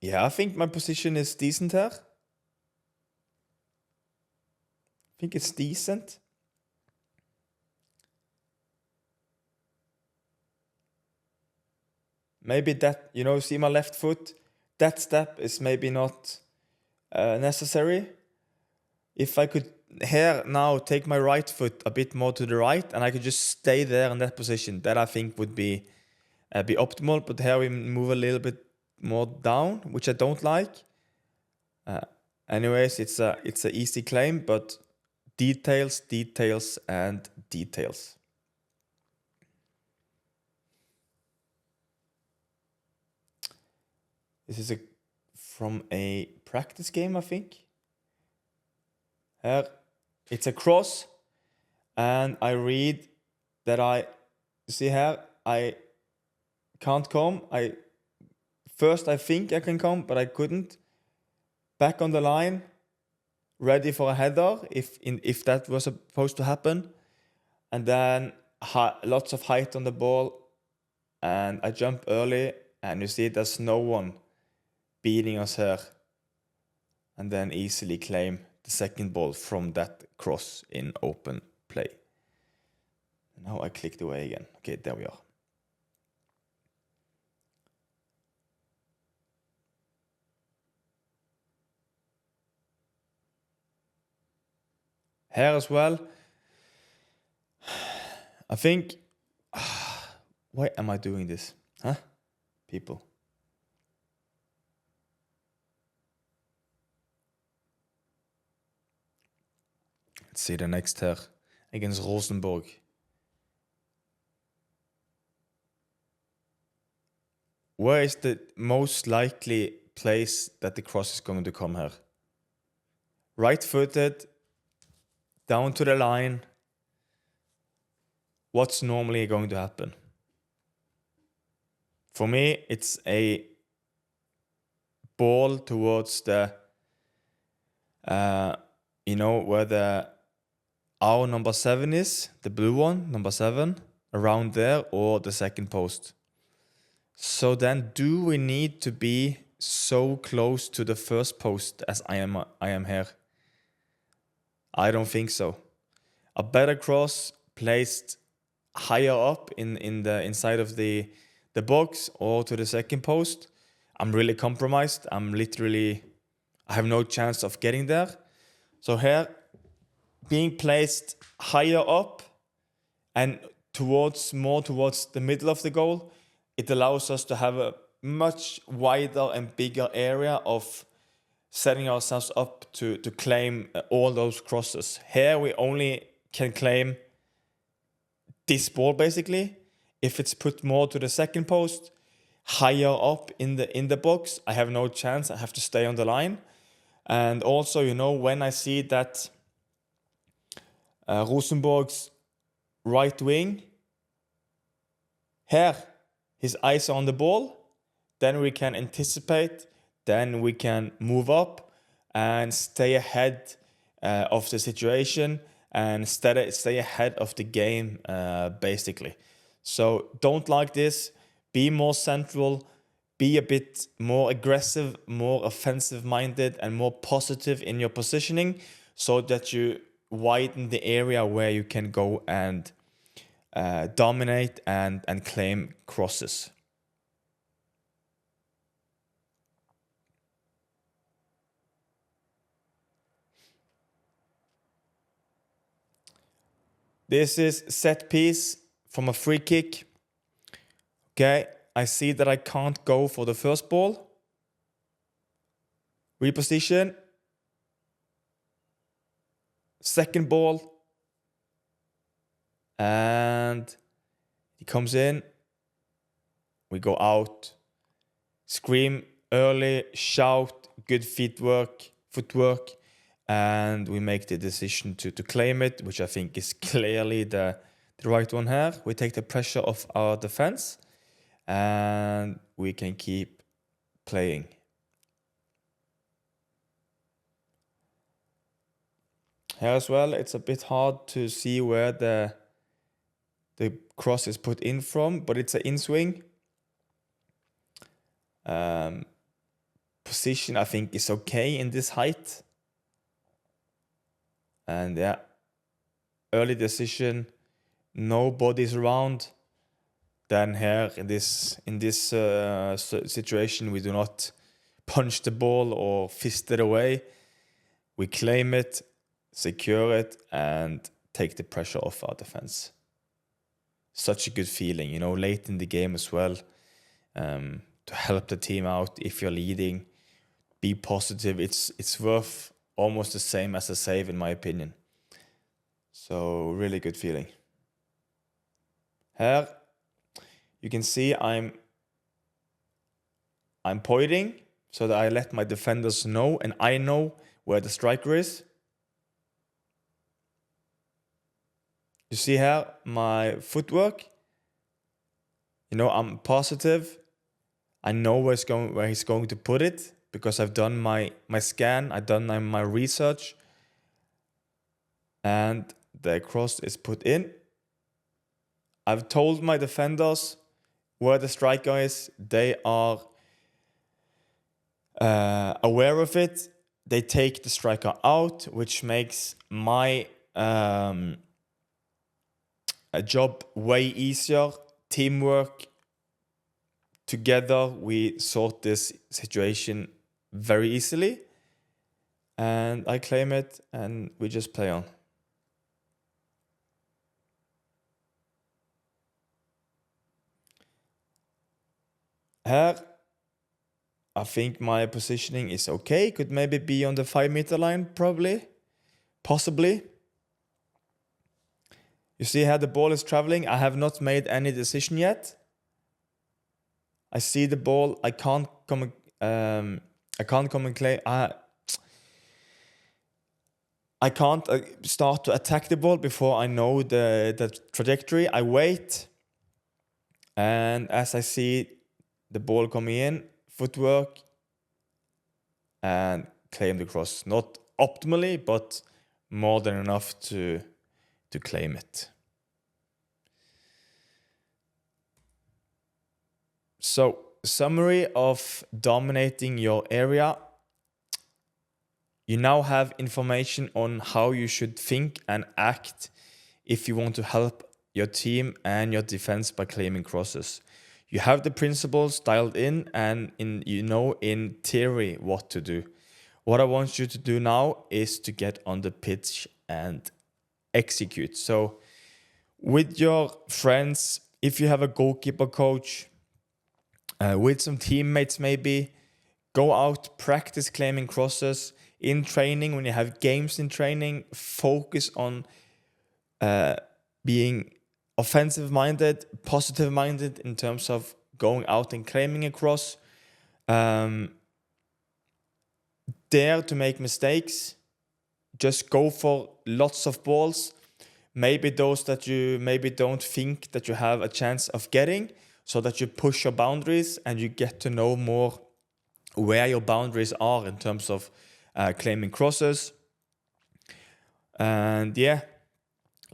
Yeah, I think my position is decent here. I think it's decent. Maybe that, see my left foot? That step is maybe not necessary. If I could here now take my right foot a bit more to the right and I could just stay there in that position, that I think would be optimal. But here we move a little bit more down, which I don't like. Anyways, it's a easy claim, but details, and details. This is from a practice game, I think. Here, it's a cross, and I read that see here, I can't come. First I think I can come, but I couldn't. Back on the line, ready for a header if that was supposed to happen. And then lots of height on the ball, and I jump early, and you see there's no one beating us here. And then easily claim the second ball from that cross in open play. Now I clicked away again. Okay, there we are. Here as well, I think, why am I doing this? Huh? People. Let's see the next here against Rosenborg. Where is the most likely place that the cross is going to come here? Right-footed, down to the line. What's normally going to happen? For me, it's a ball towards the, where our number 7 is, the blue one, number 7, around there, or the second post. So then, do we need to be so close to the first post as I am here? I don't think so. A better cross placed higher up in the inside of the box or to the second post, I'm really compromised. I have no chance of getting there. So here, being placed higher up and more towards the middle of the goal, it allows us to have a much wider and bigger area of setting ourselves up to claim all those crosses. Here we only can claim this ball basically. If it's put more to the second post, higher up in the box, I have no chance. I have to stay on the line. And also, when I see that Rosenborg's right wing, here, his eyes are on the ball, then we can anticipate, then we can move up and stay ahead of the situation and stay ahead of the game, basically. So don't like this. Be more central. Be a bit more aggressive, more offensive-minded, and more positive in your positioning so that you widen the area where you can go and dominate and claim crosses. This is set piece from a free kick. Okay, I see that I can't go for the first ball. Reposition. Second ball. and he comes in. We go out, scream early, shout, good footwork, and we make the decision to claim it, which I think is clearly the right one here. We take the pressure off our defense, and we can keep playing. Here as well, it's a bit hard to see where the cross is put in from, but it's an in-swing. Position, I think, is okay in this height. And yeah, early decision, no bodies around. Then here in this situation, we do not punch the ball or fist it away. We claim it, secure it, and take the pressure off our defense. Such a good feeling, late in the game as well, to help the team out if you're leading. Be positive. It's worth almost the same as a save, in my opinion. So really good feeling. Here you can see I'm pointing so that I let my defenders know, and I know where the striker is. You see here my footwork. I'm positive. I know where he's going to put it because I've done my scan. I've done my research, and the cross is put in. I've told my defenders where the striker is. They are aware of it. They take the striker out, which makes my a job way easier. Teamwork. Together, we sort this situation very easily. And I claim it, and we just play on. Here, I think my positioning is okay. Could maybe be on the 5-meter line, possibly. You see how the ball is traveling. I have not made any decision yet. I see the ball. I can't come and claim. I can't start to attack the ball before I know the trajectory. I wait, and as I see the ball coming in, footwork, and claim the cross. Not optimally, but more than enough to claim it. So, summary of dominating your area. You now have information on how you should think and act if you want to help your team and your defense by claiming crosses. You have the principles dialed in, and in theory what to do. What I want you to do now is to get on the pitch and execute. So with your friends, if you have a goalkeeper coach, with some teammates maybe, go out, practice claiming crosses. In training, when you have games in training, focus on being offensive-minded, positive-minded in terms of going out and claiming a cross. Dare to make mistakes. Just go for lots of balls. Maybe those that you maybe don't think that you have a chance of getting, so that you push your boundaries and you get to know more where your boundaries are in terms of claiming crosses. And yeah,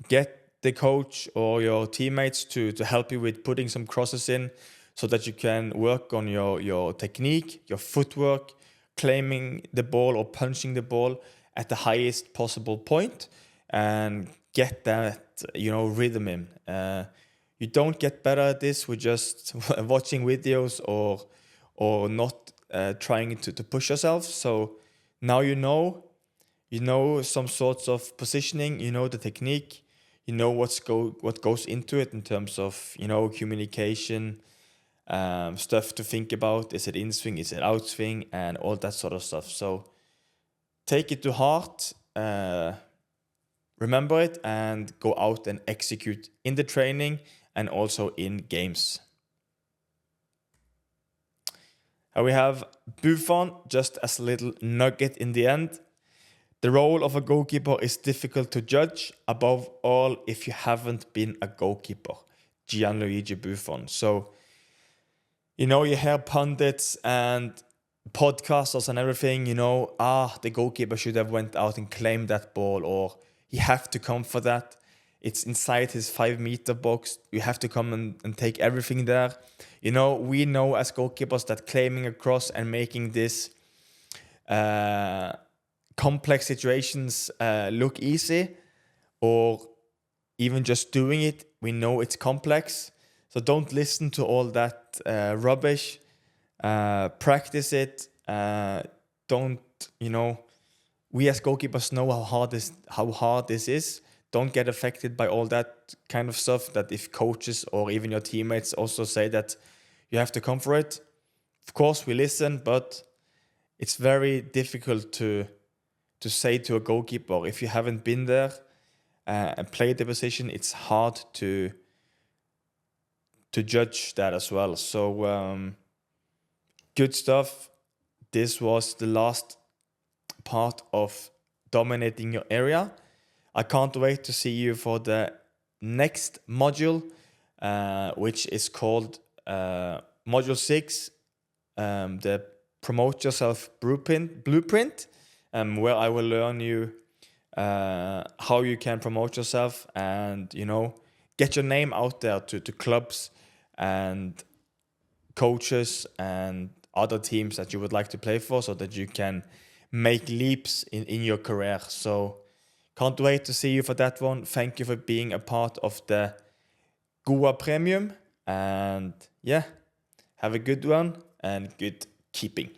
get the coach or your teammates to help you with putting some crosses in, so that you can work on your technique, your footwork, claiming the ball or punching the ball at the highest possible point, and get that rhythm in. You don't get better at this with just watching videos or not trying to push yourself. So now you know some sorts of positioning, the technique, what goes into it in terms of communication, stuff to think about. Is it in swing? Is it out swing? And all that sort of stuff. So take it to heart. remember it and go out and execute in the training and also in games. And we have Buffon, just as a little nugget in the end. The role of a goalkeeper is difficult to judge, above all if you haven't been a goalkeeper. Gianluigi Buffon. So, you hear pundits and podcasters and everything, the goalkeeper should have went out and claimed that ball, or he have to come for that. It's inside his 5-meter box. You have to come and take everything there. We know as goalkeepers that claiming a cross and making this complex situations look easy, or even just doing it, we know it's complex. So don't listen to all that rubbish. Practice it. We as goalkeepers know how hard this is. Don't get affected by all that kind of stuff, that if coaches or even your teammates also say that you have to come for it. Of course, we listen, but it's very difficult to say to a goalkeeper, if you haven't been there and played the position, it's hard to judge that as well. So good stuff. This was the last part of dominating your area. I can't wait to see you for the next module, which is called Module 6, the Promote Yourself Blueprint, where I will learn you how you can promote yourself and, get your name out there to clubs and coaches and other teams that you would like to play for, so that you can make leaps in your career. So can't wait to see you for that one. Thank you for being a part of the Goa Premium. And yeah, have a good one and good keeping.